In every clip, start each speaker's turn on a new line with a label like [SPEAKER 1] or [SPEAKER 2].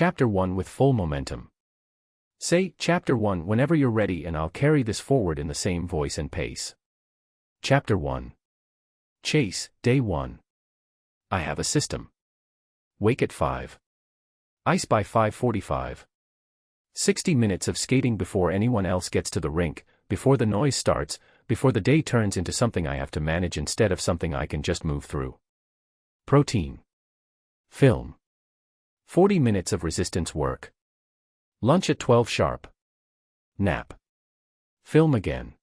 [SPEAKER 1] Chapter 1 with full momentum. Say, Chapter 1 whenever you're ready and I'll carry this forward in the same voice and pace. Chapter 1. Chase, Day 1. I have a system. Wake at 5. Ice by 5:45. 60 minutes of skating before anyone else gets to the rink, before the noise starts, before the day turns into something I have to manage instead of something I can just move through. Protein. Film. 40 minutes of resistance work. Lunch at 12 sharp. Nap. Film again.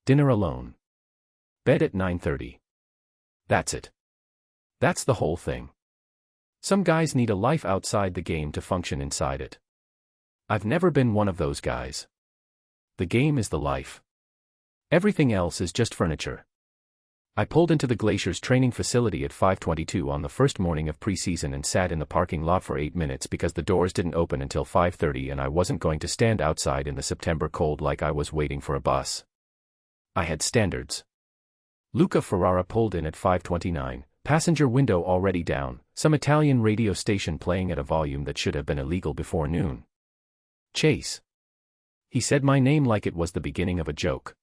[SPEAKER 1] Dinner alone. Bed at 9:30. That's it. That's the whole thing. Some guys need a life outside the game to function inside it. I've never been one of those guys. The game is the life. Everything else is just furniture. I pulled into the Glacier's training facility at 5:22 on the first morning of preseason and sat in the parking lot for 8 minutes because the doors didn't open until 5:30 and I wasn't going to stand outside in the September cold like I was waiting for a bus. I had standards. Luca Ferrara pulled in at 5:29, passenger window already down, some Italian radio station playing at a volume that should have been illegal before noon. Chase. He said my name like it was the beginning of a joke.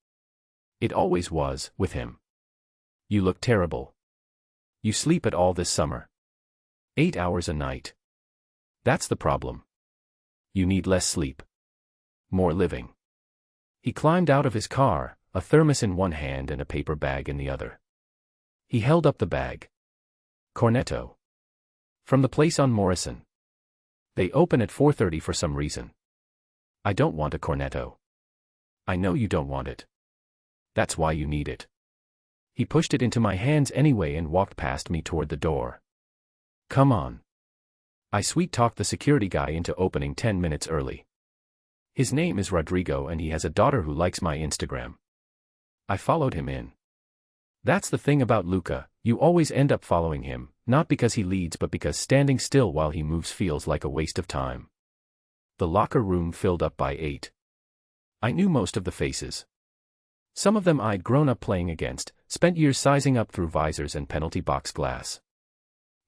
[SPEAKER 1] It always was, with him. You look terrible. You sleep at all this summer. 8 hours a night. That's the problem. You need less sleep. More living. He climbed out of his car, a thermos in one hand and a paper bag in the other. He held up the bag. Cornetto. From the place on Morrison. They open at 4:30 for some reason. I don't want a cornetto. I know you don't want it. That's why you need it. He pushed it into my hands anyway and walked past me toward the door. Come on. I sweet-talked the security guy into opening 10 minutes early. His name is Rodrigo and he has a daughter who likes my Instagram. I followed him in. That's the thing about Luca, you always end up following him, not because he leads but because standing still while he moves feels like a waste of time. The locker room filled up by 8. I knew most of the faces. Some of them I'd grown up playing against, spent years sizing up through visors and penalty box glass.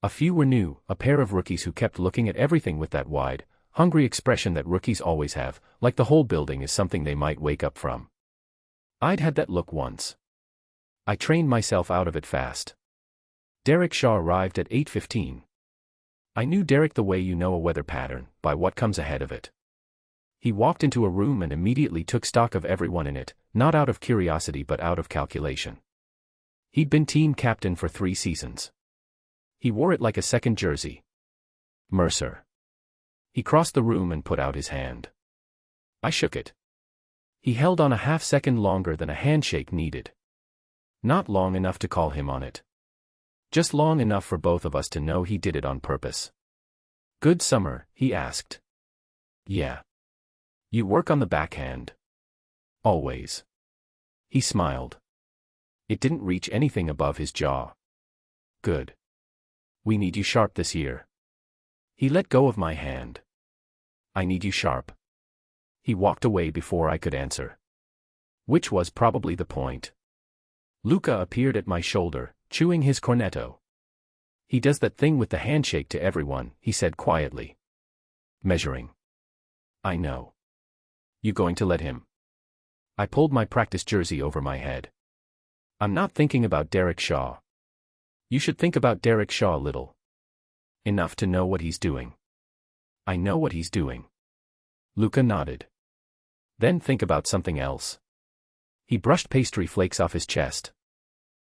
[SPEAKER 1] A few were new, a pair of rookies who kept looking at everything with that wide, hungry expression that rookies always have, like the whole building is something they might wake up from. I'd had that look once. I trained myself out of it fast. Derek Shaw arrived at 8:15. I knew Derek the way you know a weather pattern, by what comes ahead of it. He walked into a room and immediately took stock of everyone in it, not out of curiosity but out of calculation. He'd been team captain for 3 seasons. He wore it like a second jersey. Mercer. He crossed the room and put out his hand. I shook it. He held on a half-second longer than a handshake needed. Not long enough to call him on it. Just long enough for both of us to know he did it on purpose. Good summer, he asked. Yeah. You work on the backhand. Always. He smiled. It didn't reach anything above his jaw. Good. We need you sharp this year. He let go of my hand. I need you sharp. He walked away before I could answer. Which was probably the point. Luca appeared at my shoulder, chewing his cornetto. He does that thing with the handshake to everyone, he said quietly. Measuring. I know. You going to let him? I pulled my practice jersey over my head. I'm not thinking about Derek Shaw. You should think about Derek Shaw a little. Enough to know what he's doing. I know what he's doing. Luca nodded. Then think about something else. He brushed pastry flakes off his chest.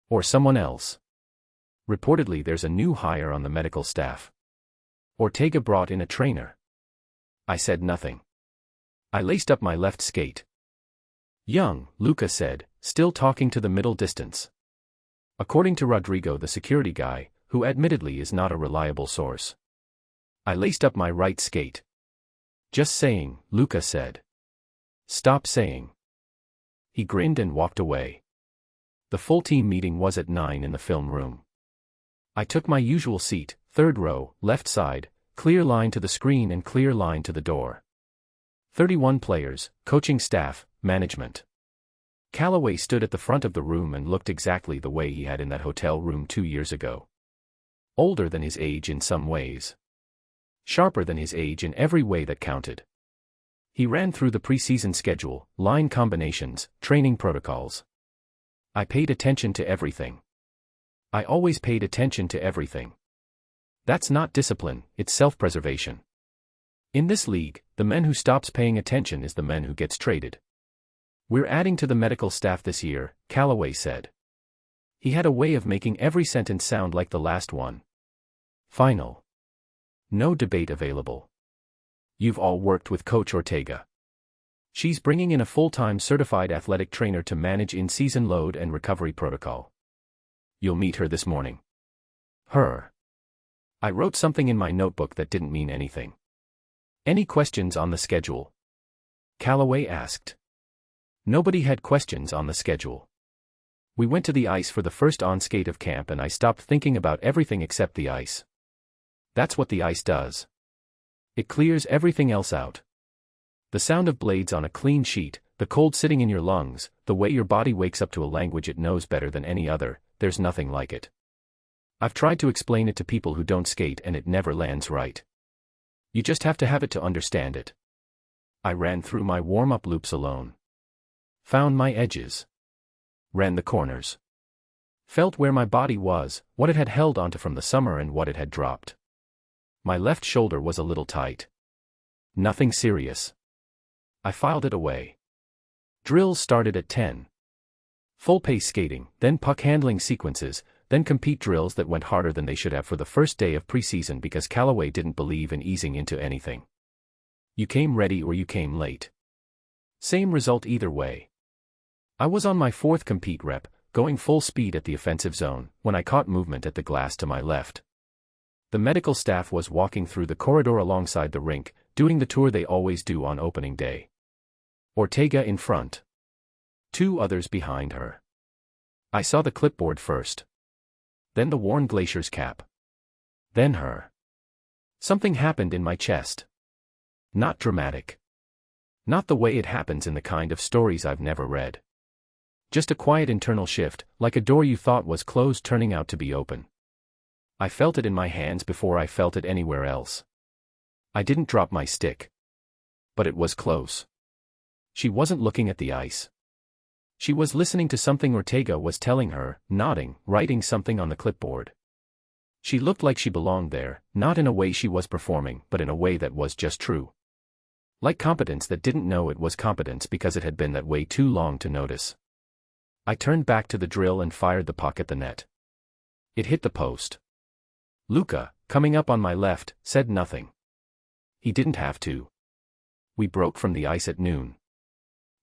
[SPEAKER 1] Or someone else. Reportedly there's a new hire on the medical staff. Ortega brought in a trainer. I said nothing. I laced up my left skate. Young, Luca said, still talking to the middle distance. According to Rodrigo the security guy, who admittedly is not a reliable source. I laced up my right skate. Just saying, Luca said. Stop saying. He grinned and walked away. The full team meeting was at 9 in the film room. I took my usual seat, 3rd row, left side, clear line to the screen and clear line to the door. 31 players, coaching staff, management. Callaway stood at the front of the room and looked exactly the way he had in that hotel room 2 years ago. Older than his age in some ways. Sharper than his age in every way that counted. He ran through the preseason schedule, line combinations, training protocols. I paid attention to everything. I always paid attention to everything. That's not discipline, it's self-preservation. In this league, the man who stops paying attention is the man who gets traded. We're adding to the medical staff this year, Callaway said. He had a way of making every sentence sound like the last one. Final. No debate available. You've all worked with Coach Ortega. She's bringing in a full-time certified athletic trainer to manage in-season load and recovery protocol. You'll meet her this morning. Her. I wrote something in my notebook that didn't mean anything. Any questions on the schedule? Callaway asked. Nobody had questions on the schedule. We went to the ice for the first on-skate of camp and I stopped thinking about everything except the ice. That's what the ice does. It clears everything else out. The sound of blades on a clean sheet, the cold sitting in your lungs, the way your body wakes up to a language it knows better than any other, there's nothing like it. I've tried to explain it to people who don't skate and it never lands right. You just have to have it to understand it. I ran through my warm-up loops alone. Found my edges. Ran the corners. Felt where my body was, what it had held onto from the summer and what it had dropped. My left shoulder was a little tight. Nothing serious. I filed it away. Drills started at 10. Full-pace skating, then puck handling sequences, then compete drills that went harder than they should have for the first day of preseason because Callaway didn't believe in easing into anything. You came ready or you came late. Same result either way. I was on my fourth compete rep, going full speed at the offensive zone, when I caught movement at the glass to my left. The medical staff was walking through the corridor alongside the rink, doing the tour they always do on opening day. Ortega in front. 2 others behind her. I saw the clipboard first. Then the worn Glacier's cap. Then her. Something happened in my chest. Not dramatic. Not the way it happens in the kind of stories I've never read. Just a quiet internal shift, like a door you thought was closed turning out to be open. I felt it in my hands before I felt it anywhere else. I didn't drop my stick. But it was close. She wasn't looking at the ice. She was listening to something Ortega was telling her, nodding, writing something on the clipboard. She looked like she belonged there, not in a way she was performing, but in a way that was just true. Like competence that didn't know it was competence because it had been that way too long to notice. I turned back to the drill and fired the puck at the net. It hit the post. Luca, coming up on my left, said nothing. He didn't have to. We broke from the ice at noon.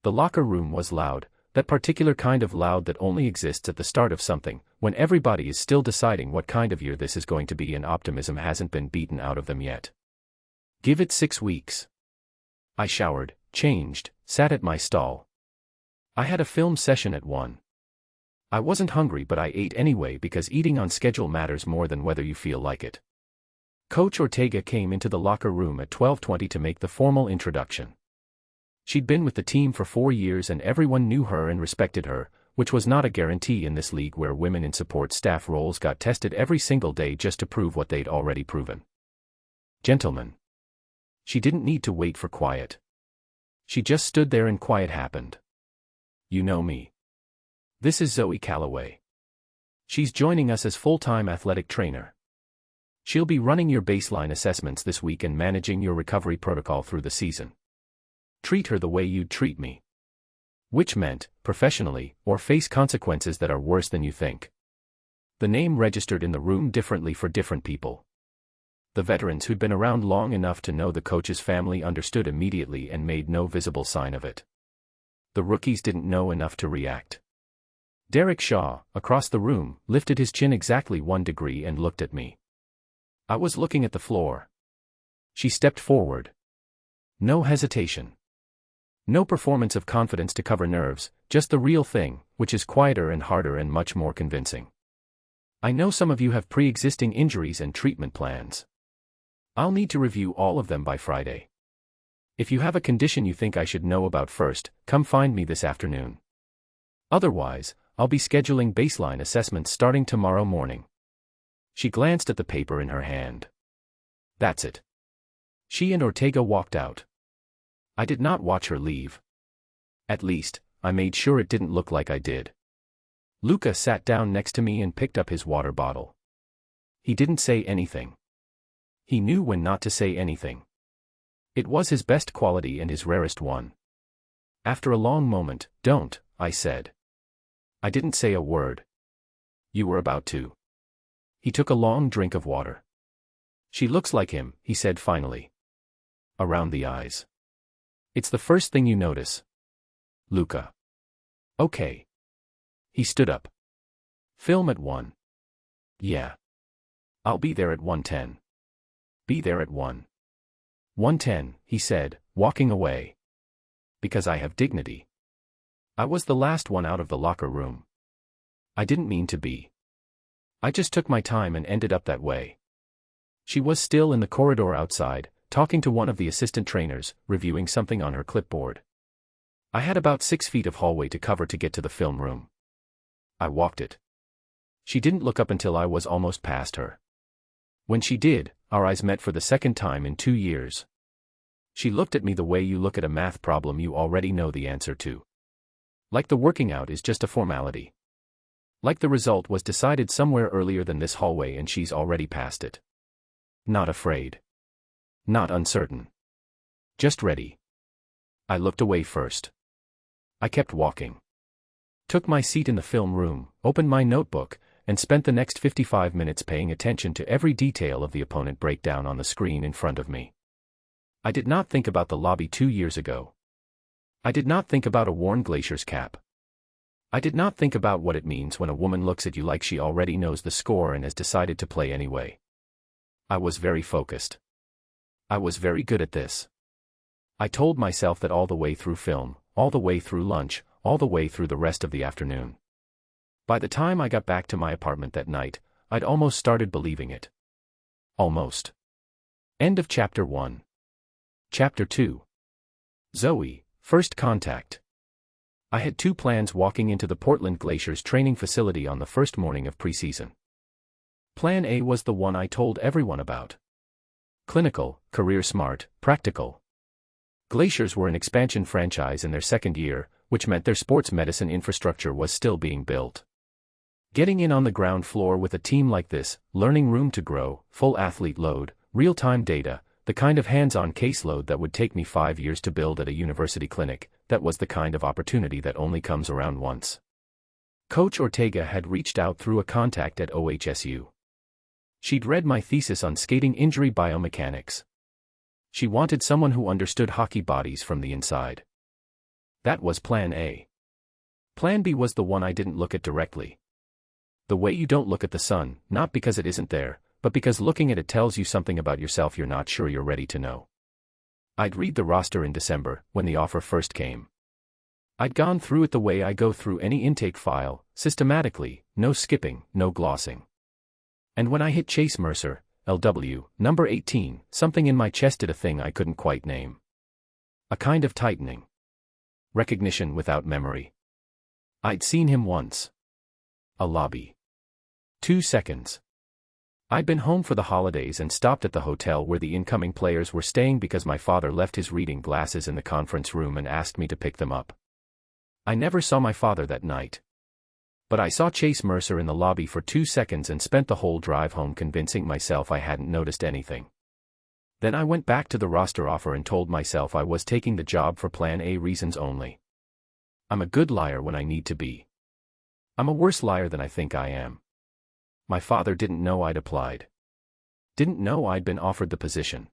[SPEAKER 1] The locker room was loud, that particular kind of loud that only exists at the start of something, when everybody is still deciding what kind of year this is going to be and optimism hasn't been beaten out of them yet. Give it 6 weeks. I showered, changed, sat at my stall. I had a film session at 1. I wasn't hungry but I ate anyway because eating on schedule matters more than whether you feel like it. Coach Ortega came into the locker room at 12:20 to make the formal introduction. She'd been with the team for 4 years and everyone knew her and respected her, which was not a guarantee in this league where women in support staff roles got tested every single day just to prove what they'd already proven. Gentlemen. She didn't need to wait for quiet. She just stood there and quiet happened. You know me. This is Zoe Callaway. She's joining us as full-time athletic trainer. She'll be running your baseline assessments this week and managing your recovery protocol through the season. Treat her the way you'd treat me. Which meant, professionally, or face consequences that are worse than you think. The name registered in the room differently for different people. The veterans who'd been around long enough to know the coach's family understood immediately and made no visible sign of it. The rookies didn't know enough to react. Derek Shaw, across the room, lifted his chin exactly 1 degree and looked at me. I was looking at the floor. She stepped forward. No hesitation. No performance of confidence to cover nerves, just the real thing, which is quieter and harder and much more convincing. I know some of you have pre-existing injuries and treatment plans. I'll need to review all of them by Friday. If you have a condition you think I should know about first, come find me this afternoon. Otherwise, I'll be scheduling baseline assessments starting tomorrow morning. She glanced at the paper in her hand. That's it. She and Ortega walked out. I did not watch her leave. At least, I made sure it didn't look like I did. Luca sat down next to me and picked up his water bottle. He didn't say anything. He knew when not to say anything. It was his best quality and his rarest one. After a long moment, "Don't," I said. I didn't say a word. "You were about to." He took a long drink of water. "She looks like him," he said finally. "Around the eyes. It's the first thing you notice." Luca. "Okay." He stood up. "Film at 1. Yeah. I'll be there at 1:10. Be there at 1:10, he said, walking away. Because I have dignity. I was the last one out of the locker room. I didn't mean to be. I just took my time and ended up that way. She was still in the corridor outside, talking to one of the assistant trainers, reviewing something on her clipboard. I had about 6 feet of hallway to cover to get to the film room. I walked it. She didn't look up until I was almost past her. When she did, our eyes met for the second time in 2 years. She looked at me the way you look at a math problem you already know the answer to. Like the working out is just a formality. Like the result was decided somewhere earlier than this hallway and she's already past it. Not afraid. Not uncertain. Just ready. I looked away first. I kept walking. Took my seat in the film room, opened my notebook, and spent the next 55 minutes paying attention to every detail of the opponent breakdown on the screen in front of me. I did not think about the lobby 2 years ago. I did not think about a worn Glacier's cap. I did not think about what it means when a woman looks at you like she already knows the score and has decided to play anyway. I was very focused. I was very good at this. I told myself that all the way through film, all the way through lunch, all the way through the rest of the afternoon. By the time I got back to my apartment that night, I'd almost started believing it. Almost. End of Chapter 1. Chapter 2. Zoe, First Contact. I had 2 plans walking into the Portland Glaciers training facility on the first morning of preseason. Plan A was the one I told everyone about. Clinical, career smart, practical. Glaciers were an expansion franchise in their second year, which meant their sports medicine infrastructure was still being built. Getting in on the ground floor with a team like this, learning room to grow, full athlete load, real-time data, the kind of hands-on caseload that would take me 5 years to build at a university clinic, that was the kind of opportunity that only comes around once. Coach Ortega had reached out through a contact at OHSU. She'd read my thesis on skating injury biomechanics. She wanted someone who understood hockey bodies from the inside. That was Plan A. Plan B was the one I didn't look at directly. The way you don't look at the sun, not because it isn't there, but because looking at it tells you something about yourself you're not sure you're ready to know. I'd read the roster in December, when the offer first came. I'd gone through it the way I go through any intake file, systematically, no skipping, no glossing. And when I hit Chase Mercer, LW, number 18, something in my chest did a thing I couldn't quite name. A kind of tightening. Recognition without memory. I'd seen him once. A lobby. 2 seconds. I'd been home for the holidays and stopped at the hotel where the incoming players were staying because my father left his reading glasses in the conference room and asked me to pick them up. I never saw my father that night. But I saw Chase Mercer in the lobby for 2 seconds and spent the whole drive home convincing myself I hadn't noticed anything. Then I went back to the roster offer and told myself I was taking the job for Plan A reasons only. I'm a good liar when I need to be. I'm a worse liar than I think I am. My father didn't know I'd applied. Didn't know I'd been offered the position.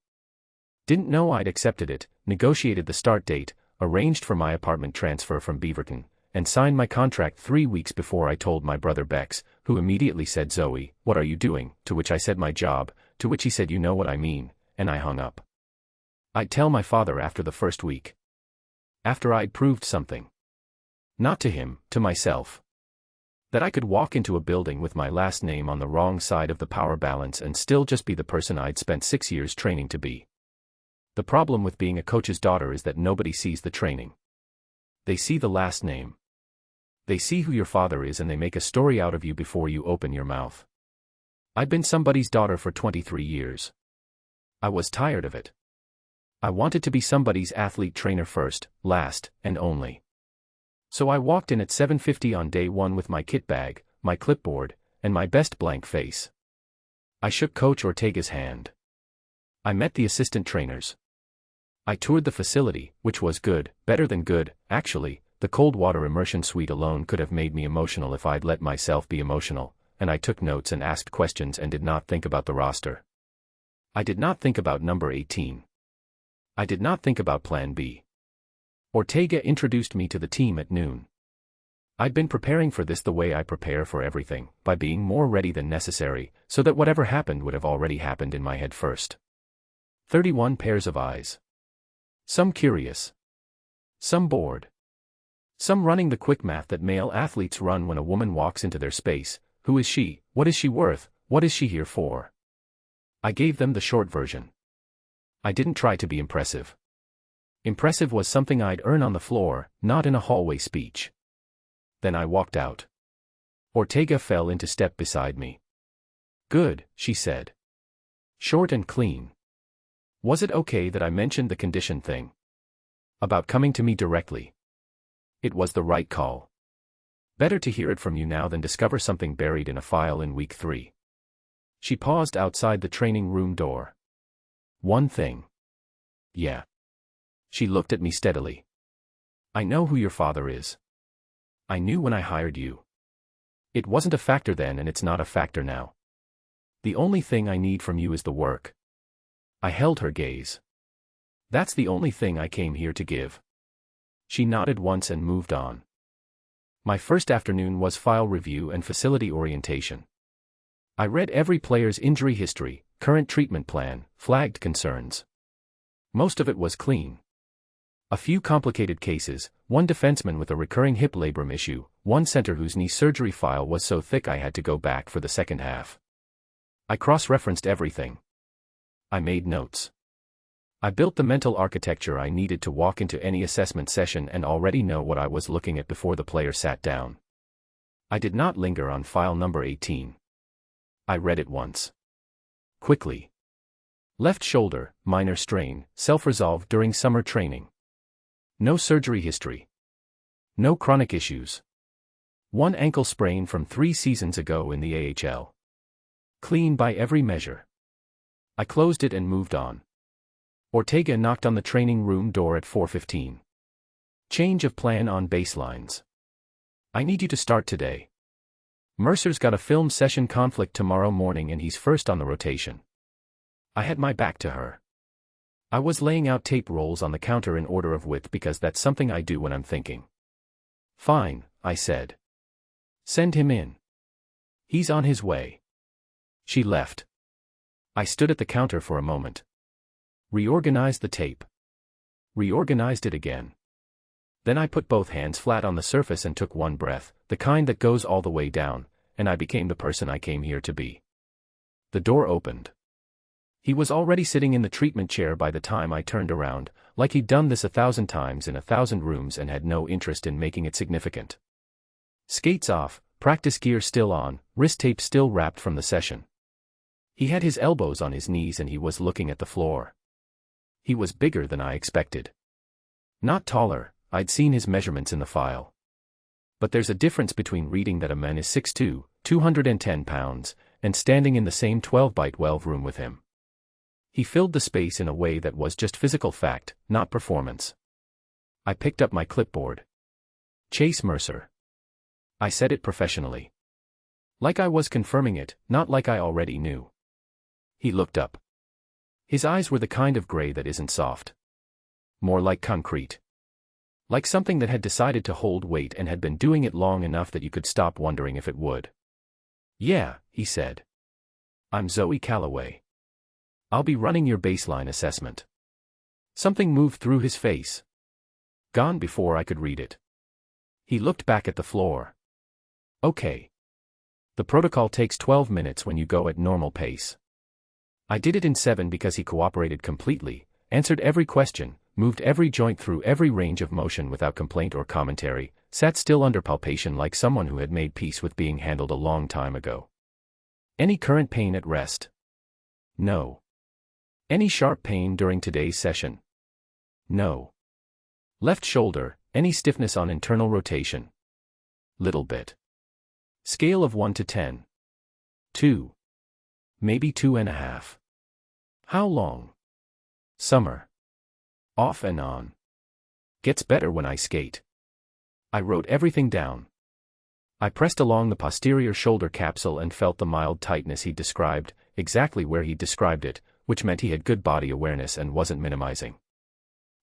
[SPEAKER 1] Didn't know I'd accepted it, negotiated the start date, arranged for my apartment transfer from Beaverton, and signed my contract 3 weeks before I told my brother Bex, who immediately said, "Zoe, what are you doing?" To which I said, "My job," to which he said, "You know what I mean," and I hung up. I'd tell my father after the first week. After I'd proved something. Not to him, to myself. That I could walk into a building with my last name on the wrong side of the power balance and still just be the person I'd spent 6 years training to be. The problem with being a coach's daughter is that nobody sees the training. They see the last name. They see who your father is and they make a story out of you before you open your mouth. I'd been somebody's daughter for 23 years. I was tired of it. I wanted to be somebody's athlete trainer first, last, and only. So I walked in at 7:50 on day one with my kit bag, my clipboard, and my best blank face. I shook Coach Ortega's hand. I met the assistant trainers. I toured the facility, which was good, better than good, actually. The cold water immersion suite alone could have made me emotional if I'd let myself be emotional, and I took notes and asked questions and did not think about the roster. I did not think about number 18. I did not think about Plan B. Ortega introduced me to the team at noon. I'd been preparing for this the way I prepare for everything, by being more ready than necessary, so that whatever happened would have already happened in my head first. 31 pairs of eyes. Some curious. Some bored. Some running the quick math that male athletes run when a woman walks into their space. Who is she? What is she worth? What is she here for? I gave them the short version. I didn't try to be impressive. Impressive was something I'd earn on the floor, not in a hallway speech. Then I walked out. Ortega fell into step beside me. Good, she said. Short and clean. Was it okay that I mentioned the condition thing? About coming to me directly. It was the right call. Better to hear it from you now than discover something buried in a file in week 3. She paused outside the training room door. One thing. Yeah. She looked at me steadily. I know who your father is. I knew when I hired you. It wasn't a factor then and it's not a factor now. The only thing I need from you is the work. I held her gaze. That's the only thing I came here to give. She nodded once and moved on. My first afternoon was file review and facility orientation. I read every player's injury history, current treatment plan, flagged concerns. Most of it was clean. A few complicated cases, one defenseman with a recurring hip labrum issue, one center whose knee surgery file was so thick I had to go back for the second half. I cross-referenced everything. I made notes. I built the mental architecture I needed to walk into any assessment session and already know what I was looking at before the player sat down. I did not linger on file number 18. I read it once. Quickly. Left shoulder, minor strain, self-resolved during summer training. No surgery history. No chronic issues. One ankle sprain from 3 seasons ago in the AHL. Clean by every measure. I closed it and moved on. Ortega knocked on the training room door at 4:15. Change of plan on baselines. I need you to start today. Mercer's got a film session conflict tomorrow morning and he's first on the rotation. I had my back to her. I was laying out tape rolls on the counter in order of width because that's something I do when I'm thinking. Fine, I said. Send him in. He's on his way. She left. I stood at the counter for a moment. Reorganized the tape. Reorganized it again. Then I put both hands flat on the surface and took one breath, the kind that goes all the way down, and I became the person I came here to be. The door opened. He was already sitting in the treatment chair by the time I turned around, like he'd done this 1,000 times in 1,000 rooms and had no interest in making it significant. Skates off, practice gear still on, wrist tape still wrapped from the session. He had his elbows on his knees and he was looking at the floor. He was bigger than I expected. Not taller, I'd seen his measurements in the file. But there's a difference between reading that a man is 6'2", 210 pounds, and standing in the same 12x12 room with him. He filled the space in a way that was just physical fact, not performance. I picked up my clipboard. Chase Mercer. I said it professionally. Like I was confirming it, not like I already knew. He looked up. His eyes were the kind of gray that isn't soft. More like concrete. Like something that had decided to hold weight and had been doing it long enough that you could stop wondering if it would. Yeah, he said. I'm Zoe Calloway. I'll be running your baseline assessment. Something moved through his face. Gone before I could read it. He looked back at the floor. Okay. The protocol takes 12 minutes when you go at normal pace. I did it in 7 because he cooperated completely, answered every question, moved every joint through every range of motion without complaint or commentary, sat still under palpation like someone who had made peace with being handled a long time ago. Any current pain at rest? No. Any sharp pain during today's session? No. Left shoulder, any stiffness on internal rotation? Little bit. Scale of 1 to 10. 2. Maybe 2.5. How long? Summer. Off and on. Gets better when I skate. I wrote everything down. I pressed along the posterior shoulder capsule and felt the mild tightness he described, exactly where he described it, which meant he had good body awareness and wasn't minimizing.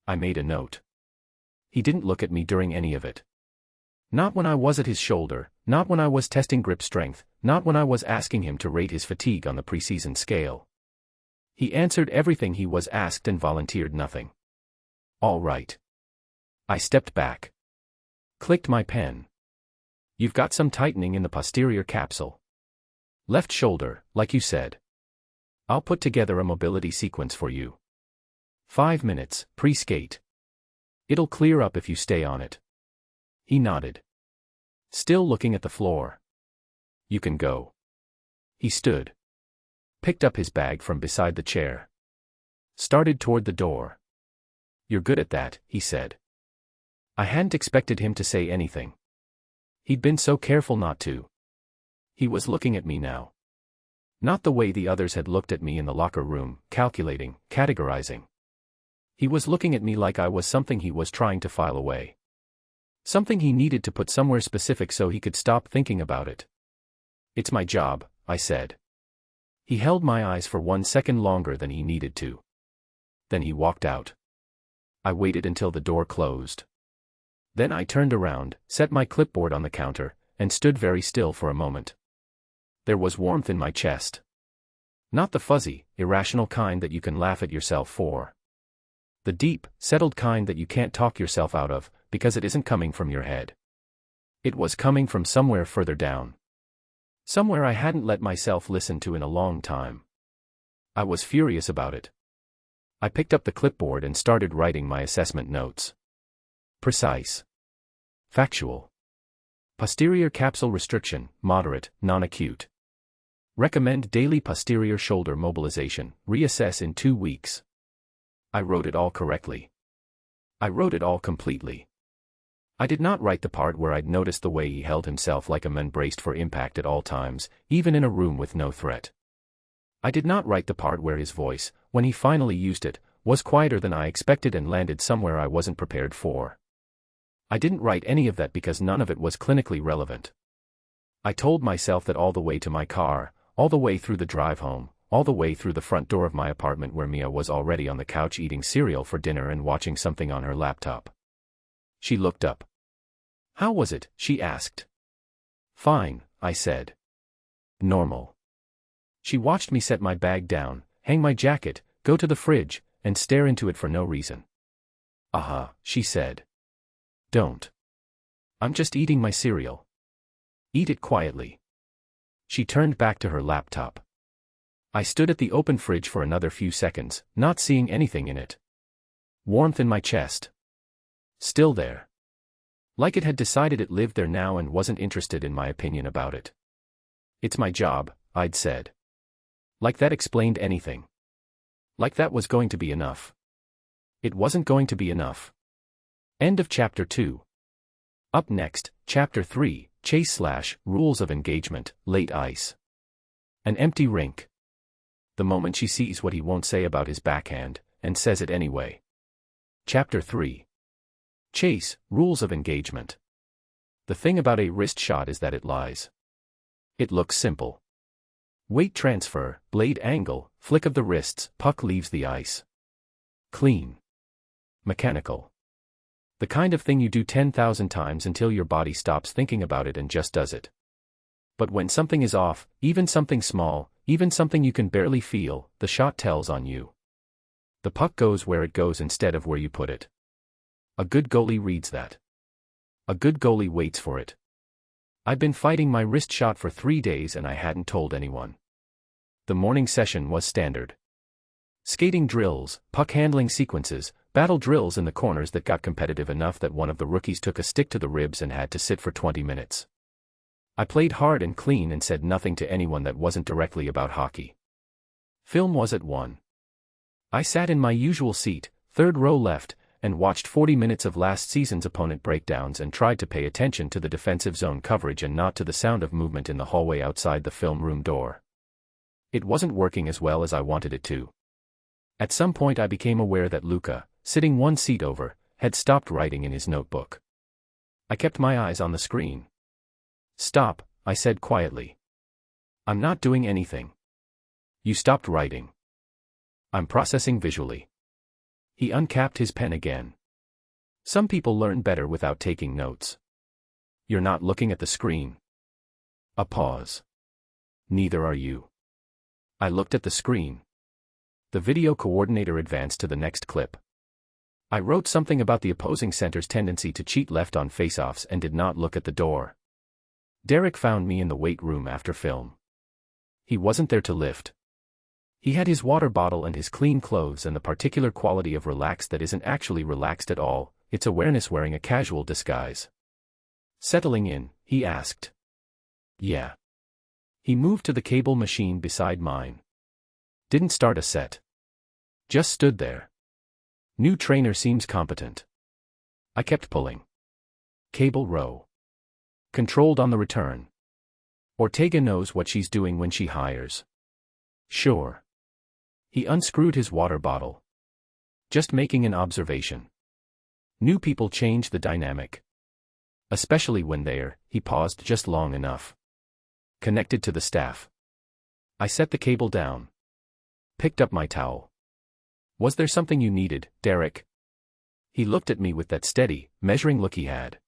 [SPEAKER 1] I made a note. He didn't look at me during any of it. Not when I was at his shoulder, not when I was testing grip strength, not when I was asking him to rate his fatigue on the preseason scale. He answered everything he was asked and volunteered nothing. All right. I stepped back. Clicked my pen. You've got some tightening in the posterior capsule. Left shoulder, like you said. I'll put together a mobility sequence for you. 5 minutes, pre-skate. It'll clear up if you stay on it. He nodded. Still looking at the floor. You can go. He stood. Picked up his bag from beside the chair. Started toward the door. You're good at that, he said. I hadn't expected him to say anything. He'd been so careful not to. He was looking at me now. Not the way the others had looked at me in the locker room, calculating, categorizing. He was looking at me like I was something he was trying to file away. Something he needed to put somewhere specific so he could stop thinking about it. It's my job, I said. He held my eyes for 1 second longer than he needed to. Then he walked out. I waited until the door closed. Then I turned around, set my clipboard on the counter, and stood very still for a moment. There was warmth in my chest. Not the fuzzy, irrational kind that you can laugh at yourself for. The deep, settled kind that you can't talk yourself out of, because it isn't coming from your head. It was coming from somewhere further down. Somewhere I hadn't let myself listen to in a long time. I was furious about it. I picked up the clipboard and started writing my assessment notes. Precise. Factual. Posterior capsule restriction, moderate, non-acute. Recommend daily posterior shoulder mobilization, reassess in 2 weeks. I wrote it all correctly. I wrote it all completely. I did not write the part where I'd noticed the way he held himself like a man braced for impact at all times, even in a room with no threat. I did not write the part where his voice, when he finally used it, was quieter than I expected and landed somewhere I wasn't prepared for. I didn't write any of that because none of it was clinically relevant. I told myself that all the way to my car, all the way through the drive home, all the way through the front door of my apartment where Mia was already on the couch eating cereal for dinner and watching something on her laptop. She looked up. How was it? She asked. Fine, I said. Normal. She watched me set my bag down, hang my jacket, go to the fridge, and stare into it for no reason. She said. Don't. I'm just eating my cereal. Eat it quietly. She turned back to her laptop. I stood at the open fridge for another few seconds, not seeing anything in it. Warmth in my chest. Still there. Like it had decided it lived there now and wasn't interested in my opinion about it. It's my job, I'd said. Like that explained anything. Like that was going to be enough. It wasn't going to be enough. End of Chapter 2. Up next, Chapter 3, Chase/Rules of Engagement, Late Ice. An empty rink. The moment she sees what he won't say about his backhand, and says it anyway. Chapter 3. Chase, Rules of Engagement. The thing about a wrist shot is that it lies. It looks simple. Weight transfer, blade angle, flick of the wrists, puck leaves the ice. Clean. Mechanical. The kind of thing you do 10,000 times until your body stops thinking about it and just does it. But when something is off, even something small, even something you can barely feel, the shot tells on you. The puck goes where it goes instead of where you put it. A good goalie reads that. A good goalie waits for it. I'd been fighting my wrist shot for 3 days and I hadn't told anyone. The morning session was standard. Skating drills, puck handling sequences, battle drills in the corners that got competitive enough that one of the rookies took a stick to the ribs and had to sit for 20 minutes. I played hard and clean and said nothing to anyone that wasn't directly about hockey. Film was at 1. I sat in my usual seat, third row left, and watched 40 minutes of last season's opponent breakdowns and tried to pay attention to the defensive zone coverage and not to the sound of movement in the hallway outside the film room door. It wasn't working as well as I wanted it to. At some point I became aware that Luca, sitting one seat over, had stopped writing in his notebook. I kept my eyes on the screen. "Stop," I said quietly. "I'm not doing anything." "You stopped writing." "I'm processing visually." He uncapped his pen again. "Some people learn better without taking notes." "You're not looking at the screen." A pause. "Neither are you." I looked at the screen. The video coordinator advanced to the next clip. I wrote something about the opposing center's tendency to cheat left on faceoffs and did not look at the door. Derek found me in the weight room after film. He wasn't there to lift. He had his water bottle and his clean clothes and the particular quality of relaxed that isn't actually relaxed at all, it's awareness wearing a casual disguise. "Settling in?" he asked. "Yeah." He moved to the cable machine beside mine. Didn't start a set. Just stood there. "New trainer seems competent." I kept pulling. Cable row. Controlled on the return. "Ortega knows what she's doing when she hires." "Sure." He unscrewed his water bottle. "Just making an observation. New people change the dynamic. Especially when they're," he paused just long enough, "connected to the staff." I set the cable down. Picked up my towel. "Was there something you needed, Derek?" He looked at me with that steady, measuring look he had.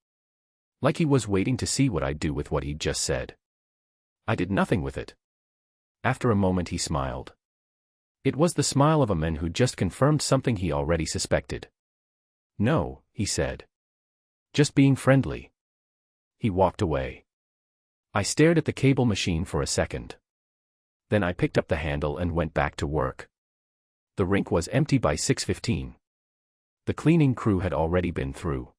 [SPEAKER 1] Like he was waiting to see what I'd do with what he'd just said. I did nothing with it. After a moment he smiled. It was the smile of a man who'd just confirmed something he already suspected. "No," he said. "Just being friendly." He walked away. I stared at the cable machine for a second. Then I picked up the handle and went back to work. The rink was empty by 6:15. The cleaning crew had already been through.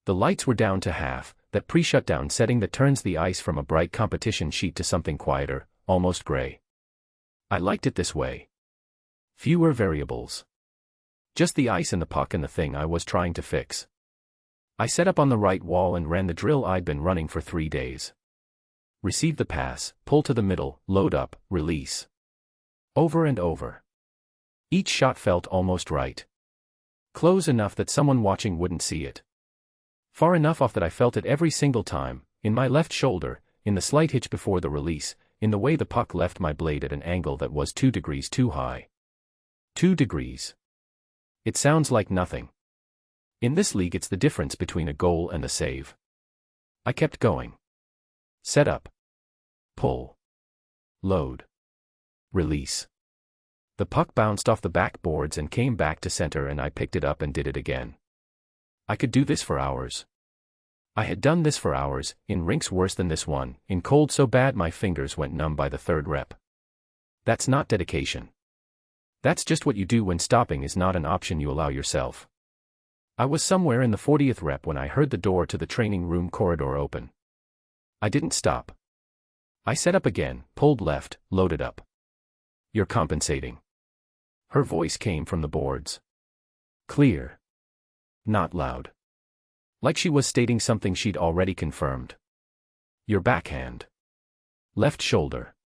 [SPEAKER 1] The lights were down to half, that pre-shutdown setting that turns the ice from a bright competition sheet to something quieter, almost gray. I liked it this way. Fewer variables. Just the ice and the puck and the thing I was trying to fix. I set up on the right wall and ran the drill I'd been running for 3 days. Receive the pass, pull to the middle, load up, release. Over and over. Each shot felt almost right. Close enough that someone watching wouldn't see it. Far enough off that I felt it every single time, in my left shoulder, in the slight hitch before the release, in the way the puck left my blade at an angle that was 2 degrees too high. 2 degrees. It sounds like nothing. In this league it's the difference between a goal and a save. I kept going. Set up. Pull. Load. Release. The puck bounced off the backboards and came back to center and I picked it up and did it again. I could do this for hours. I had done this for hours, in rinks worse than this one, in cold so bad my fingers went numb by the 3rd rep. That's not dedication. That's just what you do when stopping is not an option you allow yourself. I was somewhere in the 40th rep when I heard the door to the training room corridor open. I didn't stop. I set up again, pulled left, loaded up. "You're compensating." Her voice came from the boards. Clear. Not loud. Like she was stating something she'd already confirmed. "Your backhand. Left shoulder."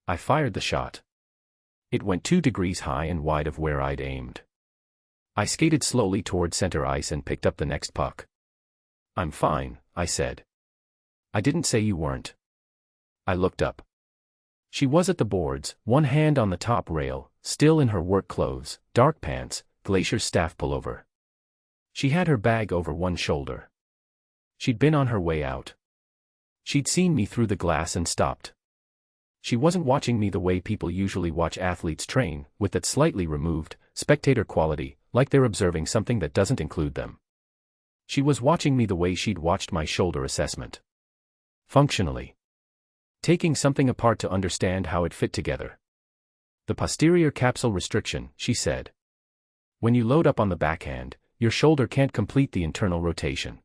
[SPEAKER 1] I fired the shot. It went 2 degrees high and wide of where I'd aimed. I skated slowly toward center ice and picked up the next puck. "I'm fine," I said. "I didn't say you weren't." I looked up. She was at the boards, one hand on the top rail, still in her work clothes, dark pants, glacier staff pullover. She had her bag over one shoulder. She'd been on her way out. She'd seen me through the glass and stopped. She wasn't watching me the way people usually watch athletes train, with that slightly removed, spectator quality, like they're observing something that doesn't include them. She was watching me the way she'd watched my shoulder assessment. Functionally. Taking something apart to understand how it fit together. "The posterior capsule restriction," she said. "When you load up on the backhand, your shoulder can't complete the internal rotation.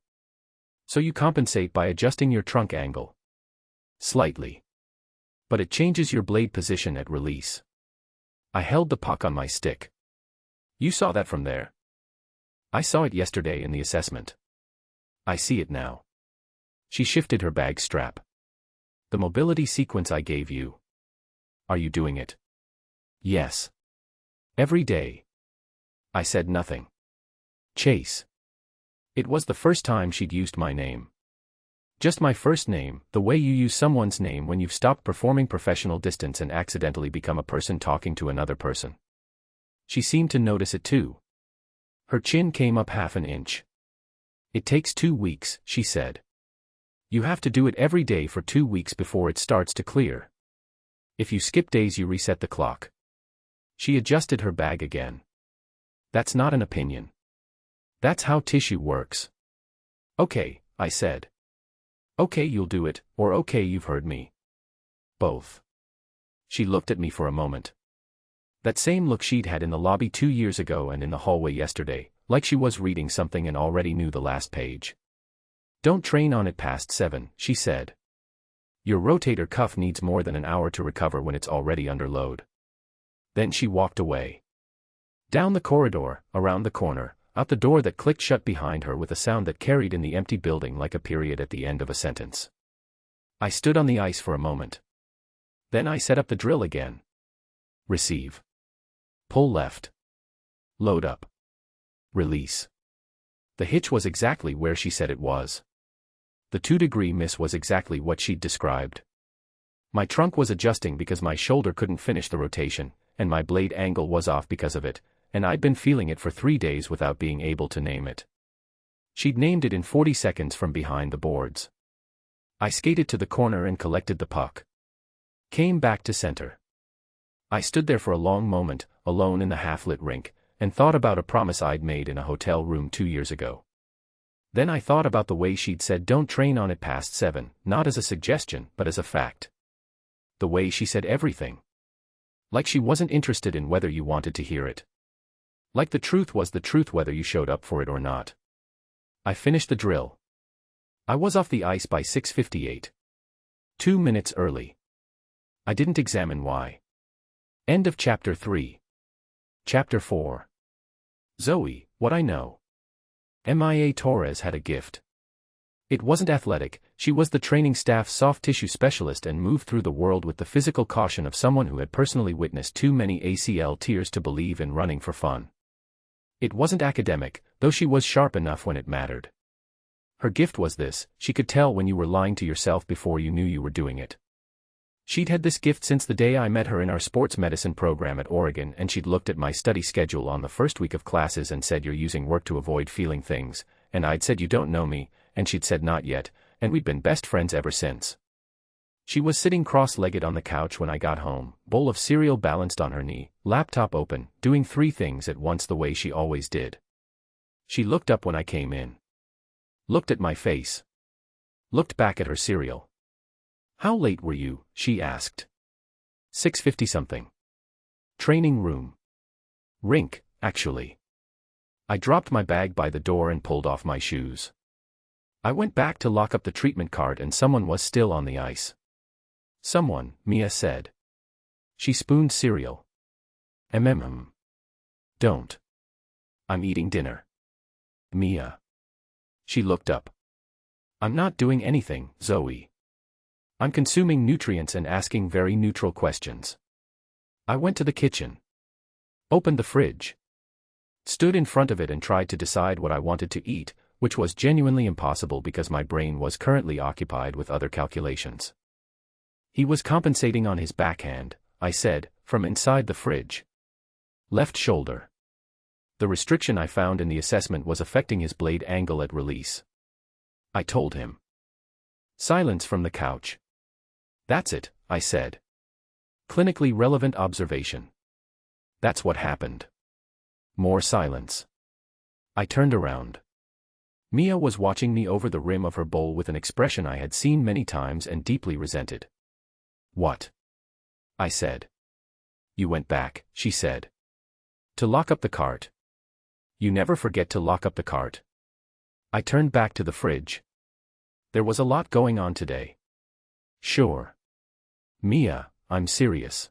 [SPEAKER 1] So you compensate by adjusting your trunk angle. Slightly. But it changes your blade position at release." I held the puck on my stick. "You saw that from there?" I saw it yesterday in the assessment. I see it now. She shifted her bag strap. The mobility sequence I gave you. Are you doing it? Yes. Every day. I said nothing. Chase. It was the first time she'd used my name. Just my first name, the way you use someone's name when you've stopped performing professional distance and accidentally become a person talking to another person. She seemed to notice it too. Her chin came up half an inch. It takes 2 weeks, she said. You have to do it every day for 2 weeks before it starts to clear. If you skip days, you reset the clock. She adjusted her bag again. That's not an opinion. That's how tissue works. Okay, I said. Okay, you'll do it, or okay, you've heard me. Both. She looked at me for a moment. That same look she'd had in the lobby 2 years ago and in the hallway yesterday, like she was reading something and already knew the last page. Don't train on it past 7, she said. Your rotator cuff needs more than an hour to recover when it's already under load. Then she walked away. Down the corridor, around the corner, out the door that clicked shut behind her with a sound that carried in the empty building like a period at the end of a sentence. I stood on the ice for a moment. Then I set up the drill again. Receive. Pull left. Load up. Release. The hitch was exactly where she said it was. The 2-degree miss was exactly what she'd described. My trunk was adjusting because my shoulder couldn't finish the rotation, and my blade angle was off because of it, and I'd been feeling it for 3 days without being able to name it. She'd named it in 40 seconds from behind the boards. I skated to the corner and collected the puck. Came back to center. I stood there for a long moment, alone in the half-lit rink, and thought about a promise I'd made in a hotel room 2 years ago. Then I thought about the way she'd said don't train on it past 7, not as a suggestion, but as a fact. The way she said everything. Like she wasn't interested in whether you wanted to hear it. Like the truth was the truth whether you showed up for it or not. I finished the drill. I was off the ice by 6:58. 2 minutes early. I didn't examine why. End of Chapter 3. Chapter 4. Zoe, what I know. Mia Torres had a gift. It wasn't athletic, she was the training staff's soft tissue specialist and moved through the world with the physical caution of someone who had personally witnessed too many ACL tears to believe in running for fun. It wasn't academic, though she was sharp enough when it mattered. Her gift was this: she could tell when you were lying to yourself before you knew you were doing it. She'd had this gift since the day I met her in our sports medicine program at Oregon, and she'd looked at my study schedule on the first week of classes and said, "You're using work to avoid feeling things," and I'd said, "You don't know me," and she'd said, "Not yet," and we'd been best friends ever since. She was sitting cross-legged on the couch when I got home, bowl of cereal balanced on her knee, laptop open, doing 3 things at once the way she always did. She looked up when I came in. Looked at my face. Looked back at her cereal. "How late were you?" she asked. 6:50 something. Training room. Rink, actually. I dropped my bag by the door and pulled off my shoes. I went back to lock up the treatment cart and someone was still on the ice. "Someone," Mia said. She spooned cereal. Don't. I'm eating dinner. Mia. She looked up. "I'm not doing anything, Zoe. I'm consuming nutrients and asking very neutral questions." I went to the kitchen. Opened the fridge. Stood in front of it and tried to decide what I wanted to eat, which was genuinely impossible because my brain was currently occupied with other calculations. "He was compensating on his backhand," I said, from inside the fridge. "Left shoulder. The restriction I found in the assessment was affecting his blade angle at release." I told him. Silence from the couch. "That's it," I said. "Clinically relevant observation. That's what happened." More silence. I turned around. Mia was watching me over the rim of her bowl with an expression I had seen many times and deeply resented. "What?" I said. "You went back," she said. "To lock up the cart. You never forget to lock up the cart." I turned back to the fridge. There was a lot going on today. "Sure. Mia, I'm serious."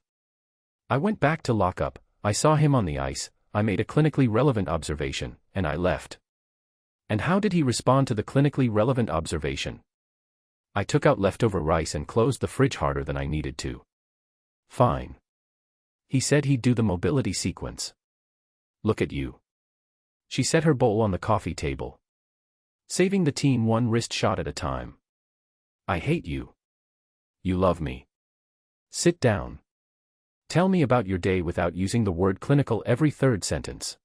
[SPEAKER 1] I went back to lock up. I saw him on the ice. I made a clinically relevant observation, and I left. And how did he respond to the clinically relevant observation? I took out leftover rice and closed the fridge harder than I needed to. Fine. He said he'd do the mobility sequence. Look at you. She set her bowl on the coffee table. Saving the team one wrist shot at a time. I hate you. You love me. Sit down. Tell me about your day without using the word clinical every third sentence.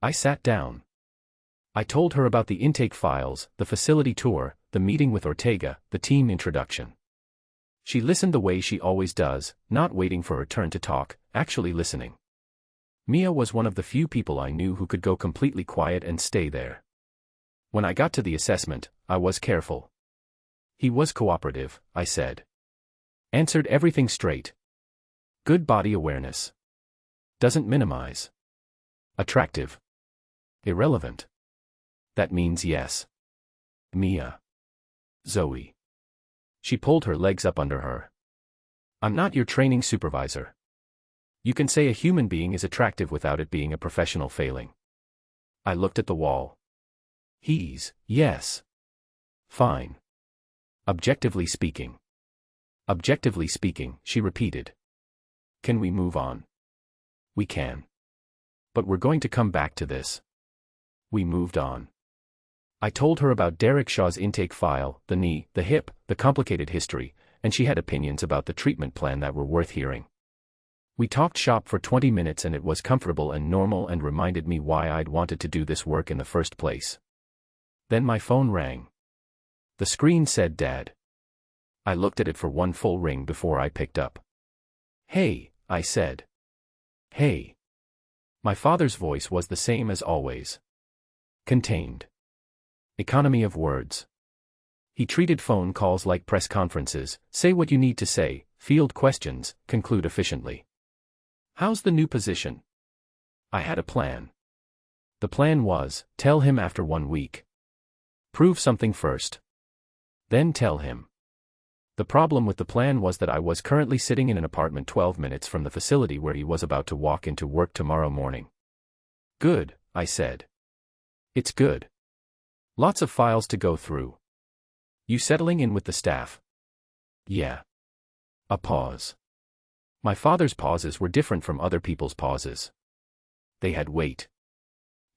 [SPEAKER 1] I sat down. I told her about the intake files, the facility tour, the meeting with Ortega, the team introduction. She listened the way she always does, not waiting for her turn to talk, actually listening. Mia was one of the few people I knew who could go completely quiet and stay there. When I got to the assessment, I was careful. He was cooperative, I said. Answered everything straight. Good body awareness. Doesn't minimize. Attractive. Irrelevant. That means yes. Mia. Zoe. She pulled her legs up under her. I'm not your training supervisor. You can say a human being is attractive without it being a professional failing. I looked at the wall. Yes. Fine. Objectively speaking. Objectively speaking, she repeated. Can we move on? We can. But we're going to come back to this. We moved on. I told her about Derek Shaw's intake file, the knee, the hip, the complicated history, and she had opinions about the treatment plan that were worth hearing. We talked shop for 20 minutes and it was comfortable and normal and reminded me why I'd wanted to do this work in the first place. Then my phone rang. The screen said Dad. I looked at it for one full ring before I picked up. Hey, I said. Hey. My father's voice was the same as always. Contained. Economy of words. He treated phone calls like press conferences, say what you need to say, field questions, conclude efficiently. How's the new position? I had a plan. The plan was, tell him after 1 week. Prove something first. Then tell him. The problem with the plan was that I was currently sitting in an apartment 12 minutes from the facility where he was about to walk into work tomorrow morning. Good, I said. It's good. Lots of files to go through. You settling in with the staff? Yeah. A pause. My father's pauses were different from other people's pauses. They had weight.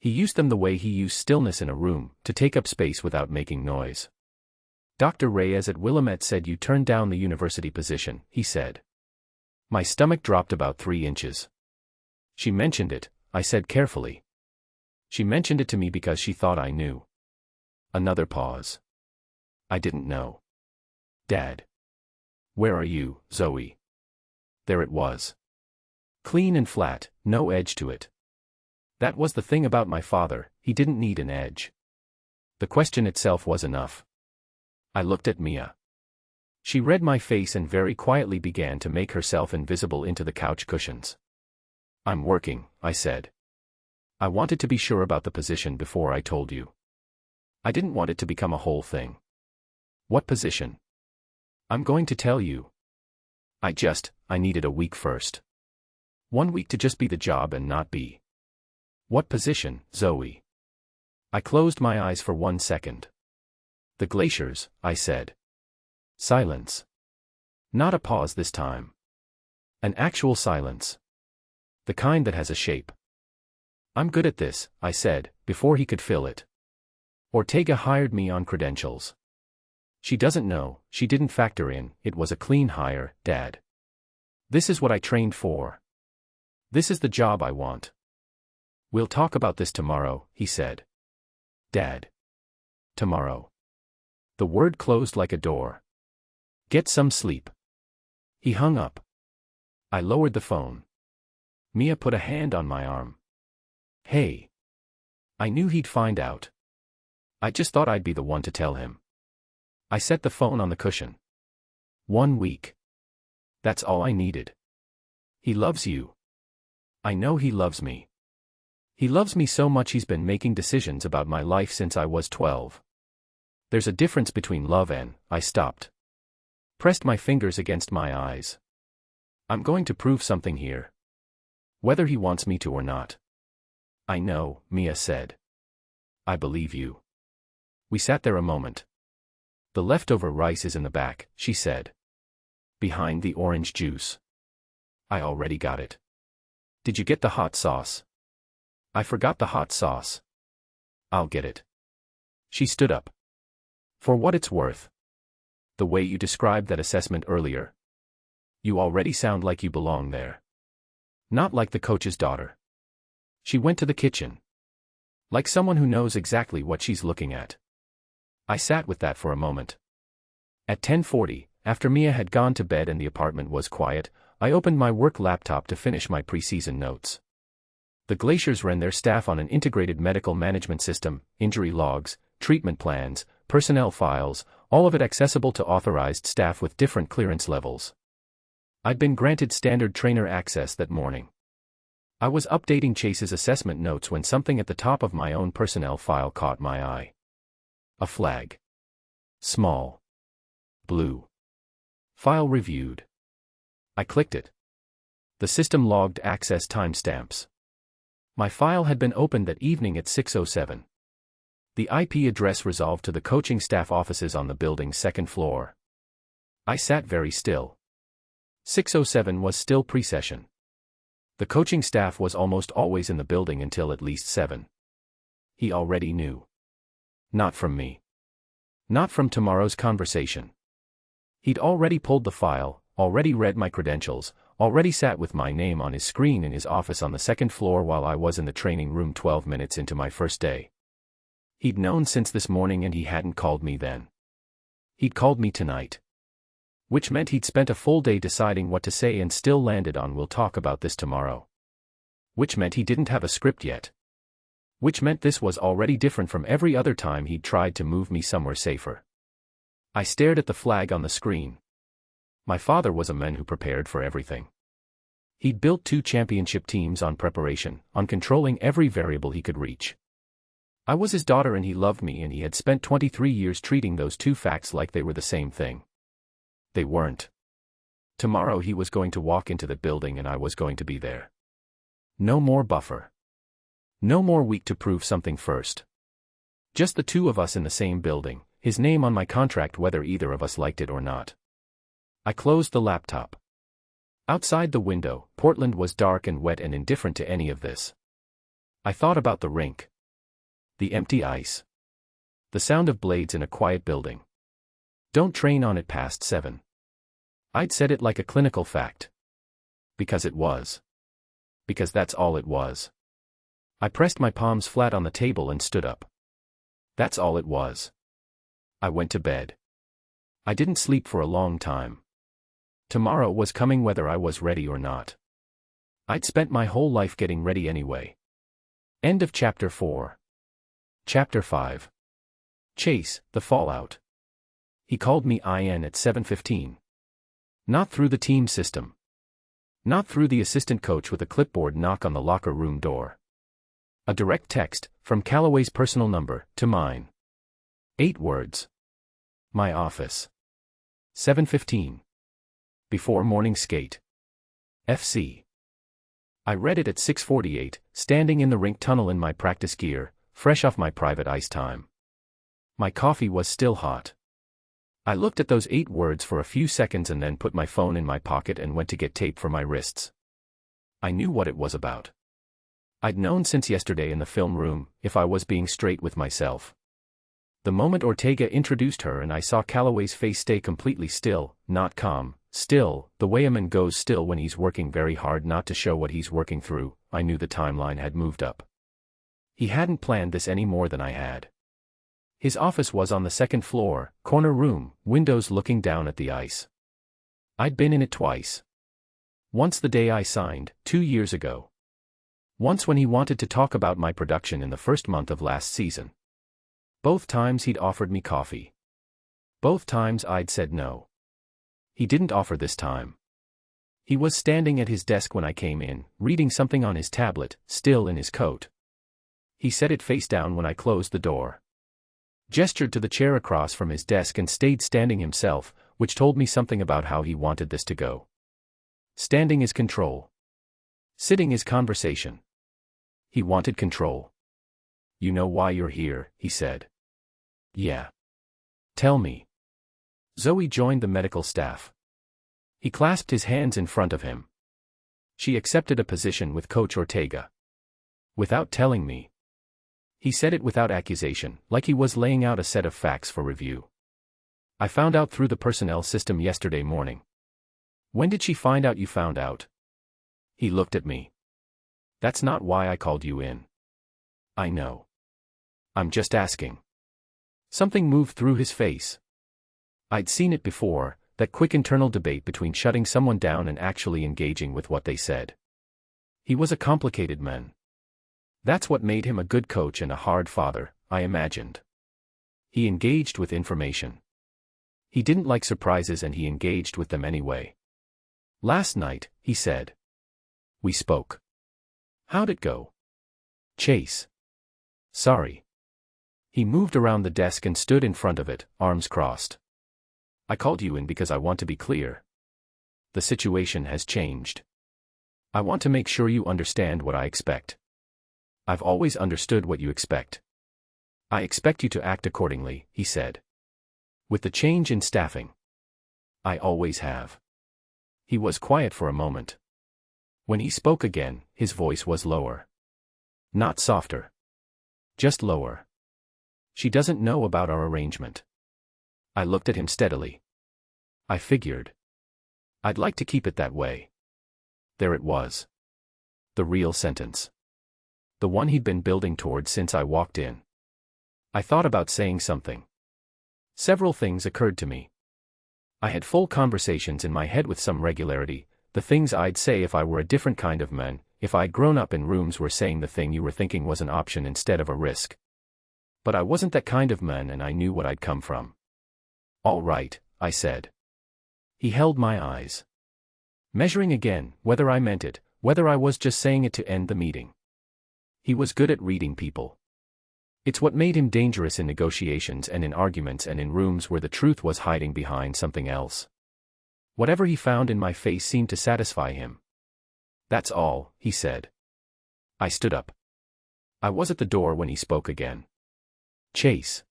[SPEAKER 1] He used them the way he used stillness in a room, to take up space without making noise. Dr. Reyes at Willamette said you turned down the university position, he said. My stomach dropped about 3 inches. She mentioned it, I said carefully. She mentioned it to me because she thought I knew. Another pause. I didn't know. Dad. Where are you, Zoe? There it was. Clean and flat, no edge to it. That was the thing about my father, he didn't need an edge. The question itself was enough. I looked at Mia. She read my face and very quietly began to make herself invisible into the couch cushions. I'm working, I said. I wanted to be sure about the position before I told you. I didn't want it to become a whole thing. What position? I'm going to tell you. I needed a week first. 1 week to just be the job and not be. What position, Zoe? I closed my eyes for 1 second. The glaciers, I said. Silence. Not a pause this time. An actual silence. The kind that has a shape. I'm good at this, I said, before he could fill it. Ortega hired me on credentials. She doesn't know, she didn't factor in, it was a clean hire, Dad. This is what I trained for. This is the job I want. We'll talk about this tomorrow, he said. Dad. Tomorrow. The word closed like a door. Get some sleep. He hung up. I lowered the phone. Mia put a hand on my arm. Hey. I knew he'd find out. I just thought I'd be the one to tell him. I set the phone on the cushion. 1 week. That's all I needed. He loves you. I know he loves me. He loves me so much he's been making decisions about my life since I was 12. There's a difference between love and, I stopped. Pressed my fingers against my eyes. I'm going to prove something here. Whether he wants me to or not. I know, Mia said. I believe you. We sat there a moment. The leftover rice is in the back, she said. Behind the orange juice. I already got it. Did you get the hot sauce? I forgot the hot sauce. I'll get it. She stood up. For what it's worth. The way you described that assessment earlier. You already sound like you belong there. Not like the coach's daughter. She went to the kitchen. Like someone who knows exactly what she's looking at. I sat with that for a moment. At 10:40, after Mia had gone to bed and the apartment was quiet, I opened my work laptop to finish my preseason notes. The Glaciers ran their staff on an integrated medical management system, injury logs, treatment plans, personnel files, all of it accessible to authorized staff with different clearance levels. I'd been granted standard trainer access that morning. I was updating Chase's assessment notes when something at the top of my own personnel file caught my eye. A flag. Small. Blue. File reviewed. I clicked it. The system logged access timestamps. My file had been opened that evening at 6:07. The IP address resolved to the coaching staff offices on the building's second floor. I sat very still. 6:07 was still pre-session. The coaching staff was almost always in the building until at least 7. He already knew. Not from me. Not from tomorrow's conversation. He'd already pulled the file, already read my credentials, already sat with my name on his screen in his office on the second floor while I was in the training room 12 minutes into my first day. He'd known since this morning and he hadn't called me then. He'd called me tonight. Which meant he'd spent a full day deciding what to say and still landed on "we'll talk about this tomorrow." Which meant he didn't have a script yet. Which meant this was already different from every other time he'd tried to move me somewhere safer. I stared at the flag on the screen. My father was a man who prepared for everything. He'd built 2 championship teams on preparation, on controlling every variable he could reach. I was his daughter and he loved me, and he had spent 23 years treating those 2 facts like they were the same thing. They weren't. Tomorrow he was going to walk into the building and I was going to be there. No more buffer. No more week to prove something first. Just the 2 of us in the same building, his name on my contract whether either of us liked it or not. I closed the laptop. Outside the window, Portland was dark and wet and indifferent to any of this. I thought about the rink. The empty ice. The sound of blades in a quiet building. Don't train on it past 7. I'd said it like a clinical fact. Because it was. Because that's all it was. I pressed my palms flat on the table and stood up. That's all it was. I went to bed. I didn't sleep for a long time. Tomorrow was coming whether I was ready or not. I'd spent my whole life getting ready anyway. End of Chapter 4. Chapter 5. Chase, the fallout. He called me in at 7:15. Not through the team system. Not through the assistant coach with a clipboard knock on the locker room door. A direct text, from Callaway's personal number, to mine. 8 words. My office. 7:15. Before morning skate. FC. I read it at 6:48, standing in the rink tunnel in my practice gear, fresh off my private ice time. My coffee was still hot. I looked at those 8 words for a few seconds and then put my phone in my pocket and went to get tape for my wrists. I knew what it was about. I'd known since yesterday in the film room, if I was being straight with myself. The moment Ortega introduced her and I saw Callaway's face stay completely still, not calm, still, the way a man goes still when he's working very hard not to show what he's working through, I knew the timeline had moved up. He hadn't planned this any more than I had. His office was on the second floor, corner room, windows looking down at the ice. I'd been in it twice. Once the day I signed, 2 years ago. Once when he wanted to talk about my production in the first month of last season. Both times he'd offered me coffee. Both times I'd said no. He didn't offer this time. He was standing at his desk when I came in, reading something on his tablet, still in his coat. He set it face down when I closed the door. Gestured to the chair across from his desk and stayed standing himself, which told me something about how he wanted this to go. Standing is control. Sitting is conversation. He wanted control. "You know why you're here," he said. "Yeah." "Tell me." Zoe joined the medical staff. He clasped his hands in front of him. "She accepted a position with Coach Ortega. Without telling me." He said it without accusation, like he was laying out a set of facts for review. "I found out through the personnel system yesterday morning." "When did she find out you found out?" He looked at me. "That's not why I called you in." "I know. I'm just asking." Something moved through his face. I'd seen it before, that quick internal debate between shutting someone down and actually engaging with what they said. He was a complicated man. That's what made him a good coach and a hard father, I imagined. He engaged with information. He didn't like surprises and he engaged with them anyway. "Last night," he said. "We spoke. How'd it go?" "Chase." "Sorry." He moved around the desk and stood in front of it, arms crossed. "I called you in because I want to be clear. The situation has changed. I want to make sure you understand what I expect. I've always understood what you expect. I expect you to act accordingly," he said. "With the change in staffing. I always have." He was quiet for a moment. When he spoke again, his voice was lower. Not softer. Just lower. "She doesn't know about our arrangement." I looked at him steadily. I figured. I'd like to keep it that way. There it was. The real sentence. The one he'd been building toward since I walked in. I thought about saying something. Several things occurred to me. I had full conversations in my head with some regularity, the things I'd say if I were a different kind of man, if I'd grown up in rooms where saying the thing you were thinking was an option instead of a risk. But I wasn't that kind of man and I knew what I'd come from. "All right," I said. He held my eyes. Measuring again, whether I meant it, whether I was just saying it to end the meeting. He was good at reading people. It's what made him dangerous in negotiations and in arguments and in rooms where the truth was hiding behind something else. Whatever he found in my face seemed to satisfy him. "That's all," he said. I stood up. I was at the door when he spoke again. "Chase."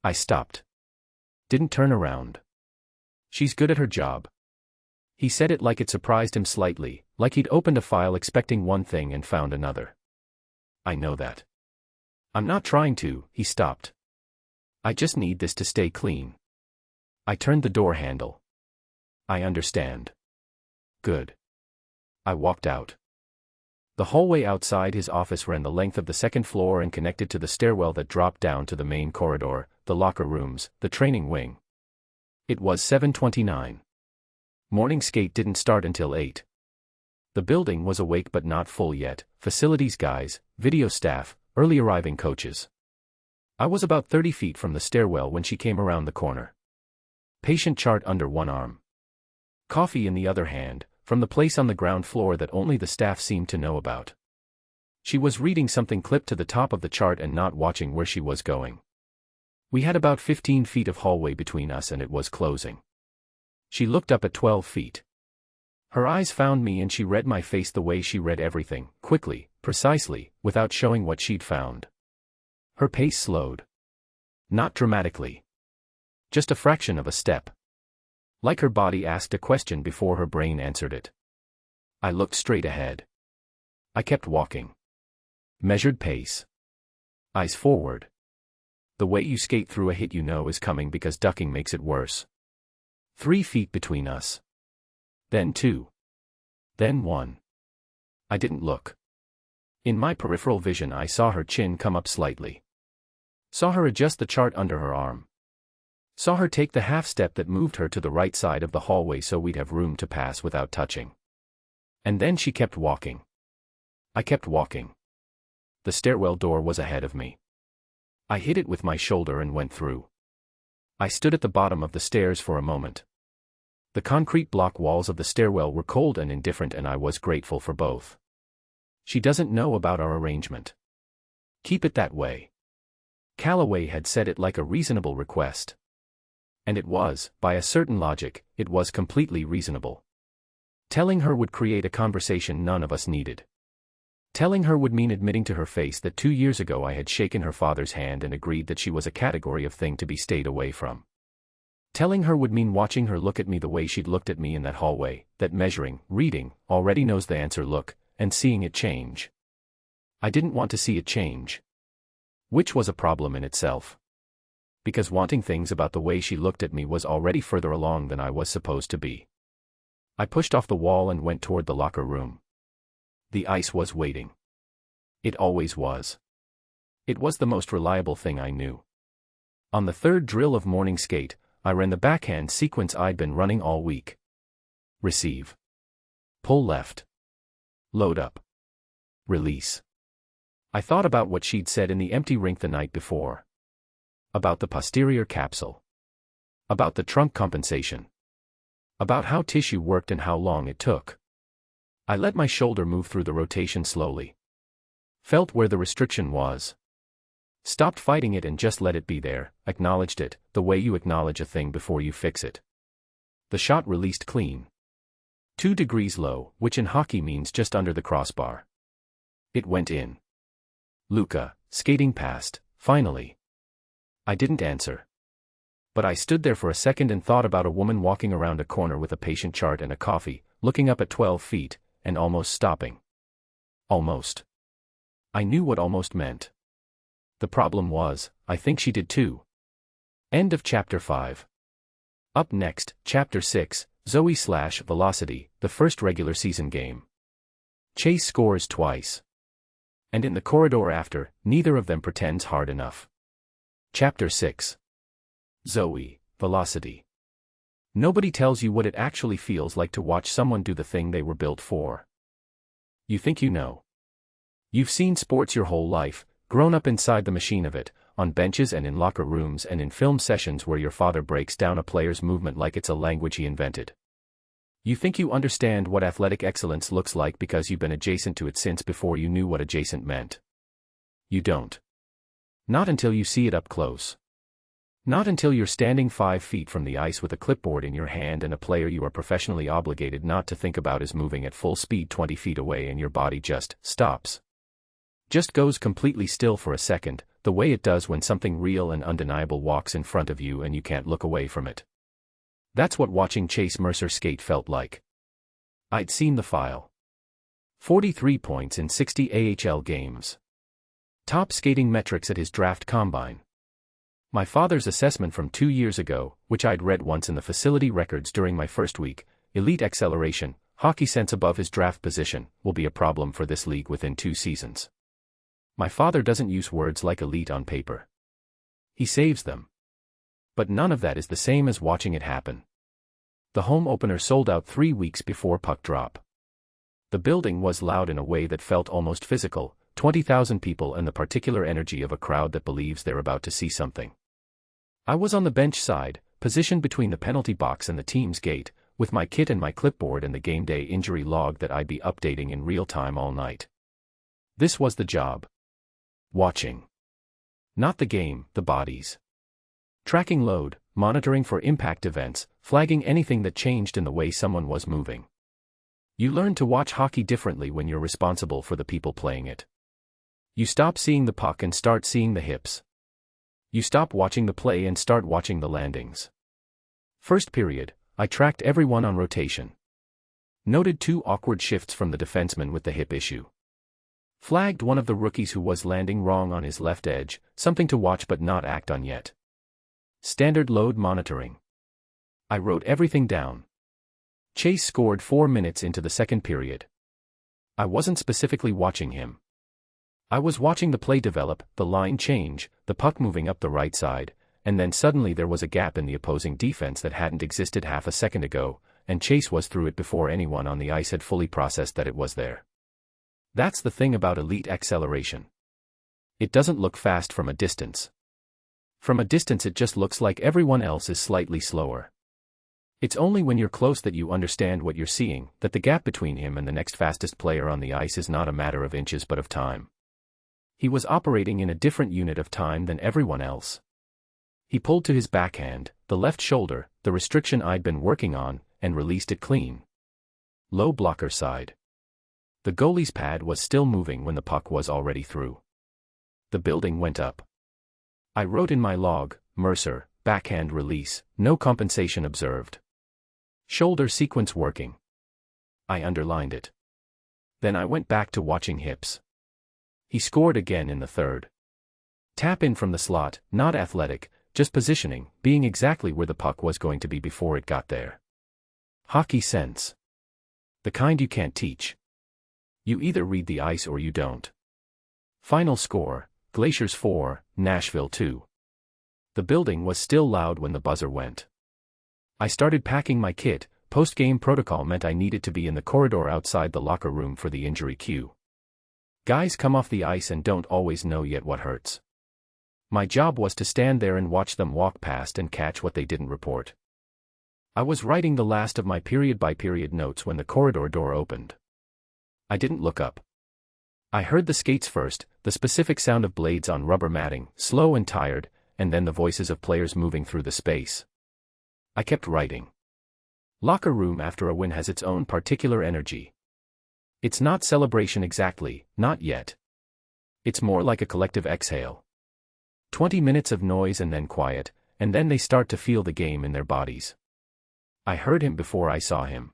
[SPEAKER 1] I stopped. Didn't turn around. "She's good at her job." He said it like it surprised him slightly, like he'd opened a file expecting one thing and found another. "I know that. I'm not trying to," he stopped. "I just need this to stay clean." I turned the door handle. "I understand." "Good." I walked out. The hallway outside his office ran the length of the second floor and connected to the stairwell that dropped down to the main corridor, the locker rooms, the training wing. It was 7:29. Morning skate didn't start until 8. The building was awake but not full yet, facilities guys, video staff, early arriving coaches. I was about 30 feet from the stairwell when she came around the corner. Patient chart under one arm. Coffee in the other hand, from the place on the ground floor that only the staff seemed to know about. She was reading something clipped to the top of the chart and not watching where she was going. We had about 15 feet of hallway between us and it was closing. She looked up at 12 feet. Her eyes found me and she read my face the way she read everything, quickly, precisely, without showing what she'd found. Her pace slowed. Not dramatically. Just a fraction of a step. Like her body asked a question before her brain answered it. I looked straight ahead. I kept walking. Measured pace. Eyes forward. The way you skate through a hit you know is coming because ducking makes it worse. 3 feet between us. Then 2. Then 1. I didn't look. In my peripheral vision I saw her chin come up slightly. Saw her adjust the chart under her arm. Saw her take the half step that moved her to the right side of the hallway so we'd have room to pass without touching. And then she kept walking. I kept walking. The stairwell door was ahead of me. I hit it with my shoulder and went through. I stood at the bottom of the stairs for a moment. The concrete block walls of the stairwell were cold and indifferent and I was grateful for both. She doesn't know about our arrangement. Keep it that way. Callaway had said it like a reasonable request. And it was, by a certain logic, it was completely reasonable. Telling her would create a conversation none of us needed. Telling her would mean admitting to her face that 2 years ago I had shaken her father's hand and agreed that she was a category of thing to be stayed away from. Telling her would mean watching her look at me the way she'd looked at me in that hallway, that measuring, reading, already knows the answer look, and seeing it change. I didn't want to see it change. Which was a problem in itself. Because wanting things about the way she looked at me was already further along than I was supposed to be. I pushed off the wall and went toward the locker room. The ice was waiting. It always was. It was the most reliable thing I knew. On the third drill of morning skate, I ran the backhand sequence I'd been running all week. Receive. Pull left. Load up. Release. I thought about what she'd said in the empty rink the night before. About the posterior capsule. About the trunk compensation. About how tissue worked and how long it took. I let my shoulder move through the rotation slowly. Felt where the restriction was. Stopped fighting it and just let it be there, acknowledged it, the way you acknowledge a thing before you fix it. The shot released clean. 2 degrees low, which in hockey means just under the crossbar. It went in. Luka, skating past, finally. I didn't answer. But I stood there for a second and thought about a woman walking around a corner with a patient chart and a coffee, looking up at 12 feet, and almost stopping. Almost. I knew what almost meant. The problem was, I think she did too. End of Chapter 5. Up next, Chapter 6, Zoe/Velocity, the first regular season game. Chase scores twice. And in the corridor after, neither of them pretends hard enough. Chapter 6. Zoe, Velocity. Nobody tells you what it actually feels like to watch someone do the thing they were built for. You think you know. You've seen sports your whole life, grown up inside the machine of it, on benches and in locker rooms and in film sessions where your father breaks down a player's movement like it's a language he invented. You think you understand what athletic excellence looks like because you've been adjacent to it since before you knew what adjacent meant. You don't. Not until you see it up close. Not until you're standing 5 feet from the ice with a clipboard in your hand and a player you are professionally obligated not to think about is moving at full speed 20 feet away and your body just stops. Just goes completely still for a second, the way it does when something real and undeniable walks in front of you and you can't look away from it. That's what watching Chase Mercer skate felt like. I'd seen the file. 43 points in 60 AHL games. Top skating metrics at his draft combine. My father's assessment from 2 years ago, which I'd read once in the facility records during my first week, elite acceleration, hockey sense above his draft position, will be a problem for this league within 2 seasons. My father doesn't use words like elite on paper. He saves them. But none of that is the same as watching it happen. The home opener sold out 3 weeks before puck drop. The building was loud in a way that felt almost physical, 20,000 people and the particular energy of a crowd that believes they're about to see something. I was on the bench side, positioned between the penalty box and the team's gate, with my kit and my clipboard and the game day injury log that I'd be updating in real time all night. This was the job. Watching. Not the game, the bodies. Tracking load, monitoring for impact events, flagging anything that changed in the way someone was moving. You learn to watch hockey differently when you're responsible for the people playing it. You stop seeing the puck and start seeing the hips. You stop watching the play and start watching the landings. First period, I tracked everyone on rotation. Noted 2 awkward shifts from the defenseman with the hip issue. Flagged one of the rookies who was landing wrong on his left edge, something to watch but not act on yet. Standard load monitoring. I wrote everything down. Chase scored 4 minutes into the second period. I wasn't specifically watching him. I was watching the play develop, the line change, the puck moving up the right side, and then suddenly there was a gap in the opposing defense that hadn't existed half a second ago, and Chase was through it before anyone on the ice had fully processed that it was there. That's the thing about elite acceleration. It doesn't look fast from a distance. From a distance it just looks like everyone else is slightly slower. It's only when you're close that you understand what you're seeing, that the gap between him and the next fastest player on the ice is not a matter of inches but of time. He was operating in a different unit of time than everyone else. He pulled to his backhand, the left shoulder, the restriction I'd been working on, and released it clean. Low blocker side. The goalie's pad was still moving when the puck was already through. The building went up. I wrote in my log, Mercer, backhand release, no compensation observed. Shoulder sequence working. I underlined it. Then I went back to watching Hips. He scored again in the third. Tap in from the slot, not athletic, just positioning, being exactly where the puck was going to be before it got there. Hockey sense. The kind you can't teach. You either read the ice or you don't. Final score, Glaciers 4, Nashville 2. The building was still loud when the buzzer went. I started packing my kit. Post-game protocol meant I needed to be in the corridor outside the locker room for the injury queue. Guys come off the ice and don't always know yet what hurts. My job was to stand there and watch them walk past and catch what they didn't report. I was writing the last of my period-by-period notes when the corridor door opened. I didn't look up. I heard the skates first, the specific sound of blades on rubber matting, slow and tired, and then the voices of players moving through the space. I kept writing. Locker room after a win has its own particular energy. It's not celebration exactly, not yet. It's more like a collective exhale. 20 minutes of noise and then quiet, and then they start to feel the game in their bodies. I heard him before I saw him.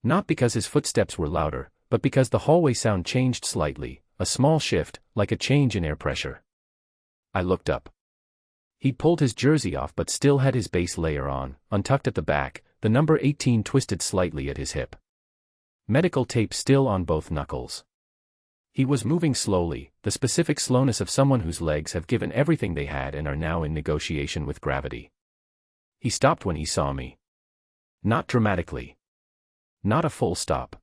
[SPEAKER 1] Not because his footsteps were louder, but because the hallway sound changed slightly, a small shift, like a change in air pressure. I looked up. He'd pulled his jersey off but still had his base layer on, untucked at the back, the number 18 twisted slightly at his hip. Medical tape still on both knuckles. He was moving slowly, the specific slowness of someone whose legs have given everything they had and are now in negotiation with gravity. He stopped when he saw me. Not dramatically. Not a full stop.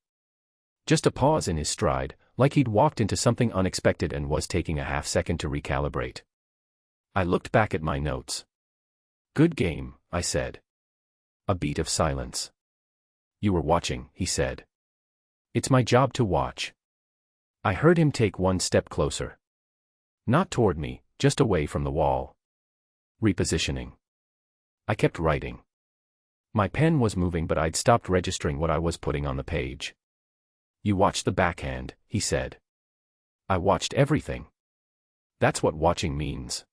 [SPEAKER 1] Just a pause in his stride, like he'd walked into something unexpected and was taking a half-second to recalibrate. I looked back at my notes. Good game, I said. A beat of silence. You were watching, he said. It's my job to watch. I heard him take one step closer. Not toward me, just away from the wall. Repositioning. I kept writing. My pen was moving but I'd stopped registering what I was putting on the page. You watched the backhand, he said. I watched everything. That's what watching means.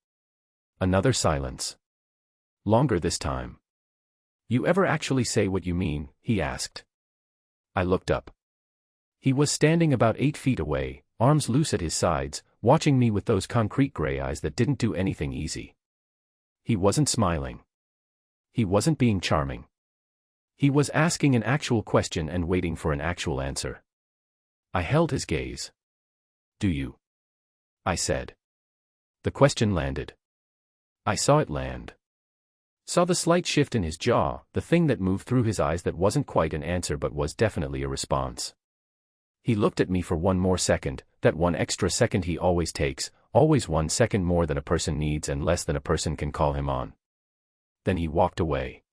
[SPEAKER 1] Another silence. Longer this time. You ever actually say what you mean? He asked. I looked up. He was standing about 8 feet away, arms loose at his sides, watching me with those concrete gray eyes that didn't do anything easy. He wasn't smiling. He wasn't being charming. He was asking an actual question and waiting for an actual answer. I held his gaze. Do you? I said. The question landed. I saw it land. Saw the slight shift in his jaw, the thing that moved through his eyes that wasn't quite an answer but was definitely a response. He looked at me for one more second, that one extra second he always takes, always 1 second more than a person needs and less than a person can call him on. Then he walked away.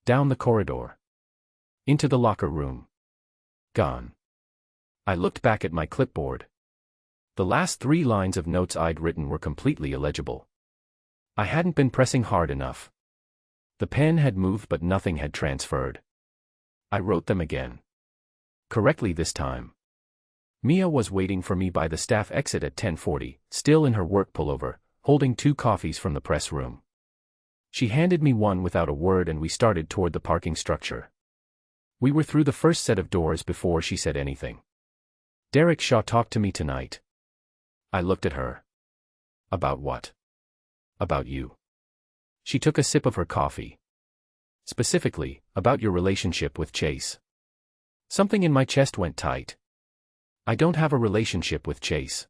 [SPEAKER 1] Down the corridor. Into the locker room. Gone. I looked back at my clipboard. The last 3 lines of notes I'd written were completely illegible. I hadn't been pressing hard enough. The pen had moved but nothing had transferred. I wrote them again. Correctly this time. Mia was waiting for me by the staff exit at 10:40, still in her work pullover, holding 2 coffees from the press room. She handed me one without a word and we started toward the parking structure. We were through the first set of doors before she said anything. Derek Shaw talked to me tonight. I looked at her. About what? About you. She took a sip of her coffee. Specifically, about your relationship with Chase. Something in my chest went tight. I don't have a relationship with Chase.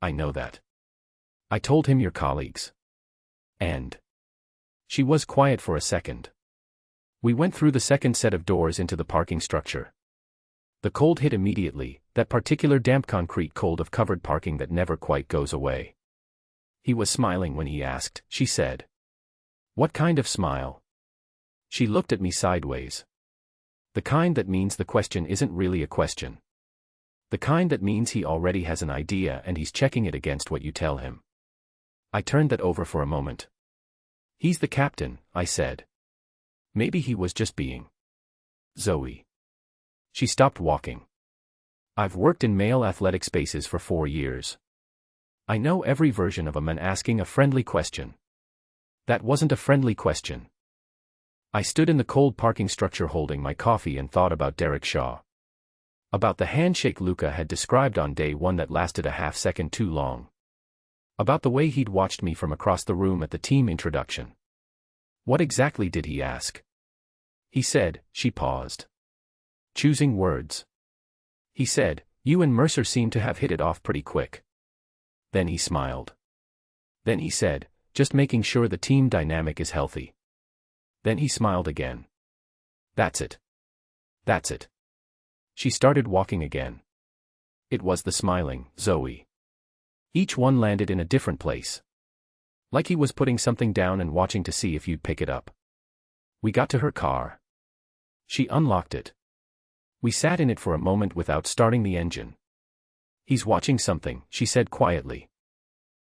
[SPEAKER 1] I know that. I told him you're colleagues. And. She was quiet for a second. We went through the second set of doors into the parking structure. The cold hit immediately, that particular damp concrete cold of covered parking that never quite goes away. He was smiling when he asked, she said. What kind of smile? She looked at me sideways. The kind that means the question isn't really a question. The kind that means he already has an idea and he's checking it against what you tell him. I turned that over for a moment. He's the captain, I said. Maybe he was just being. Zoe. She stopped walking. I've worked in male athletic spaces for 4 years. I know every version of a man asking a friendly question. That wasn't a friendly question. I stood in the cold parking structure holding my coffee and thought about Derek Shaw. About the handshake Luka had described on day one that lasted a half second too long. About the way he'd watched me from across the room at the team introduction. What exactly did he ask? He said, she paused. Choosing words. He said, you and Mercer seem to have hit it off pretty quick. Then he smiled. Then he said, just making sure the team dynamic is healthy. Then he smiled again. That's it. That's it. She started walking again. It was the smiling, Zoe. Each one landed in a different place. Like he was putting something down and watching to see if you'd pick it up. We got to her car. She unlocked it. We sat in it for a moment without starting the engine. He's watching something, she said quietly.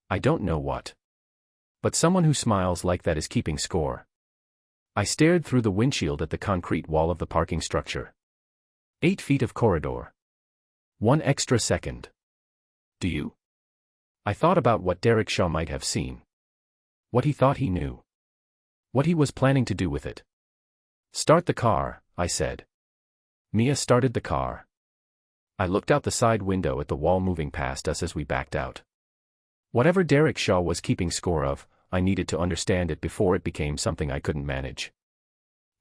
[SPEAKER 1] I don't know what. But someone who smiles like that is keeping score. I stared through the windshield at the concrete wall of the parking structure. 8 feet of corridor. 1 extra second. Do you? I thought about what Derek Shaw might have seen. What he thought he knew. What he was planning to do with it. Start the car, I said. Mia started the car. I looked out the side window at the wall moving past us as we backed out. Whatever Derek Shaw was keeping score of, I needed to understand it before it became something I couldn't manage.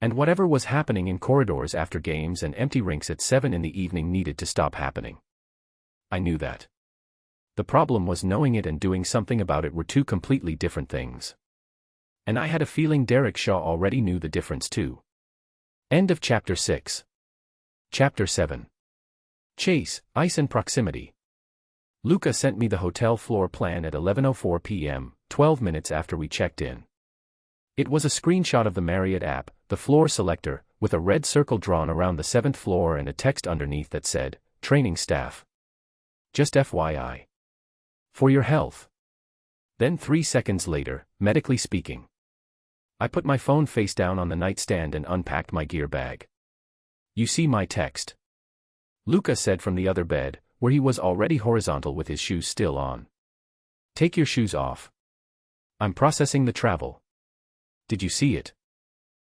[SPEAKER 1] And whatever was happening in corridors after games and empty rinks at 7 in the evening needed to stop happening. I knew that. The problem was knowing it and doing something about it were two completely different things. And I had a feeling Derek Shaw already knew the difference too. End of Chapter 6. Chapter 7. Chase, Ice and Proximity. Luka sent me the hotel floor plan at 11:04 p.m., 12 minutes after we checked in. It was a screenshot of the Marriott app, the floor selector, with a red circle drawn around the 7th floor and a text underneath that said, Training Staff. Just FYI. For your health. Then 3 seconds later, medically speaking. I put my phone face down on the nightstand and unpacked my gear bag. You see my text. Luka said from the other bed, where he was already horizontal with his shoes still on. Take your shoes off. I'm processing the travel. Did you see it?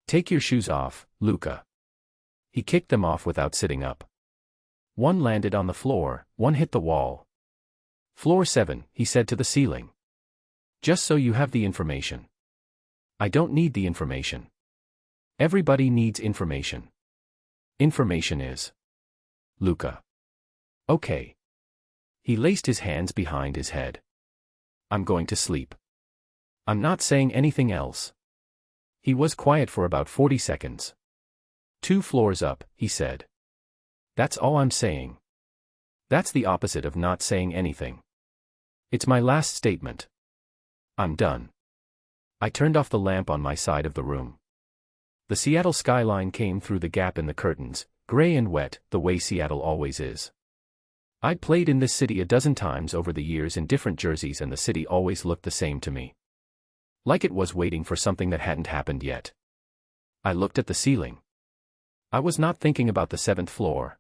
[SPEAKER 1] Take your shoes off, Luka. He kicked them off without sitting up. One landed on the floor, one hit the wall. Floor 7, he said to the ceiling. Just so you have the information. I don't need the information. Everybody needs information. Information is. Luka. Okay. He laced his hands behind his head. I'm going to sleep. I'm not saying anything else. He was quiet for about 40 seconds. 2 floors up, he said. That's all I'm saying. That's the opposite of not saying anything. It's my last statement. I'm done. I turned off the lamp on my side of the room. The Seattle skyline came through the gap in the curtains, gray and wet, the way Seattle always is. I'd played in this city a dozen times over the years in different jerseys and the city always looked the same to me. Like it was waiting for something that hadn't happened yet. I looked at the ceiling. I was not thinking about the 7th floor.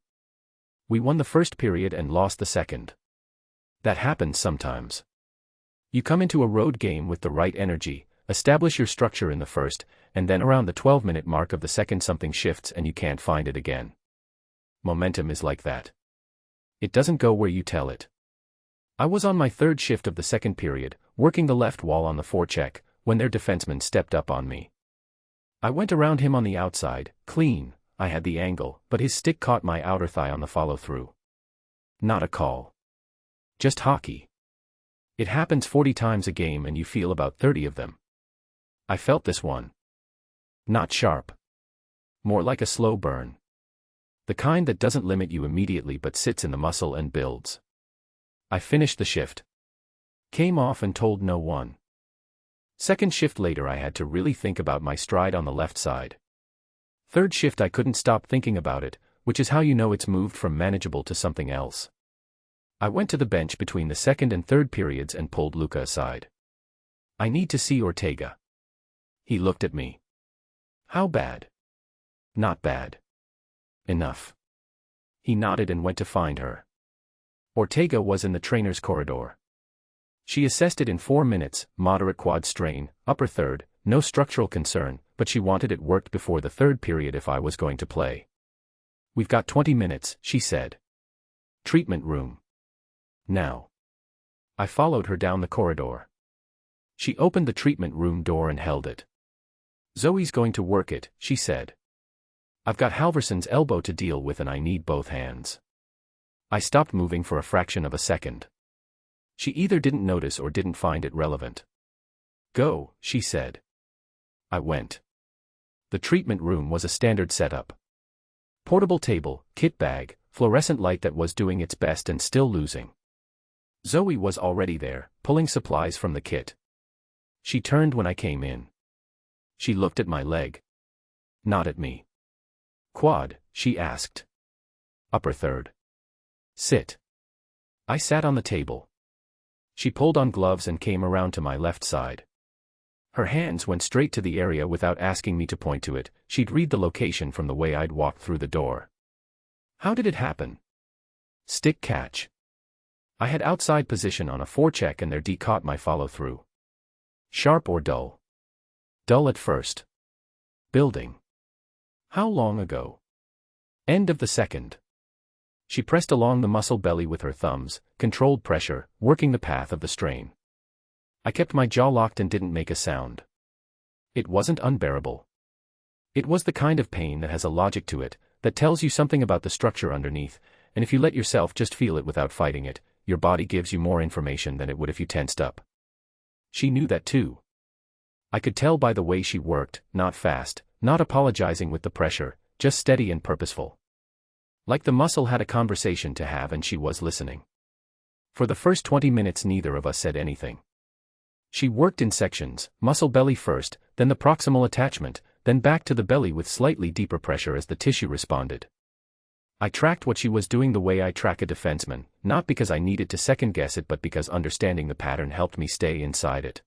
[SPEAKER 1] We won the first period and lost the second. That happens sometimes. You come into a road game with the right energy, establish your structure in the first, and then around the 12-minute mark of the second something shifts and you can't find it again. Momentum is like that. It doesn't go where you tell it. I was on my 3rd shift of the second period, working the left wall on the forecheck, when their defenseman stepped up on me. I went around him on the outside, clean, I had the angle, but his stick caught my outer thigh on the follow-through. Not a call. Just hockey. It happens 40 times a game and you feel about 30 of them. I felt this one. Not sharp. More like a slow burn. The kind that doesn't limit you immediately but sits in the muscle and builds. I finished the shift. Came off and told no one. Second shift later I had to really think about my stride on the left side. Third shift I couldn't stop thinking about it, which is how you know it's moved from manageable to something else. I went to the bench between the second and third periods and pulled Luka aside. I need to see Ortega. He looked at me. How bad? Not bad. Enough. He nodded and went to find her. Ortega was in the trainer's corridor. She assessed it in 4 minutes, moderate quad strain, upper third, no structural concern, but she wanted it worked before the third period if I was going to play. We've got 20 minutes, she said. Treatment room. Now. I followed her down the corridor. She opened the treatment room door and held it. Zoe's going to work it, she said. I've got Halverson's elbow to deal with and I need both hands. I stopped moving for a fraction of a second. She either didn't notice or didn't find it relevant. Go, she said. I went. The treatment room was a standard setup. Portable table, kit bag, fluorescent light that was doing its best and still losing. Zoe was already there, pulling supplies from the kit. She turned when I came in. She looked at my leg. Not at me. Quad, she asked. Upper third. Sit. I sat on the table. She pulled on gloves and came around to my left side. Her hands went straight to the area without asking me to point to it. She'd read the location from the way I'd walked through the door. How did it happen? Stick catch. I had outside position on a forecheck and their D caught my follow-through. Sharp or dull? Dull at first. Building. How long ago? End of the second. She pressed along the muscle belly with her thumbs, controlled pressure, working the path of the strain. I kept my jaw locked and didn't make a sound. It wasn't unbearable. It was the kind of pain that has a logic to it, that tells you something about the structure underneath, and if you let yourself just feel it without fighting it, your body gives you more information than it would if you tensed up. She knew that too. I could tell by the way she worked, not fast, not apologizing with the pressure, just steady and purposeful. Like the muscle had a conversation to have and she was listening. For the first 20 minutes neither of us said anything. She worked in sections, muscle belly first, then the proximal attachment, then back to the belly with slightly deeper pressure as the tissue responded. I tracked what she was doing the way I track a defenseman, not because I needed to second-guess it but because understanding the pattern helped me stay inside it.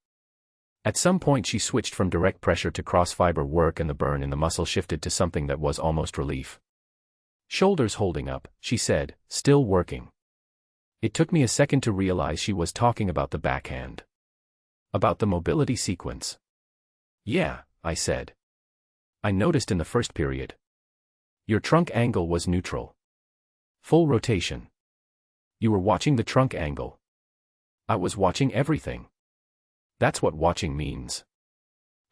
[SPEAKER 1] At some point she switched from direct pressure to cross-fiber work and the burn in the muscle shifted to something that was almost relief. Shoulders holding up, she said, still working. It took me a second to realize she was talking about the backhand. About the mobility sequence. Yeah, I said. I noticed in the first period. Your trunk angle was neutral. Full rotation. You were watching the trunk angle. I was watching everything. That's what watching means.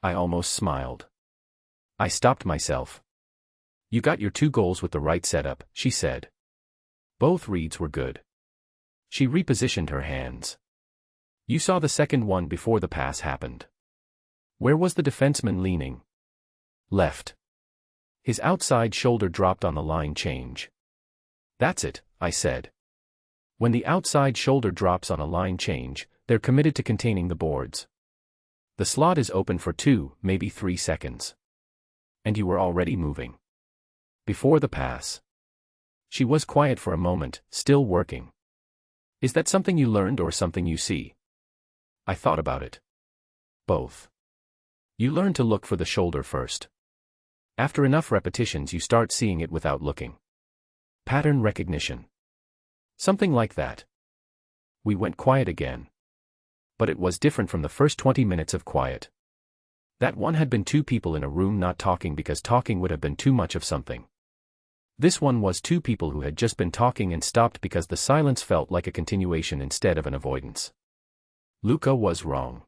[SPEAKER 1] I almost smiled. I stopped myself. You got your 2 goals with the right setup, she said. Both reads were good. She repositioned her hands. You saw the second one before the pass happened. Where was the defenseman leaning? Left. His outside shoulder dropped on the line change. That's it, I said. When the outside shoulder drops on a line change, they're committed to containing the boards. The slot is open for 2, maybe 3 seconds. And you were already moving. Before the pass. She was quiet for a moment, still working. Is that something you learned or something you see? I thought about it. Both. You learn to look for the shoulder first. After enough repetitions you start seeing it without looking. Pattern recognition. Something like that. We went quiet again. But it was different from the first 20 minutes of quiet. That one had been 2 people in a room not talking because talking would have been too much of something. This one was 2 people who had just been talking and stopped because the silence felt like a continuation instead of an avoidance. Luca was wrong.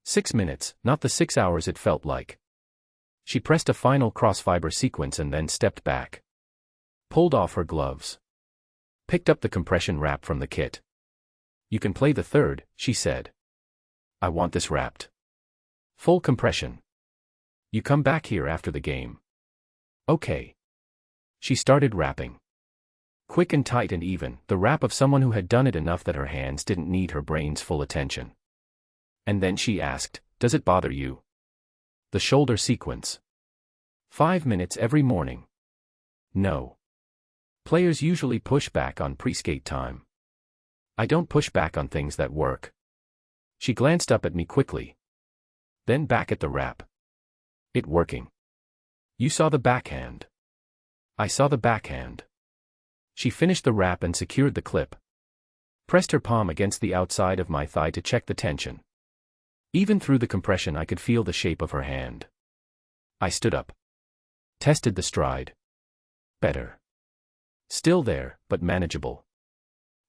[SPEAKER 1] 6 minutes, not the 6 hours it felt like. She pressed a final cross-fiber sequence and then stepped back. Pulled off her gloves. Picked up the compression wrap from the kit. You can play the third, she said. I want this wrapped. Full compression. You come back here after the game. Okay. She started wrapping. Quick and tight and even, the wrap of someone who had done it enough that her hands didn't need her brain's full attention. And then she asked, does it bother you? The shoulder sequence. 5 minutes every morning. No. Players usually push back on pre-skate time. I don't push back on things that work. She glanced up at me quickly. Then back at the wrap. It working. You saw the backhand. I saw the backhand. She finished the wrap and secured the clip. Pressed her palm against the outside of my thigh to check the tension. Even through the compression I could feel the shape of her hand. I stood up. Tested the stride. Better. Still there, but manageable.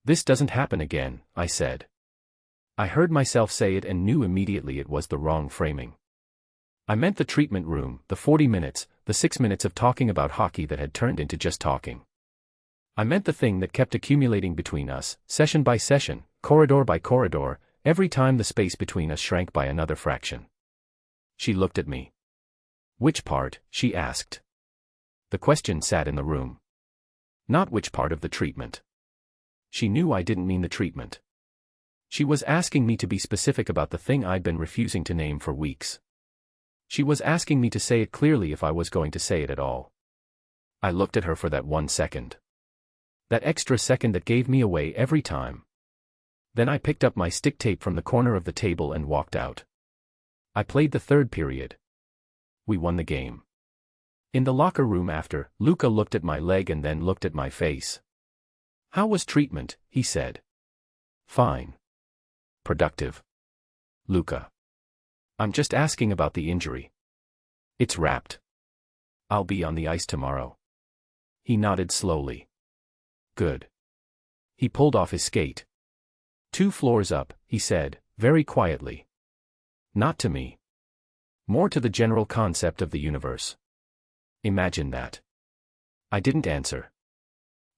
[SPEAKER 1] This doesn't happen again, I said. I heard myself say it and knew immediately it was the wrong framing. I meant the treatment room, the 40 minutes, the 6 minutes of talking about hockey that had turned into just talking. I meant the thing that kept accumulating between us, session by session, corridor by corridor, every time the space between us shrank by another fraction. She looked at me. Which part? She asked. The question sat in the room. Not which part of the treatment. She knew I didn't mean the treatment. She was asking me to be specific about the thing I'd been refusing to name for weeks. She was asking me to say it clearly if I was going to say it at all. I looked at her for that 1 second. That extra second that gave me away every time. Then I picked up my stick tape from the corner of the table and walked out. I played the third period. We won the game. In the locker room after, Luka looked at my leg and then looked at my face. How was treatment? He said. Fine. Productive. Luka. I'm just asking about the injury. It's wrapped. I'll be on the ice tomorrow. He nodded slowly. Good. He pulled off his skate. 2 floors up, he said, very quietly. Not to me. More to the general concept of the universe. Imagine that. I didn't answer.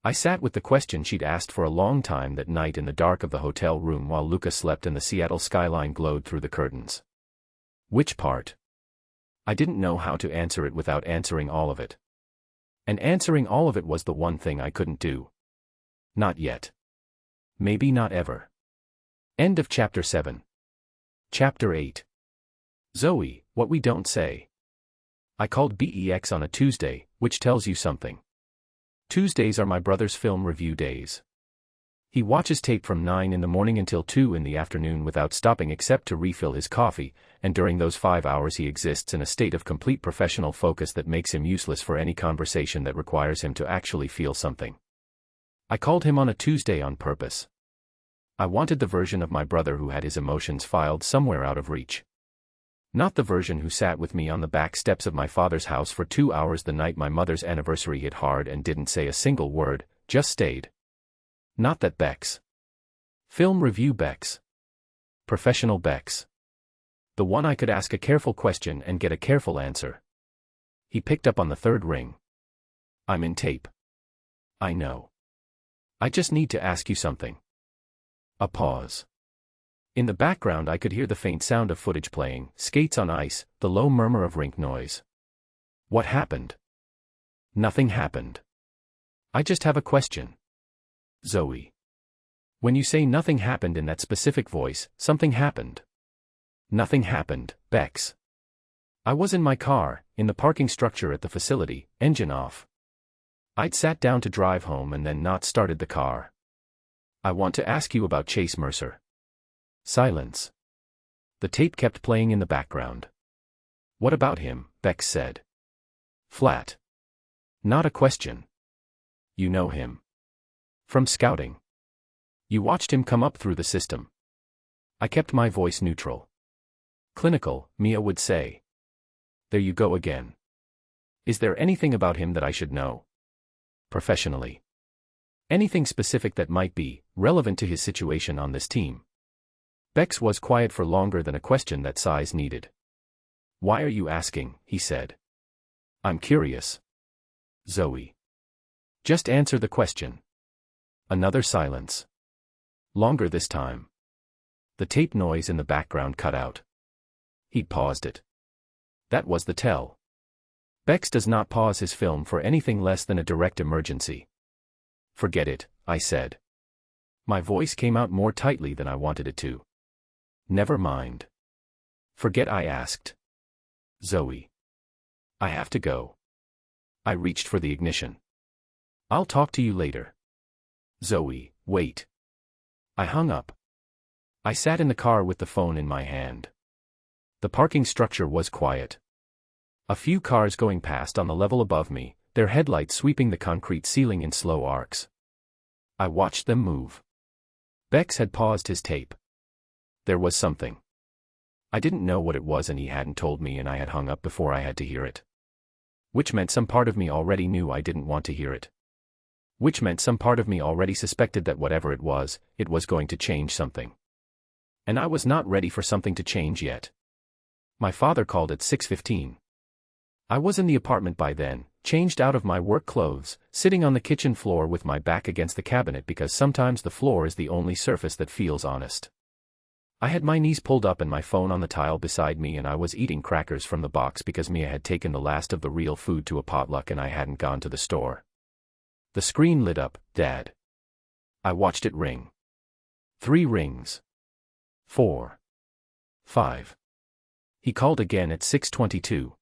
[SPEAKER 1] I sat with the question she'd asked for a long time that night in the dark of the hotel room while Luka slept and the Seattle skyline glowed through the curtains. Which part? I didn't know how to answer it without answering all of it. And answering all of it was the one thing I couldn't do. Not yet. Maybe not ever. End of Chapter 7. Chapter 8. Zoe, what we don't say. I called BEX on a Tuesday, which tells you something. Tuesdays are my brother's film review days. He watches tape from 9 in the morning until 2 in the afternoon without stopping except to refill his coffee, and during those 5 hours he exists in a state of complete professional focus that makes him useless for any conversation that requires him to actually feel something. I called him on a Tuesday on purpose. I wanted the version of my brother who had his emotions filed somewhere out of reach. Not the version who sat with me on the back steps of my father's house for 2 hours the night my mother's anniversary hit hard and didn't say a single word, just stayed. Not that Bex. Film review Bex. Professional Bex. The one I could ask a careful question and get a careful answer. He picked up on the third ring. I'm in tape. I know. I just need to ask you something. A pause. In the background I could hear the faint sound of footage playing, skates on ice, the low murmur of rink noise. What happened? Nothing happened. I just have a question. Zoe. When you say nothing happened in that specific voice, something happened. Nothing happened, Bex. I was in my car, in the parking structure at the facility, engine off. I'd sat down to drive home and then not started the car. I want to ask you about Chase Mercer. Silence. The tape kept playing in the background. What about him? Bex said. Flat. Not a question. You know him. From scouting. You watched him come up through the system. I kept my voice neutral. Clinical, Mia would say. There you go again. Is there anything about him that I should know? Professionally. Anything specific that might be relevant to his situation on this team? Bex was quiet for longer than a question that size needed. Why are you asking? He said. I'm curious. Zoe. Just answer the question. Another silence. Longer this time. The tape noise in the background cut out. He paused it. That was the tell. Bex does not pause his film for anything less than a direct emergency. Forget it, I said. My voice came out more tightly than I wanted it to. Never mind. Forget I asked. Zoe. I have to go. I reached for the ignition. I'll talk to you later. Zoe, wait. I hung up. I sat in the car with the phone in my hand. The parking structure was quiet. A few cars going past on the level above me, their headlights sweeping the concrete ceiling in slow arcs. I watched them move. Bex had paused his tape. There was something. I didn't know what it was and he hadn't told me and I had hung up before I had to hear it. Which meant some part of me already knew I didn't want to hear it. Which meant some part of me already suspected that whatever it was going to change something. And I was not ready for something to change yet. My father called at 6:15. I was in the apartment by then, changed out of my work clothes, sitting on the kitchen floor with my back against the cabinet because sometimes the floor is the only surface that feels honest. I had my knees pulled up and my phone on the tile beside me and I was eating crackers from the box because Mia had taken the last of the real food to a potluck and I hadn't gone to the store. The screen lit up, Dad. I watched it ring. 3 rings. 4. 5. He called again at 6:22.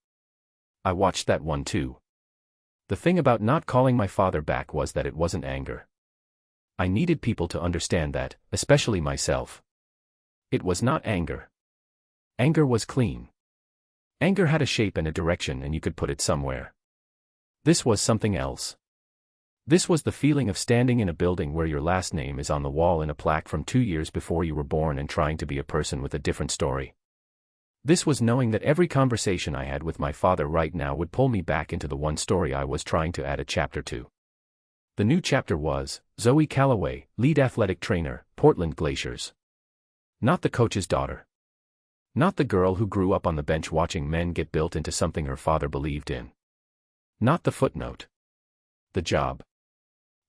[SPEAKER 1] I watched that one too. The thing about not calling my father back was that it wasn't anger. I needed people to understand that, especially myself. It was not anger. Anger was clean. Anger had a shape and a direction and you could put it somewhere. This was something else. This was the feeling of standing in a building where your last name is on the wall in a plaque from 2 years before you were born and trying to be a person with a different story. This was knowing that every conversation I had with my father right now would pull me back into the one story I was trying to add a chapter to. The new chapter was, Zoe Callaway, lead athletic trainer, Portland Glaciers. Not the coach's daughter. Not the girl who grew up on the bench watching men get built into something her father believed in. Not the footnote. The job.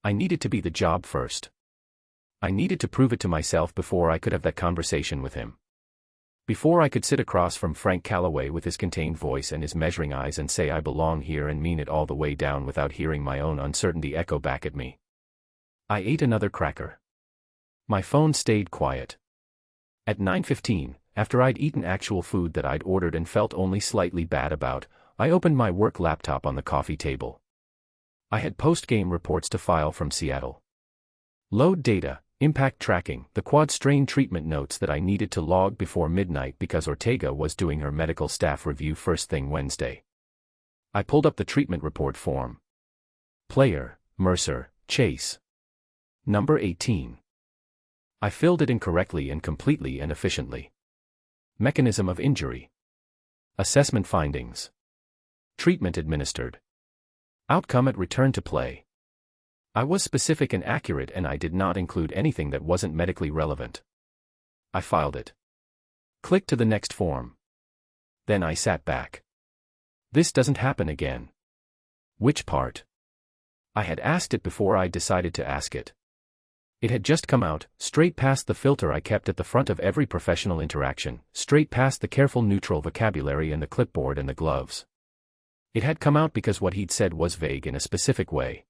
[SPEAKER 1] I needed to be the job first. I needed to prove it to myself before I could have that conversation with him. Before I could sit across from Frank Callaway with his contained voice and his measuring eyes and say I belong here and mean it all the way down without hearing my own uncertainty echo back at me. I ate another cracker. My phone stayed quiet. At 9:15, after I'd eaten actual food that I'd ordered and felt only slightly bad about, I opened my work laptop on the coffee table. I had post-game reports to file from Seattle. Load data, impact tracking, the quad strain treatment notes that I needed to log before midnight because Ortega was doing her medical staff review first thing Wednesday. I pulled up the treatment report form. Player, Mercer, Chase. Number 18. I filled it incorrectly and completely and efficiently. Mechanism of injury. Assessment findings. Treatment administered. Outcome at return to play. I was specific and accurate and I did not include anything that wasn't medically relevant. I filed it. Clicked to the next form. Then I sat back. This doesn't happen again. Which part? I had asked it before I decided to ask it. It had just come out, straight past the filter I kept at the front of every professional interaction, straight past the careful neutral vocabulary and the clipboard and the gloves. It had come out because what he'd said was vague in a specific way.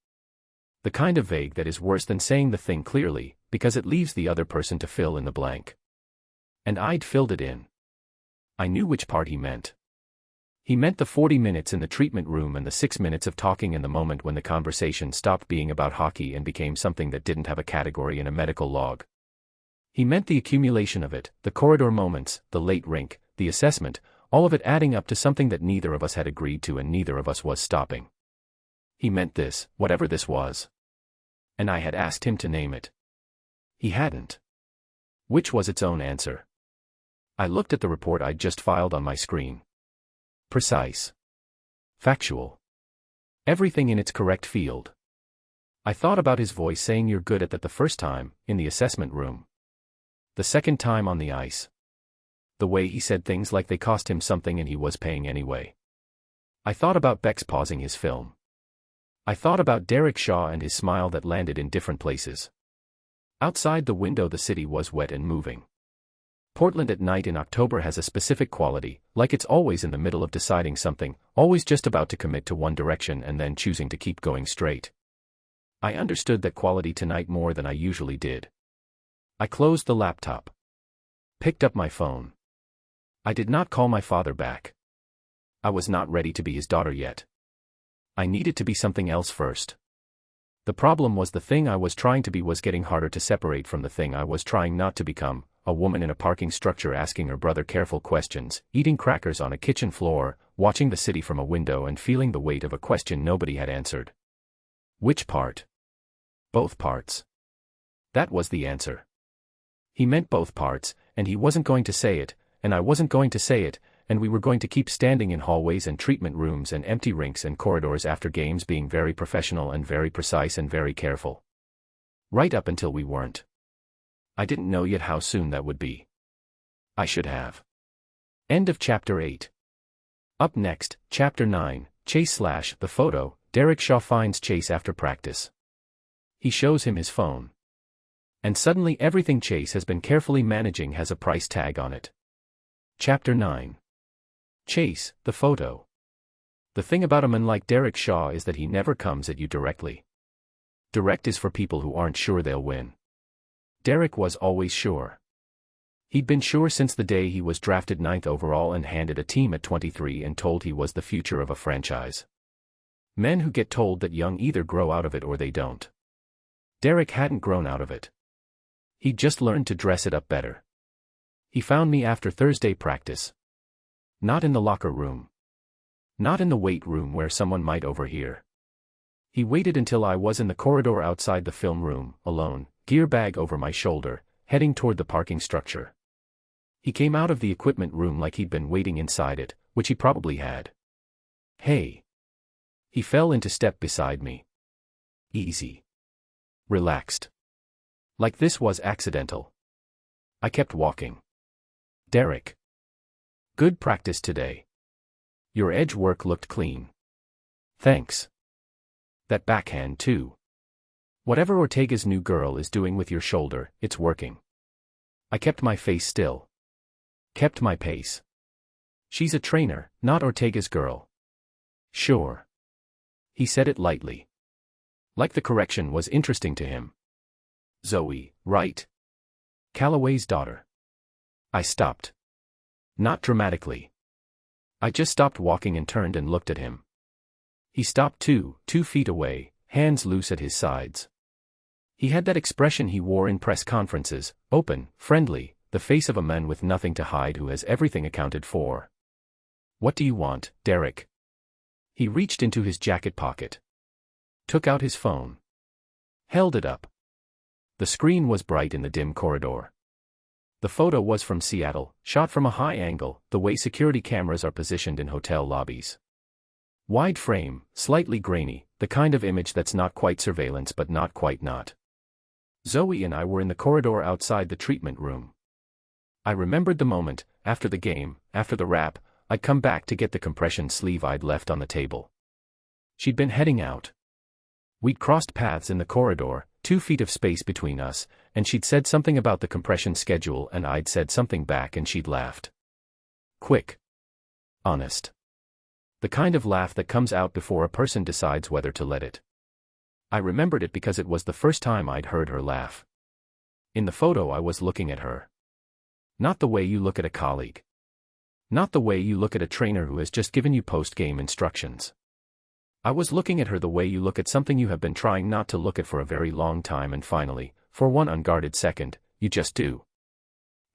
[SPEAKER 1] The kind of vague that is worse than saying the thing clearly, because it leaves the other person to fill in the blank. And I'd filled it in. I knew which part he meant. He meant the 40 minutes in the treatment room and the 6 minutes of talking and the moment when the conversation stopped being about hockey and became something that didn't have a category in a medical log. He meant the accumulation of it, the corridor moments, the late rink, the assessment, all of it adding up to something that neither of us had agreed to and neither of us was stopping. He meant this, whatever this was. And I had asked him to name it. He hadn't. Which was its own answer. I looked at the report I'd just filed on my screen. Precise. Factual. Everything in its correct field. I thought about his voice saying you're good at that the first time, in the assessment room. The second time on the ice. The way he said things like they cost him something and he was paying anyway. I thought about Bex pausing his film. I thought about Derek Shaw and his smile that landed in different places. Outside the window the city was wet and moving. Portland at night in October has a specific quality, like it's always in the middle of deciding something, always just about to commit to one direction and then choosing to keep going straight. I understood that quality tonight more than I usually did. I closed the laptop. Picked up my phone. I did not call my father back. I was not ready to be his daughter yet. I needed to be something else first. The problem was the thing I was trying to be was getting harder to separate from the thing I was trying not to become, a woman in a parking structure asking her brother careful questions, eating crackers on a kitchen floor, watching the city from a window and feeling the weight of a question nobody had answered. Which part? Both parts. That was the answer. He meant both parts, and he wasn't going to say it, and I wasn't going to say it, and we were going to keep standing in hallways and treatment rooms and empty rinks and corridors after games, being very professional and very precise and very careful. Right up until we weren't. I didn't know yet how soon that would be. I should have. End of Chapter 8. Up next, Chapter 9, Chase / the photo. Derek Shaw finds Chase after practice. He shows him his phone. And suddenly everything Chase has been carefully managing has a price tag on it. Chapter 9. Chase, the photo. The thing about a man like Derek Shaw is that he never comes at you directly. Direct is for people who aren't sure they'll win. Derek was always sure. He'd been sure since the day he was drafted 9th overall and handed a team at 23 and told he was the future of a franchise. Men who get told that young either grow out of it or they don't. Derek hadn't grown out of it. He'd just learned to dress it up better. He found me after Thursday practice. Not in the locker room. Not in the weight room where someone might overhear. He waited until I was in the corridor outside the film room, alone, gear bag over my shoulder, heading toward the parking structure. He came out of the equipment room like he'd been waiting inside it, which he probably had. Hey. He fell into step beside me. Easy. Relaxed. Like this was accidental. I kept walking. Derek. Good practice today. Your edge work looked clean. Thanks. That backhand too. Whatever Ortega's new girl is doing with your shoulder, it's working. I kept my face still. Kept my pace. She's a trainer, not Ortega's girl. Sure. He said it lightly. Like the correction was interesting to him. Zoe, right? Callaway's daughter. I stopped. Not dramatically. I just stopped walking and turned and looked at him. He stopped too, 2 feet away, hands loose at his sides. He had that expression he wore in press conferences, open, friendly, the face of a man with nothing to hide who has everything accounted for. What do you want, Derek? He reached into his jacket pocket. Took out his phone. Held it up. The screen was bright in the dim corridor. The photo was from Seattle, shot from a high angle, the way security cameras are positioned in hotel lobbies. Wide frame, slightly grainy, the kind of image that's not quite surveillance but not quite not. Zoe and I were in the corridor outside the treatment room. I remembered the moment, after the game, after the wrap, I'd come back to get the compression sleeve I'd left on the table. She'd been heading out. We'd crossed paths in the corridor, 2 feet of space between us, and she'd said something about the compression schedule and I'd said something back and she'd laughed. Quick. Honest. The kind of laugh that comes out before a person decides whether to let it. I remembered it because it was the first time I'd heard her laugh. In the photo I was looking at her. Not the way you look at a colleague. Not the way you look at a trainer who has just given you post-game instructions. I was looking at her the way you look at something you have been trying not to look at for a very long time and finally, for one unguarded second, you just do.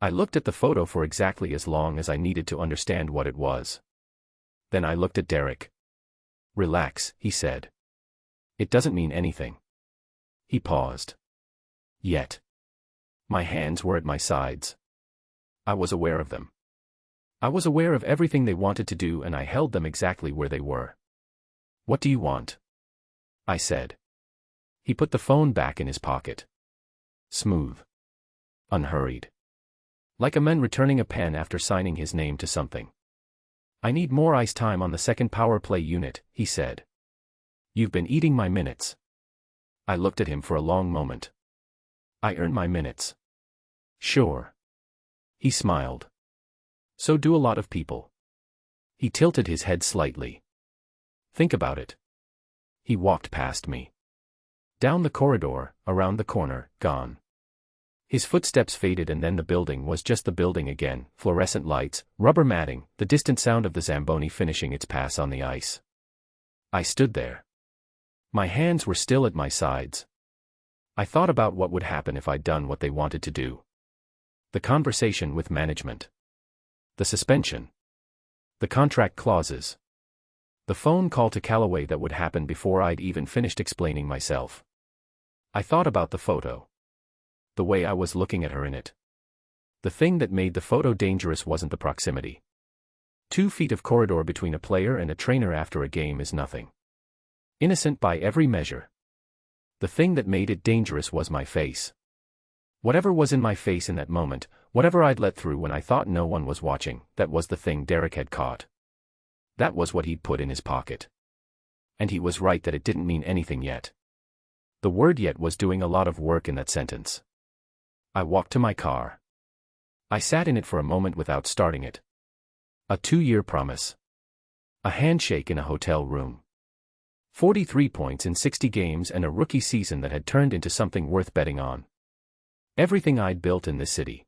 [SPEAKER 1] I looked at the photo for exactly as long as I needed to understand what it was. Then I looked at Derek. Relax, he said. It doesn't mean anything. He paused. Yet. My hands were at my sides. I was aware of them. I was aware of everything they wanted to do and I held them exactly where they were. What do you want? I said. He put the phone back in his pocket. Smooth. Unhurried. Like a man returning a pen after signing his name to something. I need more ice time on the second power play unit, he said. You've been eating my minutes. I looked at him for a long moment. I earn my minutes. Sure. He smiled. So do a lot of people. He tilted his head slightly. Think about it. He walked past me. Down the corridor, around the corner, gone. His footsteps faded and then the building was just the building again, fluorescent lights, rubber matting, the distant sound of the Zamboni finishing its pass on the ice. I stood there. My hands were still at my sides. I thought about what would happen if I'd done what they wanted to do. The conversation with management. The suspension. The contract clauses. The phone call to Callaway that would happen before I'd even finished explaining myself. I thought about the photo. The way I was looking at her in it. The thing that made the photo dangerous wasn't the proximity. 2 feet of corridor between a player and a trainer after a game is nothing. Innocent by every measure. The thing that made it dangerous was my face. Whatever was in my face in that moment, whatever I'd let through when I thought no one was watching, that was the thing Derek had caught. That was what he'd put in his pocket. And he was right that it didn't mean anything yet. The word yet was doing a lot of work in that sentence. I walked to my car. I sat in it for a moment without starting it. A 2-year promise. A handshake in a hotel room. 43 points in 60 games and a rookie season that had turned into something worth betting on. Everything I'd built in this city.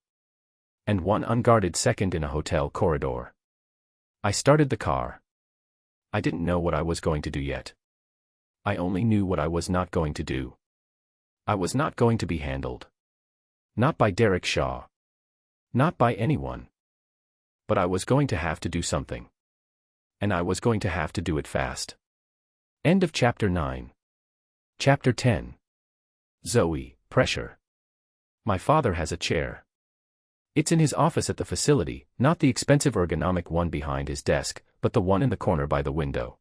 [SPEAKER 1] And one unguarded second in a hotel corridor. I started the car. I didn't know what I was going to do yet. I only knew what I was not going to do. I was not going to be handled. Not by Derek Shaw. Not by anyone. But I was going to have to do something. And I was going to have to do it fast. End of Chapter 9. Chapter 10. Zoe, pressure. My father has a chair. It's in his office at the facility, not the expensive ergonomic one behind his desk, but the one in the corner by the window.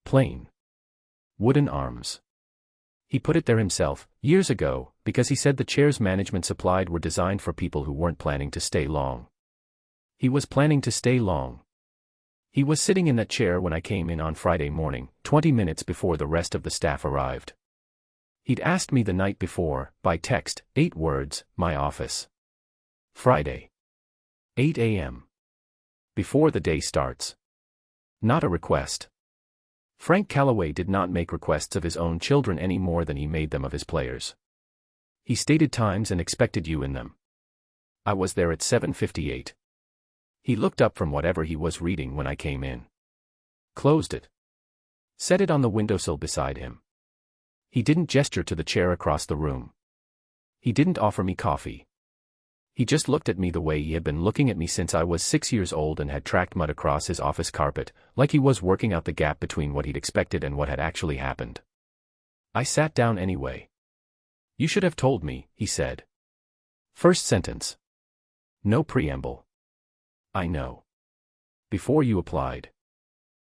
[SPEAKER 1] Plain. Wooden arms. He put it there himself, years ago, because he said the chairs management supplied were designed for people who weren't planning to stay long. He was planning to stay long. He was sitting in that chair when I came in on Friday morning, 20 minutes before the rest of the staff arrived. He'd asked me the night before, by text, 8 words, my office. Friday. 8 a.m. Before the day starts. Not a request. Frank Callaway did not make requests of his own children any more than he made them of his players. He stated times and expected you in them. I was there at 7:58. He looked up from whatever he was reading when I came in. Closed it. Set it on the windowsill beside him. He didn't gesture to the chair across the room. He didn't offer me coffee. He just looked at me the way he had been looking at me since I was 6 years old and had tracked mud across his office carpet, like he was working out the gap between what he'd expected and what had actually happened. I sat down anyway. You should have told me, he said. First sentence. No preamble. I know. Before you applied.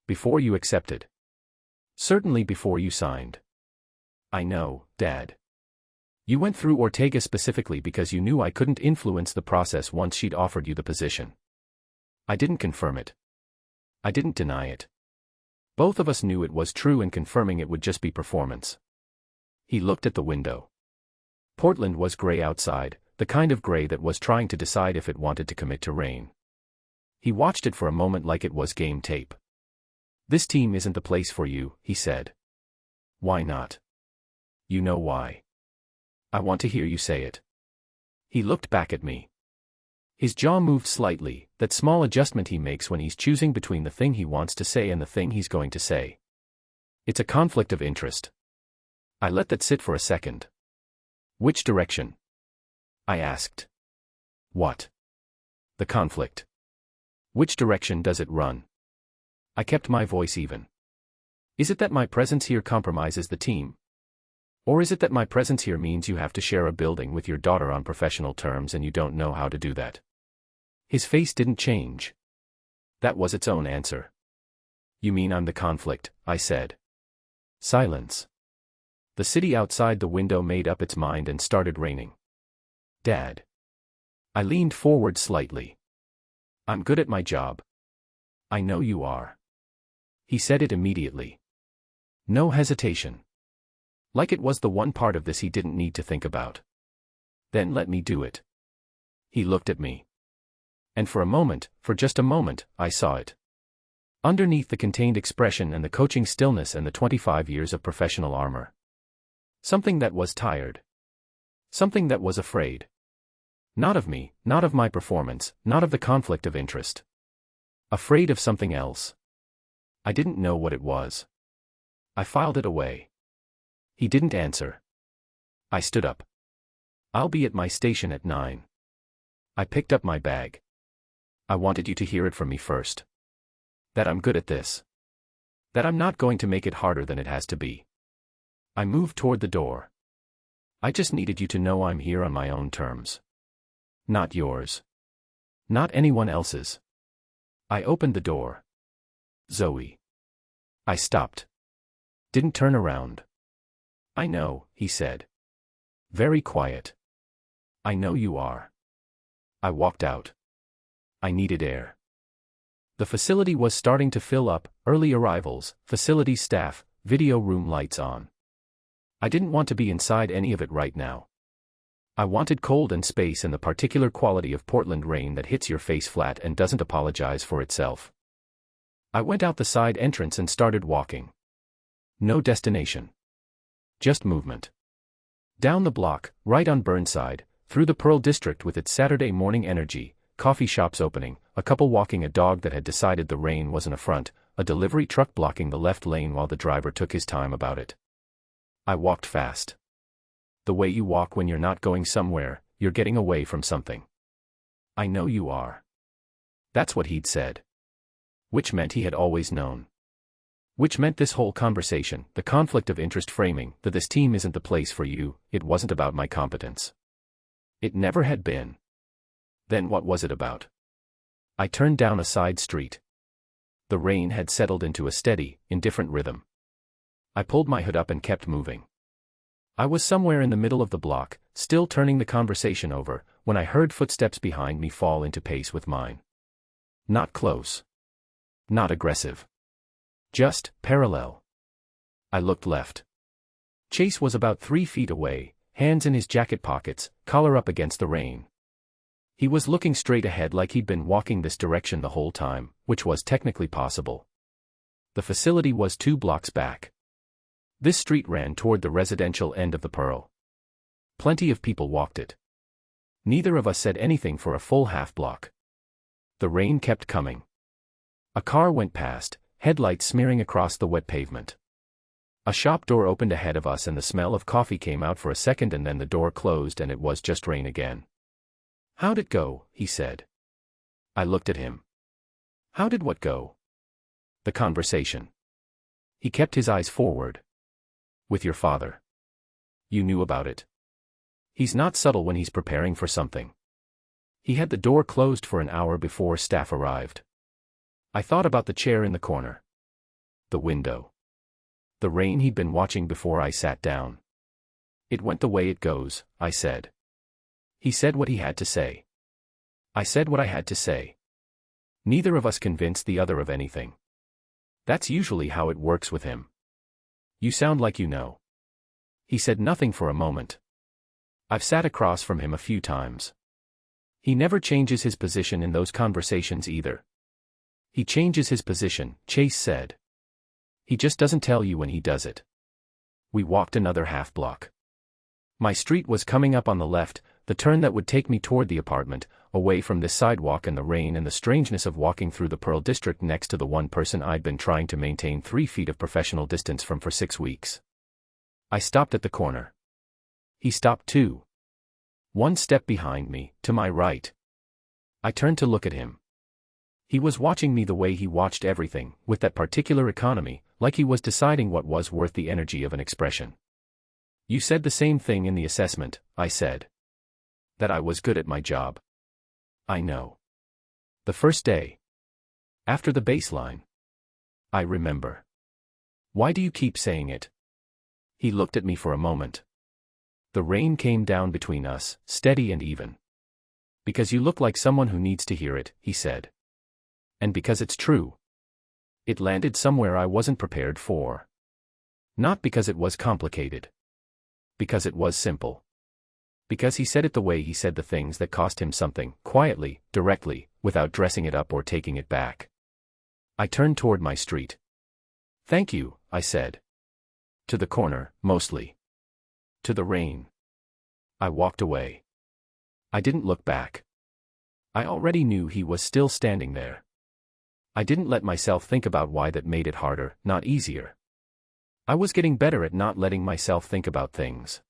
[SPEAKER 1] Before you accepted. Certainly before you signed. I know, Dad. You went through Ortega specifically because you knew I couldn't influence the process once she'd offered you the position. I didn't confirm it. I didn't deny it. Both of us knew it was true and confirming it would just be performance. He looked at the window. Portland was gray outside, the kind of gray that was trying to decide if it wanted to commit to rain. He watched it for a moment like it was game tape. This team isn't the place for you, he said. Why not? You know why. I want to hear you say it. He looked back at me. His jaw moved slightly, that small adjustment he makes when he's choosing between the thing he wants to say and the thing he's going to say. It's a conflict of interest. I let that sit for a second. Which direction? I asked. What? The conflict. Which direction does it run? I kept my voice even. Is it that my presence here compromises the team? Or is it that my presence here means you have to share a building with your daughter on professional terms and you don't know how to do that? His face didn't change. That was its own answer. You mean I'm the conflict, I said. Silence. The city outside the window made up its mind and started raining. Dad. I leaned forward slightly. I'm good at my job. I know you are. He said it immediately. No hesitation. Like it was the one part of this he didn't need to think about. Then let me do it. He looked at me. And for a moment, for just a moment, I saw it. Underneath the contained expression and the coaching stillness and the 25 years of professional armor. Something that was tired. Something that was afraid. Not of me, not of my performance, not of the conflict of interest. Afraid of something else. I didn't know what it was. I filed it away. He didn't answer. I stood up. I'll be at my station at 9. I picked up my bag. I wanted you to hear it from me first. That I'm good at this. That I'm not going to make it harder than it has to be. I moved toward the door. I just needed you to know I'm here on my own terms. Not yours. Not anyone else's. I opened the door. Zoe. I stopped. Didn't turn around. I know, he said. Very quiet. I know you are. I walked out. I needed air. The facility was starting to fill up, early arrivals, facility staff, video room lights on. I didn't want to be inside any of it right now. I wanted cold and space and the particular quality of Portland rain that hits your face flat and doesn't apologize for itself. I went out the side entrance and started walking. No destination. Just movement. Down the block, right on Burnside, through the Pearl District with its Saturday morning energy, coffee shops opening, a couple walking a dog that had decided the rain was an affront, a delivery truck blocking the left lane while the driver took his time about it. I walked fast. The way you walk when you're not going somewhere, you're getting away from something. I know you are. That's what he'd said. Which meant he had always known. Which meant this whole conversation, the conflict of interest framing, that this team isn't the place for you, it wasn't about my competence. It never had been. Then what was it about? I turned down a side street. The rain had settled into a steady, indifferent rhythm. I pulled my hood up and kept moving. I was somewhere in the middle of the block, still turning the conversation over, when I heard footsteps behind me fall into pace with mine. Not close. Not aggressive. Just parallel. I looked left. Chase was about 3 feet away, hands in his jacket pockets, collar up against the rain. He was looking straight ahead like he'd been walking this direction the whole time, which was technically possible. The facility was 2 blocks back. This street ran toward the residential end of the Pearl. Plenty of people walked it. Neither of us said anything for a full half block. The rain kept coming. A car went past, headlights smearing across the wet pavement. A shop door opened ahead of us and the smell of coffee came out for a second and then the door closed and it was just rain again. How'd it go? He said. I looked at him. How did what go? The conversation. He kept his eyes forward. With your father. You knew about it. He's not subtle when he's preparing for something. He had the door closed for an hour before staff arrived. I thought about the chair in the corner. The window. The rain he'd been watching before I sat down. It went the way it goes, I said. He said what he had to say. I said what I had to say. Neither of us convinced the other of anything. That's usually how it works with him. You sound like you know. He said nothing for a moment. I've sat across from him a few times. He never changes his position in those conversations either. He changes his position, Chase said. He just doesn't tell you when he does it. We walked another half block. My street was coming up on the left, the turn that would take me toward the apartment, away from this sidewalk and the rain and the strangeness of walking through the Pearl District next to the one person I'd been trying to maintain 3 feet of professional distance from for 6 weeks. I stopped at the corner. He stopped too. 1 step behind me, to my right. I turned to look at him. He was watching me the way he watched everything, with that particular economy, like he was deciding what was worth the energy of an expression. You said the same thing in the assessment, I said. That I was good at my job. I know. The first day. After the baseline. I remember. Why do you keep saying it? He looked at me for a moment. The rain came down between us, steady and even. Because you look like someone who needs to hear it, he said. And because it's true. It landed somewhere I wasn't prepared for. Not because it was complicated. Because it was simple. Because he said it the way he said the things that cost him something, quietly, directly, without dressing it up or taking it back. I turned toward my street. Thank you, I said. To the corner, mostly. To the rain. I walked away. I didn't look back. I already knew he was still standing there. I didn't let myself think about why that made it harder, not easier. I was getting better at not letting myself think about things.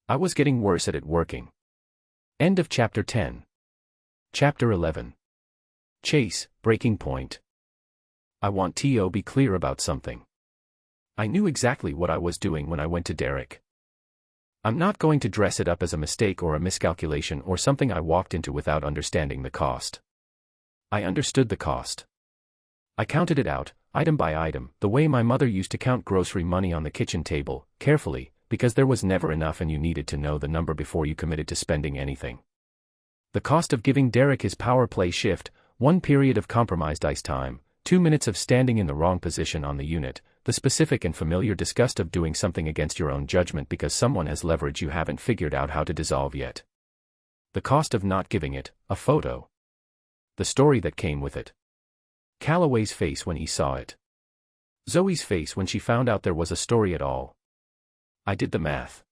[SPEAKER 1] I was getting worse at it working. End of chapter 10. Chapter 11. Chase, breaking point. I want to be clear about something. I knew exactly what I was doing when I went to Derek. I'm not going to dress it up as a mistake or a miscalculation or something I walked into without understanding the cost. I understood the cost. I counted it out, item by item, the way my mother used to count grocery money on the kitchen table, carefully, because there was never enough and you needed to know the number before you committed to spending anything. The cost of giving Derek his power play shift, 1 period of compromised ice time, 2 minutes of standing in the wrong position on the unit, the specific and familiar disgust of doing something against your own judgment because someone has leverage you haven't figured out how to dissolve yet. The cost of not giving it, a photo. The story that came with it. Callaway's face when he saw it. Zoe's face when she found out there was a story at all. I did the math.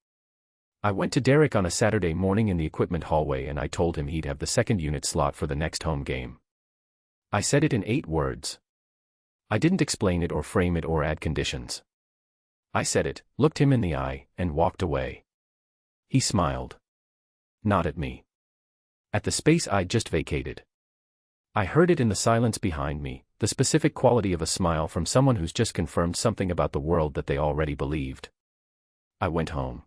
[SPEAKER 1] I went to Derek on a Saturday morning in the equipment hallway and I told him he'd have the second unit slot for the next home game. I said it in 8 words. I didn't explain it or frame it or add conditions. I said it, looked him in the eye, and walked away. He smiled. Not at me. At the space I'd just vacated. I heard it in the silence behind me, the specific quality of a smile from someone who's just confirmed something about the world that they already believed. I went home.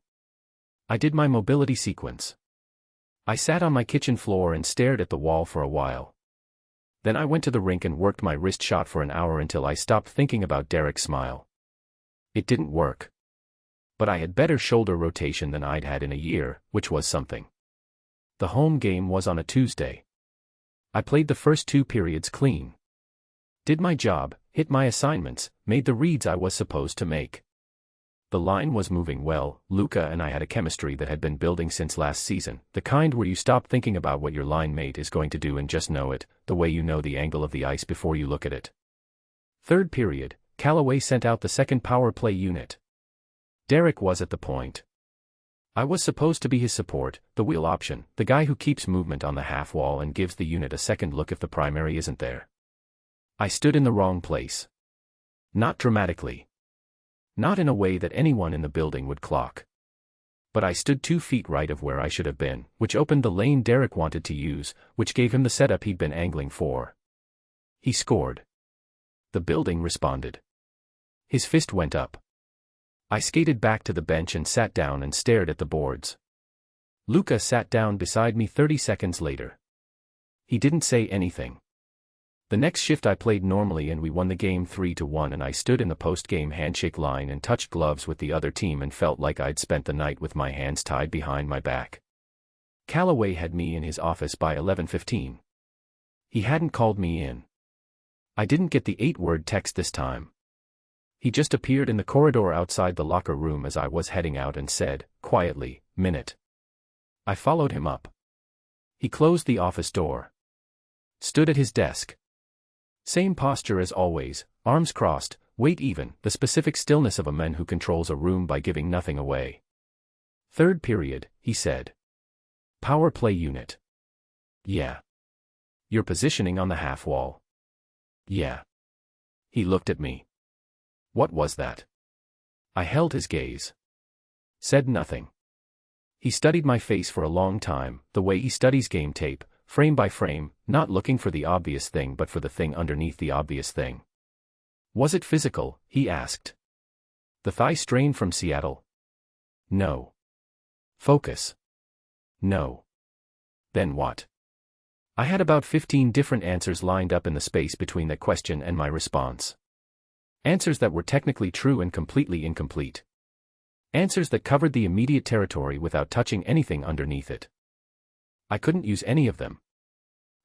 [SPEAKER 1] I did my mobility sequence. I sat on my kitchen floor and stared at the wall for a while. Then I went to the rink and worked my wrist shot for an hour until I stopped thinking about Derek's smile. It didn't work. But I had better shoulder rotation than I'd had in a year, which was something. The home game was on a Tuesday. I played the first 2 periods clean. Did my job, hit my assignments, made the reads I was supposed to make. The line was moving well. Luka and I had a chemistry that had been building since last season, the kind where you stop thinking about what your line mate is going to do and just know it, the way you know the angle of the ice before you look at it. Third period, Callaway sent out the second power play unit. Derek was at the point. I was supposed to be his support, the wheel option, the guy who keeps movement on the half wall and gives the unit a second look if the primary isn't there. I stood in the wrong place. Not dramatically. Not in a way that anyone in the building would clock. But I stood 2 feet right of where I should have been, which opened the lane Derek wanted to use, which gave him the setup he'd been angling for. He scored. The building responded. His fist went up. I skated back to the bench and sat down and stared at the boards. Luka sat down beside me 30 seconds later. He didn't say anything. The next shift I played normally and we won the game 3-1 and I stood in the post-game handshake line and touched gloves with the other team and felt like I'd spent the night with my hands tied behind my back. Callaway had me in his office by 11:15. He hadn't called me in. I didn't get the 8-word text this time. He just appeared in the corridor outside the locker room as I was heading out and said, quietly, "Minute." I followed him up. He closed the office door. Stood at his desk. Same posture as always, arms crossed, weight even, the specific stillness of a man who controls a room by giving nothing away. Third period, he said. Power play unit. Yeah. You're positioning on the half wall. Yeah. He looked at me. What was that? I held his gaze. Said nothing. He studied my face for a long time, the way he studies game tape, frame by frame, not looking for the obvious thing but for the thing underneath the obvious thing. Was it physical? He asked. The thigh strain from Seattle? No. Focus? No. Then what? I had about 15 different answers lined up in the space between that question and my response. Answers that were technically true and completely incomplete. Answers that covered the immediate territory without touching anything underneath it. I couldn't use any of them.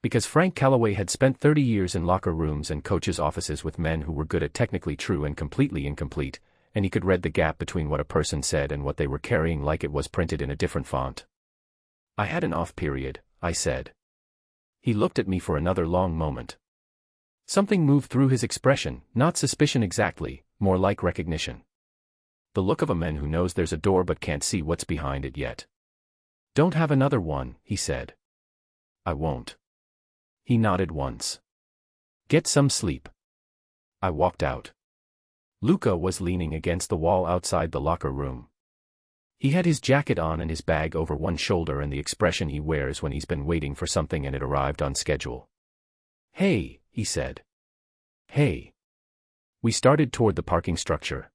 [SPEAKER 1] Because Frank Callaway had spent 30 years in locker rooms and coaches' offices with men who were good at technically true and completely incomplete, and he could read the gap between what a person said and what they were carrying like it was printed in a different font. I had an off period, I said. He looked at me for another long moment. Something moved through his expression, not suspicion exactly, more like recognition. The look of a man who knows there's a door but can't see what's behind it yet. Don't have another one, he said. I won't. He nodded once. Get some sleep. I walked out. Luka was leaning against the wall outside the locker room. He had his jacket on and his bag over one shoulder and the expression he wears when he's been waiting for something and it arrived on schedule. Hey, he said. Hey. We started toward the parking structure.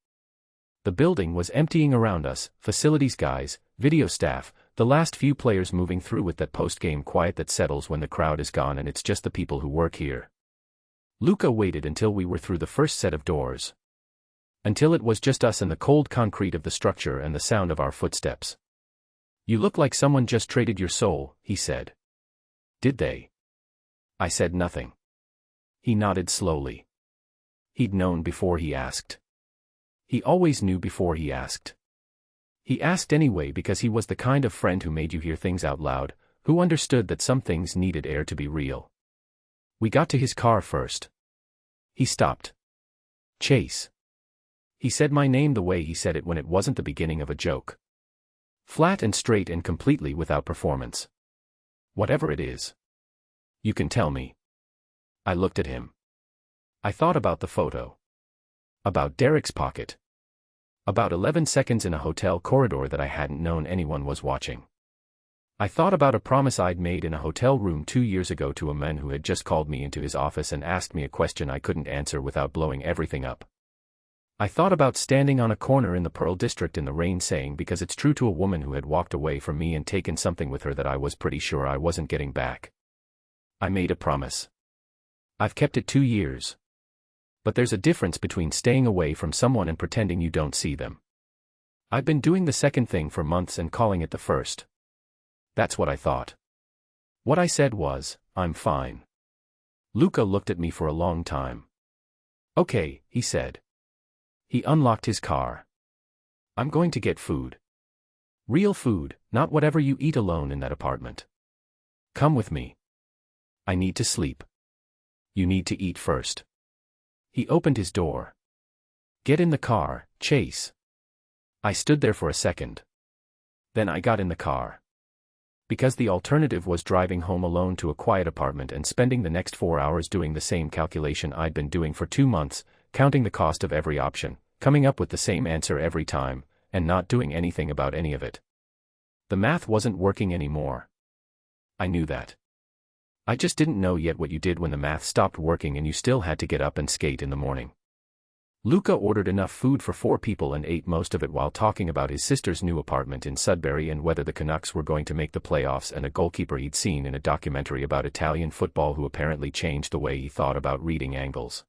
[SPEAKER 1] The building was emptying around us, facilities guys, video staff, the last few players moving through with that post-game quiet that settles when the crowd is gone and it's just the people who work here. Luka waited until we were through the first set of doors. Until it was just us and the cold concrete of the structure and the sound of our footsteps. "You look like someone just traded your soul," he said. "Did they?" I said nothing. He nodded slowly. He'd known before he asked. He always knew before he asked. He asked anyway because he was the kind of friend who made you hear things out loud, who understood that some things needed air to be real. We got to his car first. He stopped. "Chase." He said my name the way he said it when it wasn't the beginning of a joke. Flat and straight and completely without performance. "Whatever it is. You can tell me." I looked at him. I thought about the photo. About Derek's pocket. About 11 seconds in a hotel corridor that I hadn't known anyone was watching. I thought about a promise I'd made in a hotel room 2 years ago to a man who had just called me into his office and asked me a question I couldn't answer without blowing everything up. I thought about standing on a corner in the Pearl District in the rain saying because it's true to a woman who had walked away from me and taken something with her that I was pretty sure I wasn't getting back. I made a promise. I've kept it 2 years. But there's a difference between staying away from someone and pretending you don't see them. I've been doing the second thing for months and calling it the first. That's what I thought. What I said was, "I'm fine." Luka looked at me for a long time. "Okay," he said. He unlocked his car. "I'm going to get food. Real food, not whatever you eat alone in that apartment. Come with me. I need to sleep. You need to eat first." He opened his door. "Get in the car, Chase." I stood there for a second. Then I got in the car. Because the alternative was driving home alone to a quiet apartment and spending the next 4 hours doing the same calculation I'd been doing for 2 months, counting the cost of every option, coming up with the same answer every time, and not doing anything about any of it. The math wasn't working anymore. I knew that. I just didn't know yet what you did when the math stopped working and you still had to get up and skate in the morning. Luka ordered enough food for 4 people and ate most of it while talking about his sister's new apartment in Sudbury and whether the Canucks were going to make the playoffs and a goalkeeper he'd seen in a documentary about Italian football who apparently changed the way he thought about reading angles.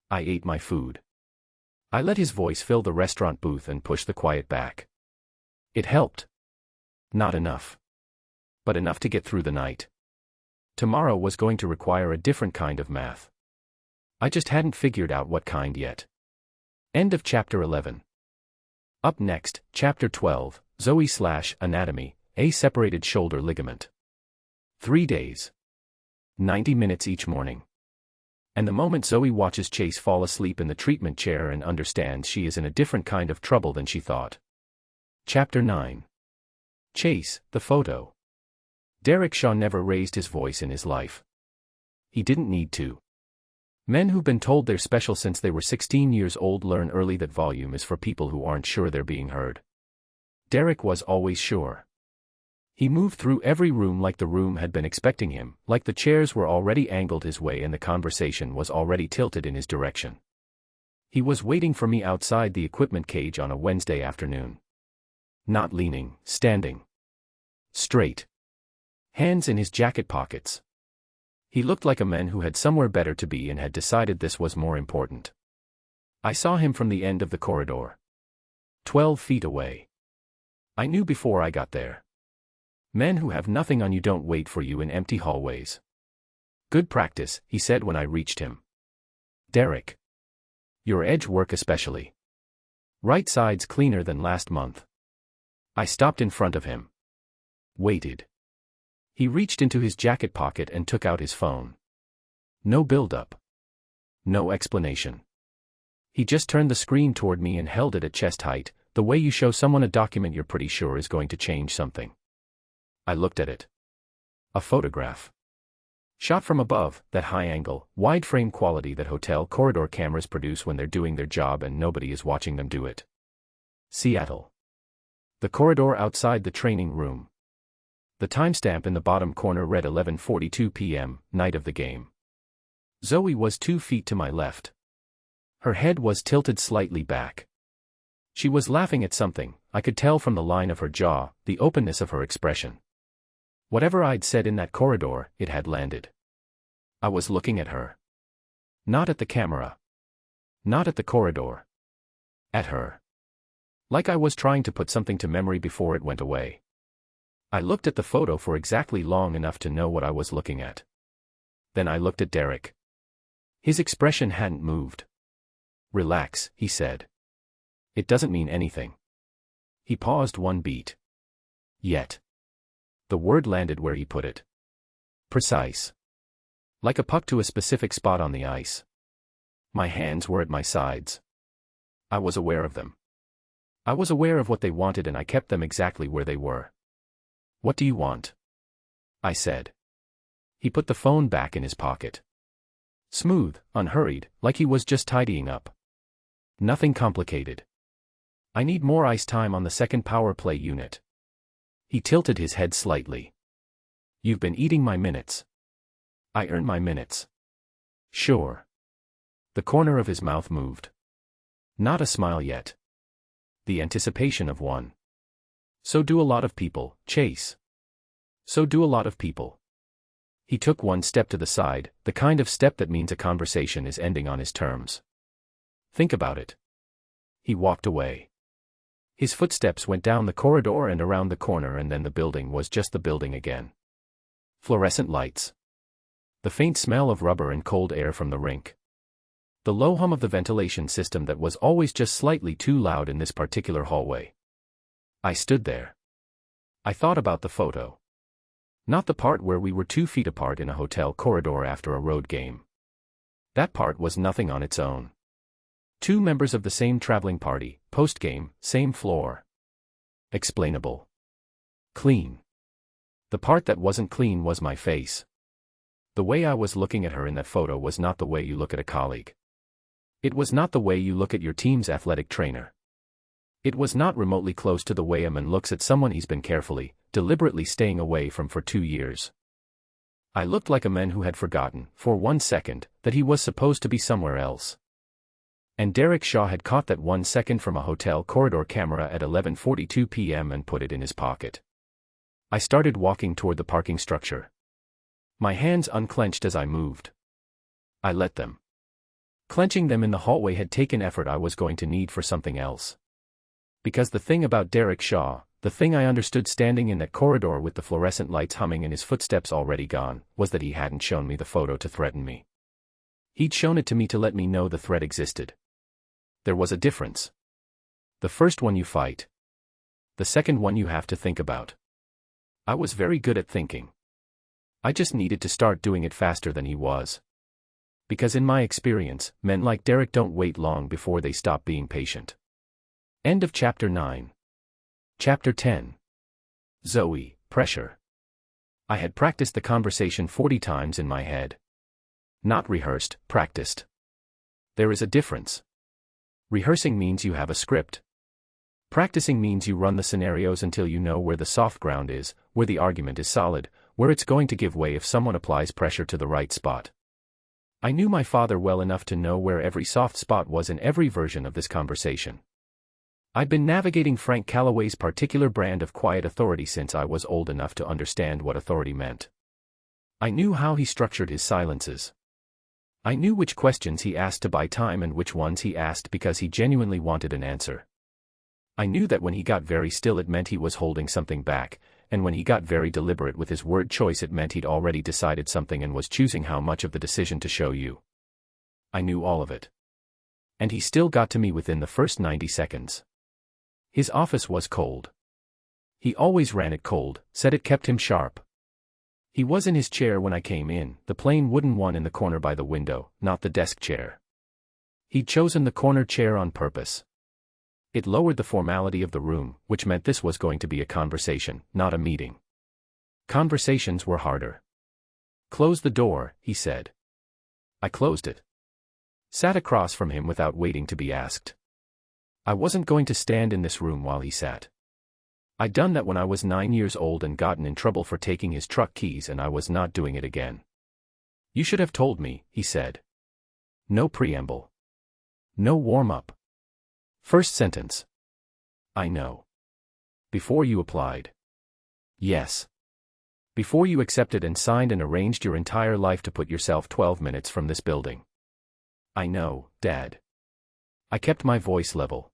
[SPEAKER 1] I ate my food. I let his voice fill the restaurant booth and push the quiet back. It helped. Not enough. But enough to get through the night. Tomorrow was going to require a different kind of math. I just hadn't figured out what kind yet. End of chapter 11. Up next, chapter 12, Zoe/Anatomy, a separated shoulder ligament. 3 days. 90 minutes each morning. And the moment Zoe watches Chase fall asleep in the treatment chair and understands she is in a different kind of trouble than she thought. Chapter 9. Chase, the photo. Derek Shaw never raised his voice in his life. He didn't need to. Men who've been told they're special since they were 16 years old learn early that volume is for people who aren't sure they're being heard. Derek was always sure. He moved through every room like the room had been expecting him, like the chairs were already angled his way and the conversation was already tilted in his direction. He was waiting for me outside the equipment cage on a Wednesday afternoon. Not leaning, standing. Straight. Hands in his jacket pockets. He looked like a man who had somewhere better to be and had decided this was more important. I saw him from the end of the corridor. 12 feet away. I knew before I got there. Men who have nothing on you don't wait for you in empty hallways. Good practice, he said when I reached him. Derek. Your edge work especially. Right side's cleaner than last month. I stopped in front of him. Waited. He reached into his jacket pocket and took out his phone. No build-up. No explanation. He just turned the screen toward me and held it at chest height, the way you show someone a document you're pretty sure is going to change something. I looked at it. A photograph. Shot from above, that high-angle, wide-frame quality that hotel corridor cameras produce when they're doing their job and nobody is watching them do it. Seattle. The corridor outside the training room. The timestamp in the bottom corner read 11:42 p.m., night of the game. Zoe was 2 feet to my left. Her head was tilted slightly back. She was laughing at something, I could tell from the line of her jaw, the openness of her expression. Whatever I'd said in that corridor, it had landed. I was looking at her. Not at the camera. Not at the corridor. At her. Like I was trying to put something to memory before it went away. I looked at the photo for exactly long enough to know what I was looking at. Then I looked at Derek. His expression hadn't moved. "Relax," he said. "It doesn't mean anything." He paused one beat. "Yet." The word landed where he put it. Precise. Like a puck to a specific spot on the ice. My hands were at my sides. I was aware of them. I was aware of what they wanted and I kept them exactly where they were. "What do you want?" I said. He put the phone back in his pocket. Smooth, unhurried, like he was just tidying up. Nothing complicated. "I need more ice time on the second power play unit." He tilted his head slightly. "You've been eating my minutes." "I earn my minutes." "Sure." The corner of his mouth moved. Not a smile yet. The anticipation of one. "So do a lot of people, Chase. So do a lot of people." He took one step to the side, the kind of step that means a conversation is ending on his terms. "Think about it." He walked away. His footsteps went down the corridor and around the corner and then the building was just the building again. Fluorescent lights. The faint smell of rubber and cold air from the rink. The low hum of the ventilation system that was always just slightly too loud in this particular hallway. I stood there. I thought about the photo. Not the part where we were 2 feet apart in a hotel corridor after a road game. That part was nothing on its own. 2 members of the same traveling party, post-game, same floor. Explainable. Clean. The part that wasn't clean was my face. The way I was looking at her in that photo was not the way you look at a colleague. It was not the way you look at your team's athletic trainer. It was not remotely close to the way a man looks at someone he's been carefully, deliberately staying away from for 2 years. I looked like a man who had forgotten, for 1 second, that he was supposed to be somewhere else. And Derek Shaw had caught that 1 second from a hotel corridor camera at 11:42 p.m. and put it in his pocket. I started walking toward the parking structure. My hands unclenched as I moved. I let them. Clenching them in the hallway had taken effort I was going to need for something else. Because the thing about Derek Shaw, the thing I understood standing in that corridor with the fluorescent lights humming and his footsteps already gone, was that he hadn't shown me the photo to threaten me. He'd shown it to me to let me know the threat existed. There was a difference. The first one you fight. The second one you have to think about. I was very good at thinking. I just needed to start doing it faster than he was. Because in my experience, men like Derek don't wait long before they stop being patient. End of Chapter 9. Chapter 10. Zoe, pressure. I had practiced the conversation 40 times in my head. Not rehearsed, practiced. There is a difference. Rehearsing means you have a script. Practicing means you run the scenarios until you know where the soft ground is, where the argument is solid, where it's going to give way if someone applies pressure to the right spot. I knew my father well enough to know where every soft spot was in every version of this conversation. I'd been navigating Frank Calloway's particular brand of quiet authority since I was old enough to understand what authority meant. I knew how he structured his silences. I knew which questions he asked to buy time and which ones he asked because he genuinely wanted an answer. I knew that when he got very still it meant he was holding something back, and when he got very deliberate with his word choice it meant he'd already decided something and was choosing how much of the decision to show you. I knew all of it. And he still got to me within the first 90 seconds. His office was cold. He always ran it cold, said it kept him sharp. He was in his chair when I came in, the plain wooden one in the corner by the window, not the desk chair. He'd chosen the corner chair on purpose. It lowered the formality of the room, which meant this was going to be a conversation, not a meeting. Conversations were harder. "Close the door," he said. I closed it. Sat across from him without waiting to be asked. I wasn't going to stand in this room while he sat. I'd done that when I was 9 years old and gotten in trouble for taking his truck keys and I was not doing it again. "You should have told me," he said. No preamble. No warm-up. First sentence. I know. Before you applied. Yes. Before you accepted and signed and arranged your entire life to put yourself 12 minutes from this building. I know, Dad. I kept my voice level.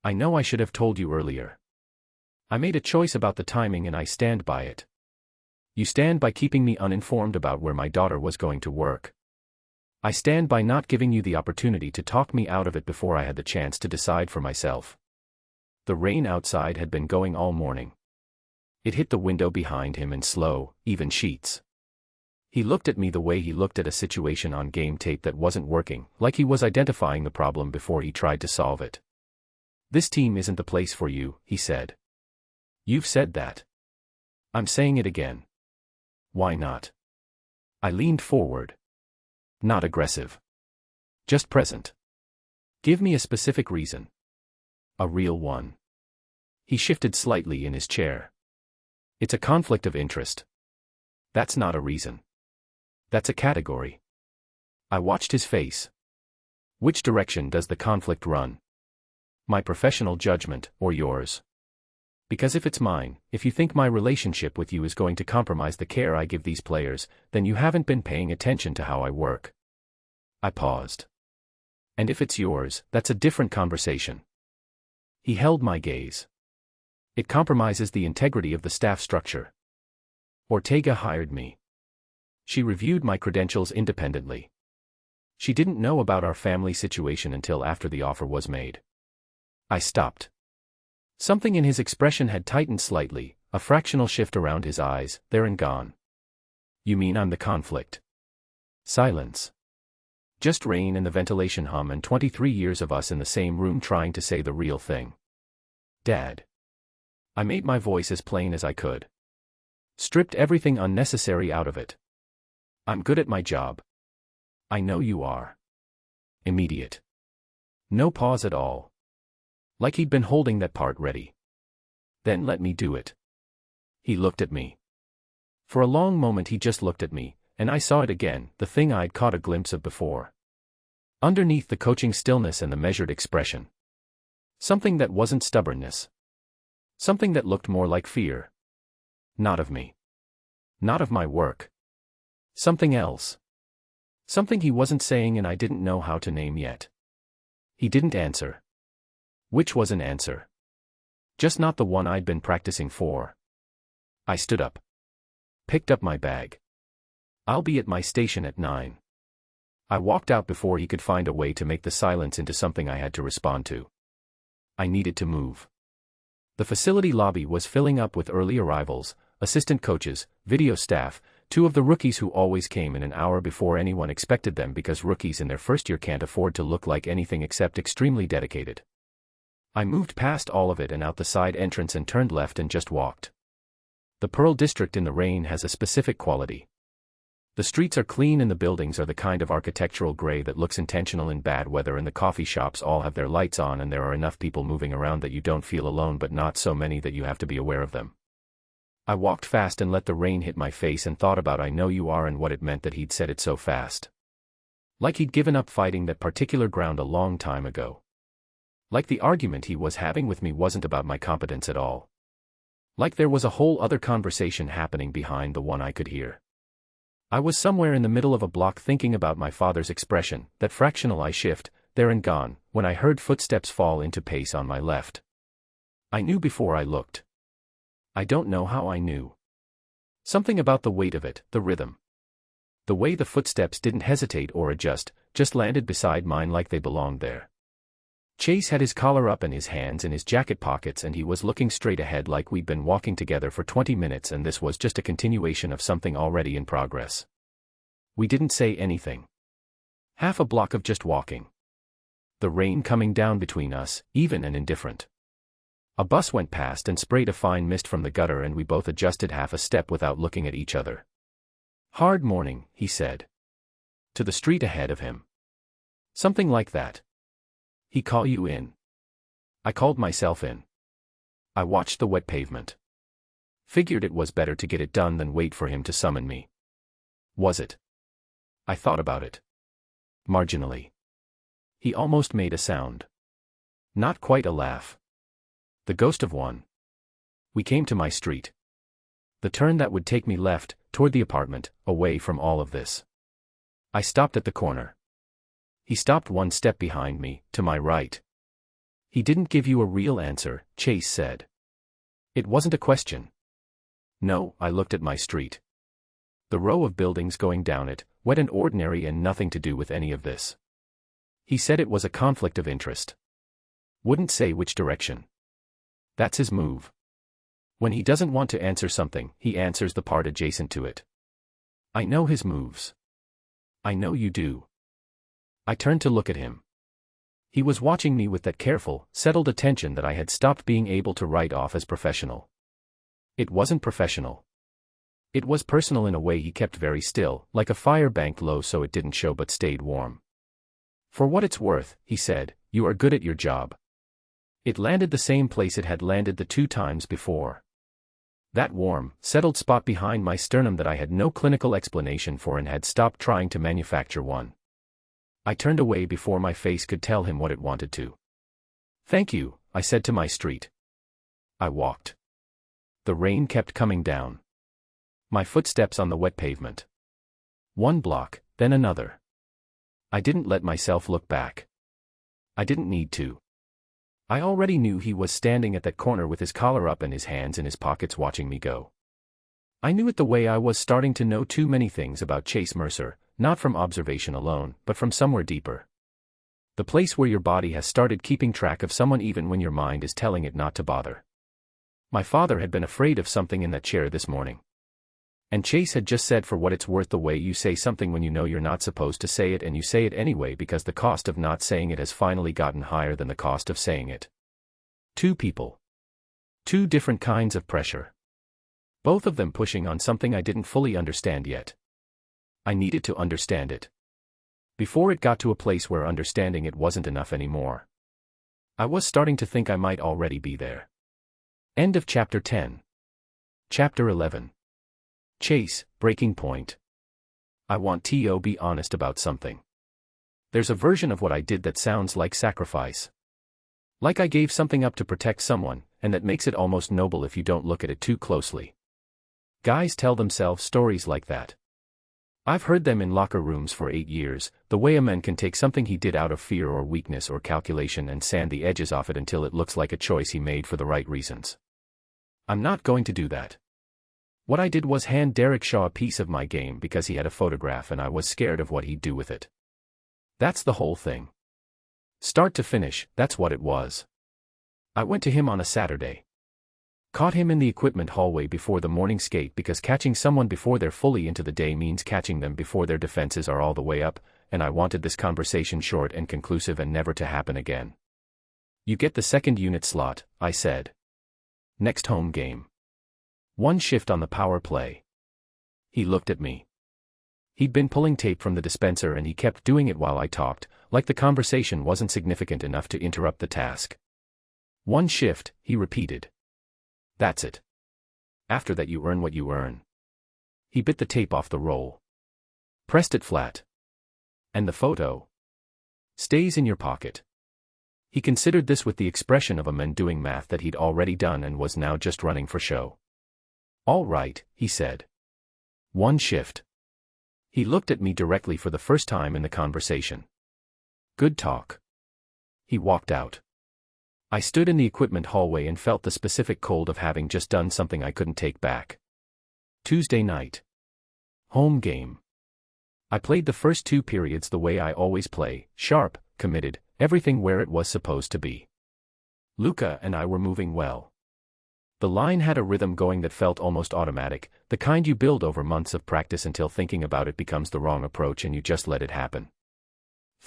[SPEAKER 1] I know I should have told you earlier. I made a choice about the timing and I stand by it. You stand by keeping me uninformed about where my daughter was going to work. I stand by not giving you the opportunity to talk me out of it before I had the chance to decide for myself. The rain outside had been going all morning. It hit the window behind him in slow, even sheets. He looked at me the way he looked at a situation on game tape that wasn't working, like he was identifying the problem before he tried to solve it. This team isn't the place for you, he said. You've said that. I'm saying it again. Why not? I leaned forward. Not aggressive. Just present. Give me a specific reason. A real one. He shifted slightly in his chair. It's a conflict of interest. That's not a reason. That's a category. I watched his face. Which direction does the conflict run? My professional judgment, or yours? Because if it's mine, if you think my relationship with you is going to compromise the care I give these players, then you haven't been paying attention to how I work. I paused. And if it's yours, that's a different conversation. He held my gaze. It compromises the integrity of the staff structure. Ortega hired me. She reviewed my credentials independently. She didn't know about our family situation until after the offer was made. I stopped. Something in his expression had tightened slightly, a fractional shift around his eyes, there and gone. You mean I'm the conflict? Silence. Just rain and the ventilation hum and 23 years of us in the same room trying to say the real thing. Dad. I made my voice as plain as I could. Stripped everything unnecessary out of it. I'm good at my job. I know you are. Immediate. No pause at all. Like he'd been holding that part ready. Then let me do it. He looked at me. For a long moment he just looked at me, and I saw it again, the thing I'd caught a glimpse of before. Underneath the coaching stillness and the measured expression. Something that wasn't stubbornness. Something that looked more like fear. Not of me. Not of my work. Something else. Something he wasn't saying and I didn't know how to name yet. He didn't answer. Which was an answer. Just not the one I'd been practicing for. I stood up. Picked up my bag. I'll be at my station at 9. I walked out before he could find a way to make the silence into something I had to respond to. I needed to move. The facility lobby was filling up with early arrivals, assistant coaches, video staff, 2 of the rookies who always came in an hour before anyone expected them because rookies in their first year can't afford to look like anything except extremely dedicated. I moved past all of it and out the side entrance and turned left and just walked. The Pearl District in the rain has a specific quality. The streets are clean and the buildings are the kind of architectural gray that looks intentional in bad weather, and the coffee shops all have their lights on and there are enough people moving around that you don't feel alone, but not so many that you have to be aware of them. I walked fast and let the rain hit my face and thought about I know you are and what it meant that he'd said it so fast. Like he'd given up fighting that particular ground a long time ago. Like the argument he was having with me wasn't about my competence at all. Like there was a whole other conversation happening behind the one I could hear. I was somewhere in the middle of a block thinking about my father's expression, that fractional eye shift, there and gone, when I heard footsteps fall into pace on my left. I knew before I looked. I don't know how I knew. Something about the weight of it, the rhythm. The way the footsteps didn't hesitate or adjust, just landed beside mine like they belonged there. Chase had his collar up and his hands in his jacket pockets and he was looking straight ahead like we'd been walking together for 20 minutes and this was just a continuation of something already in progress. We didn't say anything. Half a block of just walking. The rain coming down between us, even and indifferent. A bus went past and sprayed a fine mist from the gutter and we both adjusted half a step without looking at each other. Hard morning, he said. To the street ahead of him. Something like that. He call you in. I called myself in. I watched the wet pavement. Figured it was better to get it done than wait for him to summon me. Was it? I thought about it. Marginally. He almost made a sound. Not quite a laugh. The ghost of one. We came to my street. The turn that would take me left, toward the apartment, away from all of this. I stopped at the corner. He stopped one step behind me, to my right. He didn't give you a real answer, Chase said. It wasn't a question. No, I looked at my street. The row of buildings going down it, wet and ordinary and nothing to do with any of this. He said it was a conflict of interest. Wouldn't say which direction. That's his move. When he doesn't want to answer something, he answers the part adjacent to it. I know his moves. I know you do. I turned to look at him. He was watching me with that careful, settled attention that I had stopped being able to write off as professional. It wasn't professional. It was personal in a way. He kept very still, like a fire banked low so it didn't show but stayed warm. For what it's worth, he said, you are good at your job. It landed the same place it had landed the 2 times before. That warm, settled spot behind my sternum that I had no clinical explanation for and had stopped trying to manufacture one. I turned away before my face could tell him what it wanted to. Thank you, I said to my street. I walked. The rain kept coming down. My footsteps on the wet pavement. 1 block, then another. I didn't let myself look back. I didn't need to. I already knew he was standing at that corner with his collar up and his hands in his pockets watching me go. I knew it the way I was starting to know too many things about Chase Mercer, not from observation alone, but from somewhere deeper. The place where your body has started keeping track of someone even when your mind is telling it not to bother. My father had been afraid of something in that chair this morning. And Chase had just said, for what it's worth, the way you say something when you know you're not supposed to say it and you say it anyway because the cost of not saying it has finally gotten higher than the cost of saying it. 2 people. 2 different kinds of pressure. Both of them pushing on something I didn't fully understand yet. I needed to understand it. Before it got to a place where understanding it wasn't enough anymore. I was starting to think I might already be there. End of chapter 10. Chapter 11. Chase, breaking point. I want to be honest about something. There's a version of what I did that sounds like sacrifice. Like I gave something up to protect someone, and that makes it almost noble if you don't look at it too closely. Guys tell themselves stories like that. I've heard them in locker rooms for 8 years, the way a man can take something he did out of fear or weakness or calculation and sand the edges off it until it looks like a choice he made for the right reasons. I'm not going to do that. What I did was hand Derek Shaw a piece of my game because he had a photograph and I was scared of what he'd do with it. That's the whole thing. Start to finish, that's what it was. I went to him on a Saturday. Caught him in the equipment hallway before the morning skate because catching someone before they're fully into the day means catching them before their defenses are all the way up, and I wanted this conversation short and conclusive and never to happen again. You get the 2nd unit slot, I said. Next home game. 1 shift on the power play. He looked at me. He'd been pulling tape from the dispenser and he kept doing it while I talked, like the conversation wasn't significant enough to interrupt the task. 1 shift, he repeated. That's it. After that you earn what you earn. He bit the tape off the roll. Pressed it flat. And the photo stays in your pocket. He considered this with the expression of a man doing math that he'd already done and was now just running for show. All right, he said. 1 shift. He looked at me directly for the first time in the conversation. Good talk. He walked out. I stood in the equipment hallway and felt the specific cold of having just done something I couldn't take back. Tuesday night. Home game. I played the first 2 periods the way I always play, sharp, committed, everything where it was supposed to be. Luca and I were moving well. The line had a rhythm going that felt almost automatic, the kind you build over months of practice until thinking about it becomes the wrong approach and you just let it happen.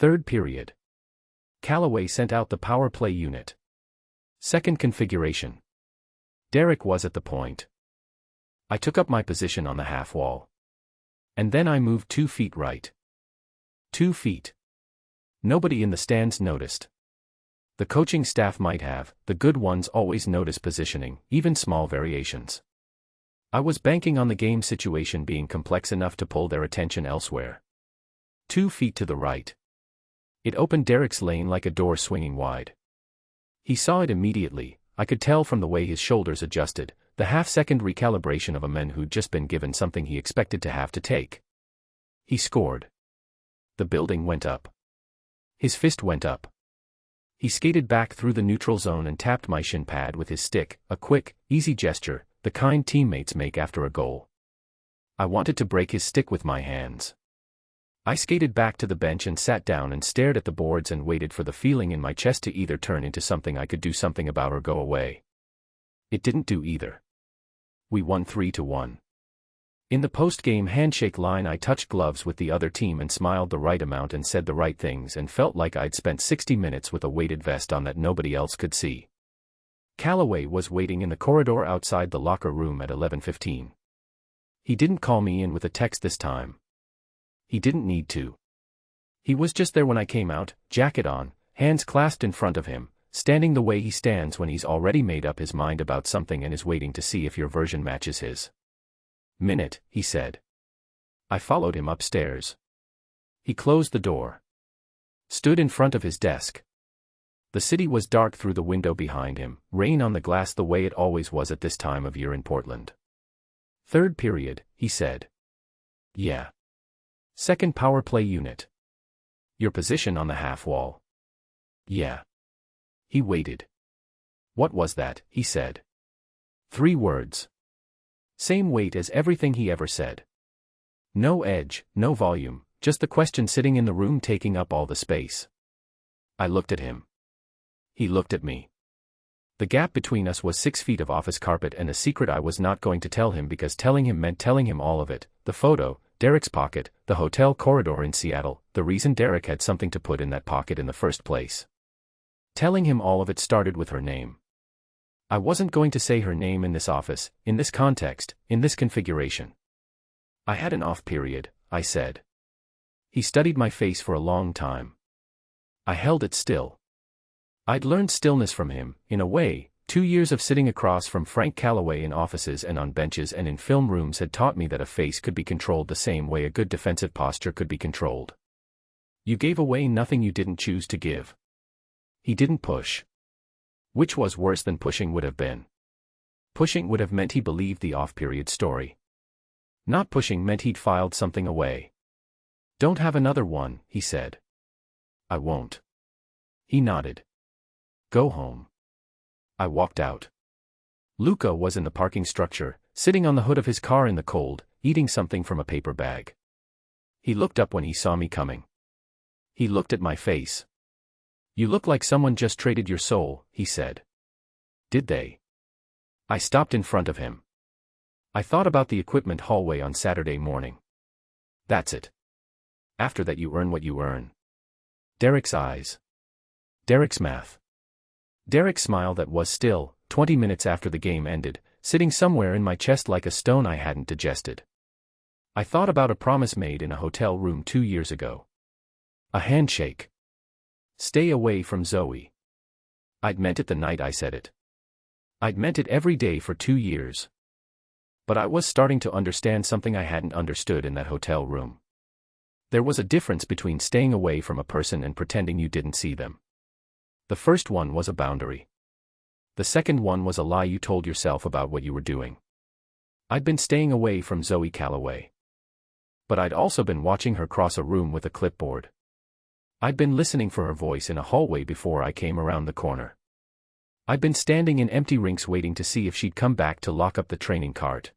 [SPEAKER 1] 3rd period. Callaway sent out the power play unit. 2nd configuration. Derek was at the point. I took up my position on the half wall. And then I moved 2 feet right. 2 feet. Nobody in the stands noticed. The coaching staff might have, the good ones always notice positioning, even small variations. I was banking on the game situation being complex enough to pull their attention elsewhere. 2 feet to the right. It opened Derek's lane like a door swinging wide. He saw it immediately, I could tell from the way his shoulders adjusted, the half-second recalibration of a man who'd just been given something he expected to have to take. He scored. The building went up. His fist went up. He skated back through the neutral zone and tapped my shin pad with his stick, a quick, easy gesture, the kind teammates make after a goal. I wanted to break his stick with my hands. I skated back to the bench and sat down and stared at the boards and waited for the feeling in my chest to either turn into something I could do something about or go away. It didn't do either. We won 3-1. In the post-game handshake line I touched gloves with the other team and smiled the right amount and said the right things and felt like I'd spent 60 minutes with a weighted vest on that nobody else could see. Callaway was waiting in the corridor outside the locker room at 11:15. He didn't call me in with a text this time. He didn't need to. He was just there when I came out, jacket on, hands clasped in front of him, standing the way he stands when he's already made up his mind about something and is waiting to see if your version matches his. "Minute," he said. I followed him upstairs. He closed the door. Stood in front of his desk. The city was dark through the window behind him, rain on the glass the way it always was at this time of year in Portland. "Third period," he said. "Yeah. Second power play unit. Your position on the half wall." "Yeah." He waited. "What was that?" he said. 3 words. Same weight as everything he ever said. No edge, no volume, just the question sitting in the room taking up all the space. I looked at him. He looked at me. The gap between us was 6 feet of office carpet and a secret I was not going to tell him because telling him meant telling him all of it, the photo, Derek's pocket, the hotel corridor in Seattle, the reason Derek had something to put in that pocket in the first place. Telling him all of it started with her name. I wasn't going to say her name in this office, in this context, in this configuration. "I had an off period," I said. He studied my face for a long time. I held it still. I'd learned stillness from him, in a way. 2 years of sitting across from Frank Callaway in offices and on benches and in film rooms had taught me that a face could be controlled the same way a good defensive posture could be controlled. You gave away nothing you didn't choose to give. He didn't push. Which was worse than pushing would have been. Pushing would have meant he believed the off-period story. Not pushing meant he'd filed something away. "Don't have another one," he said. "I won't." He nodded. "Go home." I walked out. Luca was in the parking structure, sitting on the hood of his car in the cold, eating something from a paper bag. He looked up when he saw me coming. He looked at my face. "You look like someone just traded your soul," he said. "Did they?" I stopped in front of him. I thought about the equipment hallway on Saturday morning. That's it. After that you earn what you earn. Derek's eyes. Derek's math. Derek's smile that was still, 20 minutes after the game ended, sitting somewhere in my chest like a stone I hadn't digested. I thought about a promise made in a hotel room 2 years ago. A handshake. Stay away from Zoe. I'd meant it the night I said it. I'd meant it every day for 2 years. But I was starting to understand something I hadn't understood in that hotel room. There was a difference between staying away from a person and pretending you didn't see them. The first one was a boundary. The second one was a lie you told yourself about what you were doing. I'd been staying away from Zoe Callaway. But I'd also been watching her cross a room with a clipboard. I'd been listening for her voice in a hallway before I came around the corner. I'd been standing in empty rinks waiting to see if she'd come back to lock up the training cart.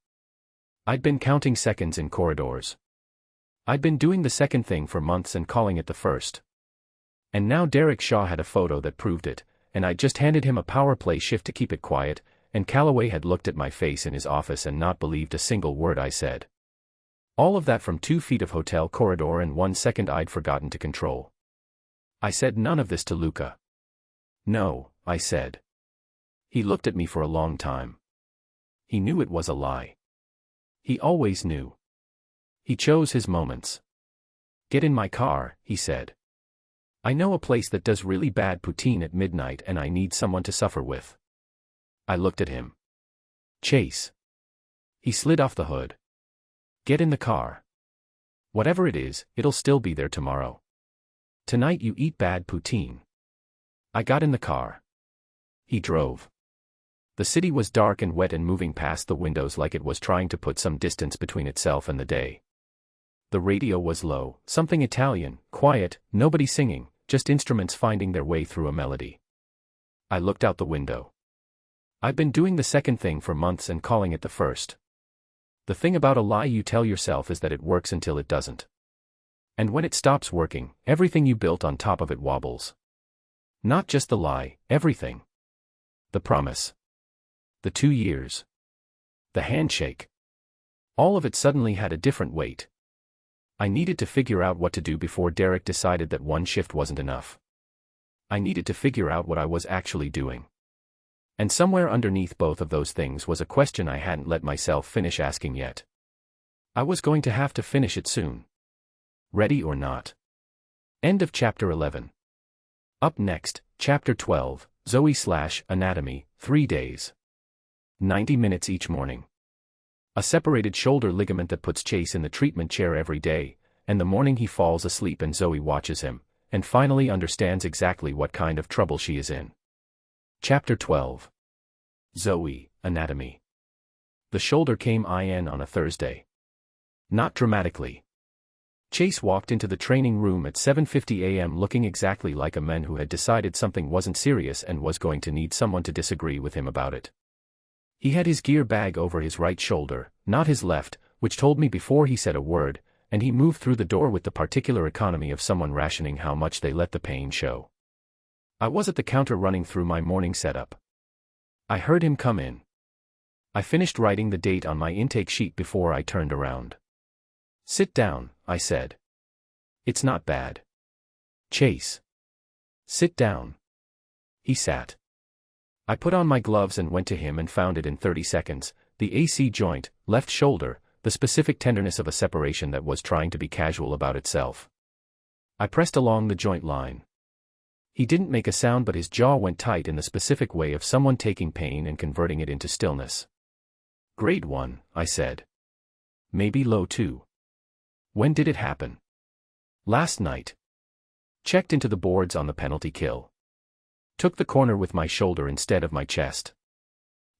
[SPEAKER 1] I'd been counting seconds in corridors. I'd been doing the second thing for months and calling it the first. And now Derek Shaw had a photo that proved it, and I'd just handed him a power play shift to keep it quiet, and Callaway had looked at my face in his office and not believed a single word I said. All of that from 2 feet of hotel corridor and 1 second I'd forgotten to control. I said none of this to Luca. "No," I said. He looked at me for a long time. He knew it was a lie. He always knew. He chose his moments. "Get in my car," he said. "I know a place that does really bad poutine at midnight and I need someone to suffer with." I looked at him. "Chase." He slid off the hood. "Get in the car. Whatever it is, it'll still be there tomorrow. Tonight you eat bad poutine." I got in the car. He drove. The city was dark and wet and moving past the windows like it was trying to put some distance between itself and the day. The radio was low, something Italian, quiet, nobody singing, just instruments finding their way through a melody. I looked out the window. I've been doing the second thing for months and calling it the first. The thing about a lie you tell yourself is that it works until it doesn't. And when it stops working, everything you built on top of it wobbles. Not just the lie, everything. The promise. The 2 years. The handshake. All of it suddenly had a different weight. I needed to figure out what to do before Derek decided that one shift wasn't enough. I needed to figure out what I was actually doing. And somewhere underneath both of those things was a question I hadn't let myself finish asking yet. I was going to have to finish it soon. Ready or not. End of chapter 11. Up next, chapter 12, Zoe/Anatomy, 3 days. 90 minutes each morning. A separated shoulder ligament that puts Chase in the treatment chair every day, and the morning he falls asleep and Zoe watches him, and finally understands exactly what kind of trouble she is in. Chapter 12. Zoe, Anatomy. The shoulder came in on a Thursday. Not dramatically. Chase walked into the training room at 7:50 a.m. looking exactly like a man who had decided something wasn't serious and was going to need someone to disagree with him about it. He had his gear bag over his right shoulder, not his left, which told me before he said a word, and he moved through the door with the particular economy of someone rationing how much they let the pain show. I was at the counter running through my morning setup. I heard him come in. I finished writing the date on my intake sheet before I turned around. "Sit down," I said. "It's not bad." "Chase." "Sit down." He sat. I put on my gloves and went to him and found it in 30 seconds, the AC joint, left shoulder, the specific tenderness of a separation that was trying to be casual about itself. I pressed along the joint line. He didn't make a sound, but his jaw went tight in the specific way of someone taking pain and converting it into stillness. "Grade 1, I said. "Maybe low 2. "When did it happen?" "Last night." Checked into the boards on the penalty kill. Took the corner with my shoulder instead of my chest.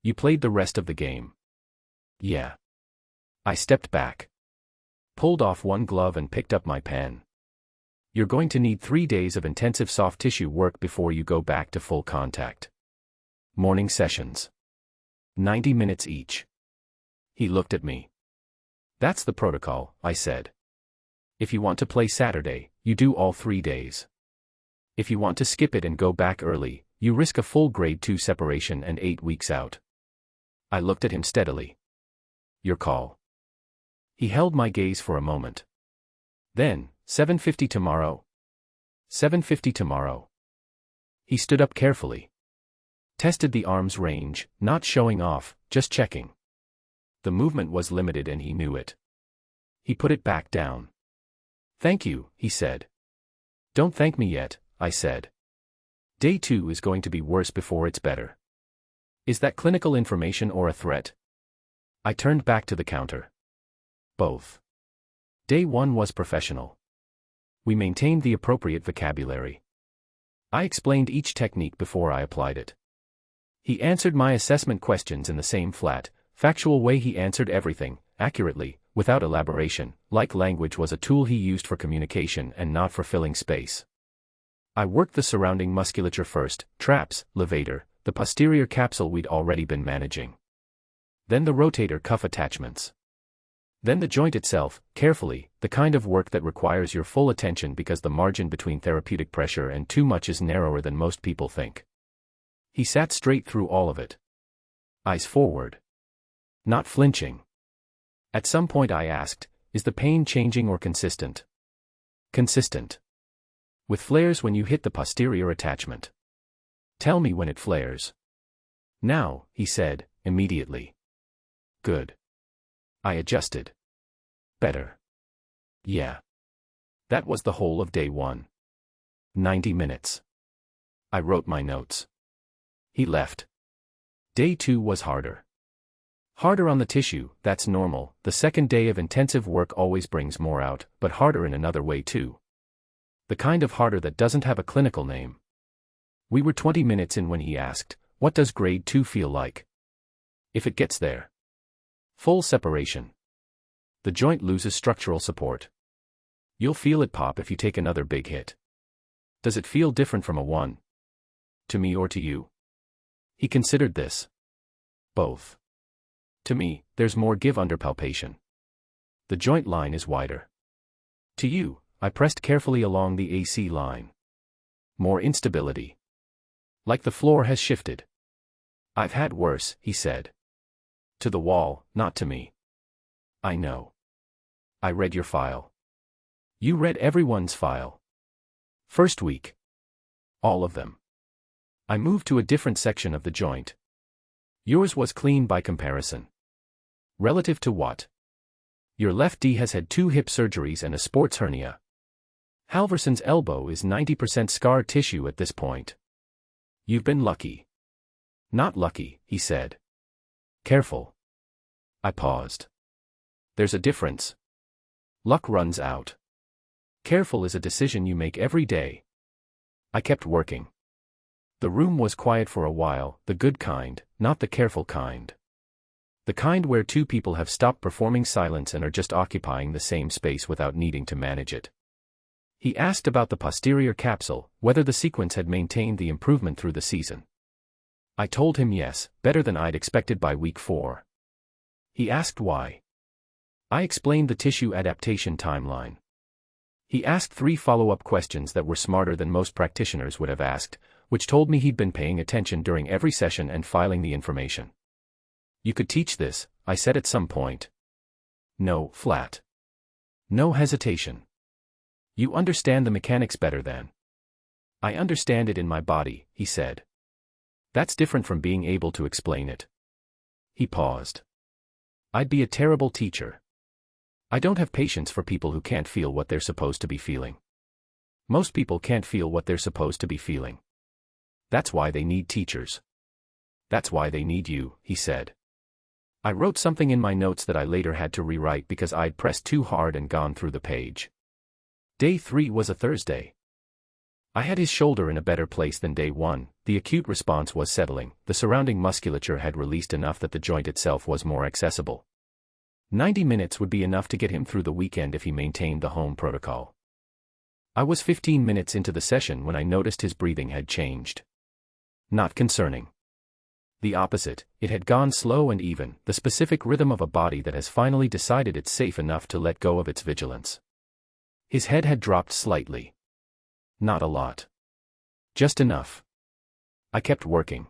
[SPEAKER 1] "You played the rest of the game?" "Yeah." I stepped back. Pulled off one glove and picked up my pen. "You're going to need 3 days of intensive soft tissue work before you go back to full contact. Morning sessions. 90 minutes each." He looked at me. "That's the protocol," I said. "If you want to play Saturday, you do all 3 days. If you want to skip it and go back early, you risk a full grade 2 separation and 8 weeks out." I looked at him steadily. "Your call." He held my gaze for a moment. Then, 7:50 tomorrow? 7:50 tomorrow. He stood up carefully. Tested the arm's range, not showing off, just checking. The movement was limited and he knew it. He put it back down. "Thank you," he said. "Don't thank me yet," I said. "Day 2 is going to be worse before it's better." "Is that clinical information or a threat?" I turned back to the counter. "Both." Day 1 was professional. We maintained the appropriate vocabulary. I explained each technique before I applied it. He answered my assessment questions in the same flat, factual way he answered everything, accurately, without elaboration, like language was a tool he used for communication and not for filling space. I worked the surrounding musculature first, traps, levator, the posterior capsule we'd already been managing. Then the rotator cuff attachments. Then the joint itself, carefully, the kind of work that requires your full attention because the margin between therapeutic pressure and too much is narrower than most people think. He sat straight through all of it. Eyes forward. Not flinching. At some point I asked, "Is the pain changing or consistent?" "Consistent. With flares when you hit the posterior attachment." "Tell me when it flares." "Now," he said, immediately. "Good." I adjusted. "Better." "Yeah." That was the whole of day 1. 90 minutes. I wrote my notes. He left. Day 2 was harder. Harder on the tissue, that's normal. The second day of intensive work always brings more out, but harder in another way too. The kind of harder that doesn't have a clinical name. We were 20 minutes in when he asked, What does grade 2 feel like? If it gets there. Full separation. The joint loses structural support. You'll feel it pop if you take another big hit. Does it feel different from a 1? To me or to you? He considered this. Both. To me, there's more give under palpation. The joint line is wider. To you, I pressed carefully along the AC line. More instability. Like the floor has shifted. I've had worse, he said. To the wall, not to me. I know. I read your file. You read everyone's file. First week. All of them. I moved to a different section of the joint. Yours was clean by comparison. Relative to what? Your left D has had 2 hip surgeries and a sports hernia. Halverson's elbow is 90% scar tissue at this point. You've been lucky. Not lucky, he said. Careful. I paused. There's a difference. Luck runs out. Careful is a decision you make every day. I kept working. The room was quiet for a while, the good kind, not the careful kind. The kind where 2 people have stopped performing silence and are just occupying the same space without needing to manage it. He asked about the posterior capsule, whether the sequence had maintained the improvement through the season. I told him yes, better than I'd expected by week 4. He asked why. I explained the tissue adaptation timeline. He asked 3 follow-up questions that were smarter than most practitioners would have asked, which told me he'd been paying attention during every session and filing the information. You could teach this, I said at some point. No, flat. No hesitation. You understand the mechanics better than. I understand it in my body, he said. That's different from being able to explain it. He paused. I'd be a terrible teacher. I don't have patience for people who can't feel what they're supposed to be feeling. Most people can't feel what they're supposed to be feeling. That's why they need teachers. That's why they need you, he said. I wrote something in my notes that I later had to rewrite because I'd pressed too hard and gone through the page. Day 3 was a Thursday. I had his shoulder in a better place than day 1, the acute response was settling, the surrounding musculature had released enough that the joint itself was more accessible. 90 minutes would be enough to get him through the weekend if he maintained the home protocol. I was 15 minutes into the session when I noticed his breathing had changed. Not concerning. The opposite, it had gone slow and even, the specific rhythm of a body that has finally decided it's safe enough to let go of its vigilance. His head had dropped slightly. Not a lot. Just enough. I kept working.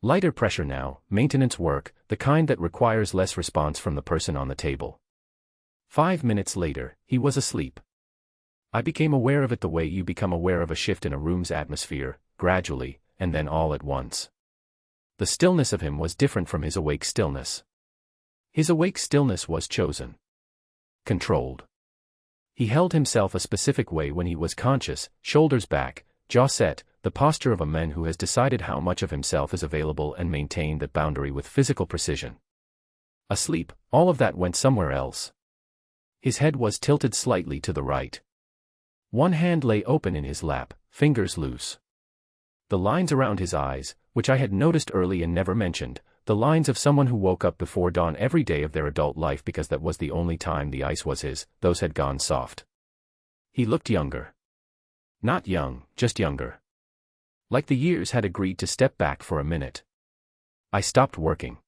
[SPEAKER 1] Lighter pressure now, maintenance work, the kind that requires less response from the person on the table. 5 minutes later, he was asleep. I became aware of it the way you become aware of a shift in a room's atmosphere, gradually, and then all at once. The stillness of him was different from his awake stillness. His awake stillness was chosen. Controlled. He held himself a specific way when he was conscious, shoulders back, jaw set, the posture of a man who has decided how much of himself is available and maintained that boundary with physical precision. Asleep, all of that went somewhere else. His head was tilted slightly to the right. One hand lay open in his lap, fingers loose. The lines around his eyes, which I had noticed early and never mentioned, the lines of someone who woke up before dawn every day of their adult life because that was the only time the ice was his, those had gone soft. He looked younger. Not young, just younger. Like the years had agreed to step back for a minute. I stopped working.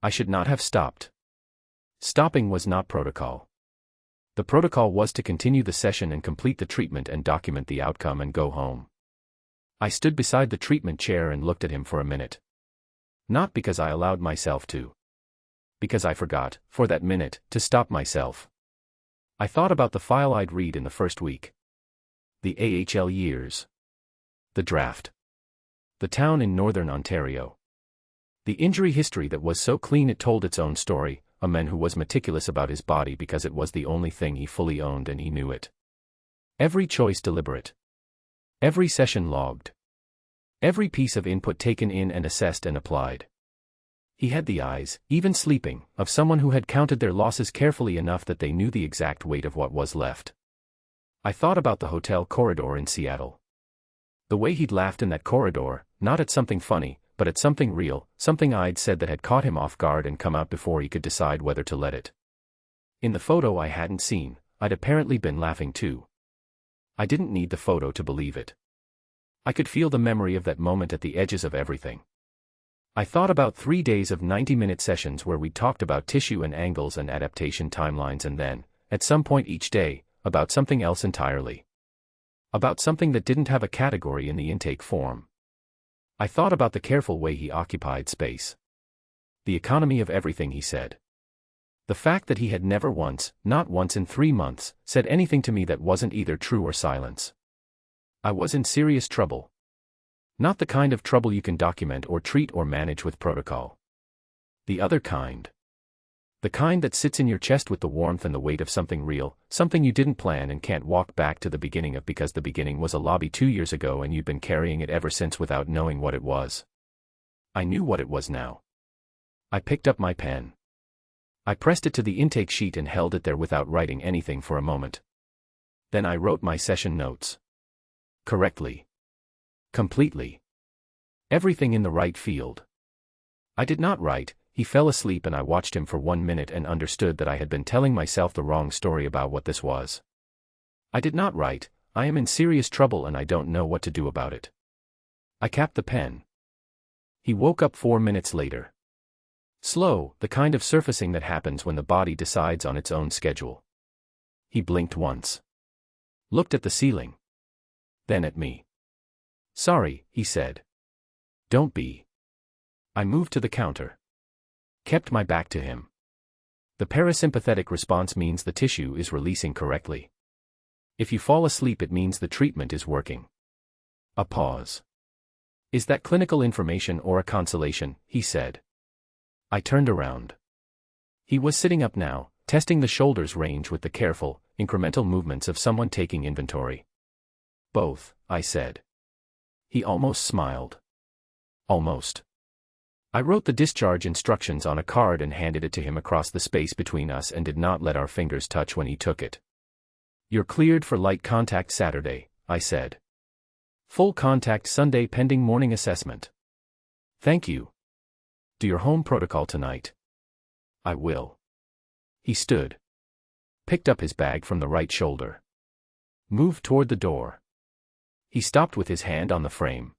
[SPEAKER 1] I should not have stopped. Stopping was not protocol. The protocol was to continue the session and complete the treatment and document the outcome and go home. I stood beside the treatment chair and looked at him for a minute. Not because I allowed myself to. Because I forgot, for that minute, to stop myself. I thought about the file I'd read in the first week. The AHL years. The draft. The town in northern Ontario. The injury history that was so clean it told its own story, a man who was meticulous about his body because it was the only thing he fully owned and he knew it. Every choice deliberate. Every session logged. Every piece of input taken in and assessed and applied. He had the eyes, even sleeping, of someone who had counted their losses carefully enough that they knew the exact weight of what was left. I thought about the hotel corridor in Seattle. The way he'd laughed in that corridor, not at something funny, but at something real, something I'd said that had caught him off guard and come out before he could decide whether to let it. In the photo I hadn't seen, I'd apparently been laughing too. I didn't need the photo to believe it. I could feel the memory of that moment at the edges of everything. I thought about 3 days of 90-minute sessions where we talked about tissue and angles and adaptation timelines, and then, at some point each day, about something else entirely. About something that didn't have a category in the intake form. I thought about the careful way he occupied space. The economy of everything he said. The fact that he had never once, not once in 3 months, said anything to me that wasn't either true or silence. I was in serious trouble. Not the kind of trouble you can document or treat or manage with protocol. The other kind. The kind that sits in your chest with the warmth and the weight of something real, something you didn't plan and can't walk back to the beginning of because the beginning was a lobby 2 years ago and you've been carrying it ever since without knowing what it was. I knew what it was now. I picked up my pen. I pressed it to the intake sheet and held it there without writing anything for a moment. Then I wrote my session notes. Correctly. Completely. Everything in the right field. I did not write. He fell asleep and I watched him for 1 minute and understood that I had been telling myself the wrong story about what this was. I did not write. I am in serious trouble and I don't know what to do about it. I capped the pen. He woke up 4 minutes later. Slow, the kind of surfacing that happens when the body decides on its own schedule. He blinked once. Looked at the ceiling. Then at me. Sorry, he said. Don't be. I moved to the counter. Kept my back to him. The parasympathetic response means the tissue is releasing correctly. If you fall asleep, it means the treatment is working. A pause. Is that clinical information or a consolation? He said. I turned around. He was sitting up now, testing the shoulders range with the careful, incremental movements of someone taking inventory. Both, I said. He almost smiled. Almost. I wrote the discharge instructions on a card and handed it to him across the space between us and did not let our fingers touch when he took it. You're cleared for light contact Saturday, I said. Full contact Sunday pending morning assessment. Thank you. Do your home protocol tonight. I will. He stood. Picked up his bag from the right shoulder. Moved toward the door. He stopped with his hand on the frame.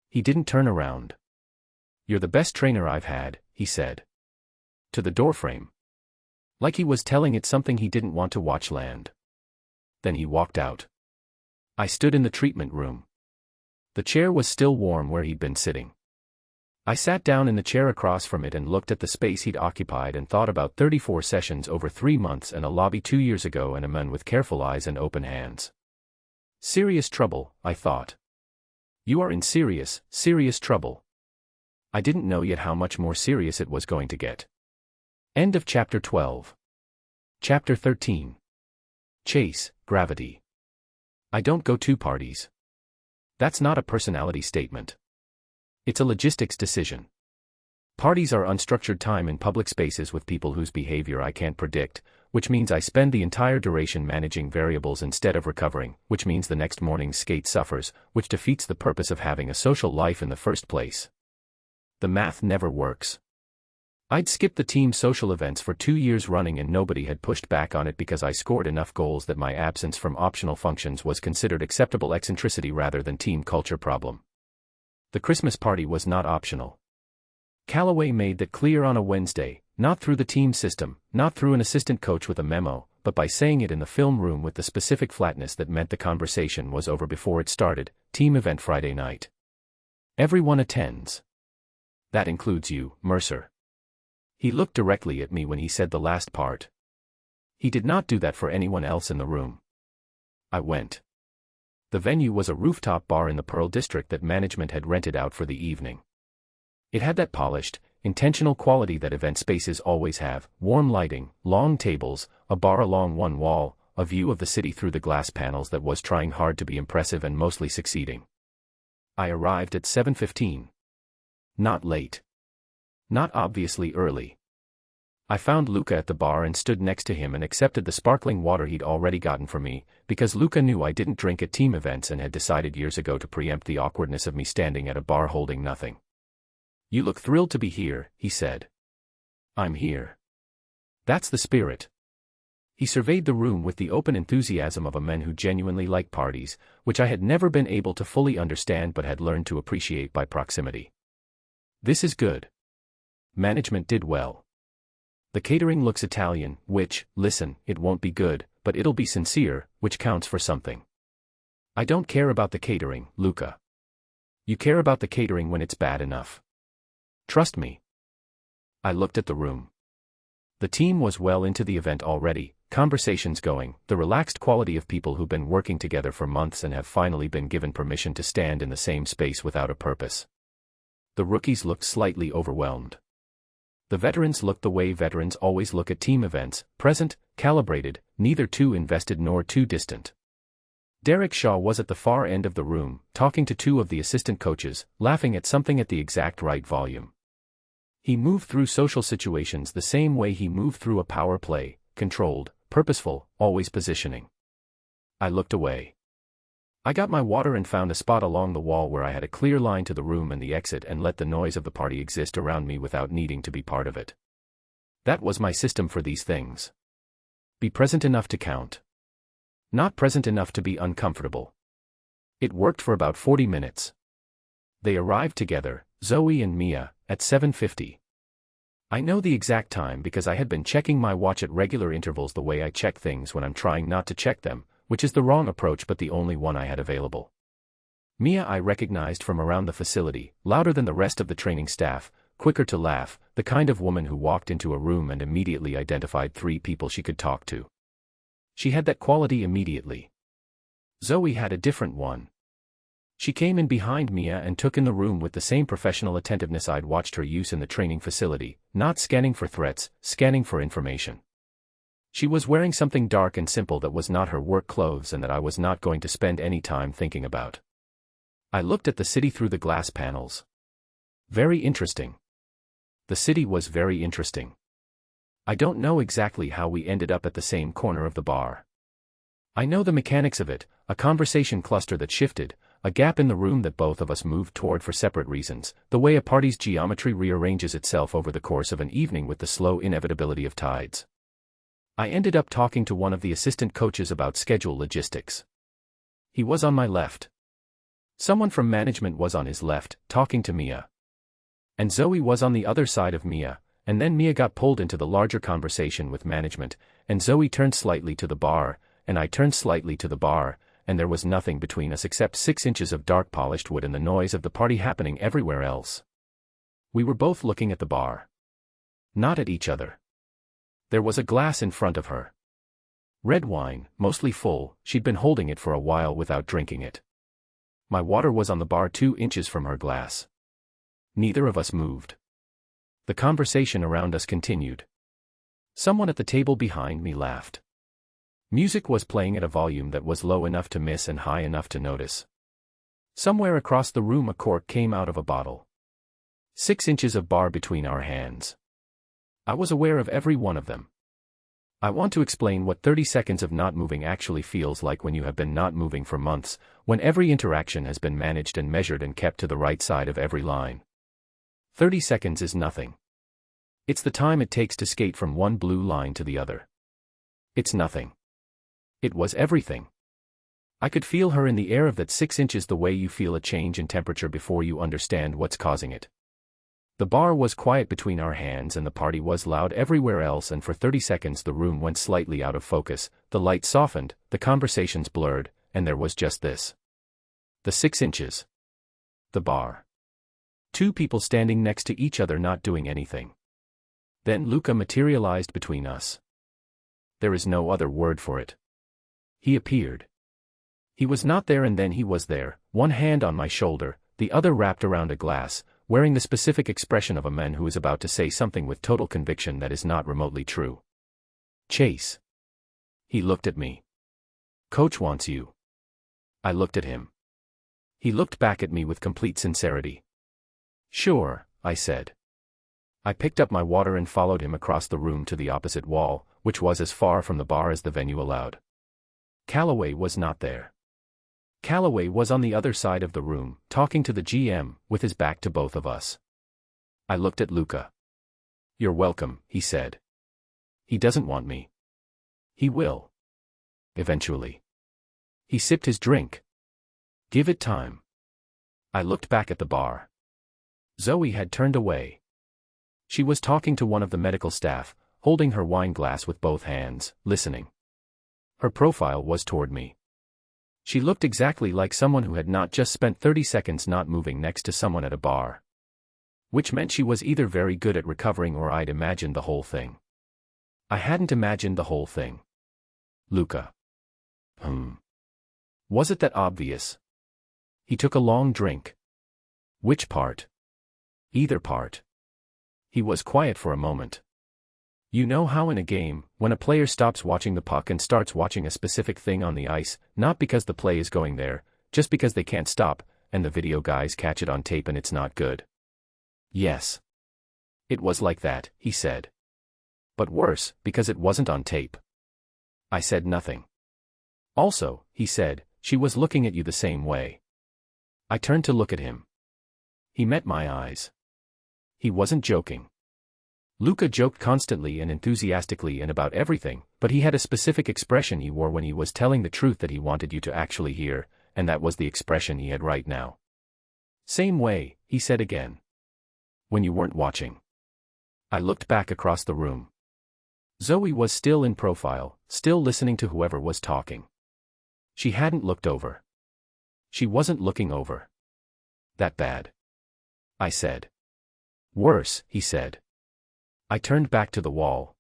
[SPEAKER 1] He didn't turn around. You're the best trainer I've had, he said. To the doorframe. Like he was telling it something he didn't want to watch land. Then he walked out. I stood in the treatment room. The chair was still warm where he'd been sitting. I sat down in the chair across from it and looked at the space he'd occupied and thought about 34 sessions over 3 months and a lobby 2 years ago and a man with careful eyes and open hands. Serious trouble, I thought. You are in serious, serious trouble. I didn't know yet how much more serious it was going to get. End of chapter 12. Chapter 13. Chase, gravity. I don't go to parties. That's not a personality statement. It's a logistics decision. Parties are unstructured time in public spaces with people whose behavior I can't predict, which means I spend the entire duration managing variables instead of recovering, which means the next morning's skate suffers, which defeats the purpose of having a social life in the first place. The math never works. I'd skipped the team social events for 2 years running and nobody had pushed back on it because I scored enough goals that my absence from optional functions was considered acceptable eccentricity rather than team culture problem. The Christmas party was not optional. Callaway made that clear on a Wednesday, not through the team system, not through an assistant coach with a memo, but by saying it in the film room with the specific flatness that meant the conversation was over before it started. Team event Friday night. Everyone attends. That includes you, Mercer. He looked directly at me when he said the last part. He did not do that for anyone else in the room. I went. The venue was a rooftop bar in the Pearl District that management had rented out for the evening. It had that polished, intentional quality that event spaces always have: warm lighting, long tables, a bar along one wall, a view of the city through the glass panels that was trying hard to be impressive and mostly succeeding. I arrived at 7:15. Not late. Not obviously early. I found Luca at the bar and stood next to him and accepted the sparkling water he'd already gotten for me, because Luca knew I didn't drink at team events and had decided years ago to preempt the awkwardness of me standing at a bar holding nothing. You look thrilled to be here, he said. I'm here. That's the spirit. He surveyed the room with the open enthusiasm of a man who genuinely liked parties, which I had never been able to fully understand but had learned to appreciate by proximity. This is good. Management did well. The catering looks Italian, which, listen, it won't be good, but it'll be sincere, which counts for something. I don't care about the catering, Luca. You care about the catering when it's bad enough. Trust me. I looked at the room. The team was well into the event already, conversations going, the relaxed quality of people who've been working together for months and have finally been given permission to stand in the same space without a purpose. The rookies looked slightly overwhelmed. The veterans looked the way veterans always look at team events, present, calibrated, neither too invested nor too distant. Derek Shaw was at the far end of the room, talking to two of the assistant coaches, laughing at something at the exact right volume. He moved through social situations the same way he moved through a power play, controlled, purposeful, always positioning. I looked away. I got my water and found a spot along the wall where I had a clear line to the room and the exit and let the noise of the party exist around me without needing to be part of it. That was my system for these things. Be present enough to count. Not present enough to be uncomfortable. It worked for about 40 minutes. They arrived together, Zoe and Mia, at 7:50. I know the exact time because I had been checking my watch at regular intervals the way I check things when I'm trying not to check them, which is the wrong approach but the only one I had available. Mia I recognized from around the facility, louder than the rest of the training staff, quicker to laugh, the kind of woman who walked into a room and immediately identified 3 people she could talk to. She had that quality immediately. Zoe had a different one. She came in behind Mia and took in the room with the same professional attentiveness I'd watched her use in the training facility, not scanning for threats, scanning for information. She was wearing something dark and simple that was not her work clothes and that I was not going to spend any time thinking about. I looked at the city through the glass panels. Very interesting. The city was very interesting. I don't know exactly how we ended up at the same corner of the bar. I know the mechanics of it, a conversation cluster that shifted, a gap in the room that both of us moved toward for separate reasons, the way a party's geometry rearranges itself over the course of an evening with the slow inevitability of tides. I ended up talking to one of the assistant coaches about schedule logistics. He was on my left. Someone from management was on his left, talking to Mia. And Zoe was on the other side of Mia, and then Mia got pulled into the larger conversation with management, and Zoe turned slightly to the bar, and I turned slightly to the bar, and there was nothing between us except 6 inches of dark polished wood and the noise of the party happening everywhere else. We were both looking at the bar. Not at each other. There was a glass in front of her. Red wine, mostly full, she'd been holding it for a while without drinking it. My water was on the bar 2 inches from her glass. Neither of us moved. The conversation around us continued. Someone at the table behind me laughed. Music was playing at a volume that was low enough to miss and high enough to notice. Somewhere across the room a cork came out of a bottle. 6 inches of bar between our hands. I was aware of every one of them. I want to explain what 30 seconds of not moving actually feels like when you have been not moving for months, when every interaction has been managed and measured and kept to the right side of every line. 30 seconds is nothing. It's the time it takes to skate from one blue line to the other. It's nothing. It was everything. I could feel her in the air of that 6 inches the way you feel a change in temperature before you understand what's causing it. The bar was quiet between our hands and the party was loud everywhere else, and for 30 seconds the room went slightly out of focus, the light softened, the conversations blurred, and there was just this. The 6 inches. The bar. 2 people standing next to each other not doing anything. Then Luca materialized between us. There is no other word for it. He appeared. He was not there and then he was there, one hand on my shoulder, the other wrapped around a glass, wearing the specific expression of a man who is about to say something with total conviction that is not remotely true. Chase. He looked at me. Coach wants you. I looked at him. He looked back at me with complete sincerity. Sure, I said. I picked up my water and followed him across the room to the opposite wall, which was as far from the bar as the venue allowed. Calloway was not there. Calloway was on the other side of the room, talking to the GM, with his back to both of us. I looked at Luka. "You're welcome," he said. "He doesn't want me." "He will. Eventually." He sipped his drink. "Give it time." I looked back at the bar. Zoe had turned away. She was talking to one of the medical staff, holding her wine glass with both hands, listening. Her profile was toward me. She looked exactly like someone who had not just spent 30 seconds not moving next to someone at a bar. Which meant she was either very good at recovering or I'd imagined the whole thing. I hadn't imagined the whole thing. Luka. Was it that obvious? He took a long drink. Which part? Either part. He was quiet for a moment. You know how in a game, when a player stops watching the puck and starts watching a specific thing on the ice, not because the play is going there, just because they can't stop, and the video guys catch it on tape and it's not good? Yes. It was like that, he said. But worse, because it wasn't on tape. I said nothing. Also, he said, she was looking at you the same way. I turned to look at him. He met my eyes. He wasn't joking. Luka joked constantly and enthusiastically and about everything, but he had a specific expression he wore when he was telling the truth that he wanted you to actually hear, and that was the expression he had right now. Same way, he said again. When you weren't watching. I looked back across the room. Zoe was still in profile, still listening to whoever was talking. She hadn't looked over. She wasn't looking over. That bad? I said. Worse, he said. I turned back to the wall.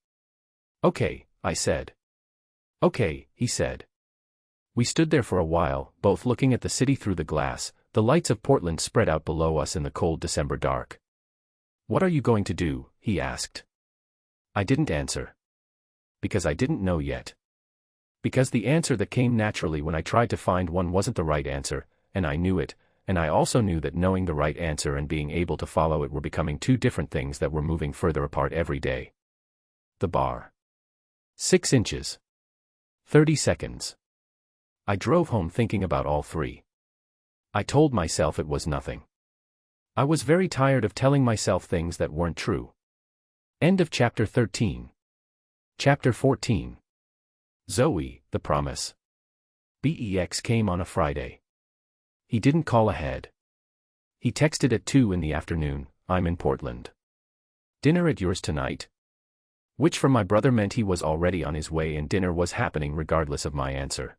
[SPEAKER 1] Okay, I said. Okay, he said. We stood there for a while, both looking at the city through the glass, the lights of Portland spread out below us in the cold December dark. What are you going to do? He asked. I didn't answer. Because I didn't know yet. Because the answer that came naturally when I tried to find one wasn't the right answer, and I knew it, and I also knew that knowing the right answer and being able to follow it were becoming two different things that were moving further apart every day. The bar. 6 inches. 30 seconds. I drove home thinking about all three. I told myself it was nothing. I was very tired of telling myself things that weren't true. End of chapter 13. Chapter 14. Zoe, the promise. Bex came on a Friday. He didn't call ahead. He texted at 2 in the afternoon, I'm in Portland. Dinner at yours tonight? Which for my brother meant he was already on his way and dinner was happening regardless of my answer.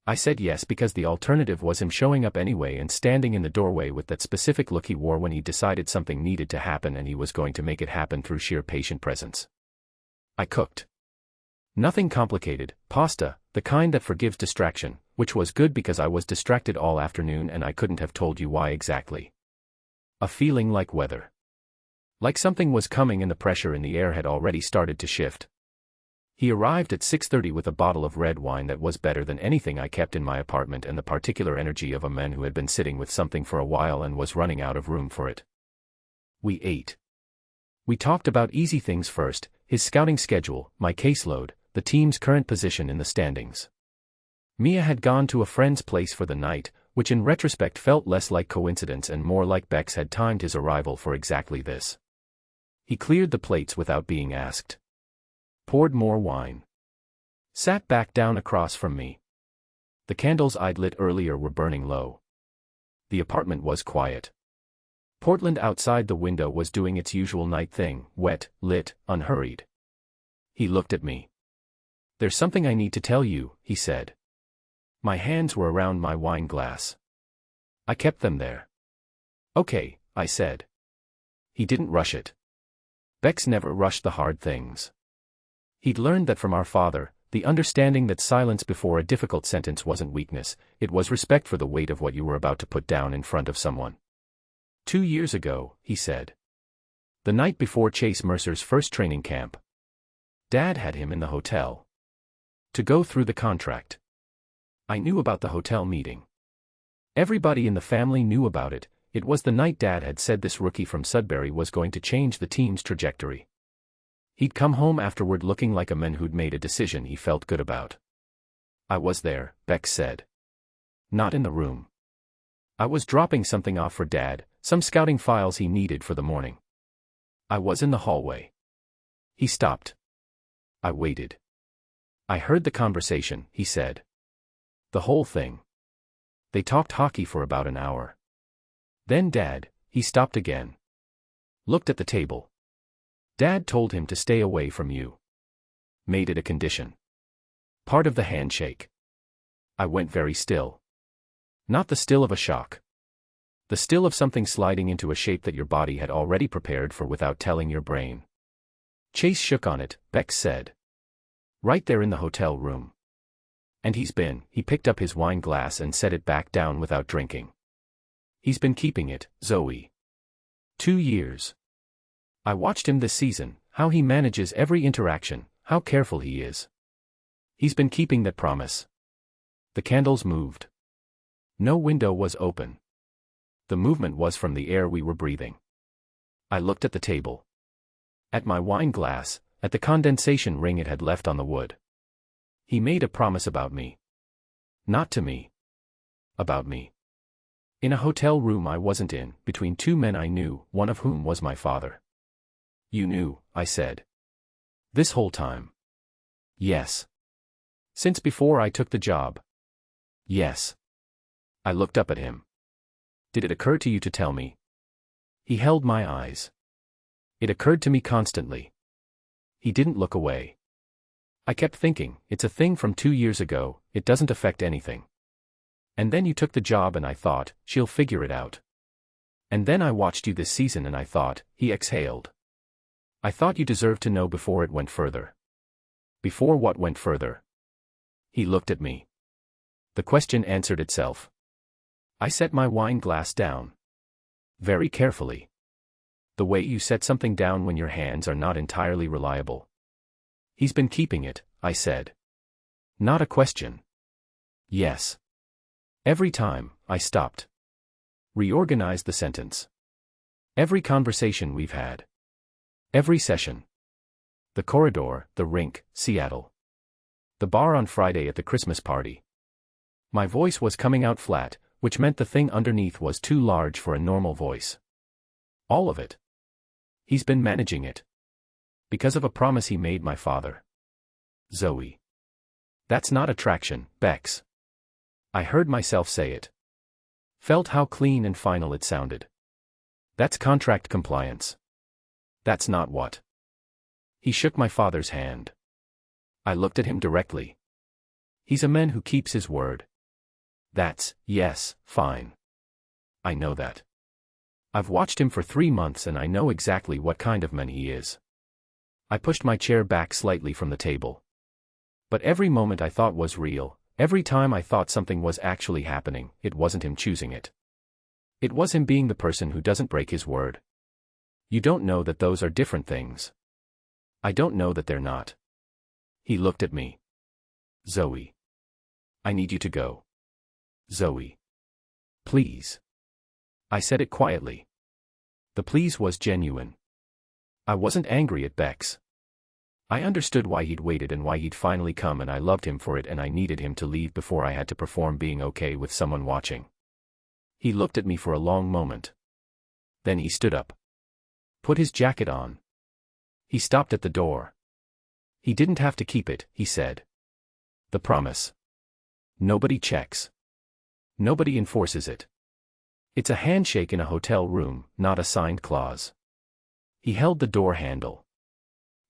[SPEAKER 1] I said yes because the alternative was him showing up anyway and standing in the doorway with that specific look he wore when he decided something needed to happen and he was going to make it happen through sheer patient presence. I cooked. Nothing complicated, pasta, the kind that forgives distraction, which was good because I was distracted all afternoon and I couldn't have told you why exactly. A feeling like weather. Like something was coming and the pressure in the air had already started to shift. He arrived at 6:30 with a bottle of red wine that was better than anything I kept in my apartment and the particular energy of a man who had been sitting with something for a while and was running out of room for it. We ate. We talked about easy things first, his scouting schedule, my caseload, the team's current position in the standings. Mia had gone to a friend's place for the night, which in retrospect felt less like coincidence and more like Bex had timed his arrival for exactly this. He cleared the plates without being asked. Poured more wine. Sat back down across from me. The candles I'd lit earlier were burning low. The apartment was quiet. Portland outside the window was doing its usual night thing, wet, lit, unhurried. He looked at me. There's something I need to tell you, he said. My hands were around my wine glass. I kept them there. Okay, I said. He didn't rush it. Bex never rushed the hard things. He'd learned that from our father, the understanding that silence before a difficult sentence wasn't weakness, it was respect for the weight of what you were about to put down in front of someone. 2 years ago, he said. The night before Chase Mercer's first training camp. Dad had him in the hotel. To go through the contract. I knew about the hotel meeting. Everybody in the family knew about it. It was the night Dad had said this rookie from Sudbury was going to change the team's trajectory. He'd come home afterward looking like a man who'd made a decision he felt good about. I was there, Bex said. Not in the room. I was dropping something off for Dad, some scouting files he needed for the morning. I was in the hallway. He stopped. I waited. I heard the conversation, he said. The whole thing. They talked hockey for about an hour. Then Dad, he stopped again. Looked at the table. Dad told him to stay away from you. Made it a condition. Part of the handshake. I went very still. Not the still of a shock. The still of something sliding into a shape that your body had already prepared for without telling your brain. Chase shook on it, Bex said. Right there in the hotel room. And he picked up his wine glass and set it back down without drinking. He's been keeping it, Zoe. 2 years. I watched him this season, how he manages every interaction, how careful he is. He's been keeping that promise. The candles moved. No window was open. The movement was from the air we were breathing. I looked at the table. At my wine glass, at the condensation ring it had left on the wood. He made a promise about me. Not to me. About me. In a hotel room I wasn't in, between 2 men I knew, one of whom was my father. You knew, I said. This whole time. Yes. Since before I took the job. Yes. I looked up at him. Did it occur to you to tell me? He held my eyes. It occurred to me constantly. He didn't look away. I kept thinking, it's a thing from 2 years ago, it doesn't affect anything. And then you took the job and I thought, she'll figure it out. And then I watched you this season and I thought, he exhaled. I thought you deserved to know before it went further. Before what went further? He looked at me. The question answered itself. I set my wine glass down. Very carefully. The way you set something down when your hands are not entirely reliable. He's been keeping it, I said. Not a question. Yes. Every time, I stopped. Reorganized the sentence. Every conversation we've had. Every session. The corridor, the rink, Seattle. The bar on Friday at the Christmas party. My voice was coming out flat, which meant the thing underneath was too large for a normal voice. All of it. He's been managing it. Because of a promise he made my father. Zoe. That's not attraction, Bex. I heard myself say it. Felt how clean and final it sounded. That's contract compliance. That's not what. He shook my father's hand. I looked at him directly. He's a man who keeps his word. Yes, fine. I know that. I've watched him for 3 months and I know exactly what kind of man he is. I pushed my chair back slightly from the table. But every moment I thought was real, every time I thought something was actually happening, it wasn't him choosing it. It was him being the person who doesn't break his word. You don't know that those are different things. I don't know that they're not. He looked at me. Zoe. I need you to go. Zoe. Please. I said it quietly. The please was genuine. I wasn't angry at Bex. I understood why he'd waited and why he'd finally come and I loved him for it and I needed him to leave before I had to perform being okay with someone watching. He looked at me for a long moment. Then he stood up. Put his jacket on. He stopped at the door. He didn't have to keep it, he said. The promise. Nobody checks. Nobody enforces it. It's a handshake in a hotel room, not a signed clause. He held the door handle.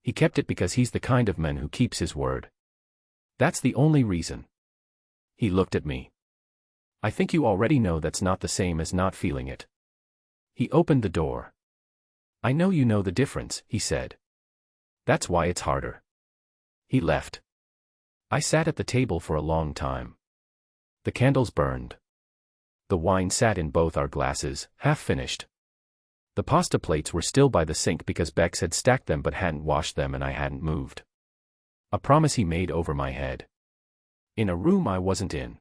[SPEAKER 1] He kept it because he's the kind of man who keeps his word. That's the only reason. He looked at me. I think you already know that's not the same as not feeling it. He opened the door. I know you know the difference, he said. That's why it's harder. He left. I sat at the table for a long time. The candles burned. The wine sat in both our glasses, half finished. The pasta plates were still by the sink because Bex had stacked them but hadn't washed them and I hadn't moved. A promise he made over my head. In a room I wasn't in.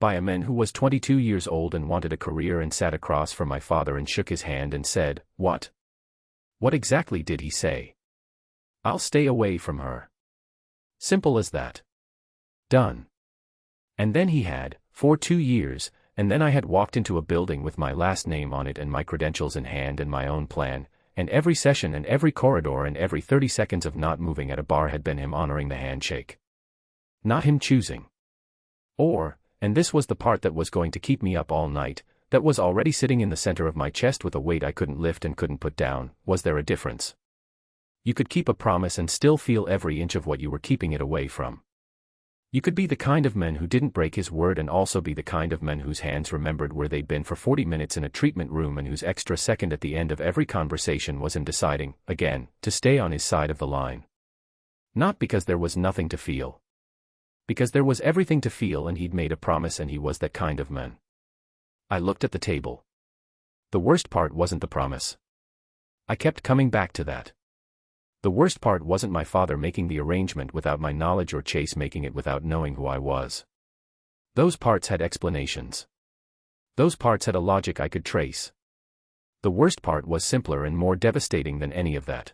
[SPEAKER 1] By a man who was 22 years old and wanted a career and sat across from my father and shook his hand and said, "What? What exactly did he say?" "I'll stay away from her." Simple as that. Done. And then he had, for 2 years, and then I had walked into a building with my last name on it and my credentials in hand and my own plan, and every session and every corridor and every 30 seconds of not moving at a bar had been him honoring the handshake. Not him choosing. Or, and this was the part that was going to keep me up all night, that was already sitting in the center of my chest with a weight I couldn't lift and couldn't put down, was there a difference? You could keep a promise and still feel every inch of what you were keeping it away from. You could be the kind of man who didn't break his word and also be the kind of man whose hands remembered where they'd been for 40 minutes in a treatment room and whose extra second at the end of every conversation was him deciding, again, to stay on his side of the line. Not because there was nothing to feel. Because there was everything to feel, and he'd made a promise, and he was that kind of man. I looked at the table. The worst part wasn't the promise. I kept coming back to that. The worst part wasn't my father making the arrangement without my knowledge or Chase making it without knowing who I was. Those parts had explanations. Those parts had a logic I could trace. The worst part was simpler and more devastating than any of that.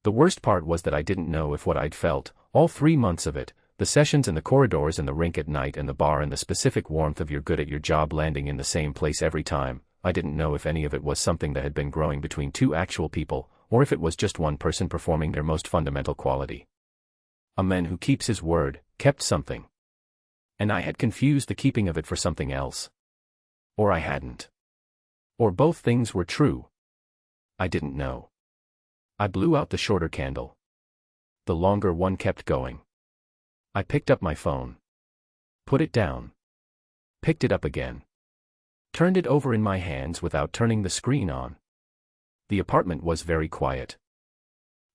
[SPEAKER 1] The worst part was that I didn't know if what I'd felt, all 3 months of it, the sessions and the corridors and the rink at night and the bar and the specific warmth of you're good at your job landing in the same place every time, I didn't know if any of it was something that had been growing between two actual people, or if it was just one person performing their most fundamental quality. A man who keeps his word, kept something. And I had confused the keeping of it for something else. Or I hadn't. Or both things were true. I didn't know. I blew out the shorter candle. The longer one kept going. I picked up my phone. Put it down. Picked it up again. Turned it over in my hands without turning the screen on. The apartment was very quiet.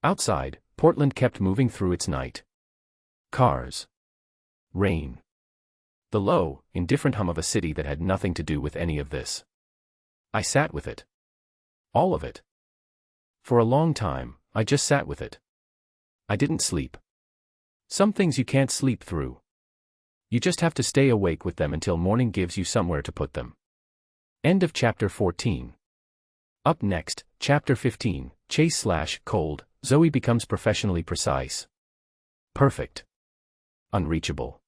[SPEAKER 1] Outside, Portland kept moving through its night. Cars. Rain. The low, indifferent hum of a city that had nothing to do with any of this. I sat with it. All of it. For a long time, I just sat with it. I didn't sleep. Some things you can't sleep through. You just have to stay awake with them until morning gives you somewhere to put them. End of chapter 14. Up next, chapter 15, Chase/Cold, Zoe becomes professionally precise. Perfect. Unreachable.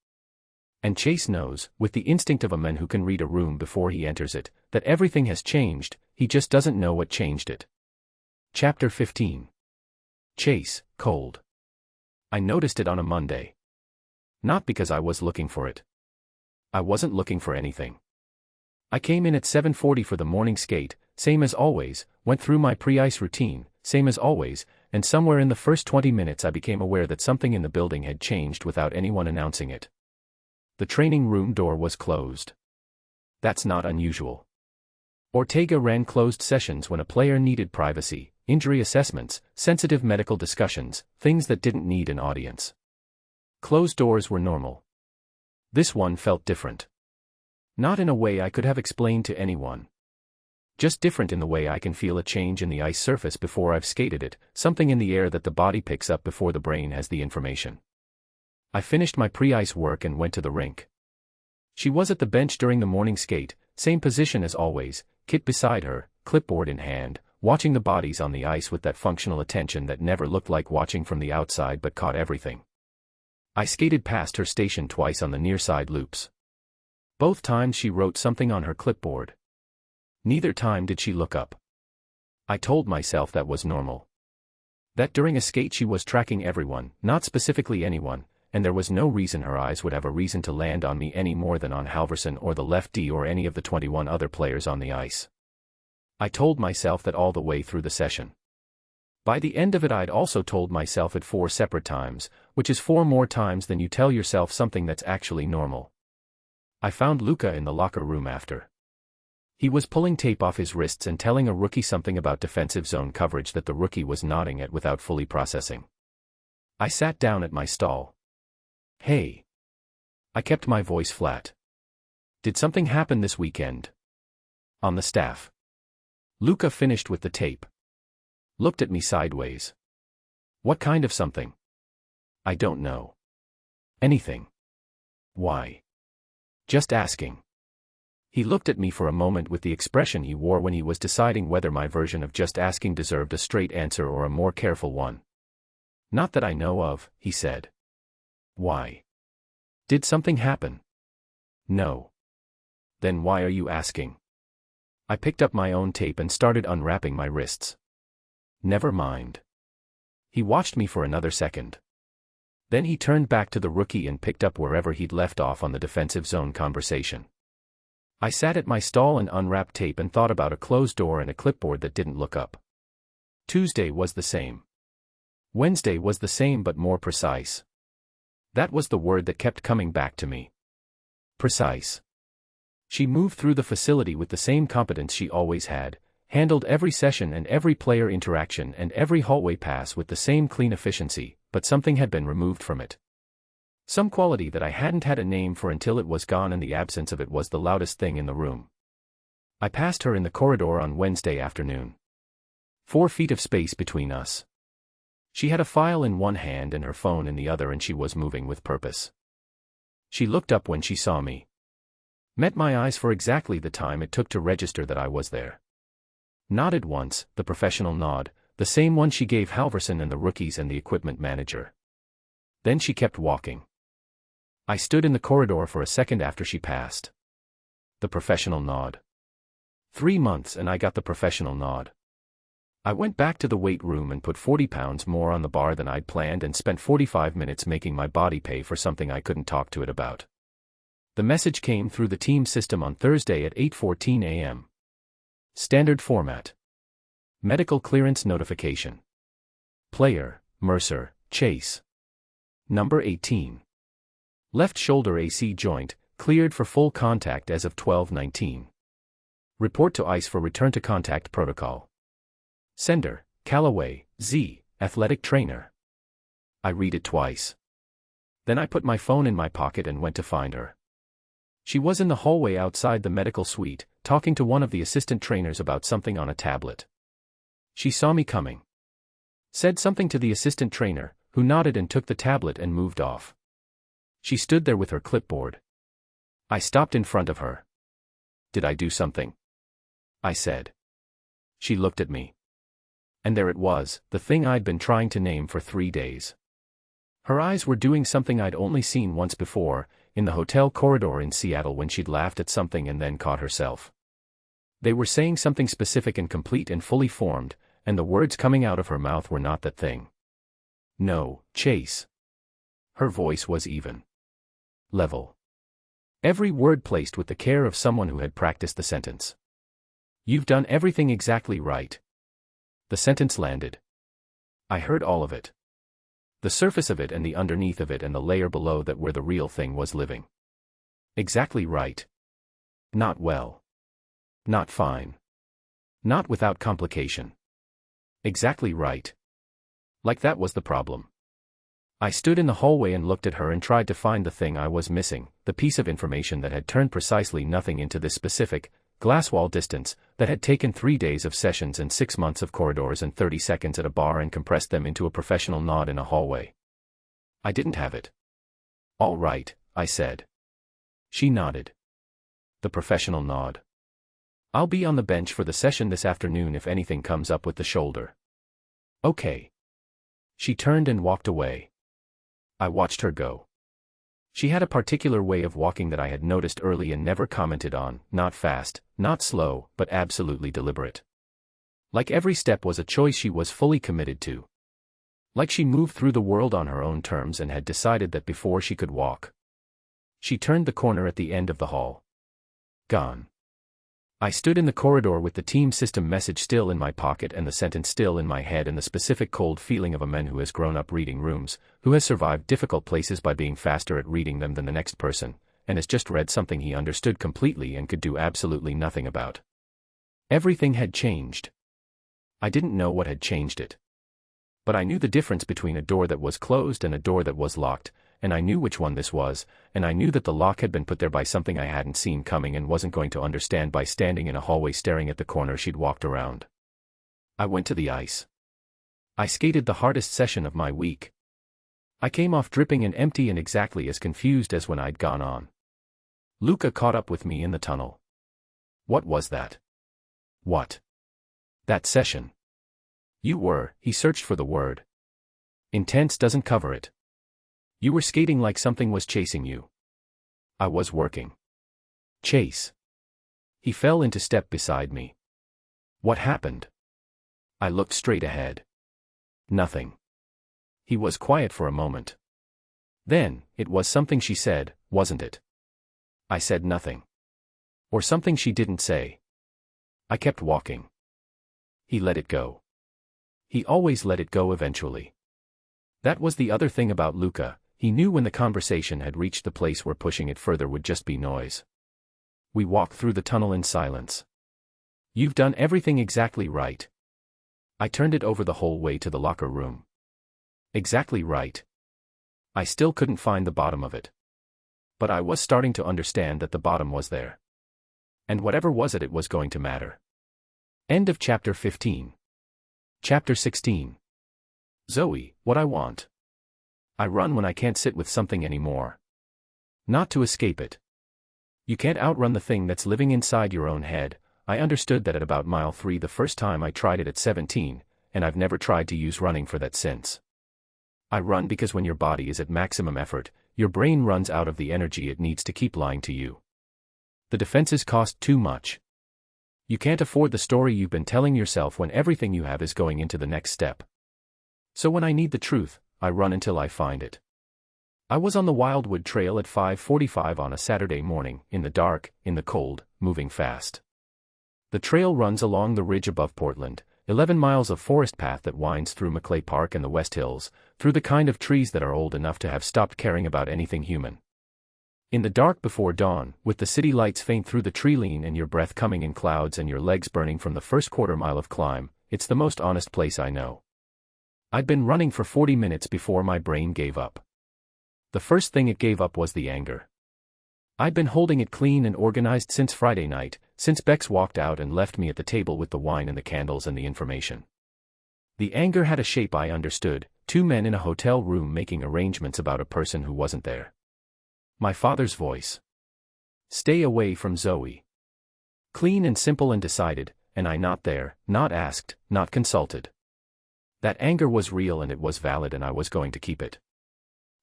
[SPEAKER 1] And Chase knows, with the instinct of a man who can read a room before he enters it, that everything has changed, he just doesn't know what changed it. Chapter 15. Chase, cold. I noticed it on a Monday. Not because I was looking for it. I wasn't looking for anything. I came in at 7:40 for the morning skate, same as always, went through my pre-ice routine, same as always, and somewhere in the first 20 minutes I became aware that something in the building had changed without anyone announcing it. The training room door was closed. That's not unusual. Ortega ran closed sessions when a player needed privacy, injury assessments, sensitive medical discussions, things that didn't need an audience. Closed doors were normal. This one felt different. Not in a way I could have explained to anyone. Just different in the way I can feel a change in the ice surface before I've skated it, something in the air that the body picks up before the brain has the information. I finished my pre-ice work and went to the rink. She was at the bench during the morning skate, same position as always, kit beside her, clipboard in hand, watching the bodies on the ice with that functional attention that never looked like watching from the outside but caught everything. I skated past her station twice on the near side loops. Both times she wrote something on her clipboard. Neither time did she look up. I told myself that was normal. That during a skate she was tracking everyone, not specifically anyone, and there was no reason her eyes would have a reason to land on me any more than on Halverson or the left D or any of the 21 other players on the ice. I told myself that all the way through the session. By the end of it I'd also told myself it 4 separate times, which is 4 more times than you tell yourself something that's actually normal. I found Luka in the locker room after. He was pulling tape off his wrists and telling a rookie something about defensive zone coverage that the rookie was nodding at without fully processing. I sat down at my stall. Hey. I kept my voice flat. Did something happen this weekend? On the staff. Luka finished with the tape. Looked at me sideways. What kind of something? I don't know. Anything. Why? Just asking. He looked at me for a moment with the expression he wore when he was deciding whether my version of just asking deserved a straight answer or a more careful one. Not that I know of, he said. Why? Did something happen? No. Then why are you asking? I picked up my own tape and started unwrapping my wrists. Never mind. He watched me for another second. Then he turned back to the rookie and picked up wherever he'd left off on the defensive zone conversation. I sat at my stall and unwrapped tape and thought about a closed door and a clipboard that didn't look up. Tuesday was the same. Wednesday was the same but more precise. That was the word that kept coming back to me. Precise. She moved through the facility with the same competence she always had, handled every session and every player interaction and every hallway pass with the same clean efficiency, but something had been removed from it. Some quality that I hadn't had a name for until it was gone, and the absence of it was the loudest thing in the room. I passed her in the corridor on Wednesday afternoon. 4 feet of space between us. She had a file in one hand and her phone in the other, and she was moving with purpose. She looked up when she saw me. Met my eyes for exactly the time it took to register that I was there. Nodded once, the professional nod, the same one she gave Halverson and the rookies and the equipment manager. Then she kept walking. I stood in the corridor for a second after she passed. The professional nod. 3 months and I got the professional nod. I went back to the weight room and put 40 pounds more on the bar than I'd planned and spent 45 minutes making my body pay for something I couldn't talk to it about. The message came through the team system on Thursday at 8:14 a.m. Standard format. Medical clearance notification. Player, Mercer, Chase. Number 18. Left shoulder AC joint, cleared for full contact as of 12/19. Report to ICE for return to contact protocol. Sender, Callaway, Z, athletic trainer. I read it twice. Then I put my phone in my pocket and went to find her. She was in the hallway outside the medical suite, talking to one of the assistant trainers about something on a tablet. She saw me coming. Said something to the assistant trainer, who nodded and took the tablet and moved off. She stood there with her clipboard. I stopped in front of her. Did I do something? I said. She looked at me. And there it was, the thing I'd been trying to name for 3 days. Her eyes were doing something I'd only seen once before, in the hotel corridor in Seattle when she'd laughed at something and then caught herself. They were saying something specific and complete and fully formed, and the words coming out of her mouth were not that thing. No, Chase. Her voice was even. Level. Every word placed with the care of someone who had practiced the sentence. You've done everything exactly right. The sentence landed. I heard all of it. The surface of it and the underneath of it and the layer below that where the real thing was living. Exactly right. Not well. Not fine. Not without complication. Exactly right. Like that was the problem. I stood in the hallway and looked at her and tried to find the thing I was missing, the piece of information that had turned precisely nothing into this specific, glass wall distance, that had taken 3 days of sessions and 6 months of corridors and 30 seconds at a bar and compressed them into a professional nod in a hallway. I didn't have it. All right, I said. She nodded. The professional nod. I'll be on the bench for the session this afternoon if anything comes up with the shoulder. Okay. She turned and walked away. I watched her go. She had a particular way of walking that I had noticed early and never commented on, not fast, not slow, but absolutely deliberate. Like every step was a choice she was fully committed to. Like she moved through the world on her own terms and had decided that before she could walk. She turned the corner at the end of the hall. Gone. I stood in the corridor with the team system message still in my pocket and the sentence still in my head and the specific cold feeling of a man who has grown up reading rooms, who has survived difficult places by being faster at reading them than the next person, and has just read something he understood completely and could do absolutely nothing about. Everything had changed. I didn't know what had changed it. But I knew the difference between a door that was closed and a door that was locked, and I knew which one this was, and I knew that the lock had been put there by something I hadn't seen coming and wasn't going to understand by standing in a hallway staring at the corner she'd walked around. I went to the ice. I skated the hardest session of my week. I came off dripping and empty and exactly as confused as when I'd gone on. Luca caught up with me in the tunnel. What was that? What? That session. You were, he searched for the word. Intense doesn't cover it. You were skating like something was chasing you. I was working. Chase. He fell into step beside me. What happened? I looked straight ahead. Nothing. He was quiet for a moment. Then, it was something she said, wasn't it? I said nothing. Or something she didn't say. I kept walking. He let it go. He always let it go eventually. That was the other thing about Luca, he knew when the conversation had reached the place where pushing it further would just be noise. We walked through the tunnel in silence. You've done everything exactly right. I turned it over the whole way to the locker room. Exactly right. I still couldn't find the bottom of it. But I was starting to understand that the bottom was there. And whatever was it was going to matter. End of chapter 15. Chapter 16. Zoe, what I want. I run when I can't sit with something anymore. Not to escape it. You can't outrun the thing that's living inside your own head. I understood that at about mile 3 the first time I tried it at 17, and I've never tried to use running for that since. I run because when your body is at maximum effort, your brain runs out of the energy it needs to keep lying to you. The defenses cost too much. You can't afford the story you've been telling yourself when everything you have is going into the next step. So when I need the truth, I run until I find it. I was on the Wildwood Trail at 5:45 on a Saturday morning, in the dark, in the cold, moving fast. The trail runs along the ridge above Portland, 11 miles of forest path that winds through Maclay Park and the West Hills, through the kind of trees that are old enough to have stopped caring about anything human. In the dark before dawn, with the city lights faint through the tree lean and your breath coming in clouds and your legs burning from the first quarter mile of climb, it's the most honest place I know. I'd been running for 40 minutes before my brain gave up. The first thing it gave up was the anger. I'd been holding it clean and organized since Friday night, since Bex walked out and left me at the table with the wine and the candles and the information. The anger had a shape I understood, 2 men in a hotel room making arrangements about a person who wasn't there. My father's voice. Stay away from Zoe. Clean and simple and decided, and I not there, not asked, not consulted. That anger was real and it was valid and I was going to keep it.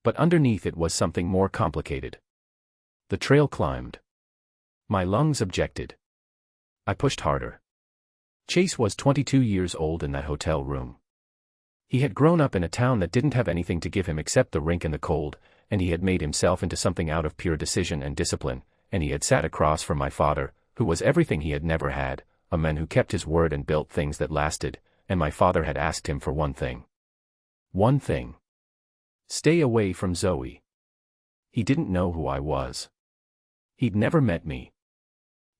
[SPEAKER 1] But underneath it was something more complicated. The trail climbed. My lungs objected. I pushed harder. Chase was 22 years old in that hotel room. He had grown up in a town that didn't have anything to give him except the rink and the cold, and he had made himself into something out of pure decision and discipline, and he had sat across from my father, who was everything he had never had, a man who kept his word and built things that lasted, and my father had asked him for one thing. One thing. Stay away from Zoe. He didn't know who I was. He'd never met me.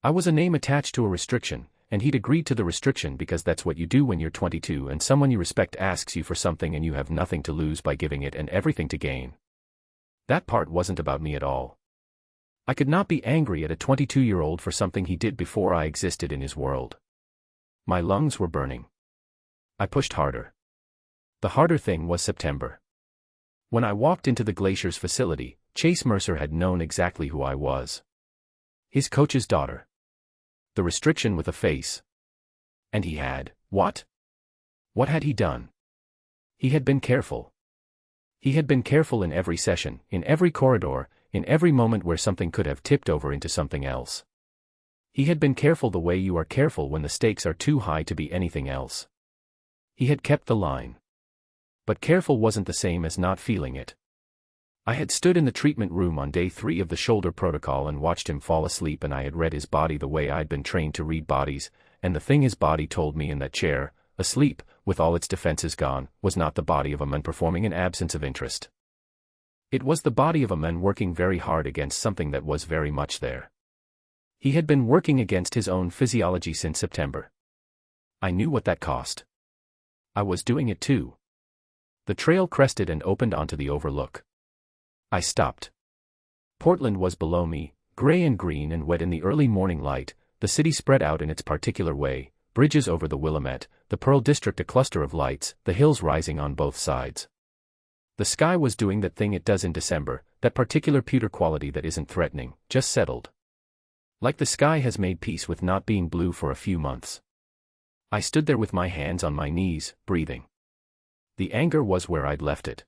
[SPEAKER 1] I was a name attached to a restriction, and he'd agreed to the restriction because that's what you do when you're 22 and someone you respect asks you for something and you have nothing to lose by giving it and everything to gain. That part wasn't about me at all. I could not be angry at a 22-year-old for something he did before I existed in his world. My lungs were burning. I pushed harder. The harder thing was September. When I walked into the Glacier's facility, Chase Mercer had known exactly who I was. His coach's daughter. The restriction with a face. And he had, what? What had he done? He had been careful. He had been careful in every session, in every corridor, in every moment where something could have tipped over into something else. He had been careful the way you are careful when the stakes are too high to be anything else. He had kept the line. But careful wasn't the same as not feeling it. I had stood in the treatment room on day 3 of the shoulder protocol and watched him fall asleep, and I had read his body the way I'd been trained to read bodies, and the thing his body told me in that chair, asleep, with all its defenses gone, was not the body of a man performing an absence of interest. It was the body of a man working very hard against something that was very much there. He had been working against his own physiology since September. I knew what that cost. I was doing it too. The trail crested and opened onto the overlook. I stopped. Portland was below me, gray and green and wet in the early morning light, the city spread out in its particular way, bridges over the Willamette, the Pearl District a cluster of lights, the hills rising on both sides. The sky was doing that thing it does in December, that particular pewter quality that isn't threatening, just settled. Like the sky has made peace with not being blue for a few months. I stood there with my hands on my knees, breathing. The anger was where I'd left it.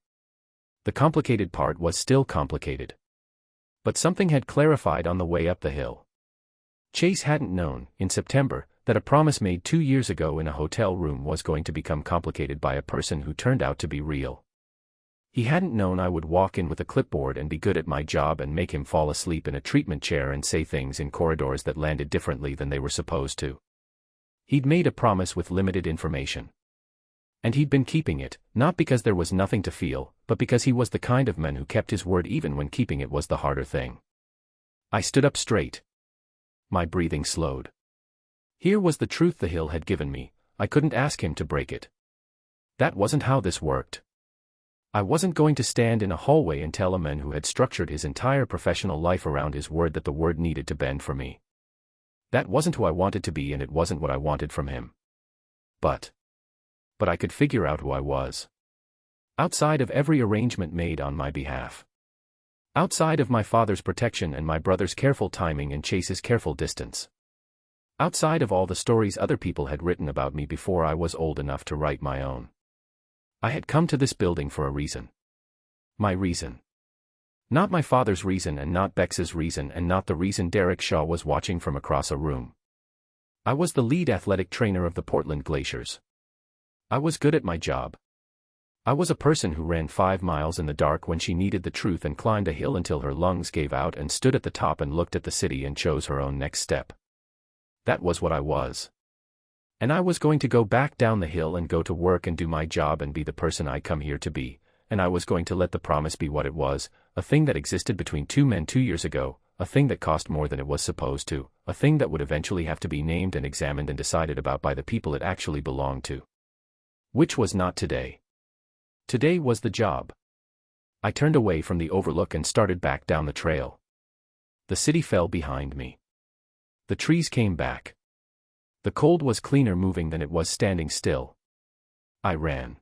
[SPEAKER 1] The complicated part was still complicated. But something had clarified on the way up the hill. Chase hadn't known, in September, that a promise made 2 years ago in a hotel room was going to become complicated by a person who turned out to be real. He hadn't known I would walk in with a clipboard and be good at my job and make him fall asleep in a treatment chair and say things in corridors that landed differently than they were supposed to. He'd made a promise with limited information. And he'd been keeping it, not because there was nothing to feel, but because he was the kind of man who kept his word even when keeping it was the harder thing. I stood up straight. My breathing slowed. Here was the truth the hill had given me. I couldn't ask him to break it. That wasn't how this worked. I wasn't going to stand in a hallway and tell a man who had structured his entire professional life around his word that the word needed to bend for me. That wasn't who I wanted to be, and it wasn't what I wanted from him. But I could figure out who I was. Outside of every arrangement made on my behalf. Outside of my father's protection and my brother's careful timing and Chase's careful distance. Outside of all the stories other people had written about me before I was old enough to write my own. I had come to this building for a reason. My reason. Not my father's reason, and not Bex's reason, and not the reason Derek Shaw was watching from across a room. I was the lead athletic trainer of the Portland Glaciers. I was good at my job. I was a person who ran 5 miles in the dark when she needed the truth and climbed a hill until her lungs gave out and stood at the top and looked at the city and chose her own next step. That was what I was. And I was going to go back down the hill and go to work and do my job and be the person I come here to be, and I was going to let the promise be what it was, a thing that existed between two men 2 years ago, a thing that cost more than it was supposed to, a thing that would eventually have to be named and examined and decided about by the people it actually belonged to. Which was not today. Today was the job. I turned away from the overlook and started back down the trail. The city fell behind me. The trees came back. The cold was cleaner moving than it was standing still. I ran.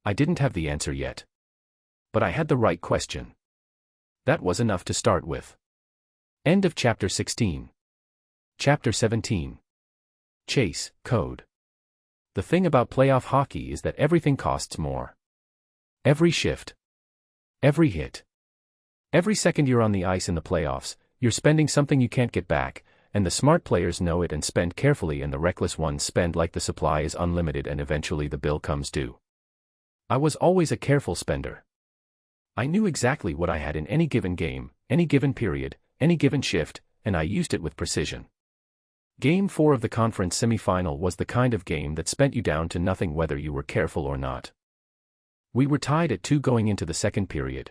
[SPEAKER 1] I didn't have the answer yet. But I had the right question. That was enough to start with. End of chapter 16. Chapter 17. Chase, Code. The thing about playoff hockey is that everything costs more. Every shift. Every hit. Every second you're on the ice in the playoffs, you're spending something you can't get back, and the smart players know it and spend carefully, and the reckless ones spend like the supply is unlimited and eventually the bill comes due. I was always a careful spender. I knew exactly what I had in any given game, any given period, any given shift, and I used it with precision. Game 4 of the conference semifinal was the kind of game that spent you down to nothing whether you were careful or not. We were tied at 2 going into the second period.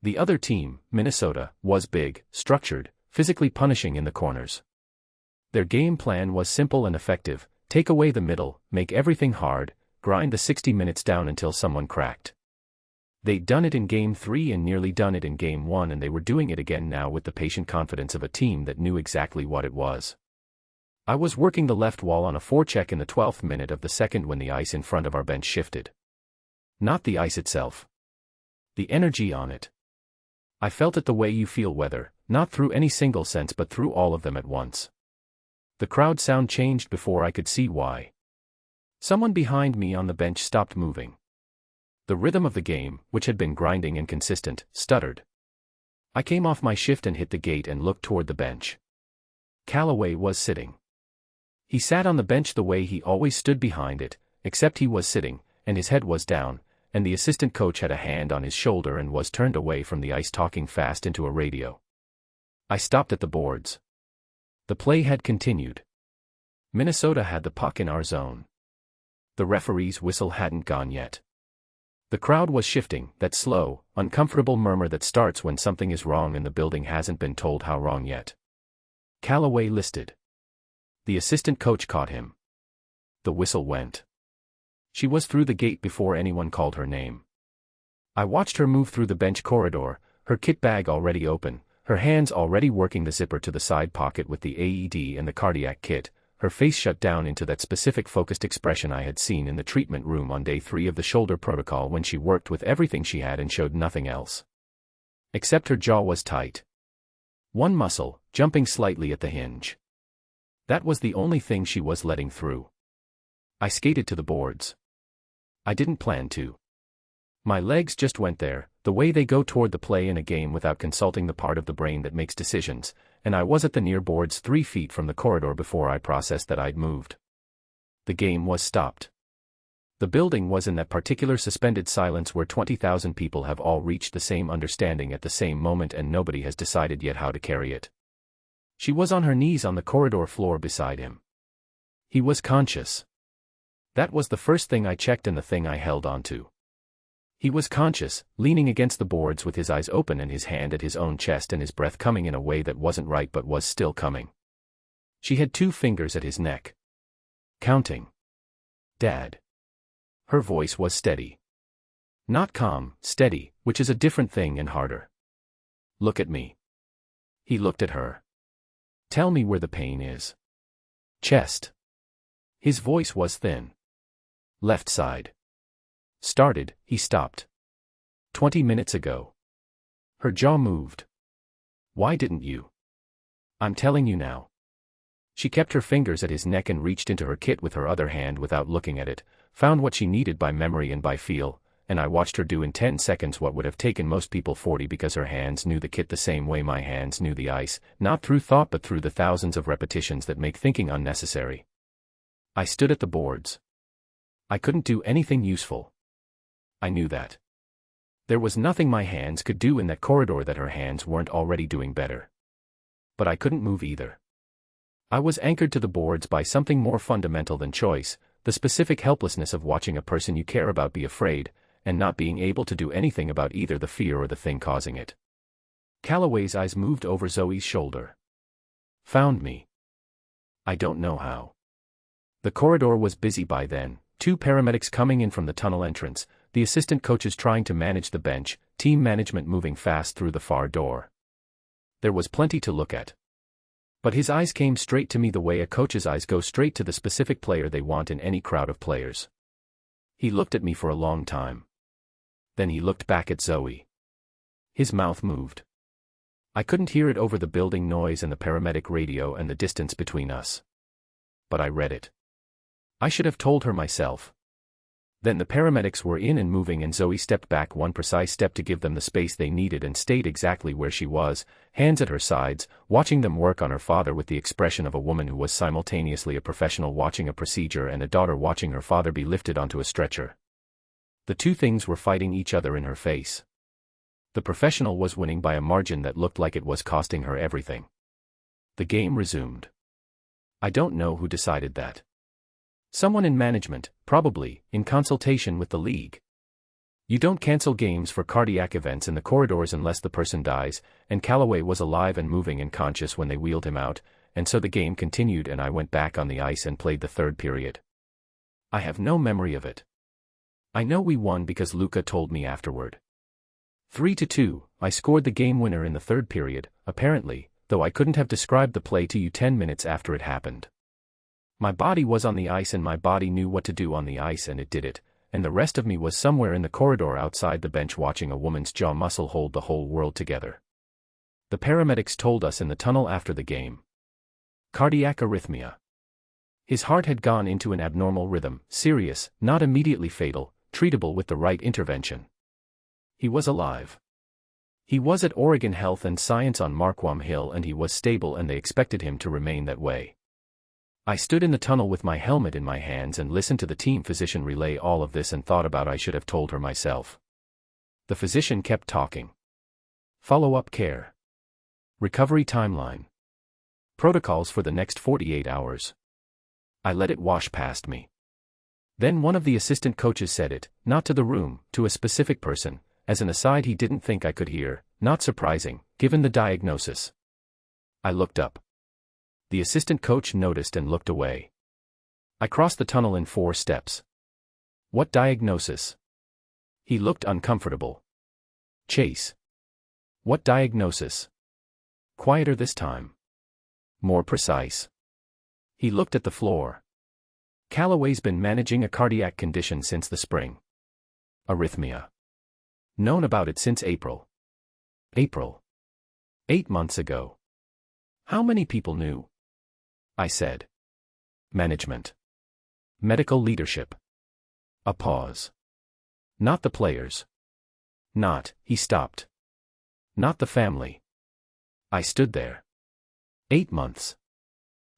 [SPEAKER 1] The other team, Minnesota, was big, structured, physically punishing in the corners. Their game plan was simple and effective: take away the middle, make everything hard, grind the 60 minutes down until someone cracked. They'd done it in Game 3 and nearly done it in Game 1, and they were doing it again now with the patient confidence of a team that knew exactly what it was. I was working the left wall on a forecheck in the 12th minute of the second when the ice in front of our bench shifted. Not the ice itself. The energy on it. I felt it the way you feel weather, not through any single sense but through all of them at once. The crowd sound changed before I could see why. Someone behind me on the bench stopped moving. The rhythm of the game, which had been grinding and consistent, stuttered. I came off my shift and hit the gate and looked toward the bench. Callaway was sitting. He sat on the bench the way he always stood behind it, except he was sitting, and his head was down, and the assistant coach had a hand on his shoulder and was turned away from the ice talking fast into a radio. I stopped at the boards. The play had continued. Minnesota had the puck in our zone. The referee's whistle hadn't gone yet. The crowd was shifting, that slow, uncomfortable murmur that starts when something is wrong and the building hasn't been told how wrong yet. Callaway listed. The assistant coach caught him. The whistle went. She was through the gate before anyone called her name. I watched her move through the bench corridor, her kit bag already open, her hands already working the zipper to the side pocket with the AED and the cardiac kit, her face shut down into that specific focused expression I had seen in the treatment room on day 3 of the shoulder protocol when she worked with everything she had and showed nothing else. Except her jaw was tight. One muscle, jumping slightly at the hinge. That was the only thing she was letting through. I skated to the boards. I didn't plan to. My legs just went there, the way they go toward the play in a game without consulting the part of the brain that makes decisions, and I was at the near boards 3 feet from the corridor before I processed that I'd moved. The game was stopped. The building was in that particular suspended silence where 20,000 people have all reached the same understanding at the same moment and nobody has decided yet how to carry it. She was on her knees on the corridor floor beside him. He was conscious. That was the first thing I checked and the thing I held on to. He was conscious, leaning against the boards with his eyes open and his hand at his own chest and his breath coming in a way that wasn't right but was still coming. She had 2 fingers at his neck. Counting. Dad. Her voice was steady. Not calm, steady, which is a different thing and harder. Look at me. He looked at her. Tell me where the pain is. Chest. His voice was thin. Left side. Started, he stopped. 20 minutes ago. Her jaw moved. Why didn't you? I'm telling you now. She kept her fingers at his neck and reached into her kit with her other hand without looking at it, found what she needed by memory and by feel, and I watched her do in 10 seconds what would have taken most people 40 because her hands knew the kit the same way my hands knew the ice, not through thought but through the thousands of repetitions that make thinking unnecessary. I stood at the boards. I couldn't do anything useful. I knew that. There was nothing my hands could do in that corridor that her hands weren't already doing better. But I couldn't move either. I was anchored to the boards by something more fundamental than choice, the specific helplessness of watching a person you care about be afraid, and not being able to do anything about either the fear or the thing causing it. Calloway's eyes moved over Zoe's shoulder. Found me. I don't know how. The corridor was busy by then, 2 paramedics coming in from the tunnel entrance, the assistant coaches trying to manage the bench, team management moving fast through the far door. There was plenty to look at. But his eyes came straight to me the way a coach's eyes go straight to the specific player they want in any crowd of players. He looked at me for a long time. Then he looked back at Zoe. His mouth moved. I couldn't hear it over the building noise and the paramedic radio and the distance between us. But I read it. I should have told her myself. Then the paramedics were in and moving and Zoe stepped back 1 precise step to give them the space they needed and stayed exactly where she was, hands at her sides, watching them work on her father with the expression of a woman who was simultaneously a professional watching a procedure and a daughter watching her father be lifted onto a stretcher. The 2 things were fighting each other in her face. The professional was winning by a margin that looked like it was costing her everything. The game resumed. I don't know who decided that. Someone in management, probably, in consultation with the league. You don't cancel games for cardiac events in the corridors unless the person dies, and Calloway was alive and moving and conscious when they wheeled him out, and so the game continued and I went back on the ice and played the 3rd period. I have no memory of it. I know we won because Luca told me afterward. 3-2, I scored the game winner in the 3rd period, apparently, though I couldn't have described the play to you 10 minutes after it happened. My body was on the ice and my body knew what to do on the ice and it did it, and the rest of me was somewhere in the corridor outside the bench watching a woman's jaw muscle hold the whole world together. The paramedics told us in the tunnel after the game. Cardiac arrhythmia. His heart had gone into an abnormal rhythm, serious, not immediately fatal, treatable with the right intervention. He was alive. He was at Oregon Health and Science on Marquam Hill and he was stable and they expected him to remain that way. I stood in the tunnel with my helmet in my hands and listened to the team physician relay all of this and thought about I should have told her myself. The physician kept talking. Follow-up care. Recovery timeline. Protocols for the next 48 hours. I let it wash past me. Then one of the assistant coaches said it, not to the room, to a specific person, as an aside he didn't think I could hear, not surprising, given the diagnosis. I looked up. The assistant coach noticed and looked away. I crossed the tunnel in 4 steps. What diagnosis? He looked uncomfortable. Chase. What diagnosis? Quieter this time. More precise. He looked at the floor. Calloway's been managing a cardiac condition since the spring. Arrhythmia. Known about it since April. April. 8 months ago. How many people knew? I said. Management. Medical leadership. A pause. Not the players. Not, he stopped. Not the family. I stood there. 8 months.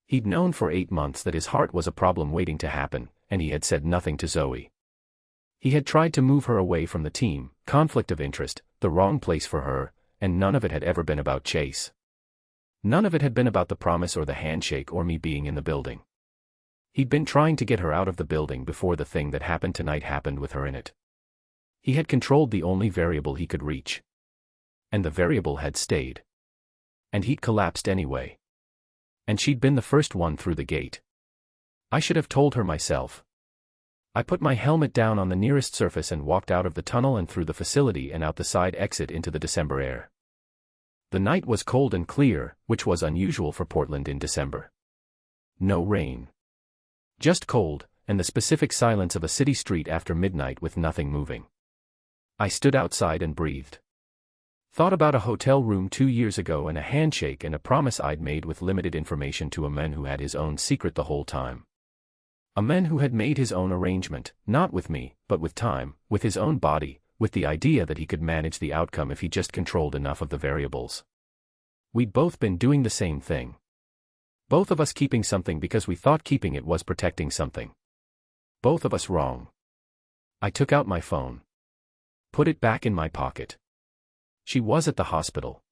[SPEAKER 1] He'd known for 8 months that his heart was a problem waiting to happen, and he had said nothing to Zoe. He had tried to move her away from the team, conflict of interest, the wrong place for her, and none of it had ever been about Chase. None of it had been about the promise or the handshake or me being in the building. He'd been trying to get her out of the building before the thing that happened tonight happened with her in it. He had controlled the only variable he could reach. And the variable had stayed. And he'd collapsed anyway. And she'd been the first one through the gate. I should have told her myself. I put my helmet down on the nearest surface and walked out of the tunnel and through the facility and out the side exit into the December air. The night was cold and clear, which was unusual for Portland in December. No rain. Just cold, and the specific silence of a city street after midnight with nothing moving. I stood outside and breathed. Thought about a hotel room 2 years ago and a handshake and a promise I'd made with limited information to a man who had his own secret the whole time. A man who had made his own arrangement, not with me, but with time, with his own body, with the idea that he could manage the outcome if he just controlled enough of the variables. We'd both been doing the same thing. Both of us keeping something because we thought keeping it was protecting something. Both of us wrong. I took out my phone. Put it back in my pocket. She was at the hospital.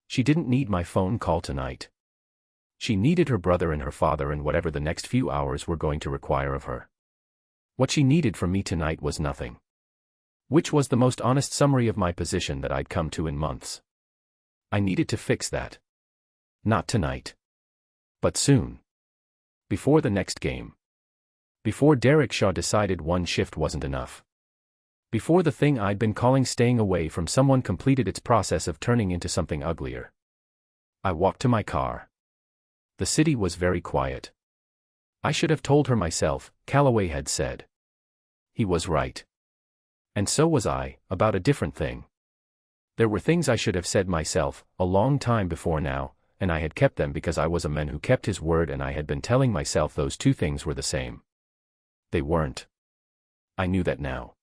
[SPEAKER 1] She didn't need my phone call tonight. She needed her brother and her father and whatever the next few hours were going to require of her. What she needed from me tonight was nothing. Which was the most honest summary of my position that I'd come to in months. I needed to fix that. Not tonight. But soon. Before the next game. Before Derek Shaw decided one shift wasn't enough. Before the thing I'd been calling staying away from someone completed its process of turning into something uglier. I walked to my car. The city was very quiet. I should have told her myself, Calloway had said. He was right. And so was I, about a different thing. There were things I should have said myself, a long time before now, and I had kept them because I was a man who kept his word and I had been telling myself those two things were the same. They weren't. I knew that now.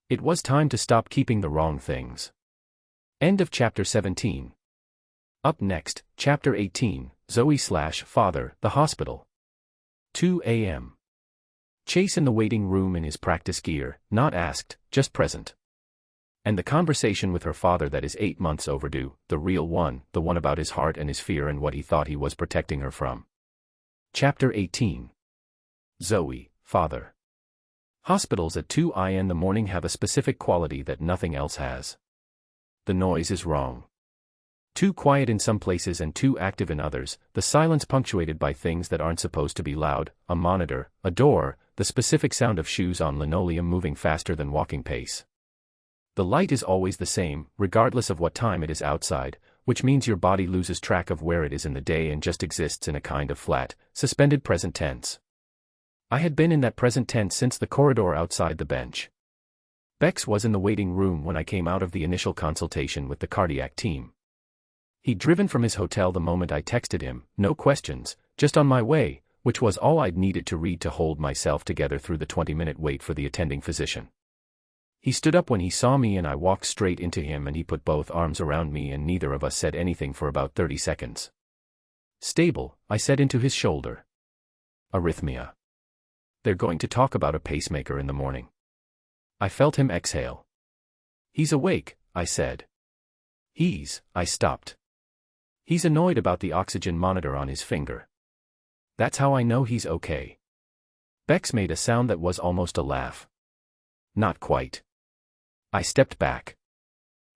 [SPEAKER 1] It was time to stop keeping the wrong things. End of chapter 17. Up next, chapter 18, Zoe/Father, the hospital. 2 a.m. Chase in the waiting room in his practice gear, not asked, just present. And the conversation with her father that is 8 months overdue, the real one, the one about his heart and his fear and what he thought he was protecting her from. Chapter 18. Zoe, Father. Hospitals at 2 in the morning have a specific quality that nothing else has. The noise is wrong. Too quiet in some places and too active in others, the silence punctuated by things that aren't supposed to be loud, a monitor, a door, the specific sound of shoes on linoleum moving faster than walking pace. The light is always the same, regardless of what time it is outside, which means your body loses track of where it is in the day and just exists in a kind of flat, suspended present tense. I had been in that present tense since the corridor outside the bench. Bex was in the waiting room when I came out of the initial consultation with the cardiac team. He'd driven from his hotel the moment I texted him, no questions, just on my way, which was all I'd needed to read to hold myself together through the 20-minute wait for the attending physician. He stood up when he saw me and I walked straight into him and he put both arms around me and neither of us said anything for about 30 seconds. Stable, I said into his shoulder. Arrhythmia. They're going to talk about a pacemaker in the morning. I felt him exhale. He's awake, I said. I stopped. He's annoyed about the oxygen monitor on his finger. That's how I know he's okay. Bex made a sound that was almost a laugh. Not quite. I stepped back.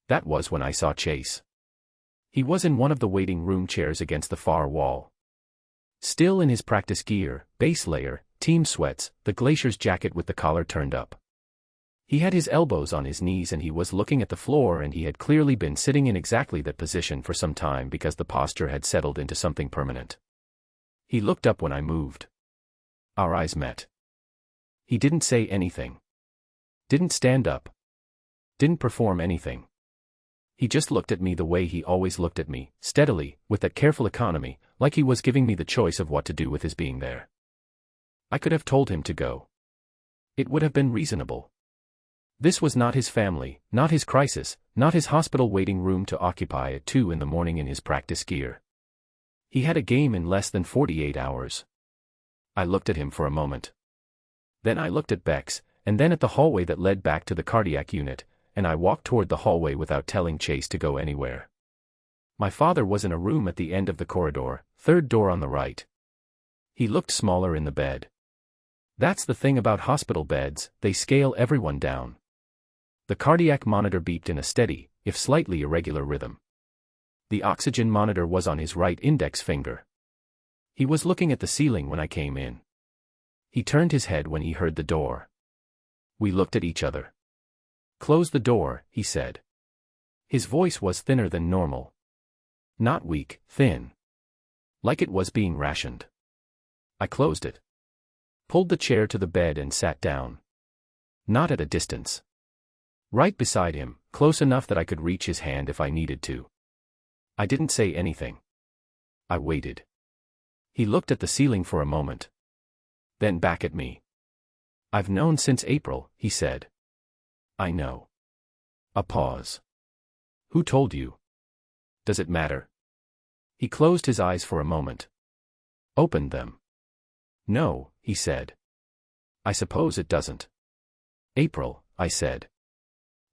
[SPEAKER 1] That was when I saw Chase. He was in one of the waiting room chairs against the far wall. Still in his practice gear, base layer, team sweats, the Glacier's jacket with the collar turned up. He had his elbows on his knees and he was looking at the floor and he had clearly been sitting in exactly that position for some time because the posture had settled into something permanent. He looked up when I moved. Our eyes met. He didn't say anything. Didn't stand up. Didn't perform anything. He just looked at me the way he always looked at me, steadily, with that careful economy, like he was giving me the choice of what to do with his being there. I could have told him to go. It would have been reasonable. This was not his family, not his crisis, not his hospital waiting room to occupy at 2 in the morning in his practice gear. He had a game in less than 48 hours. I looked at him for a moment. Then I looked at Bex, and then at the hallway that led back to the cardiac unit, and I walked toward the hallway without telling Chase to go anywhere. My father was in a room at the end of the corridor, third door on the right. He looked smaller in the bed. That's the thing about hospital beds, they scale everyone down. The cardiac monitor beeped in a steady, if slightly irregular rhythm. The oxygen monitor was on his right index finger. He was looking at the ceiling when I came in. He turned his head when he heard the door. We looked at each other. "Close the door," he said. His voice was thinner than normal. Not weak, thin. Like it was being rationed. I closed it. Pulled the chair to the bed and sat down. Not at a distance. Right beside him, close enough that I could reach his hand if I needed to. I didn't say anything. I waited. He looked at the ceiling for a moment. Then back at me. "I've known since April," he said. "I know." A pause. "Who told you? Does it matter?" He closed his eyes for a moment. Opened them. "No," he said. "I suppose it doesn't." "April," I said.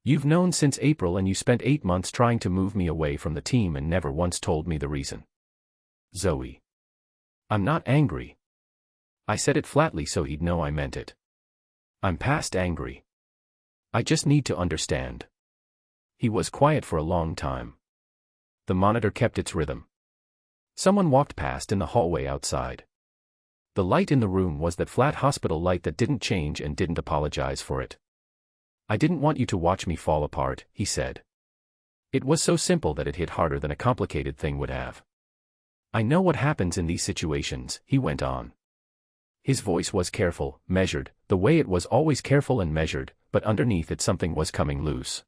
[SPEAKER 1] "You've known since April and you spent 8 months trying to move me away from the team and never once told me the reason." "Zoe. I'm not angry." I said it flatly so he'd know I meant it. "I'm past angry. I just need to understand." He was quiet for a long time. The monitor kept its rhythm. Someone walked past in the hallway outside. The light in the room was that flat hospital light that didn't change and didn't apologize for it. "I didn't want you to watch me fall apart," he said. It was so simple that it hit harder than a complicated thing would have. "I know what happens in these situations," he went on. His voice was careful, measured, the way it was always careful and measured, but underneath it something was coming loose.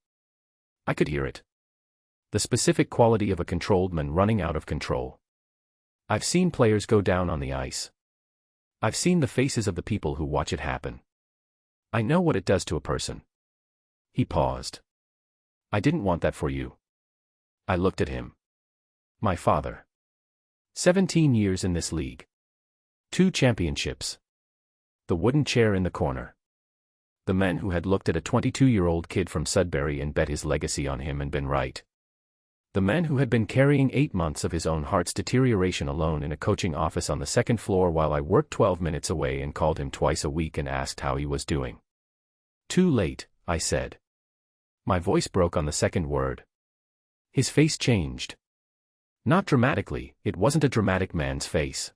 [SPEAKER 1] I could hear it. The specific quality of a controlled man running out of control. I've seen players go down on the ice. I've seen the faces of the people who watch it happen. I know what it does to a person. He paused. "I didn't want that for you." I looked at him. My father. 17 years in this league. 2 championships. The wooden chair in the corner. The man who had looked at a 22-year-old kid from Sudbury and bet his legacy on him and been right. The man who had been carrying 8 months of his own heart's deterioration alone in a coaching office on the 2nd floor while I worked 12 minutes away and called him twice a week and asked how he was doing. "Too late," I said. My voice broke on the second word. His face changed. Not dramatically, it wasn't a dramatic man's face.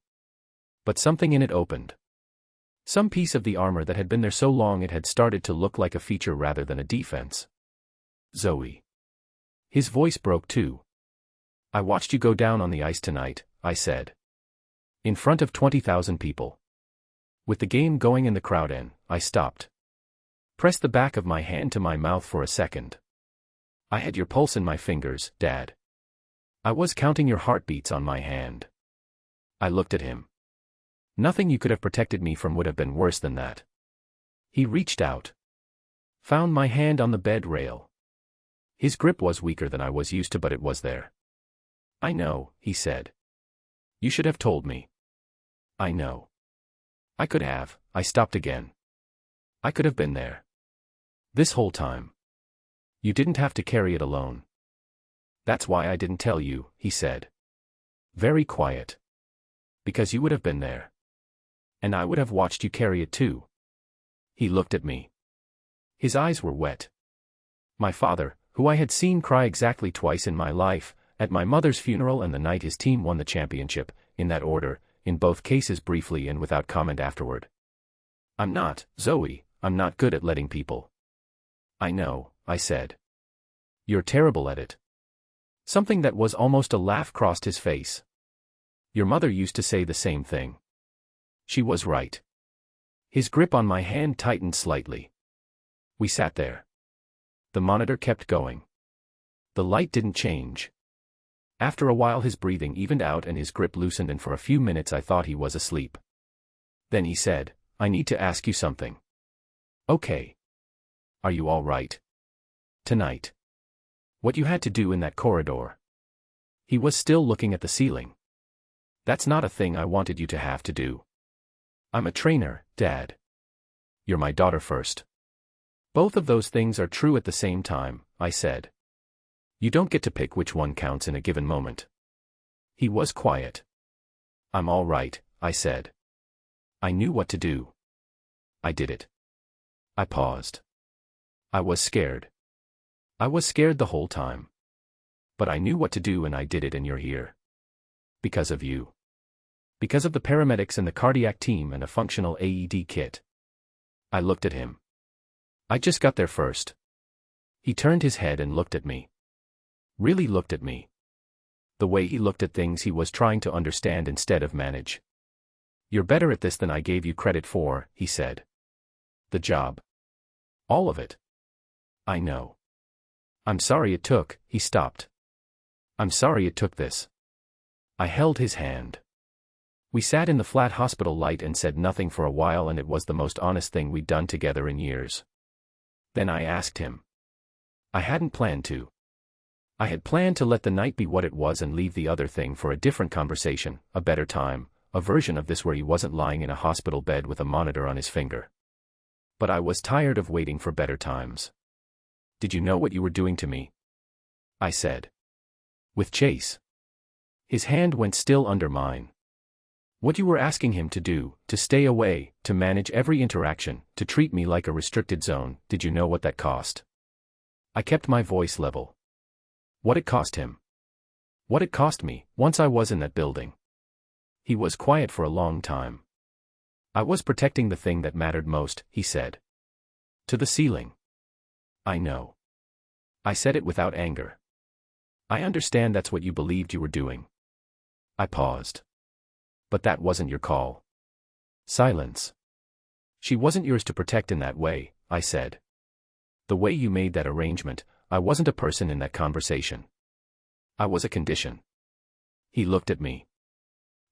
[SPEAKER 1] But something in it opened. Some piece of the armor that had been there so long it had started to look like a feature rather than a defense. "Zoe." His voice broke too. "I watched you go down on the ice tonight," I said. "In front of 20,000 people. With the game going in the crowd in, I stopped. Pressed the back of my hand to my mouth for a second. I had your pulse in my fingers, Dad. I was counting your heartbeats on my hand." I looked at him. Nothing you could have protected me from would have been worse than that. He reached out. Found my hand on the bed rail. His grip was weaker than I was used to, but it was there. "I know," he said. "You should have told me." "I know. I could have." I stopped again. "I could have been there. This whole time. You didn't have to carry it alone." "That's why I didn't tell you," he said. Very quiet. "Because you would have been there. And I would have watched you carry it too." He looked at me. His eyes were wet. My father, who I had seen cry exactly twice in my life, at my mother's funeral and the night his team won the championship, in that order, in both cases briefly and without comment afterward. "I'm not, Zoe, I'm not good at letting people." "I know," I said. "You're terrible at it." Something that was almost a laugh crossed his face. "Your mother used to say the same thing." She was right. His grip on my hand tightened slightly. We sat there. The monitor kept going. The light didn't change. After a while his breathing evened out and his grip loosened, and for a few minutes I thought he was asleep. Then he said, "I need to ask you something." "Okay. Are you all right? Tonight. What you had to do in that corridor." He was still looking at the ceiling. That's not a thing I wanted you to have to do. I'm a trainer, Dad. You're my daughter first. Both of those things are true at the same time, I said. You don't get to pick which one counts in a given moment. He was quiet. I'm all right, I said. I knew what to do. I did it. I paused. I was scared. I was scared the whole time. But I knew what to do and I did it, and you're here. Because of you. Because of the paramedics and the cardiac team and a functional AED kit. I looked at him. I just got there first. He turned his head and looked at me. Really looked at me. The way he looked at things, he was trying to understand instead of manage. You're better at this than I gave you credit for, he said. The job. All of it. I know. I'm sorry it took, he stopped. I'm sorry it took this. I held his hand. We sat in the flat hospital light and said nothing for a while, and it was the most honest thing we'd done together in years. Then I asked him. I hadn't planned to. I had planned to let the night be what it was and leave the other thing for a different conversation, a better time, a version of this where he wasn't lying in a hospital bed with a monitor on his finger. But I was tired of waiting for better times. Did you know what you were doing to me? I said. With Chase. His hand went still under mine. What you were asking him to do, to stay away, to manage every interaction, to treat me like a restricted zone, did you know what that cost? I kept my voice level. What it cost him. What it cost me, once I was in that building. He was quiet for a long time. I was protecting the thing that mattered most, he said. To the ceiling. I know. I said it without anger. I understand that's what you believed you were doing. I paused. But that wasn't your call. Silence. She wasn't yours to protect in that way, I said. The way you made that arrangement, I wasn't a person in that conversation. I was a condition. He looked at me.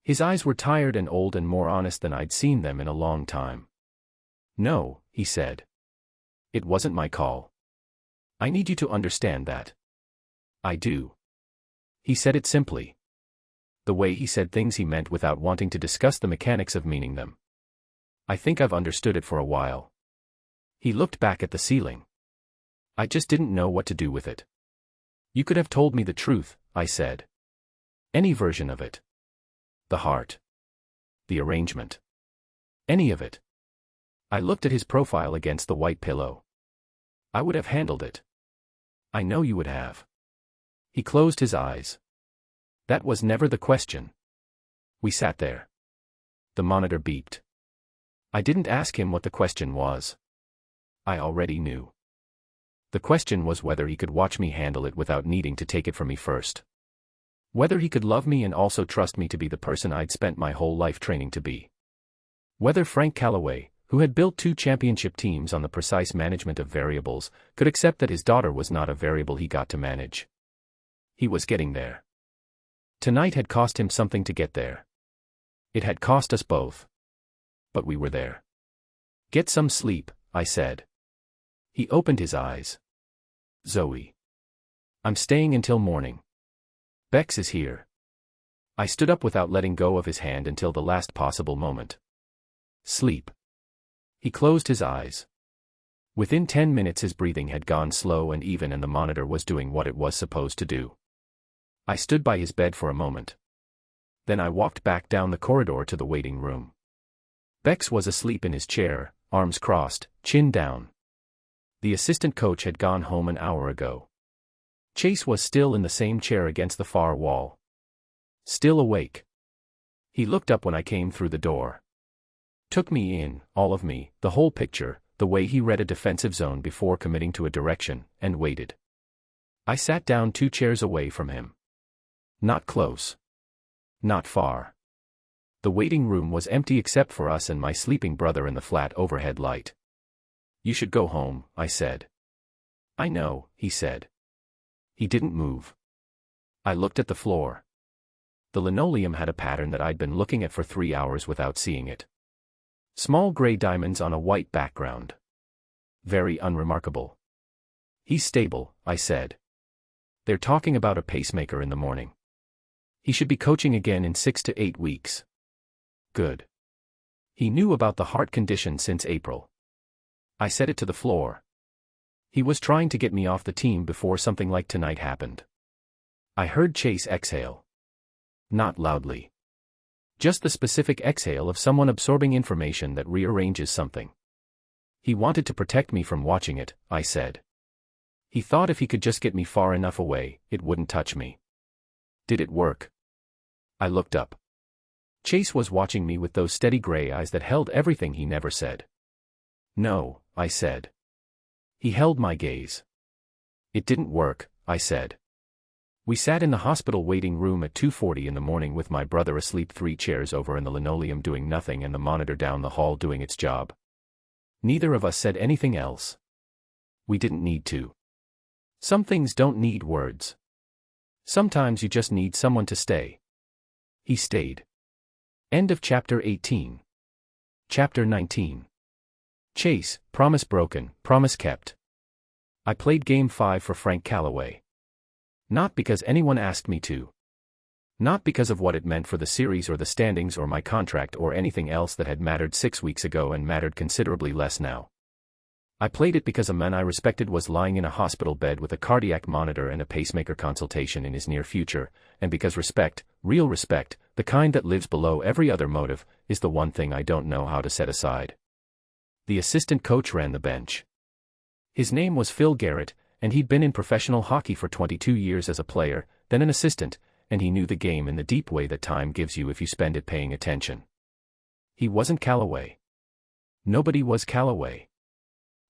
[SPEAKER 1] His eyes were tired and old and more honest than I'd seen them in a long time. No, he said. It wasn't my call. I need you to understand that. I do. He said it simply. The way he said things he meant without wanting to discuss the mechanics of meaning them. I think I've understood it for a while. He looked back at the ceiling. I just didn't know what to do with it. You could have told me the truth, I said. Any version of it. The heart. The arrangement. Any of it. I looked at his profile against the white pillow. I would have handled it. I know you would have. He closed his eyes. That was never the question. We sat there. The monitor beeped. I didn't ask him what the question was. I already knew. The question was whether he could watch me handle it without needing to take it from me first. Whether he could love me and also trust me to be the person I'd spent my whole life training to be. Whether Frank Callaway, who had built 2 championship teams on the precise management of variables, could accept that his daughter was not a variable he got to manage. He was getting there. Tonight had cost him something to get there. It had cost us both. But we were there. Get some sleep, I said. He opened his eyes. Zoe. I'm staying until morning. Bex is here. I stood up without letting go of his hand until the last possible moment. Sleep. He closed his eyes. Within 10 minutes his breathing had gone slow and even, and the monitor was doing what it was supposed to do. I stood by his bed for a moment. Then I walked back down the corridor to the waiting room. Bex was asleep in his chair, arms crossed, chin down. The assistant coach had gone home an hour ago. Chase was still in the same chair against the far wall. Still awake. He looked up when I came through the door. Took me in, all of me, the whole picture, the way he read a defensive zone before committing to a direction, and waited. I sat down 2 chairs away from him. Not close. Not far. The waiting room was empty except for us and my sleeping brother in the flat overhead light. You should go home, I said. I know, he said. He didn't move. I looked at the floor. The linoleum had a pattern that I'd been looking at for 3 hours without seeing it. Small gray diamonds on a white background. Very unremarkable. He's stable, I said. They're talking about a pacemaker in the morning. He should be coaching again in 6 to 8 weeks. Good. He knew about the heart condition since April. I said it to the floor. He was trying to get me off the team before something like tonight happened. I heard Chase exhale. Not loudly. Just the specific exhale of someone absorbing information that rearranges something. He wanted to protect me from watching it, I said. He thought if he could just get me far enough away, it wouldn't touch me. Did it work? I looked up. Chase was watching me with those steady gray eyes that held everything he never said. No, I said. He held my gaze. It didn't work, I said. We sat in the hospital waiting room at 2:40 in the morning with my brother asleep 3 chairs over in the linoleum doing nothing and the monitor down the hall doing its job. Neither of us said anything else. We didn't need to. Some things don't need words. Sometimes you just need someone to stay. He stayed. End of chapter 18. Chapter 19. Chase, promise broken, promise kept. I played Game 5 for Frank Callaway. Not because anyone asked me to. Not because of what it meant for the series or the standings or my contract or anything else that had mattered 6 weeks ago and mattered considerably less now. I played it because a man I respected was lying in a hospital bed with a cardiac monitor and a pacemaker consultation in his near future, and because respect, real respect, the kind that lives below every other motive, is the one thing I don't know how to set aside. The assistant coach ran the bench. His name was Phil Garrett, and he'd been in professional hockey for 22 years as a player, then an assistant, and he knew the game in the deep way that time gives you if you spend it paying attention. He wasn't Callaway. Nobody was Callaway.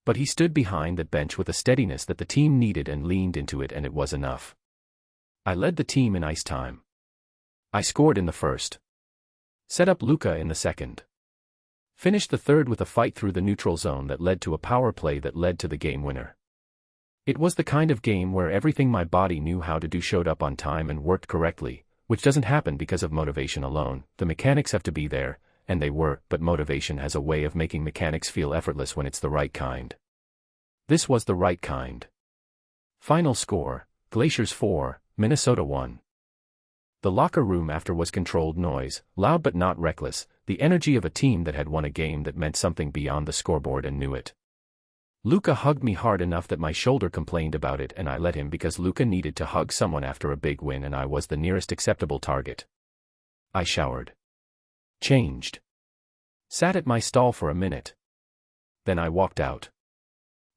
[SPEAKER 1] But he stood behind that bench with a steadiness that the team needed and leaned into it, and it was enough. I led the team in ice time. I scored in the first. Set up Luka in the second. Finished the third with a fight through the neutral zone that led to a power play that led to the game winner. It was the kind of game where everything my body knew how to do showed up on time and worked correctly, which doesn't happen because of motivation alone. The mechanics have to be there, and they were, but motivation has a way of making mechanics feel effortless when it's the right kind. This was the right kind. Final score, Glaciers 4, Minnesota 1. The locker room after was controlled noise, loud but not reckless, the energy of a team that had won a game that meant something beyond the scoreboard and knew it. Luka hugged me hard enough that my shoulder complained about it, and I let him because Luka needed to hug someone after a big win and I was the nearest acceptable target. I showered. Changed. Sat at my stall for a minute. Then I walked out.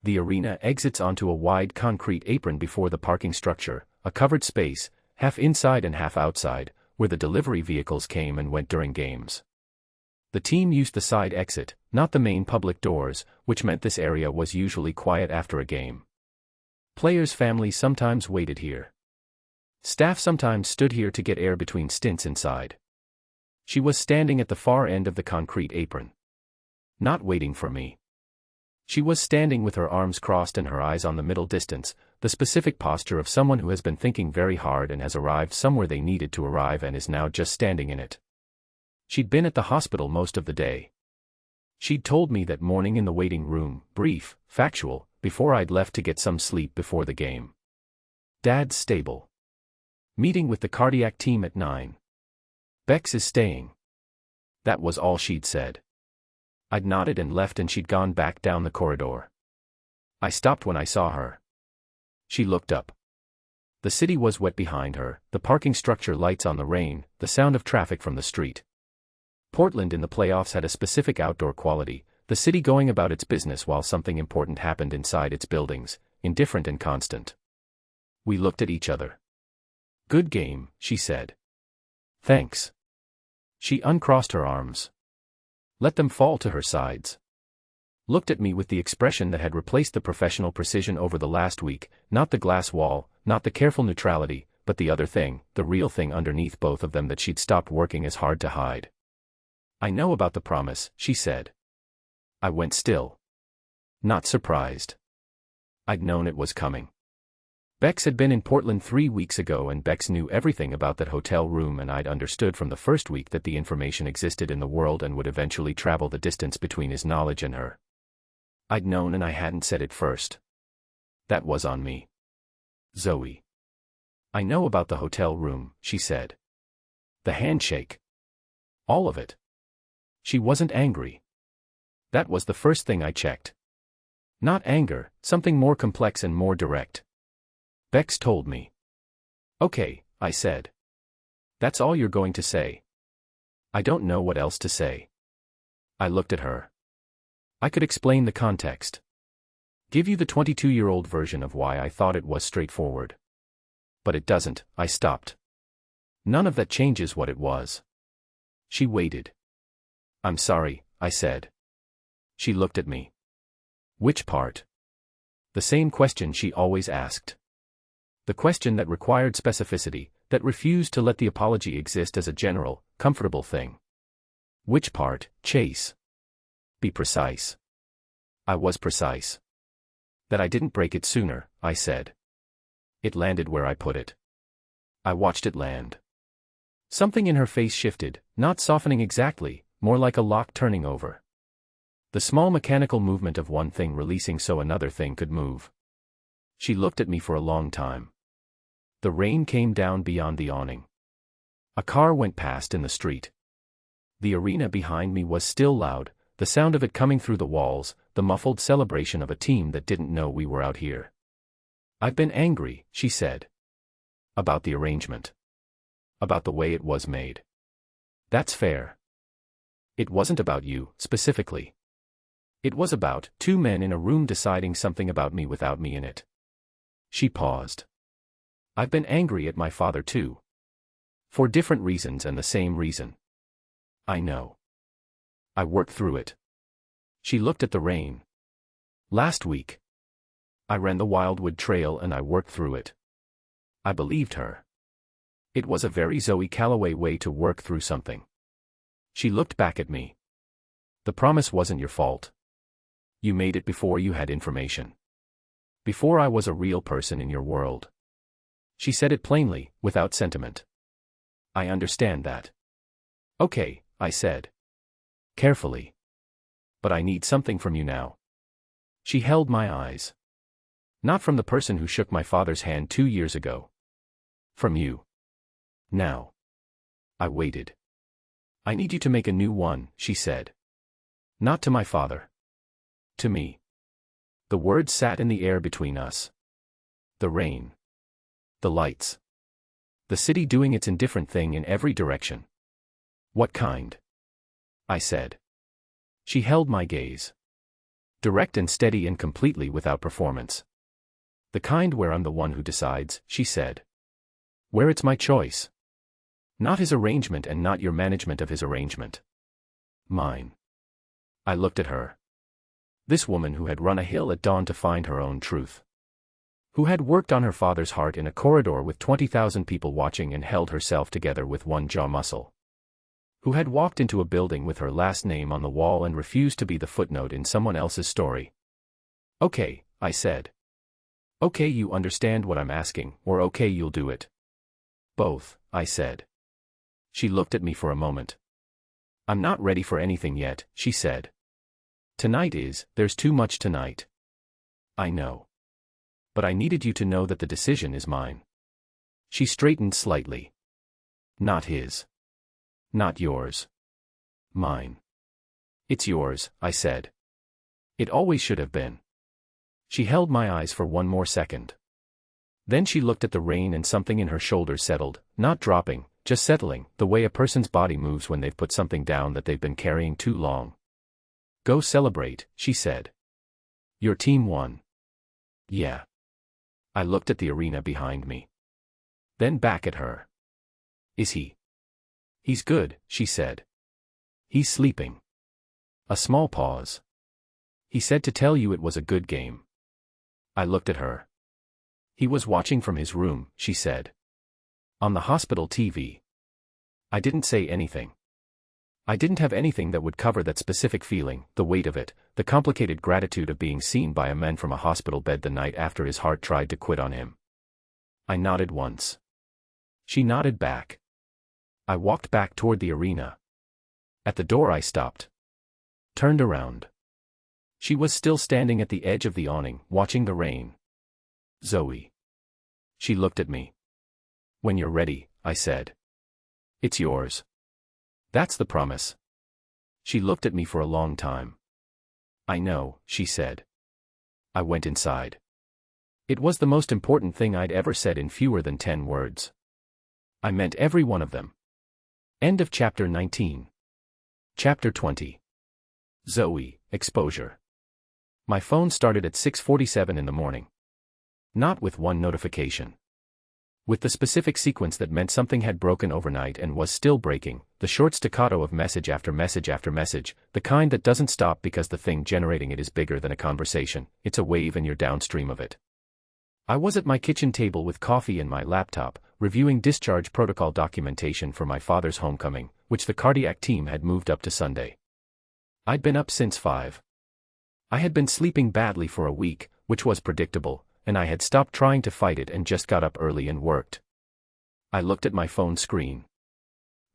[SPEAKER 1] The arena exits onto a wide concrete apron before the parking structure, a covered space, half inside and half outside, where the delivery vehicles came and went during games. The team used the side exit, not the main public doors, which meant this area was usually quiet after a game. Players' families sometimes waited here. Staff sometimes stood here to get air between stints inside. She was standing at the far end of the concrete apron. Not waiting for me. She was standing with her arms crossed and her eyes on the middle distance, the specific posture of someone who has been thinking very hard and has arrived somewhere they needed to arrive and is now just standing in it. She'd been at the hospital most of the day. She'd told me that morning in the waiting room, brief, factual, before I'd left to get some sleep before the game. Dad's stable. Meeting with the cardiac team at 9. Bex is staying. That was all she'd said. I'd nodded and left and she'd gone back down the corridor. I stopped when I saw her. She looked up. The city was wet behind her, the parking structure lights on the rain, the sound of traffic from the street. Portland in the playoffs had a specific outdoor quality, the city going about its business while something important happened inside its buildings, indifferent and constant. We looked at each other. Good game, she said. Thanks. She uncrossed her arms. Let them fall to her sides. Looked at me with the expression that had replaced the professional precision over the last week, not the glass wall, not the careful neutrality, but the other thing, the real thing underneath both of them that she'd stopped working as hard to hide. I know about the promise, she said. I went still. Not surprised. I'd known it was coming. Bex had been in Portland 3 weeks ago and Bex knew everything about that hotel room and I'd understood from the first week that the information existed in the world and would eventually travel the distance between his knowledge and her. I'd known and I hadn't said it first. That was on me. Zoe. I know about the hotel room, she said. The handshake. All of it. She wasn't angry. That was the first thing I checked. Not anger, something more complex and more direct. Bex told me. Okay, I said. That's all you're going to say? I don't know what else to say. I looked at her. I could explain the context. Give you the 22-year-old version of why I thought it was straightforward. But it doesn't, I stopped. None of that changes what it was. She waited. I'm sorry, I said. She looked at me. Which part? The same question she always asked. The question that required specificity, that refused to let the apology exist as a general, comfortable thing. Which part, Chase? Be precise. I was precise. That I didn't break it sooner, I said. It landed where I put it. I watched it land. Something in her face shifted, not softening exactly, more like a lock turning over. The small mechanical movement of one thing releasing so another thing could move. She looked at me for a long time. The rain came down beyond the awning. A car went past in the street. The arena behind me was still loud, the sound of it coming through the walls, the muffled celebration of a team that didn't know we were out here. I've been angry, she said. About the arrangement. About the way it was made. That's fair. It wasn't about you, specifically. It was about two men in a room deciding something about me without me in it. She paused. I've been angry at my father too. For different reasons and the same reason. I know. I worked through it. She looked at the rain. Last week. I ran the Wildwood Trail and I worked through it. I believed her. It was a very Zoe Calloway way to work through something. She looked back at me. The promise wasn't your fault. You made it before you had information. Before I was a real person in your world. She said it plainly, without sentiment. I understand that. Okay, I said. Carefully. But I need something from you now. She held my eyes. Not from the person who shook my father's hand 2 years ago. From you. Now. I waited. I need you to make a new one, she said. Not to my father. To me. The words sat in the air between us. The rain. The lights. The city doing its indifferent thing in every direction. What kind? I said. She held my gaze. Direct and steady and completely without performance. The kind where I'm the one who decides, she said. Where it's my choice. Not his arrangement and not your management of his arrangement. Mine. I looked at her. This woman who had run a hill at dawn to find her own truth. Who had worked on her father's heart in a corridor with 20,000 people watching and held herself together with one jaw muscle. Who had walked into a building with her last name on the wall and refused to be the footnote in someone else's story. Okay, I said. Okay, you understand what I'm asking, or okay, you'll do it. Both, I said. She looked at me for a moment. I'm not ready for anything yet, she said. Tonight is, there's too much tonight. I know. But I needed you to know that the decision is mine. She straightened slightly. Not his. Not yours. Mine. It's yours, I said. It always should have been. She held my eyes for one more second. Then she looked at the rain and something in her shoulders settled, not dropping, just settling, the way a person's body moves when they've put something down that they've been carrying too long. Go celebrate, she said. Your team won. Yeah. I looked at the arena behind me. Then back at her. Is he? He's good, she said. He's sleeping. A small pause. He said to tell you it was a good game. I looked at her. He was watching from his room, she said. On the hospital TV. I didn't say anything. I didn't have anything that would cover that specific feeling, the weight of it, the complicated gratitude of being seen by a man from a hospital bed the night after his heart tried to quit on him. I nodded once. She nodded back. I walked back toward the arena. At the door I stopped. Turned around. She was still standing at the edge of the awning, watching the rain. Zoe. She looked at me. When you're ready, I said. It's yours. That's the promise. She looked at me for a long time. I know, she said. I went inside. It was the most important thing I'd ever said in fewer than 10 words. I meant every one of them. End of chapter 19. Chapter 20. Zoe, exposure. My phone started at 6:47 in the morning. Not with one notification. With the specific sequence that meant something had broken overnight and was still breaking, the short staccato of message after message after message, the kind that doesn't stop because the thing generating it is bigger than a conversation, it's a wave and you're downstream of it. I was at my kitchen table with coffee and my laptop, reviewing discharge protocol documentation for my father's homecoming, which the cardiac team had moved up to Sunday. I'd been up since 5. I had been sleeping badly for a week, which was predictable, and I had stopped trying to fight it and just got up early and worked. I looked at my phone screen.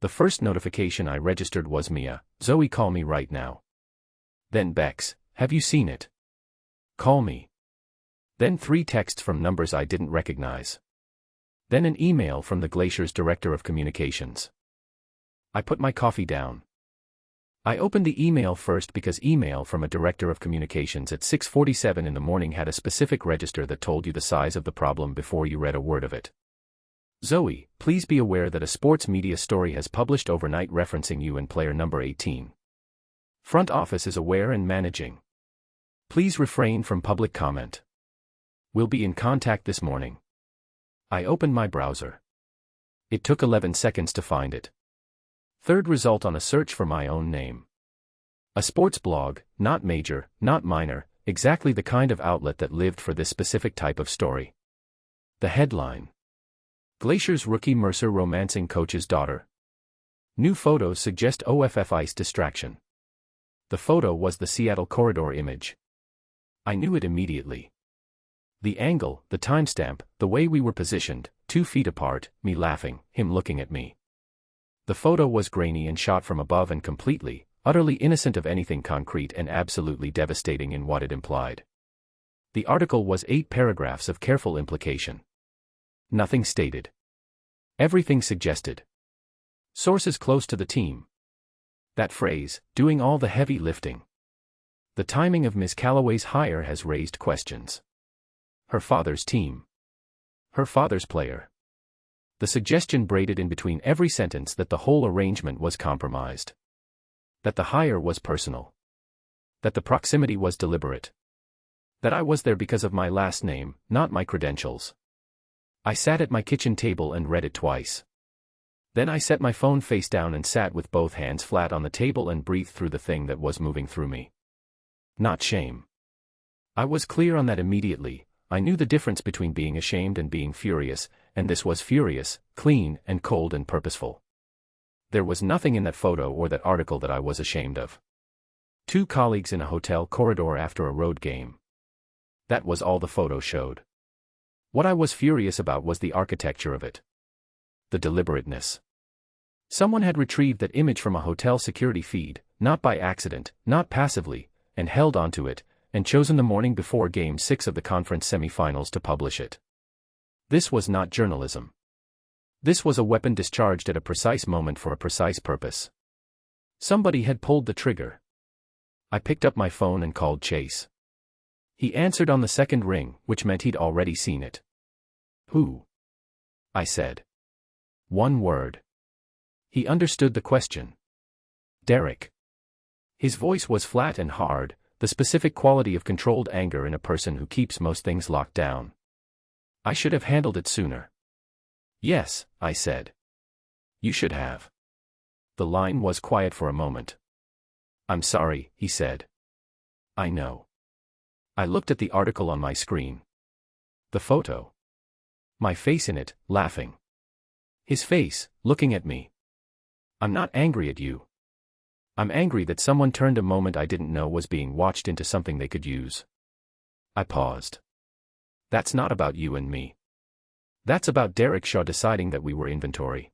[SPEAKER 1] The first notification I registered was Mia, Zoe, call me right now. Then Bex, have you seen it? Call me. Then 3 texts from numbers I didn't recognize. Then an email from the Glacier's director of communications. I put my coffee down. I opened the email first because email from a director of communications at 6:47 in the morning had a specific register that told you the size of the problem before you read a word of it. Zoe, please be aware that a sports media story has published overnight referencing you and player number 18. Front office is aware and managing. Please refrain from public comment. We'll be in contact this morning. I opened my browser. It took 11 seconds to find it. Third result on a search for my own name. A sports blog, not major, not minor, exactly the kind of outlet that lived for this specific type of story. The headline. Glacier's rookie Mercer romancing coach's daughter. New photos suggest OFF ice distraction. The photo was the Seattle corridor image. I knew it immediately. The angle, the timestamp, the way we were positioned, 2 feet apart, me laughing, him looking at me. The photo was grainy and shot from above and completely, utterly innocent of anything concrete and absolutely devastating in what it implied. The article was 8 paragraphs of careful implication. Nothing stated. Everything suggested. Sources close to the team. That phrase, doing all the heavy lifting. The timing of Ms. Calloway's hire has raised questions. Her father's team. Her father's player. The suggestion braided in between every sentence that the whole arrangement was compromised. That the hire was personal. That the proximity was deliberate. That I was there because of my last name, not my credentials. I sat at my kitchen table and read it twice. Then I set my phone face down and sat with both hands flat on the table and breathed through the thing that was moving through me. Not shame. I was clear on that immediately. I knew the difference between being ashamed and being furious, and this was furious, clean and cold and purposeful. There was nothing in that photo or that article that I was ashamed of. 2 colleagues in a hotel corridor after a road game. That was all the photo showed. What I was furious about was the architecture of it. The deliberateness. Someone had retrieved that image from a hotel security feed, not by accident, not passively, and held onto it, and chosen the morning before Game 6 of the conference semifinals to publish it. This was not journalism. This was a weapon discharged at a precise moment for a precise purpose. Somebody had pulled the trigger. I picked up my phone and called Chase. He answered on the second ring, which meant he'd already seen it. Who? I said. One word. He understood the question. Derek. His voice was flat and hard, the specific quality of controlled anger in a person who keeps most things locked down. I should have handled it sooner. Yes, I said. You should have. The line was quiet for a moment. I'm sorry, he said. I know. I looked at the article on my screen. The photo. My face in it, laughing. His face, looking at me. I'm not angry at you. I'm angry that someone turned a moment I didn't know was being watched into something they could use. I paused. That's not about you and me. That's about Derek Shaw deciding that we were inventory.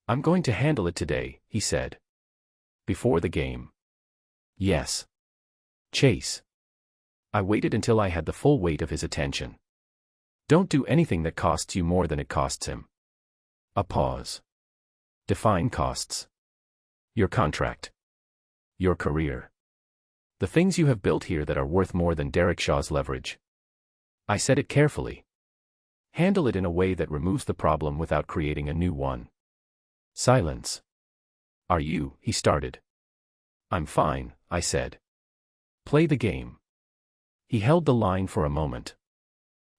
[SPEAKER 1] I'm going to handle it today, he said. Before the game. Yes. Chase. I waited until I had the full weight of his attention. Don't do anything that costs you more than it costs him. A pause. Define costs. Your contract. Your career. The things you have built here that are worth more than Derek Shaw's leverage. I said it carefully. Handle it in a way that removes the problem without creating a new one. Silence. Are you? He started. I'm fine, I said. Play the game. He held the line for a moment.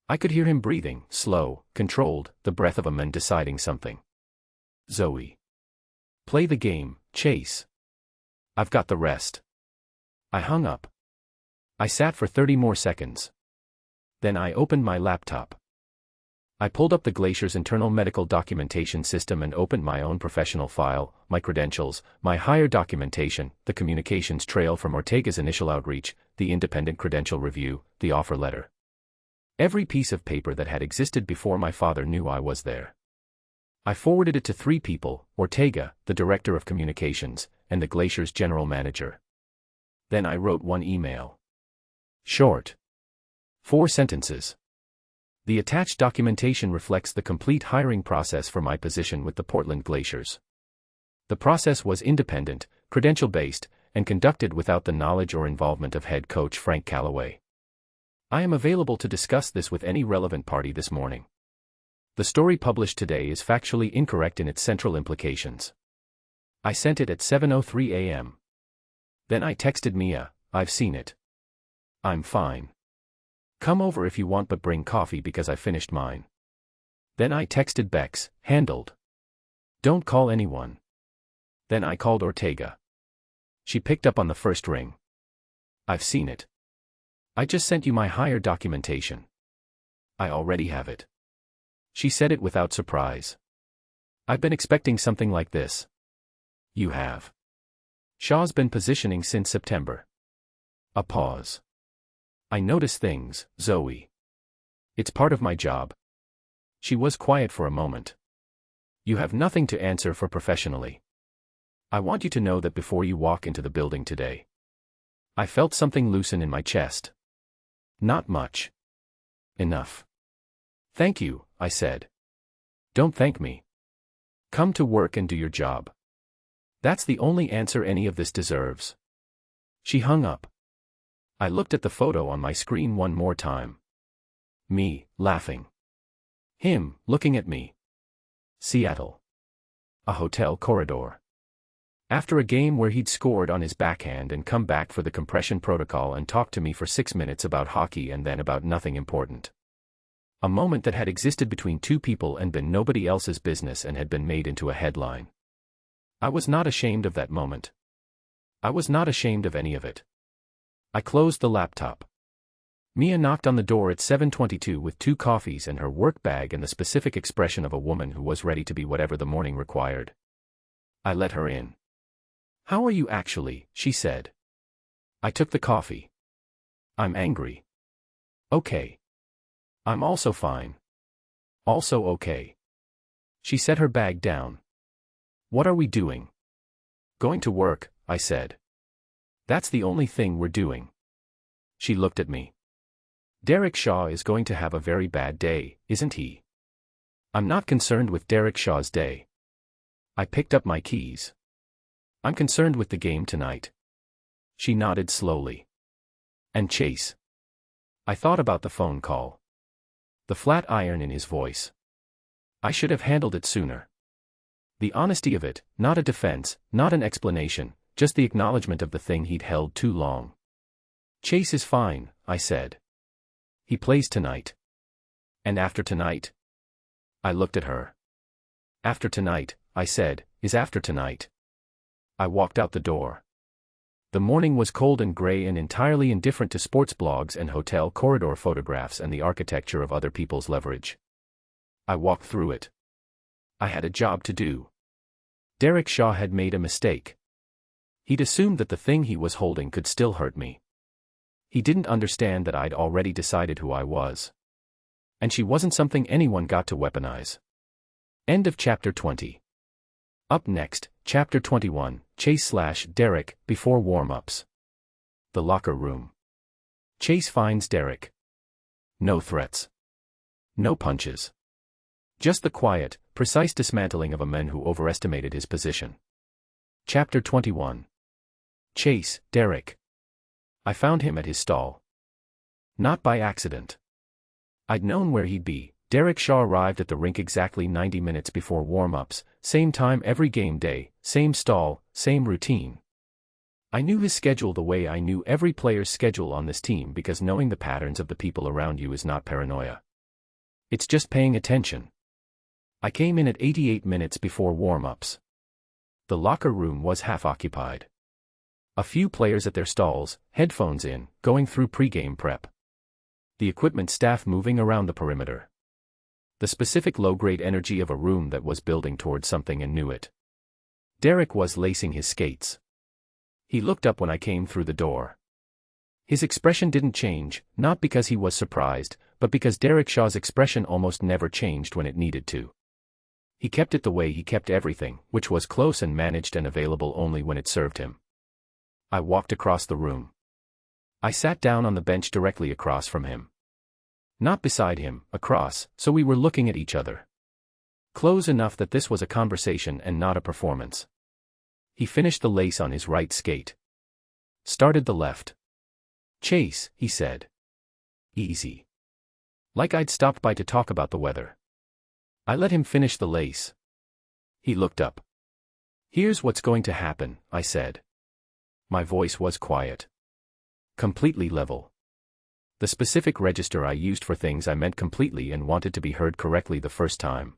[SPEAKER 1] I could hear him breathing, slow, controlled, the breath of a man deciding something. Zoe. Play the game, Chase. I've got the rest. I hung up. I sat for 30 more seconds. Then I opened my laptop. I pulled up the Glacier's internal medical documentation system and opened my own professional file, my credentials, my hire documentation, the communications trail from Ortega's initial outreach, the independent credential review, the offer letter. Every piece of paper that had existed before my father knew I was there. I forwarded it to 3 people, Ortega, the director of communications, and the Glacier's general manager. Then I wrote one email. Short. 4 sentences. The attached documentation reflects the complete hiring process for my position with the Portland Glaciers. The process was independent, credential-based, and conducted without the knowledge or involvement of head coach Frank Callaway. I am available to discuss this with any relevant party this morning. The story published today is factually incorrect in its central implications. I sent it at 7:03 a.m. Then I texted Mia, I've seen it. I'm fine. Come over if you want, but bring coffee because I finished mine. Then I texted Bex, handled. Don't call anyone. Then I called Ortega. She picked up on the first ring. I've seen it. I just sent you my hire documentation. I already have it. She said it without surprise. I've been expecting something like this. You have. Shaw's been positioning since September. A pause. I notice things, Zoe. It's part of my job. She was quiet for a moment. You have nothing to answer for professionally. I want you to know that before you walk into the building today, I felt something loosen in my chest. Not much. Enough. Thank you, I said. Don't thank me. Come to work and do your job. That's the only answer any of this deserves. She hung up. I looked at the photo on my screen one more time. Me, laughing. Him, looking at me. Seattle. A hotel corridor. After a game where he'd scored on his backhand and come back for the compression protocol and talked to me for 6 minutes about hockey and then about nothing important. A moment that had existed between 2 people and been nobody else's business and had been made into a headline. I was not ashamed of that moment. I was not ashamed of any of it. I closed the laptop. Mia knocked on the door at 7:22 with 2 coffees and her work bag and the specific expression of a woman who was ready to be whatever the morning required. I let her in. How are you actually? She said. I took the coffee. I'm angry. Okay. I'm also fine. Also okay. She set her bag down. What are we doing? Going to work, I said. That's the only thing we're doing. She looked at me. Derek Shaw is going to have a very bad day, isn't he? I'm not concerned with Derek Shaw's day. I picked up my keys. I'm concerned with the game tonight. She nodded slowly. And Chase. I thought about the phone call. The flat iron in his voice. I should have handled it sooner. The honesty of it, not a defense, not an explanation, just the acknowledgement of the thing he'd held too long. Chase is fine, I said. He plays tonight. And after tonight? I looked at her. After tonight, I said, is after tonight. I walked out the door. The morning was cold and gray and entirely indifferent to sports blogs and hotel corridor photographs and the architecture of other people's leverage. I walked through it. I had a job to do. Derek Shaw had made a mistake. He'd assumed that the thing he was holding could still hurt me. He didn't understand that I'd already decided who I was. And she wasn't something anyone got to weaponize. End of chapter 20. Up next, chapter 21, Chase/Derek, before warm-ups. The locker room. Chase finds Derek. No threats. No punches. Just the quiet, precise dismantling of a man who overestimated his position. Chapter 21. Chase, Derek. I found him at his stall. Not by accident. I'd known where he'd be. Derek Shaw arrived at the rink exactly 90 minutes before warm-ups, same time every game day, same stall, same routine. I knew his schedule the way I knew every player's schedule on this team because knowing the patterns of the people around you is not paranoia. It's just paying attention. I came in at 88 minutes before warm-ups. The locker room was half occupied. A few players at their stalls, headphones in, going through pre-game prep. The equipment staff moving around the perimeter. The specific low-grade energy of a room that was building towards something and knew it. Derek was lacing his skates. He looked up when I came through the door. His expression didn't change, not because he was surprised, but because Derek Shaw's expression almost never changed when it needed to. He kept it the way he kept everything, which was close and managed and available only when it served him. I walked across the room. I sat down on the bench directly across from him. Not beside him, across, so we were looking at each other. Close enough that this was a conversation and not a performance. He finished the lace on his right skate. Started the left. "Chase," he said. "Easy." Like I'd stopped by to talk about the weather. I let him finish the lace. He looked up. "Here's what's going to happen," I said. My voice was quiet. Completely level. The specific register I used for things I meant completely and wanted to be heard correctly the first time.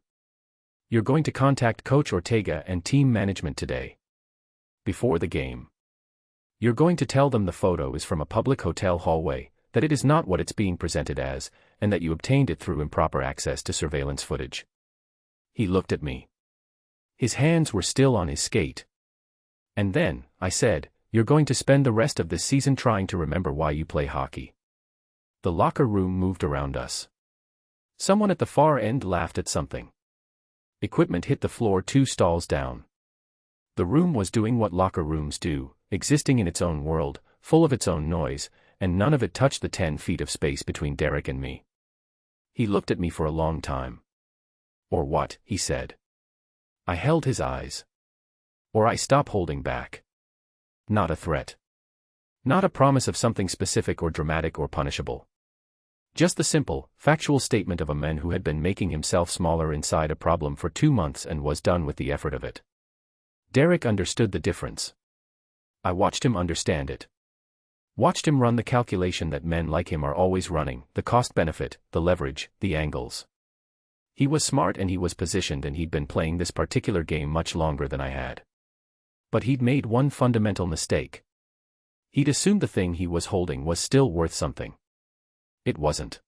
[SPEAKER 1] "You're going to contact Coach Ortega and team management today. Before the game. You're going to tell them the photo is from a public hotel hallway, that it is not what it's being presented as, and that you obtained it through improper access to surveillance footage." He looked at me. His hands were still on his skate. "And then," I said, "you're going to spend the rest of this season trying to remember why you play hockey." The locker room moved around us. Someone at the far end laughed at something. Equipment hit the floor 2 stalls down. The room was doing what locker rooms do, existing in its own world, full of its own noise, and none of it touched the 10 feet of space between Derek and me. He looked at me for a long time. "Or what?" he said. I held his eyes. "Or I stop holding back." Not a threat. Not a promise of something specific or dramatic or punishable. Just the simple, factual statement of a man who had been making himself smaller inside a problem for 2 months and was done with the effort of it. Derek understood the difference. I watched him understand it. Watched him run the calculation that men like him are always running, the cost-benefit, the leverage, the angles. He was smart and he was positioned and he'd been playing this particular game much longer than I had. But he'd made one fundamental mistake. He'd assumed the thing he was holding was still worth something. It wasn't.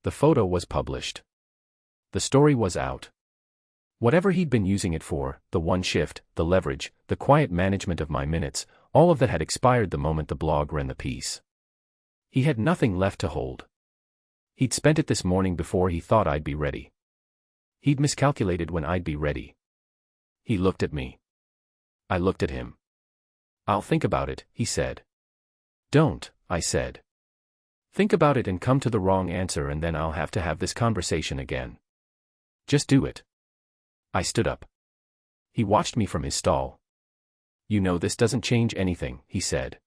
[SPEAKER 1] The photo was published. The story was out. Whatever he'd been using it for, the one shift, the leverage, the quiet management of my minutes, all of that had expired the moment the blog ran the piece. He had nothing left to hold. He'd spent it this morning before he thought I'd be ready. He'd miscalculated when I'd be ready. He looked at me. I looked at him. "I'll think about it," he said. "Don't," I said. "Think about it and come to the wrong answer and then I'll have to have this conversation again. Just do it." I stood up. He watched me from his stall. "You know this doesn't change anything," he said.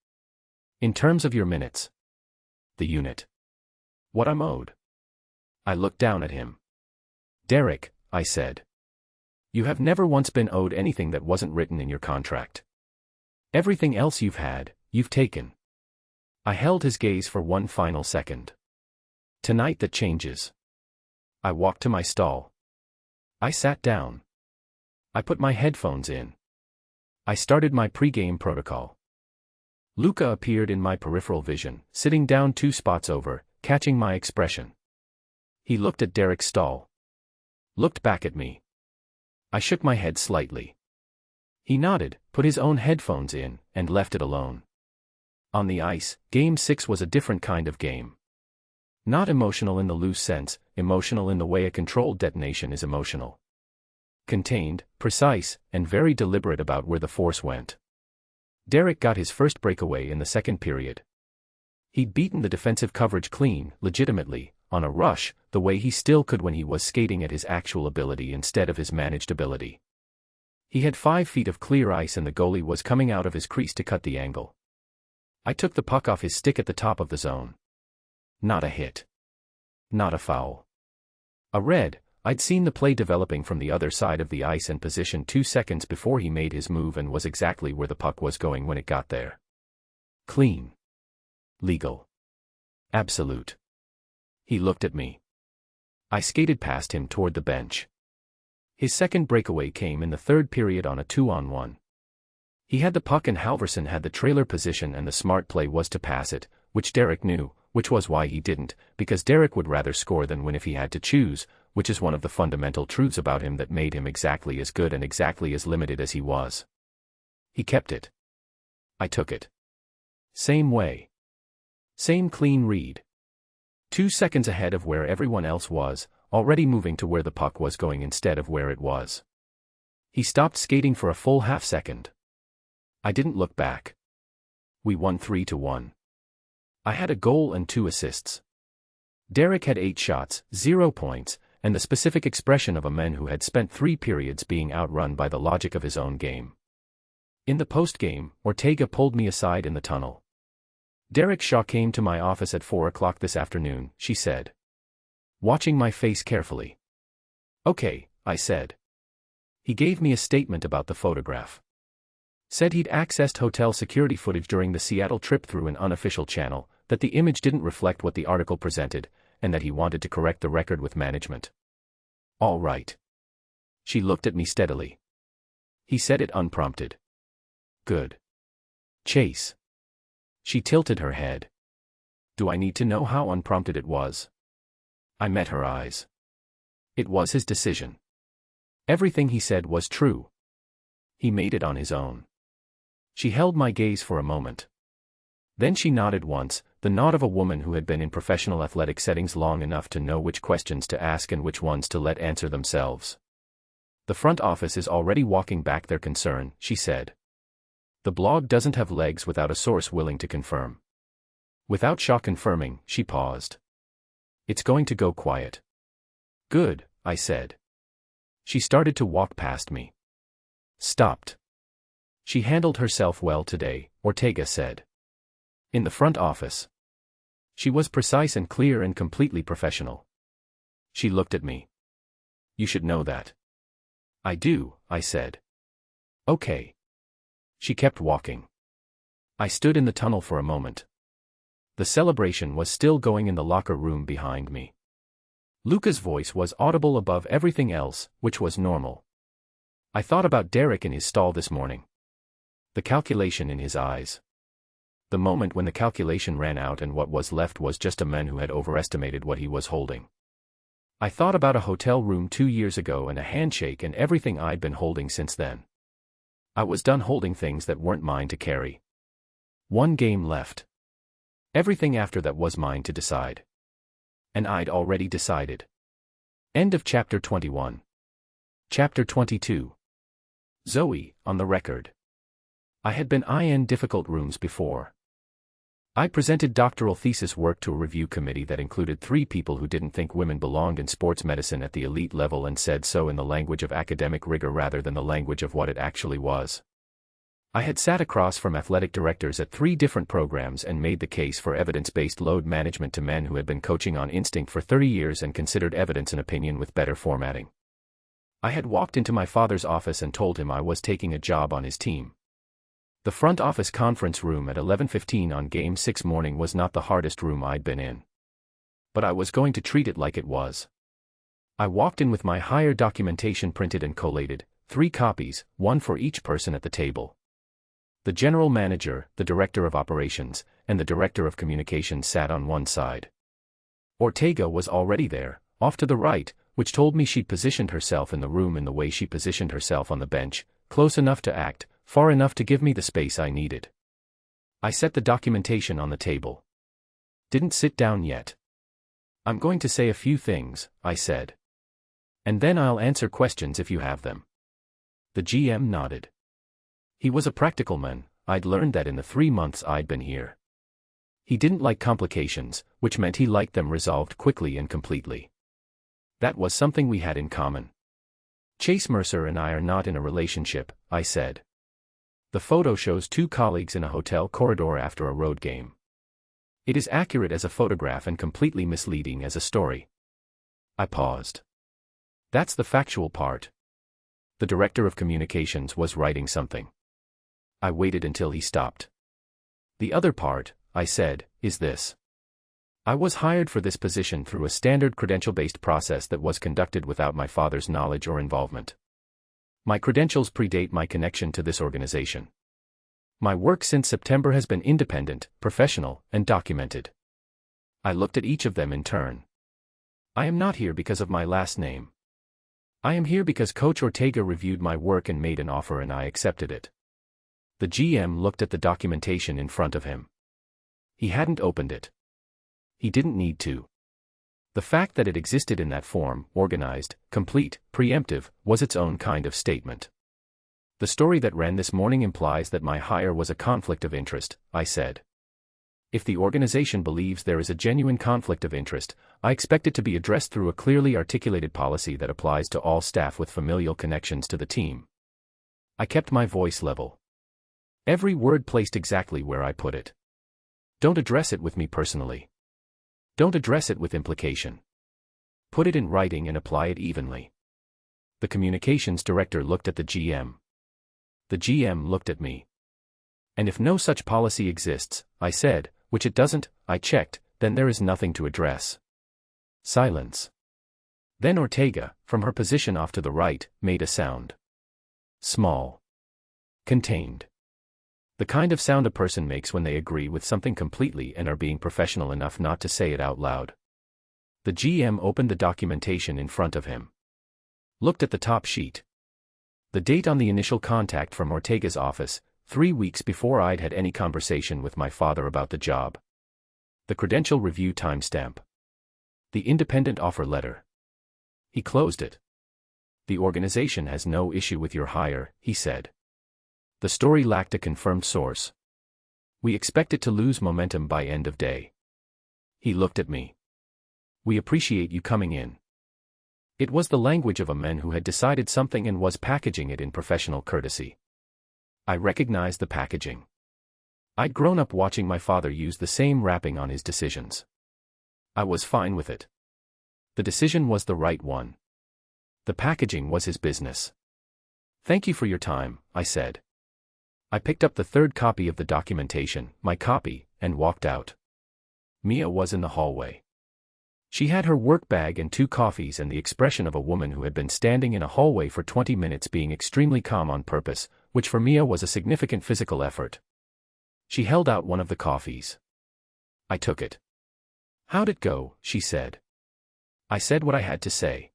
[SPEAKER 1] "In terms of your minutes. The unit. What I'm owed." I looked down at him. "Derek," I said. "You have never once been owed anything that wasn't written in your contract. Everything else you've taken." I held his gaze for one final second. "Tonight that changes." I walked to my stall. I sat down. I put my headphones in. I started my pre-game protocol. Luca appeared in my peripheral vision, sitting down 2 spots over, catching my expression. He looked at Derek's stall. Looked back at me. I shook my head slightly. He nodded, put his own headphones in, and left it alone. On the ice, Game 6 was a different kind of game. Not emotional in the loose sense, emotional in the way a controlled detonation is emotional. Contained, precise, and very deliberate about where the force went. Derek got his first breakaway in the second period. He'd beaten the defensive coverage clean, legitimately, on a rush, the way he still could when he was skating at his actual ability instead of his managed ability. He had 5 feet of clear ice and the goalie was coming out of his crease to cut the angle. I took the puck off his stick at the top of the zone. Not a hit. Not a foul. A red. I'd seen the play developing from the other side of the ice and position 2 seconds before he made his move and was exactly where the puck was going when it got there. Clean. Legal. Absolute. He looked at me. I skated past him toward the bench. His second breakaway came in the third period on a 2-on-1. He had the puck and Halverson had the trailer position and the smart play was to pass it, which Derek knew, which was why he didn't, because Derek would rather score than win if he had to choose, which is one of the fundamental truths about him that made him exactly as good and exactly as limited as he was. He kept it. I took it. Same way. Same clean read. 2 seconds ahead of where everyone else was, already moving to where the puck was going instead of where it was. He stopped skating for a full half second. I didn't look back. We won 3-1. I had a goal and 2 assists. Derek had 8 shots, 0 points, and the specific expression of a man who had spent 3 periods being outrun by the logic of his own game. In the post-game, Ortega pulled me aside in the tunnel. Derek Shaw came to my office at 4 o'clock this afternoon, she said. Watching my face carefully. Okay, I said. He gave me a statement about the photograph. Said he'd accessed hotel security footage during the Seattle trip through an unofficial channel, that the image didn't reflect what the article presented, and that he wanted to correct the record with management. All right. She looked at me steadily. He said it unprompted. Good. Chase. She tilted her head. Do I need to know how unprompted it was? I met her eyes. It was his decision. Everything he said was true. He made it on his own. She held my gaze for a moment. Then she nodded once, the nod of a woman who had been in professional athletic settings long enough to know which questions to ask and which ones to let answer themselves. The front office is already walking back their concern, she said. The blog doesn't have legs without a source willing to confirm. Without Shaw confirming, she paused. It's going to go quiet. Good, I said. She started to walk past me. Stopped. She handled herself well today, Ortega said. In the front office. She was precise and clear and completely professional. She looked at me. You should know that. I do, I said. Okay. She kept walking. I stood in the tunnel for a moment. The celebration was still going in the locker room behind me. Luca's voice was audible above everything else, which was normal. I thought about Derek in his stall this morning. The calculation in his eyes. The moment when the calculation ran out and what was left was just a man who had overestimated what he was holding. I thought about a hotel room 2 years ago and a handshake and everything I'd been holding since then. I was done holding things that weren't mine to carry. 1 game left. Everything after that was mine to decide. And I'd already decided. End of chapter 21. Chapter 22. Zoe, on the record. I had been in difficult rooms before. I presented doctoral thesis work to a review committee that included 3 people who didn't think women belonged in sports medicine at the elite level and said so in the language of academic rigor rather than the language of what it actually was. I had sat across from athletic directors at 3 different programs and made the case for evidence-based load management to men who had been coaching on instinct for 30 years and considered evidence and opinion with better formatting. I had walked into my father's office and told him I was taking a job on his team. The front office conference room at 11:15 on Game 6 morning was not the hardest room I'd been in. But I was going to treat it like it was. I walked in with my hire documentation printed and collated, 3 copies, 1 for each person at the table. The general manager, the director of operations, and the director of communications sat on one side. Ortega was already there, off to the right, which told me she'd positioned herself in the room in the way she positioned herself on the bench, close enough to act, far enough to give me the space I needed. I set the documentation on the table. Didn't sit down yet. I'm going to say a few things, I said. And then I'll answer questions if you have them. The GM nodded. He was a practical man, I'd learned that in the 3 months I'd been here. He didn't like complications, which meant he liked them resolved quickly and completely. That was something we had in common. Chase Mercer and I are not in a relationship, I said. The photo shows two colleagues in a hotel corridor after a road game. It is accurate as a photograph and completely misleading as a story. I paused. That's the factual part. The director of communications was writing something. I waited until he stopped. The other part, I said, is this. I was hired for this position through a standard credential-based process that was conducted without my father's knowledge or involvement. My credentials predate my connection to this organization. My work since September has been independent, professional, and documented. I looked at each of them in turn. I am not here because of my last name. I am here because Coach Ortega reviewed my work and made an offer and I accepted it. The GM looked at the documentation in front of him. He hadn't opened it. He didn't need to. The fact that it existed in that form, organized, complete, preemptive, was its own kind of statement. The story that ran this morning implies that my hire was a conflict of interest, I said. If the organization believes there is a genuine conflict of interest, I expect it to be addressed through a clearly articulated policy that applies to all staff with familial connections to the team. I kept my voice level. Every word placed exactly where I put it. Don't address it with me personally. Don't address it with implication. Put it in writing and apply it evenly. The communications director looked at the GM. The GM looked at me. And if no such policy exists, I said, which it doesn't, I checked, then there is nothing to address. Silence. Then Ortega, from her position off to the right, made a sound. Small. Contained. The kind of sound a person makes when they agree with something completely and are being professional enough not to say it out loud. The GM opened the documentation in front of him. Looked at the top sheet. The date on the initial contact from Ortega's office, 3 weeks before I'd had any conversation with my father about the job. The credential review timestamp. The independent offer letter. He closed it. The organization has no issue with your hire, he said. The story lacked a confirmed source. We expect it to lose momentum by end of day. He looked at me. We appreciate you coming in. It was the language of a man who had decided something and was packaging it in professional courtesy. I recognized the packaging. I'd grown up watching my father use the same wrapping on his decisions. I was fine with it. The decision was the right one. The packaging was his business. Thank you for your time, I said. I picked up the third copy of the documentation, my copy, and walked out. Mia was in the hallway. She had her work bag and 2 coffees and the expression of a woman who had been standing in a hallway for 20 minutes being extremely calm on purpose, which for Mia was a significant physical effort. She held out one of the coffees. I took it. How'd it go? She said. I said what I had to say.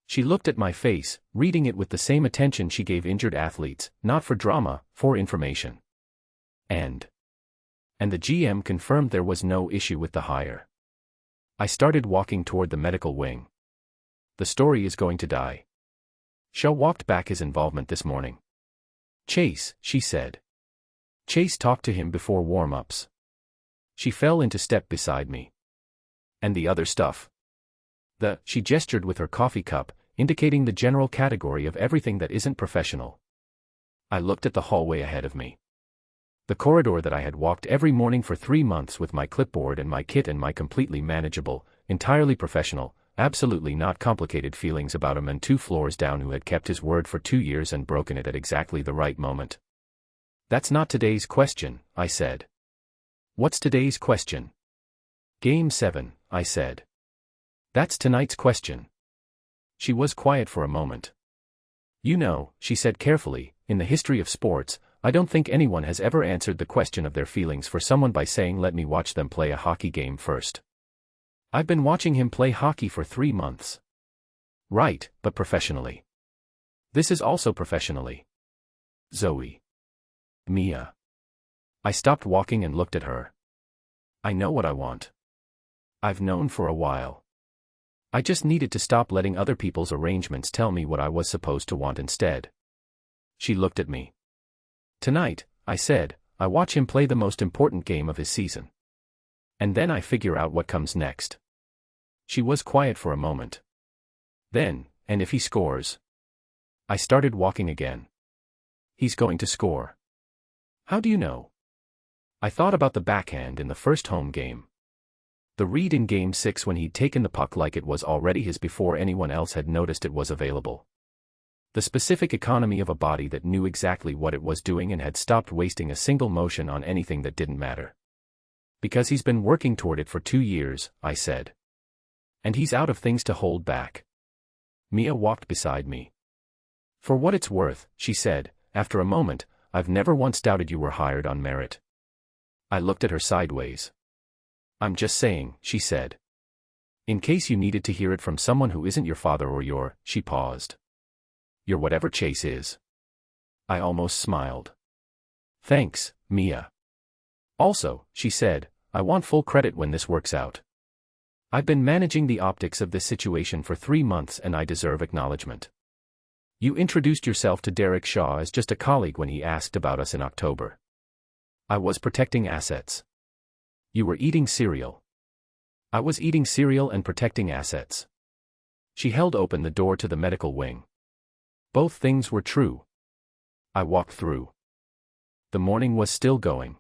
[SPEAKER 1] She looked at my face, reading it with the same attention she gave injured athletes, not for drama, for information. And the GM confirmed there was no issue with the hire. I started walking toward the medical wing. The story is going to die. Shaw walked back his involvement this morning. Chase, she said. Chase talked to him before warm-ups. She fell into step beside me. And the other stuff. She gestured with her coffee cup, indicating the general category of everything that isn't professional. I looked at the hallway ahead of me. The corridor that I had walked every morning for 3 months with my clipboard and my kit and my completely manageable, entirely professional, absolutely not complicated feelings about a man 2 floors down who had kept his word for 2 years and broken it at exactly the right moment. That's not today's question, I said. What's today's question? Game 7, I said. That's tonight's question. She was quiet for a moment. You know, she said carefully, in the history of sports, I don't think anyone has ever answered the question of their feelings for someone by saying let me watch them play a hockey game first. I've been watching him play hockey for 3 months. Right, but professionally. This is also professionally. Zoe. Mia. I stopped walking and looked at her. I know what I want. I've known for a while. I just needed to stop letting other people's arrangements tell me what I was supposed to want instead. She looked at me. Tonight, I said, I watch him play the most important game of his season. And then I figure out what comes next. She was quiet for a moment. Then, and if he scores? I started walking again. He's going to score. How do you know? I thought about the backhand in the first home game. The read in Game 6 when he'd taken the puck like it was already his before anyone else had noticed it was available. The specific economy of a body that knew exactly what it was doing and had stopped wasting a single motion on anything that didn't matter. Because he's been working toward it for 2 years, I said. And he's out of things to hold back. Mia walked beside me. For what it's worth, she said, after a moment, I've never once doubted you were hired on merit. I looked at her sideways. I'm just saying, she said. In case you needed to hear it from someone who isn't your father or your, she paused. Your whatever Chase is. I almost smiled. Thanks, Mia. Also, she said, I want full credit when this works out. I've been managing the optics of this situation for 3 months and I deserve acknowledgement. You introduced yourself to Derek Shaw as just a colleague when he asked about us in October. I was protecting assets. You were eating cereal. I was eating cereal and protecting assets. She held open the door to the medical wing. Both things were true. I walked through. The morning was still going.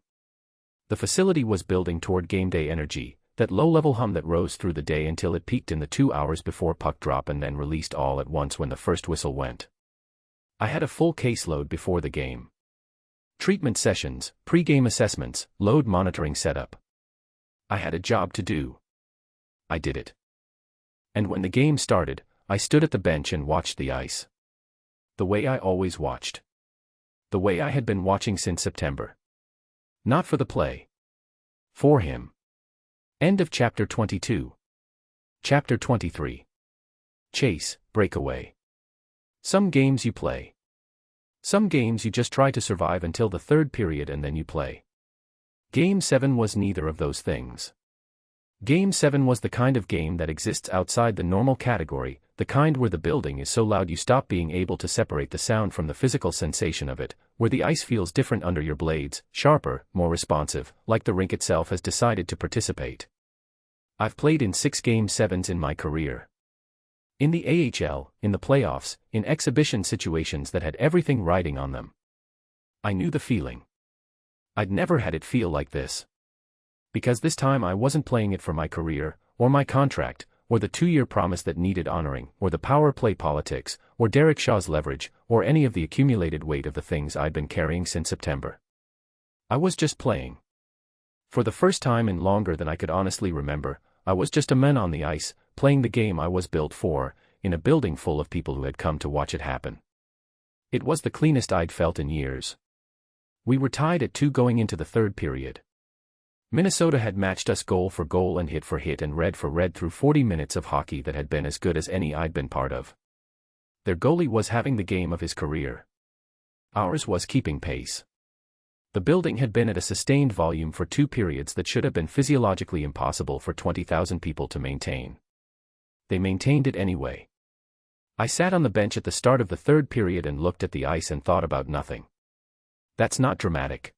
[SPEAKER 1] The facility was building toward game day energy, that low-level hum that rose through the day until it peaked in the 2 hours before puck drop and then released all at once when the first whistle went. I had a full caseload before the game. Treatment sessions, pre-game assessments, load monitoring setup. I had a job to do. I did it. And when the game started, I stood at the bench and watched the ice. The way I always watched. The way I had been watching since September. Not for the play. For him. End of Chapter 22. Chapter 23. Chase, breakaway. Some games you play. Some games you just try to survive until the third period and then you play. Game 7 was neither of those things. Game 7 was the kind of game that exists outside the normal category, the kind where the building is so loud you stop being able to separate the sound from the physical sensation of it, where the ice feels different under your blades, sharper, more responsive, like the rink itself has decided to participate. I've played in 6 Game 7s in my career. In the AHL, in the playoffs, in exhibition situations that had everything riding on them. I knew the feeling. I'd never had it feel like this. Because this time I wasn't playing it for my career, or my contract, or the 2-year promise that needed honoring, or the power play politics, or Derek Shaw's leverage, or any of the accumulated weight of the things I'd been carrying since September. I was just playing. For the first time in longer than I could honestly remember, I was just a man on the ice, playing the game I was built for, in a building full of people who had come to watch it happen. It was the cleanest I'd felt in years. We were tied at 2 going into the third period. Minnesota had matched us goal for goal and hit for hit and red for red through 40 minutes of hockey that had been as good as any I'd been part of. Their goalie was having the game of his career. Ours was keeping pace. The building had been at a sustained volume for 2 periods that should have been physiologically impossible for 20,000 people to maintain. They maintained it anyway. I sat on the bench at the start of the third period and looked at the ice and thought about nothing. That's not dramatic.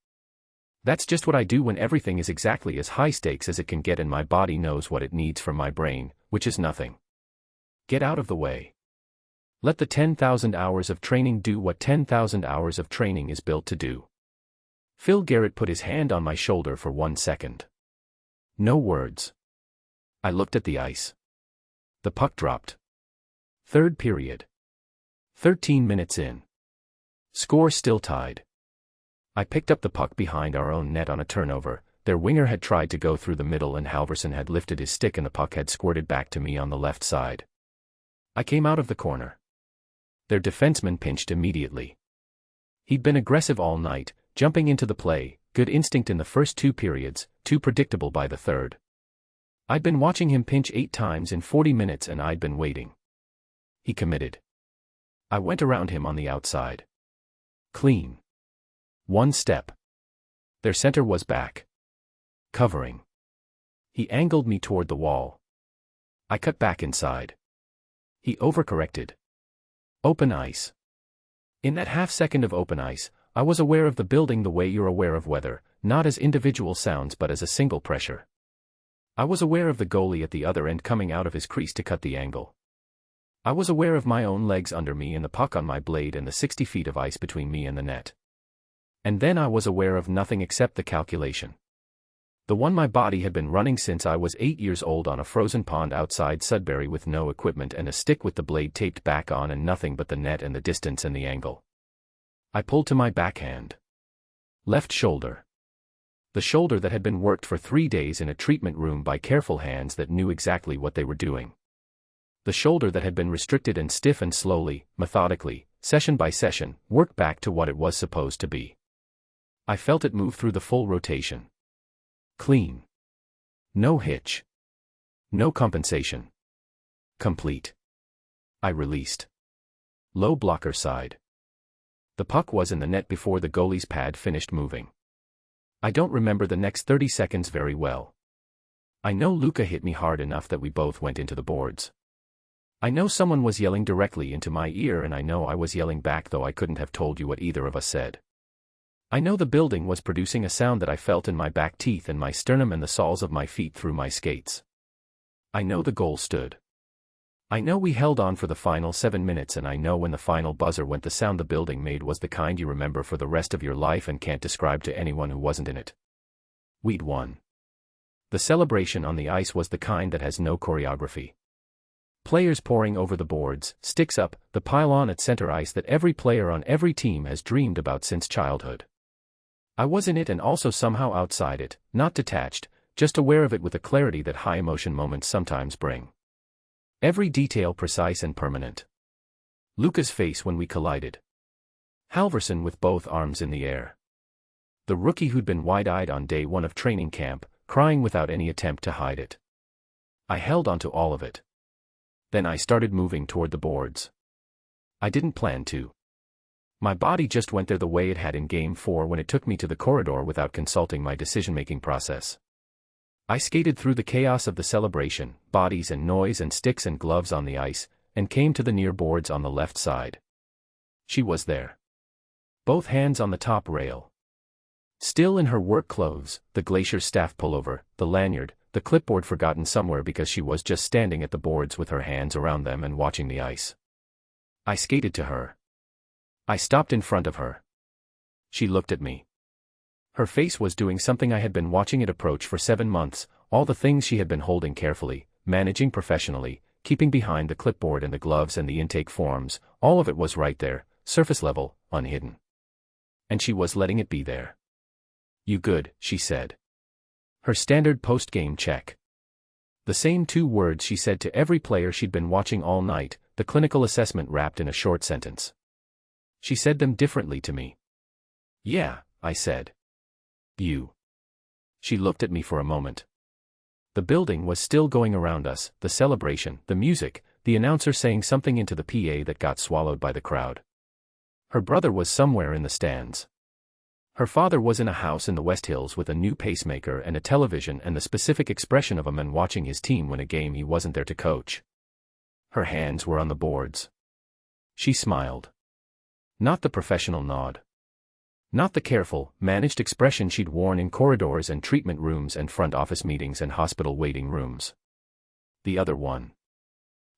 [SPEAKER 1] That's just what I do when everything is exactly as high stakes as it can get and my body knows what it needs from my brain, which is nothing. Get out of the way. Let the 10,000 hours of training do what 10,000 hours of training is built to do. Phil Garrett put his hand on my shoulder for 1 second. No words. I looked at the ice. The puck dropped. Third period. 13 minutes in. Score still tied. I picked up the puck behind our own net on a turnover. Their winger had tried to go through the middle and Halverson had lifted his stick and the puck had squirted back to me on the left side. I came out of the corner. Their defenseman pinched immediately. He'd been aggressive all night, jumping into the play, good instinct in the first 2 periods, too predictable by the third. I'd been watching him pinch 8 times in 40 minutes and I'd been waiting. He committed. I went around him on the outside. Clean. 1 step. Their center was back. Covering. He angled me toward the wall. I cut back inside. He overcorrected. Open ice. In that half second of open ice, I was aware of the building the way you're aware of weather, not as individual sounds but as a single pressure. I was aware of the goalie at the other end coming out of his crease to cut the angle. I was aware of my own legs under me and the puck on my blade and the 60 feet of ice between me and the net. And then I was aware of nothing except the calculation. The one my body had been running since I was 8 years old on a frozen pond outside Sudbury with no equipment and a stick with the blade taped back on and nothing but the net and the distance and the angle. I pulled to my backhand. Left shoulder. The shoulder that had been worked for 3 days in a treatment room by careful hands that knew exactly what they were doing. The shoulder that had been restricted and stiff and slowly, methodically, session by session, worked back to what it was supposed to be. I felt it move through the full rotation. Clean. No hitch. No compensation. Complete. I released. Low blocker side. The puck was in the net before the goalie's pad finished moving. I don't remember the next 30 seconds very well. I know Luka hit me hard enough that we both went into the boards. I know someone was yelling directly into my ear and I know I was yelling back though I couldn't have told you what either of us said. I know the building was producing a sound that I felt in my back teeth and my sternum and the soles of my feet through my skates. I know the goal stood. I know we held on for the final 7 minutes and I know when the final buzzer went the sound the building made was the kind you remember for the rest of your life and can't describe to anyone who wasn't in it. We'd won. The celebration on the ice was the kind that has no choreography. Players pouring over the boards, sticks up, the pile-on at center ice that every player on every team has dreamed about since childhood. I was in it and also somehow outside it, not detached, just aware of it with the clarity that high-emotion moments sometimes bring. Every detail precise and permanent. Luka's face when we collided. Halverson with both arms in the air. The rookie who'd been wide-eyed on day one of training camp, crying without any attempt to hide it. I held onto all of it. Then I started moving toward the boards. I didn't plan to. My body just went there the way it had in Game 4 when it took me to the corridor without consulting my decision-making process. I skated through the chaos of the celebration, bodies and noise and sticks and gloves on the ice, and came to the near boards on the left side. She was there. Both hands on the top rail. Still in her work clothes, the Glacier staff pullover, the lanyard, the clipboard forgotten somewhere because she was just standing at the boards with her hands around them and watching the ice. I skated to her. I stopped in front of her. She looked at me. Her face was doing something I had been watching it approach for 7 months, all the things she had been holding carefully, managing professionally, keeping behind the clipboard and the gloves and the intake forms, all of it was right there, surface level, unhidden. And she was letting it be there. "You good," she said. Her standard post-game check. The same 2 words she said to every player she'd been watching all night, the clinical assessment wrapped in a short sentence. She said them differently to me. "Yeah," I said. "You." She looked at me for a moment. The building was still going around us, the celebration, the music, the announcer saying something into the PA that got swallowed by the crowd. Her brother was somewhere in the stands. Her father was in a house in the West Hills with a new pacemaker and a television and the specific expression of a man watching his team win a game he wasn't there to coach. Her hands were on the boards. She smiled. Not the professional nod. Not the careful, managed expression she'd worn in corridors and treatment rooms and front office meetings and hospital waiting rooms. The other one.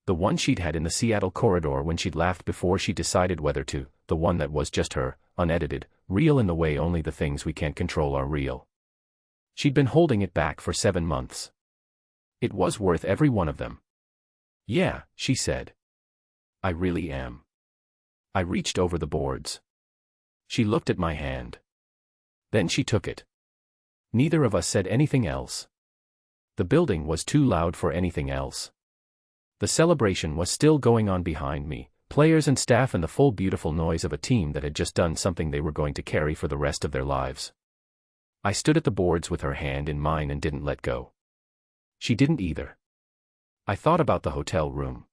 [SPEAKER 1] The one she'd had in the Seattle corridor when she'd laughed before she decided whether to, the one that was just her, unedited, real in the way only the things we can't control are real. She'd been holding it back for 7 months. It was worth every one of them. "Yeah," she said. "I really am." I reached over the boards. She looked at my hand. Then she took it. Neither of us said anything else. The building was too loud for anything else. The celebration was still going on behind me, players and staff and the full beautiful noise of a team that had just done something they were going to carry for the rest of their lives. I stood at the boards with her hand in mine and didn't let go. She didn't either. I thought about the hotel room.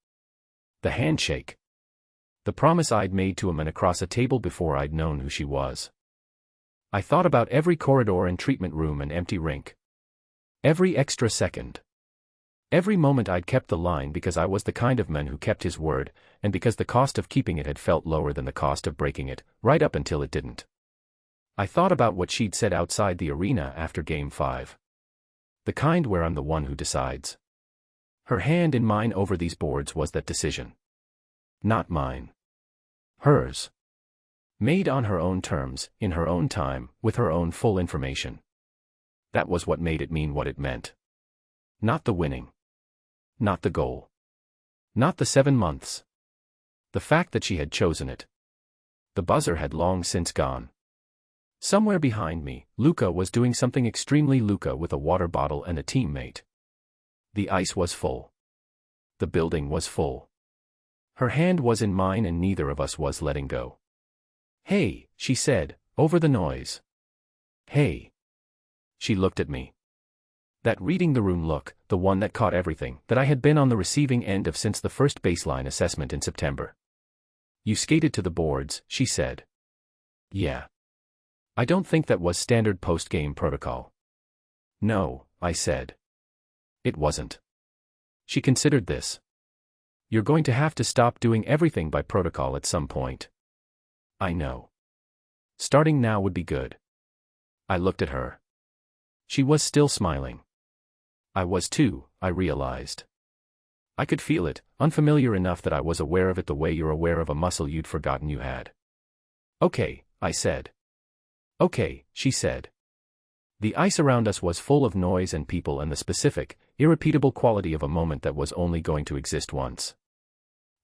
[SPEAKER 1] The handshake. The promise I'd made to a man across a table before I'd known who she was. I thought about every corridor and treatment room and empty rink. Every extra second. Every moment I'd kept the line because I was the kind of man who kept his word, and because the cost of keeping it had felt lower than the cost of breaking it, right up until it didn't. I thought about what she'd said outside the arena after Game 5. The kind where I'm the one who decides. Her hand in mine over these boards was that decision. Not mine. Hers. Made on her own terms, in her own time, with her own full information. That was what made it mean what it meant. Not the winning. Not the goal. Not the 7 months. The fact that she had chosen it. The buzzer had long since gone. Somewhere behind me, Luca was doing something extremely Luca with a water bottle and a teammate. The ice was full. The building was full. Her hand was in mine and neither of us was letting go. "Hey," she said, over the noise. "Hey." She looked at me. That reading the room look, the one that caught everything, that I had been on the receiving end of since the first baseline assessment in September. "You skated to the boards," she said. "Yeah. I don't think that was standard post-game protocol." "No," I said. "It wasn't." She considered this. "You're going to have to stop doing everything by protocol at some point." "I know. Starting now would be good." I looked at her. She was still smiling. I was too, I realized. I could feel it, unfamiliar enough that I was aware of it the way you're aware of a muscle you'd forgotten you had. "Okay," I said. "Okay," she said. The ice around us was full of noise and people and the specific, irrepeatable quality of a moment that was only going to exist once.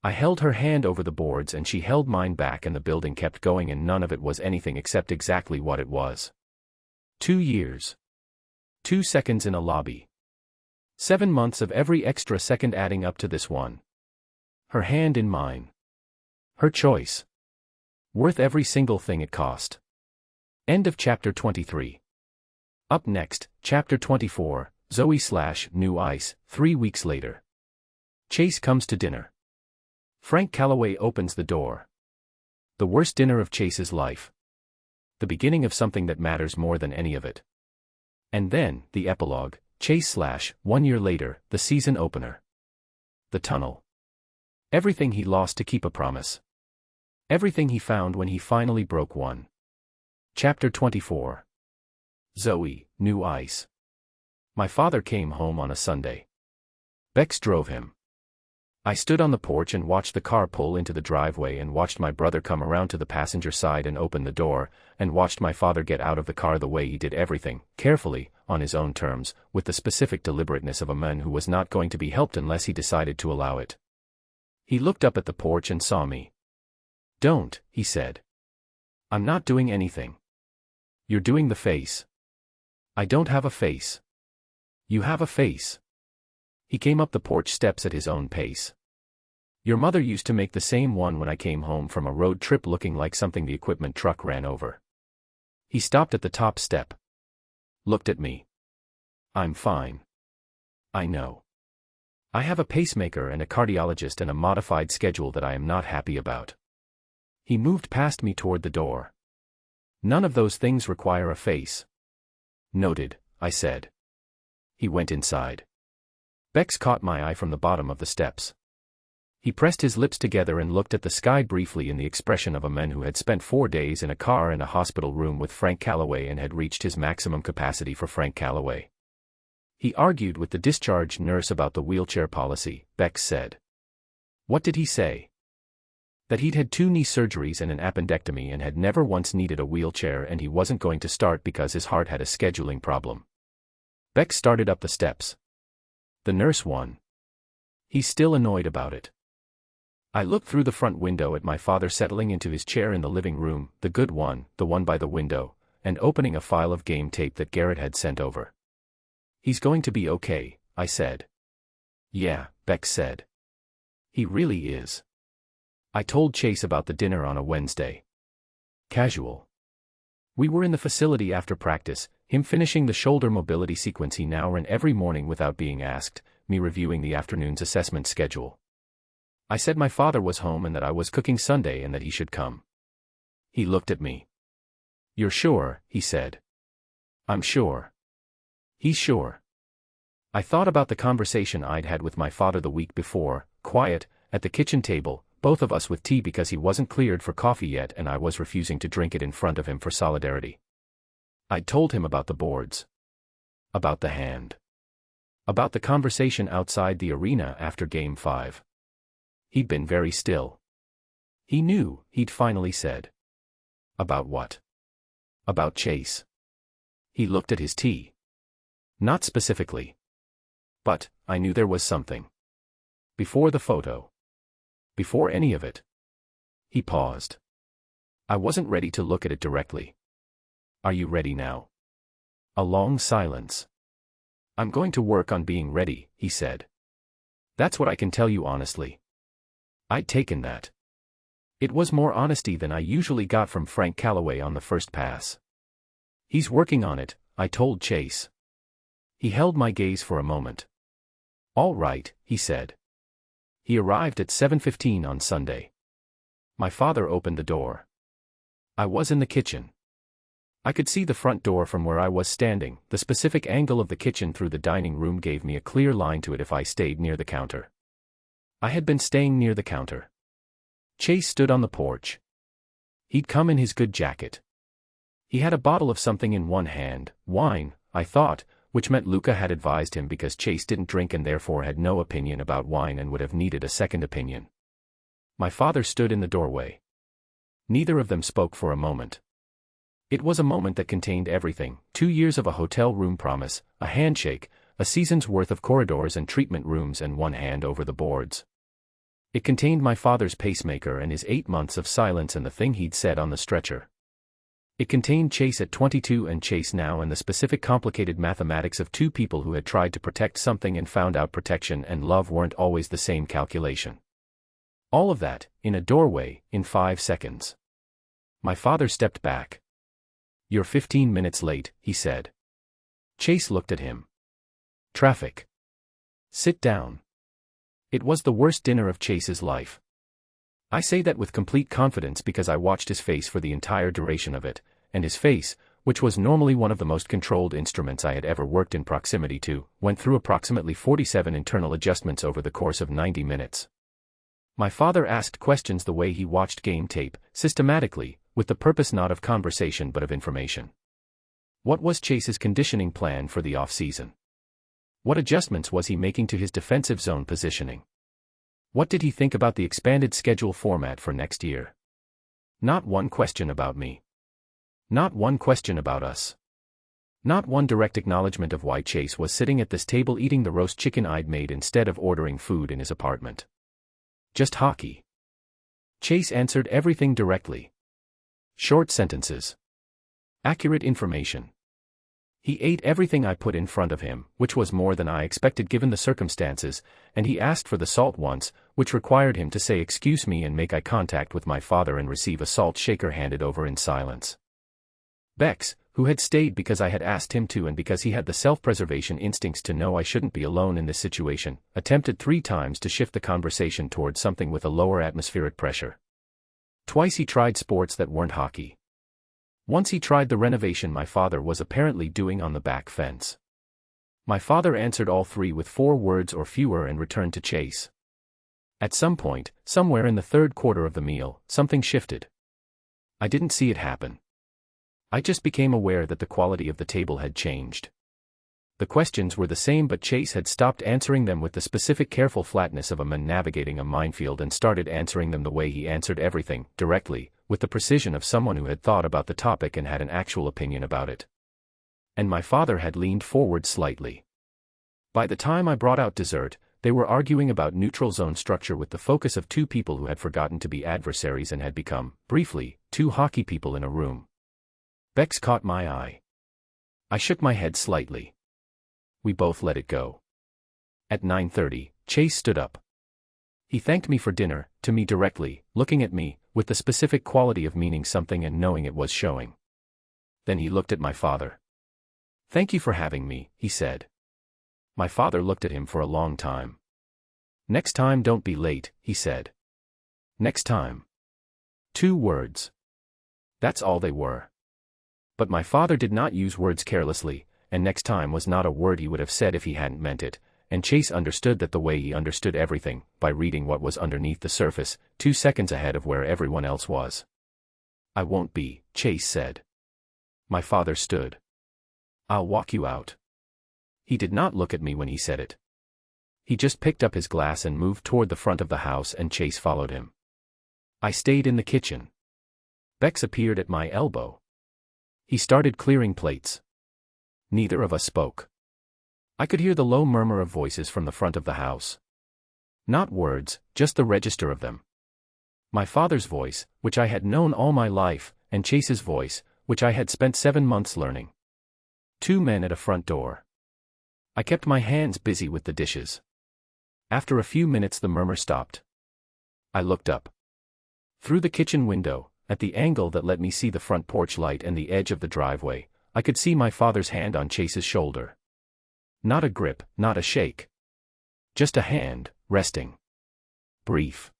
[SPEAKER 1] I held her hand over the boards and she held mine back and the building kept going and none of it was anything except exactly what it was. 2 years. 2 seconds in a lobby. 7 months of every extra second adding up to this one. Her hand in mine. Her choice. Worth every single thing it cost. End of chapter 23. Up next, chapter 24, Zoe/New Ice, 3 weeks later. Chase comes to dinner. Frank Calloway opens the door. The worst dinner of Chase's life. The beginning of something that matters more than any of it. And then, the epilogue, Chase/1 year later, the season opener. The tunnel. Everything he lost to keep a promise. Everything he found when he finally broke one. Chapter 24. Zoe, New Ice. My father came home on a Sunday. Bex drove him. I stood on the porch and watched the car pull into the driveway and watched my brother come around to the passenger side and open the door, and watched my father get out of the car the way he did everything, carefully, on his own terms, with the specific deliberateness of a man who was not going to be helped unless he decided to allow it. He looked up at the porch and saw me. "Don't," he said. "I'm not doing anything." "You're doing the face." "I don't have a face." "You have a face." He came up the porch steps at his own pace. "Your mother used to make the same one when I came home from a road trip looking like something the equipment truck ran over." He stopped at the top step. Looked at me. "I'm fine." "I know. I have a pacemaker and a cardiologist and a modified schedule that I am not happy about." He moved past me toward the door. "None of those things require a face." "Noted," I said. He went inside. Bex caught my eye from the bottom of the steps. He pressed his lips together and looked at the sky briefly in the expression of a man who had spent 4 days in a car in a hospital room with Frank Calloway and had reached his maximum capacity for Frank Calloway. He argued with the discharged nurse about the wheelchair policy, Bex said. What did he say? That he'd had 2 knee surgeries and an appendectomy and had never once needed a wheelchair and he wasn't going to start because his heart had a scheduling problem. Bex started up the steps. The nurse won. He's still annoyed about it. I looked through the front window at my father settling into his chair in the living room, the good one, the one by the window, and opening a file of game tape that Garrett had sent over. He's going to be okay, I said. Yeah, Bex said. He really is. I told Chase about the dinner on a Wednesday. Casual. We were in the facility after practice, him finishing the shoulder mobility sequence he now ran every morning without being asked, me reviewing the afternoon's assessment schedule. I said my father was home and that I was cooking Sunday and that he should come. He looked at me. You're sure, he said. I'm sure. He's sure. I thought about the conversation I'd had with my father the week before, quiet, at the kitchen table, both of us with tea because he wasn't cleared for coffee yet and I was refusing to drink it in front of him for solidarity. I'd told him about the boards. About the hand. About the conversation outside the arena after Game 5. He'd been very still. He knew, he'd finally said. About what? About Chase. He looked at his tee. Not specifically. But, I knew there was something. Before the photo. Before any of it. He paused. I wasn't ready to look at it directly. Are you ready now? A long silence. I'm going to work on being ready, he said. That's what I can tell you honestly. I'd taken that. It was more honesty than I usually got from Frank Callaway on the first pass. He's working on it, I told Chase. He held my gaze for a moment. All right, he said. He arrived at 7:15 on Sunday. My father opened the door. I was in the kitchen. I could see the front door from where I was standing. The specific angle of the kitchen through the dining room gave me a clear line to it if I stayed near the counter. I had been staying near the counter. Chase stood on the porch. He'd come in his good jacket. He had a bottle of something in one hand, wine, I thought, which meant Luca had advised him because Chase didn't drink and therefore had no opinion about wine and would have needed a second opinion. My father stood in the doorway. Neither of them spoke for a moment. It was a moment that contained everything: 2 years of a hotel room promise, a handshake, a season's worth of corridors and treatment rooms, and one hand over the boards. It contained my father's pacemaker and his 8 months of silence and the thing he'd said on the stretcher. It contained Chase at 22 and Chase now and the specific complicated mathematics of two people who had tried to protect something and found out protection and love weren't always the same calculation. All of that, in a doorway, in 5 seconds. My father stepped back. You're 15 minutes late, he said. Chase looked at him. Traffic. Sit down. It was the worst dinner of Chase's life. I say that with complete confidence because I watched his face for the entire duration of it, and his face, which was normally one of the most controlled instruments I had ever worked in proximity to, went through approximately 47 internal adjustments over the course of 90 minutes. My father asked questions the way he watched game tape, systematically, with the purpose not of conversation but of information. What was Chase's conditioning plan for the off-season? What adjustments was he making to his defensive zone positioning? What did he think about the expanded schedule format for next year? Not one question about me. Not one question about us. Not one direct acknowledgement of why Chase was sitting at this table eating the roast chicken I'd made instead of ordering food in his apartment. Just hockey. Chase answered everything directly. Short sentences. Accurate information. He ate everything I put in front of him, which was more than I expected given the circumstances, and he asked for the salt once, which required him to say excuse me and make eye contact with my father and receive a salt shaker handed over in silence. Bex, who had stayed because I had asked him to and because he had the self-preservation instincts to know I shouldn't be alone in this situation, attempted 3 times to shift the conversation toward something with a lower atmospheric pressure. Twice he tried sports that weren't hockey. Once he tried the renovation my father was apparently doing on the back fence. My father answered all 3 with 4 words or fewer and returned to Chase. At some point, somewhere in the 3rd quarter of the meal, something shifted. I didn't see it happen. I just became aware that the quality of the table had changed. The questions were the same but Chase had stopped answering them with the specific careful flatness of a man navigating a minefield and started answering them the way he answered everything, directly, with the precision of someone who had thought about the topic and had an actual opinion about it. And my father had leaned forward slightly. By the time I brought out dessert, they were arguing about neutral zone structure with the focus of 2 people who had forgotten to be adversaries and had become, briefly, 2 hockey people in a room. Bex caught my eye. I shook my head slightly. We both let it go. At 9:30, Chase stood up. He thanked me for dinner, to me directly, looking at me, with the specific quality of meaning something and knowing it was showing. Then he looked at my father. Thank you for having me, he said. My father looked at him for a long time. Next time don't be late, he said. Next time. 2 words. That's all they were. But my father did not use words carelessly, and next time was not a word he would have said if he hadn't meant it, and Chase understood that the way he understood everything, by reading what was underneath the surface, 2 seconds ahead of where everyone else was. I won't be, Chase said. My father stood. I'll walk you out. He did not look at me when he said it. He just picked up his glass and moved toward the front of the house, and Chase followed him. I stayed in the kitchen. Bex appeared at my elbow. He started clearing plates. Neither of us spoke. I could hear the low murmur of voices from the front of the house. Not words, just the register of them. My father's voice, which I had known all my life, and Chase's voice, which I had spent 7 months learning. 2 men at a front door. I kept my hands busy with the dishes. After a few minutes the murmur stopped. I looked up. Through the kitchen window, at the angle that let me see the front porch light and the edge of the driveway, I could see my father's hand on Chase's shoulder. Not a grip, not a shake. Just a hand, resting. Brief.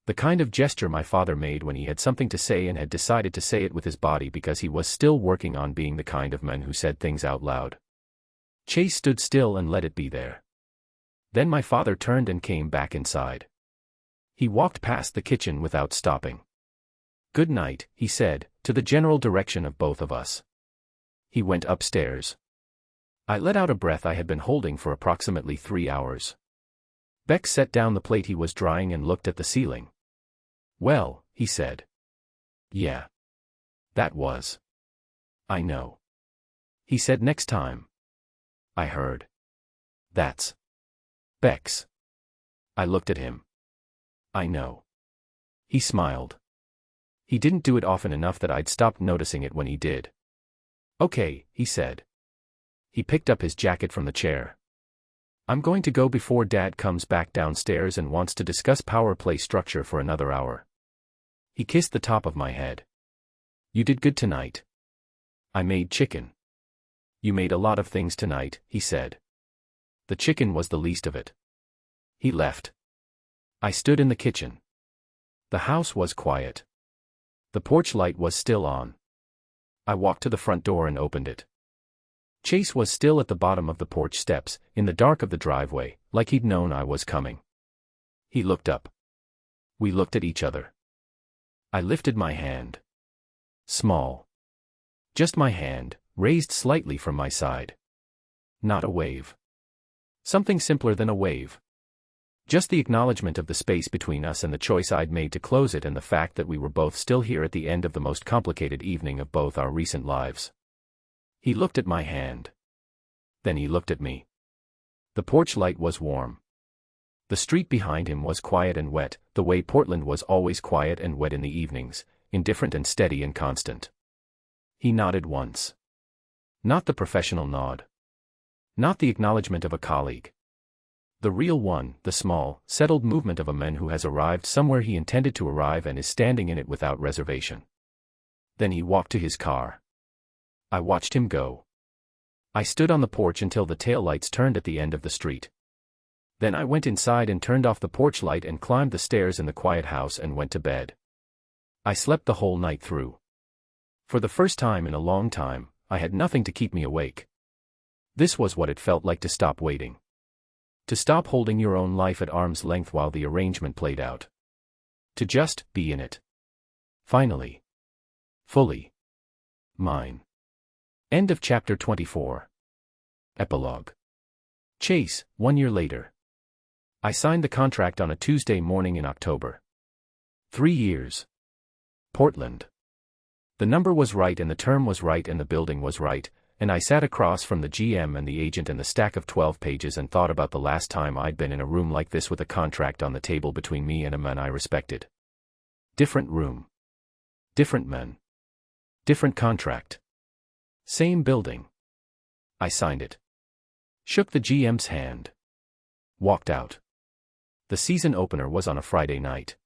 [SPEAKER 1] The kind of gesture my father made when he had something to say and had decided to say it with his body because he was still working on being the kind of man who said things out loud. Chase stood still and let it be there. Then my father turned and came back inside. He walked past the kitchen without stopping. "Good night," he said, to the general direction of both of us. He went upstairs. I let out a breath I had been holding for approximately 3 hours. Beck set down the plate he was drying and looked at the ceiling. "Well," he said. "Yeah. That was. I know." He said next time. I heard. "That's Beck's." I looked at him. "I know." He smiled. He didn't do it often enough that I'd stopped noticing it when he did. "Okay," he said. He picked up his jacket from the chair. "I'm going to go before Dad comes back downstairs and wants to discuss power play structure for another hour." He kissed the top of my head. "You did good tonight." "I made chicken." "You made a lot of things tonight," he said. "The chicken was the least of it." He left. I stood in the kitchen. The house was quiet. The porch light was still on. I walked to the front door and opened it. Chase was still at the bottom of the porch steps, in the dark of the driveway, like he'd known I was coming. He looked up. We looked at each other. I lifted my hand. Small. Just my hand, raised slightly from my side. Not a wave. Something simpler than a wave. Just the acknowledgement of the space between us and the choice I'd made to close it, and the fact that we were both still here at the end of the most complicated evening of both our recent lives. He looked at my hand. Then he looked at me. The porch light was warm. The street behind him was quiet and wet, the way Portland was always quiet and wet in the evenings, indifferent and steady and constant. He nodded once. Not the professional nod. Not the acknowledgement of a colleague. The real one, the small, settled movement of a man who has arrived somewhere he intended to arrive and is standing in it without reservation. Then he walked to his car. I watched him go. I stood on the porch until the taillights turned at the end of the street. Then I went inside and turned off the porch light and climbed the stairs in the quiet house and went to bed. I slept the whole night through. For the first time in a long time, I had nothing to keep me awake. This was what it felt like to stop waiting. To stop holding your own life at arm's length while the arrangement played out. To just be in it. Finally. Fully. Mine. End of chapter 24. Epilogue. Chase, 1 year later. I signed the contract on a Tuesday morning in October. 3 years. Portland. The number was right and the term was right and the building was right, and I sat across from the GM and the agent and the stack of 12 pages and thought about the last time I'd been in a room like this with a contract on the table between me and a man I respected. Different room. Different men. Different contract. Same building. I signed it. Shook the GM's hand. Walked out. The season opener was on a Friday night.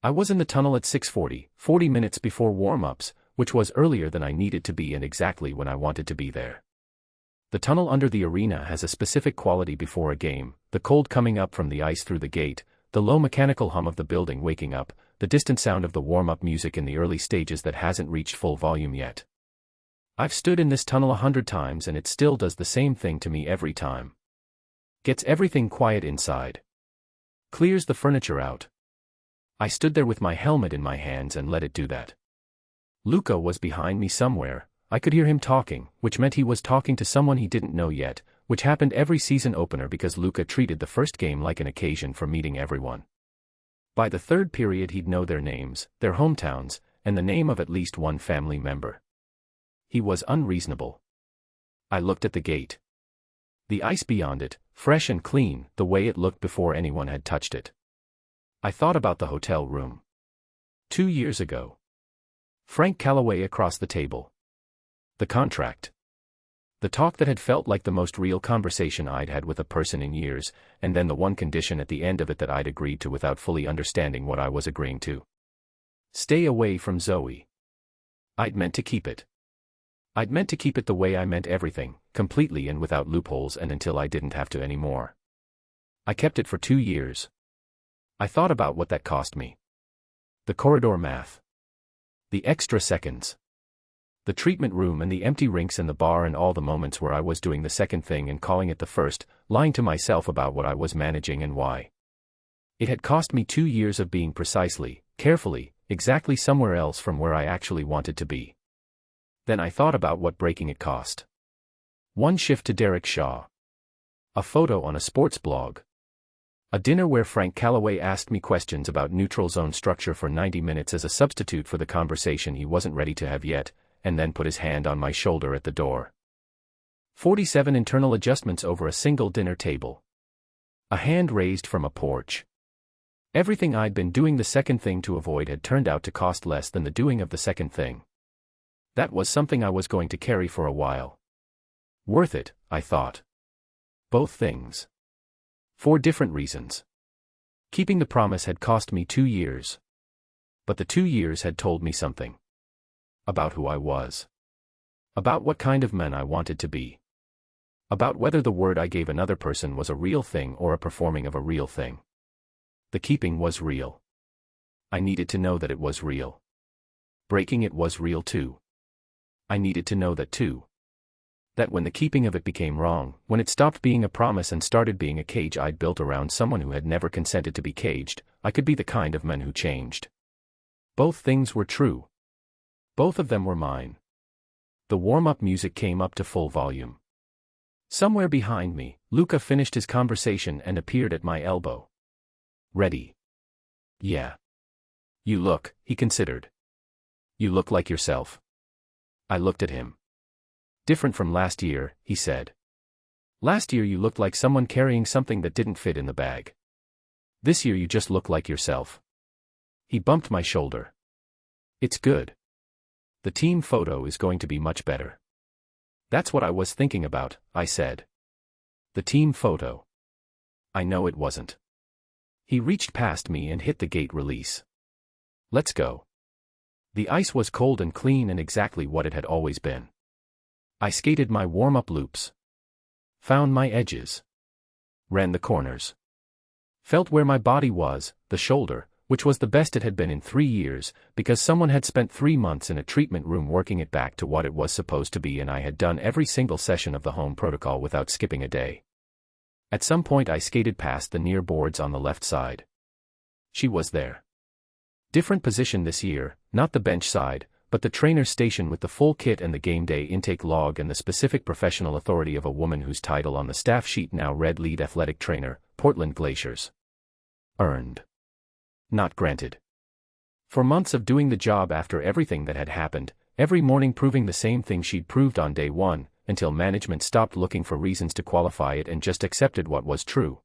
[SPEAKER 1] I was in the tunnel at 6:40, 40 minutes before warm-ups, which was earlier than I needed to be and exactly when I wanted to be there. The tunnel under the arena has a specific quality before a game, the cold coming up from the ice through the gate, the low mechanical hum of the building waking up, the distant sound of the warm-up music in the early stages that hasn't reached full volume yet. I've stood in this tunnel 100 times and it still does the same thing to me every time. Gets everything quiet inside. Clears the furniture out. I stood there with my helmet in my hands and let it do that. Luca was behind me somewhere. I could hear him talking, which meant he was talking to someone he didn't know yet, which happened every season opener because Luka treated the first game like an occasion for meeting everyone. By the third period he'd know their names, their hometowns, and the name of at least one family member. He was unreasonable. I looked at the gate. The ice beyond it, fresh and clean, the way it looked before anyone had touched it. I thought about the hotel room. 2 years ago. Frank Callaway across the table. The contract. The talk that had felt like the most real conversation I'd had with a person in years, and then the one condition at the end of it that I'd agreed to without fully understanding what I was agreeing to. Stay away from Zoe. I'd meant to keep it. I'd meant to keep it the way I meant everything, completely and without loopholes and until I didn't have to anymore. I kept it for 2 years. I thought about what that cost me. The corridor math. The extra seconds. The treatment room and the empty rinks and the bar and all the moments where I was doing the second thing and calling it the first, lying to myself about what I was managing and why. It had cost me 2 years of being precisely, carefully, exactly somewhere else from where I actually wanted to be. Then I thought about what breaking it cost. 1 shift to Derek Shaw. A photo on a sports blog. A dinner where Frank Callaway asked me questions about neutral zone structure for 90 minutes as a substitute for the conversation he wasn't ready to have yet, and then put his hand on my shoulder at the door. 47 internal adjustments over a single dinner table. A hand raised from a porch. Everything I'd been doing the second thing to avoid had turned out to cost less than the doing of the second thing. That was something I was going to carry for a while. Worth it, I thought. Both things. For different reasons. Keeping the promise had cost me 2 years. But the 2 years had told me something. About who I was. About what kind of man I wanted to be. About whether the word I gave another person was a real thing or a performing of a real thing. The keeping was real. I needed to know that it was real. Breaking it was real too. I needed to know that too. That when the keeping of it became wrong, when it stopped being a promise and started being a cage I'd built around someone who had never consented to be caged, I could be the kind of man who changed. Both things were true. Both of them were mine. The warm-up music came up to full volume. Somewhere behind me, Luka finished his conversation and appeared at my elbow. Ready? Yeah. You look, he considered. You look like yourself. I looked at him. Different from last year, he said. Last year you looked like someone carrying something that didn't fit in the bag. This year you just look like yourself. He bumped my shoulder. It's good. The team photo is going to be much better. That's what I was thinking about, I said. The team photo. I know it wasn't. He reached past me and hit the gate release. Let's go. The ice was cold and clean and exactly what it had always been. I skated my warm-up loops. Found my edges. Ran the corners. Felt where my body was, the shoulder, which was the best it had been in 3 years, because someone had spent 3 months in a treatment room working it back to what it was supposed to be and I had done every single session of the home protocol without skipping a day. At some point I skated past the near boards on the left side. She was there. Different position this year, not the bench side, but the trainer's station with the full kit and the game day intake log and the specific professional authority of a woman whose title on the staff sheet now read lead athletic trainer, Portland Glaciers. Earned. Not granted. For months of doing the job after everything that had happened, every morning proving the same thing she'd proved on day one, until management stopped looking for reasons to qualify it and just accepted what was true.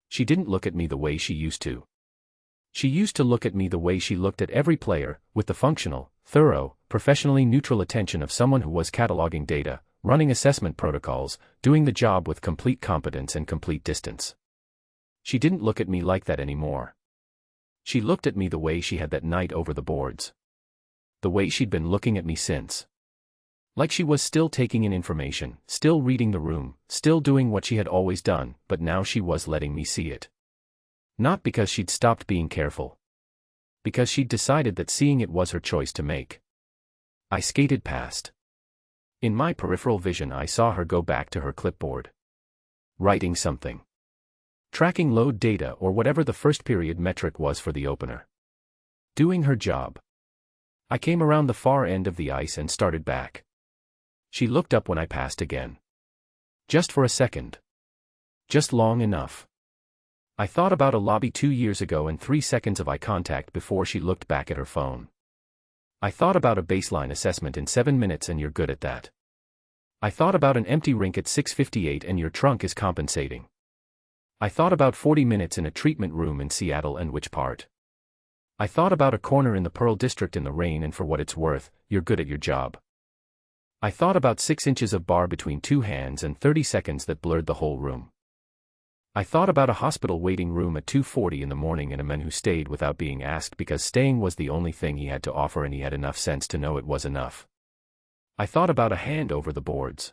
[SPEAKER 1] She didn't look at me the way she used to. She used to look at me the way she looked at every player, with the functional, thorough, professionally neutral attention of someone who was cataloging data, running assessment protocols, doing the job with complete competence and complete distance. She didn't look at me like that anymore. She looked at me the way she had that night over the boards. The way she'd been looking at me since. Like she was still taking in information, still reading the room, still doing what she had always done, but now she was letting me see it. Not because she'd stopped being careful. Because she'd decided that seeing it was her choice to make. I skated past. In my peripheral vision I saw her go back to her clipboard. Writing something. Tracking load data or whatever the first period metric was for the opener. Doing her job. I came around the far end of the ice and started back. She looked up when I passed again. Just for a second. Just long enough. I thought about a lobby 2 years ago and 3 seconds of eye contact before she looked back at her phone. I thought about a baseline assessment in 7 minutes and you're good at that. I thought about an empty rink at 6:58 and your trunk is compensating. I thought about 40 minutes in a treatment room in Seattle and which part. I thought about a corner in the Pearl District in the rain and for what it's worth, you're good at your job. I thought about 6 inches of bar between 2 hands and 30 seconds that blurred the whole room. I thought about a hospital waiting room at 2:40 in the morning and a man who stayed without being asked because staying was the only thing he had to offer and he had enough sense to know it was enough. I thought about a hand over the boards.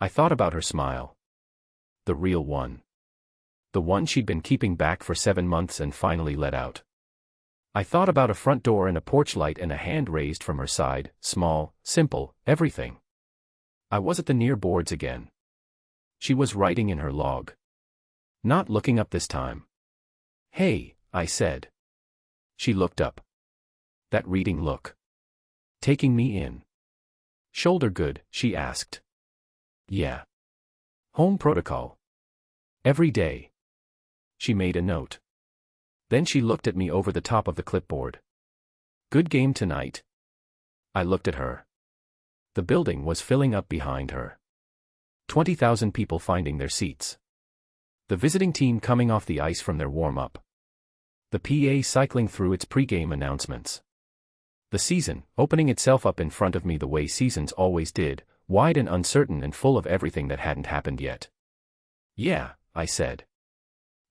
[SPEAKER 1] I thought about her smile. The real one. The one she'd been keeping back for 7 months and finally let out. I thought about a front door and a porch light and a hand raised from her side, small, simple, everything. I was at the near boards again. She was writing in her log. Not looking up this time. Hey, I said. She looked up. That reading look. Taking me in. Shoulder good, she asked. Yeah. Home protocol. Every day. She made a note. Then she looked at me over the top of the clipboard. Good game tonight. I looked at her. The building was filling up behind her. 20,000 people finding their seats. The visiting team coming off the ice from their warm-up. The PA cycling through its pre-game announcements. The season, opening itself up in front of me the way seasons always did, wide and uncertain and full of everything that hadn't happened yet. Yeah, I said.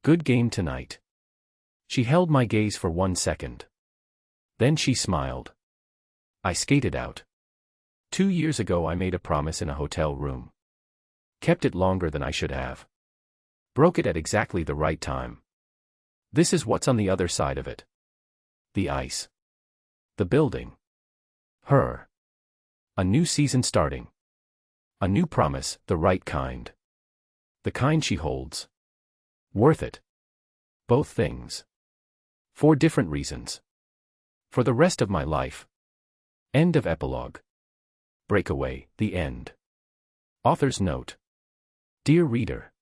[SPEAKER 1] Good game tonight. She held my gaze for 1 second. Then she smiled. I skated out. 2 years ago I made a promise in a hotel room. Kept it longer than I should have. Broke it at exactly the right time. This is what's on the other side of it. The ice. The building. Her. A new season starting. A new promise, the right kind. The kind she holds. Worth it. Both things. For different reasons. For the rest of my life. End of epilogue. Breakaway, the end. Author's note. Dear reader.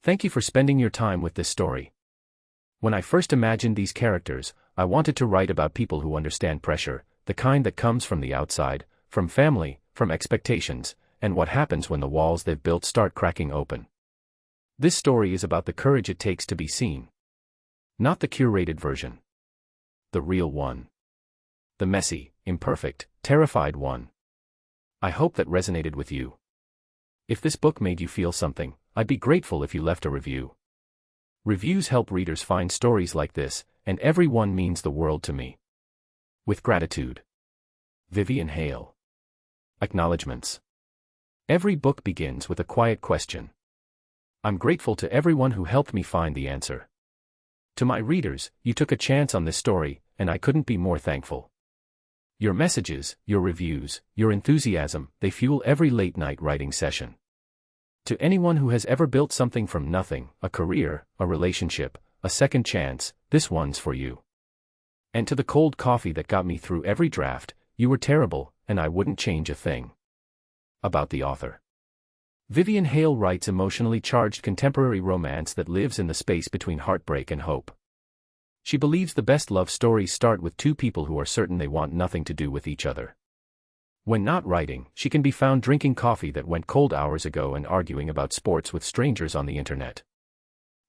[SPEAKER 1] Thank you for spending your time with this story. When I first imagined these characters, I wanted to write about people who understand pressure, the kind that comes from the outside, from family, from expectations, and what happens when the walls they've built start cracking open. This story is about the courage it takes to be seen. Not the curated version. The real one. The messy, imperfect, terrified one. I hope that resonated with you. If this book made you feel something, I'd be grateful if you left a review. Reviews help readers find stories like this, and every one means the world to me. With gratitude. Vivian Hale. Acknowledgements. Every book begins with a quiet question. I'm grateful to everyone who helped me find the answer. To my readers, you took a chance on this story, and I couldn't be more thankful. Your messages, your reviews, your enthusiasm, they fuel every late-night writing session. To anyone who has ever built something from nothing, a career, a relationship, a second chance, this one's for you. And to the cold coffee that got me through every draft, you were terrible, and I wouldn't change a thing. About the author. Vivian Hale writes emotionally charged contemporary romance that lives in the space between heartbreak and hope. She believes the best love stories start with two people who are certain they want nothing to do with each other. When not writing, she can be found drinking coffee that went cold hours ago and arguing about sports with strangers on the internet.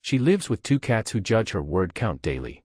[SPEAKER 1] She lives with 2 cats who judge her word count daily.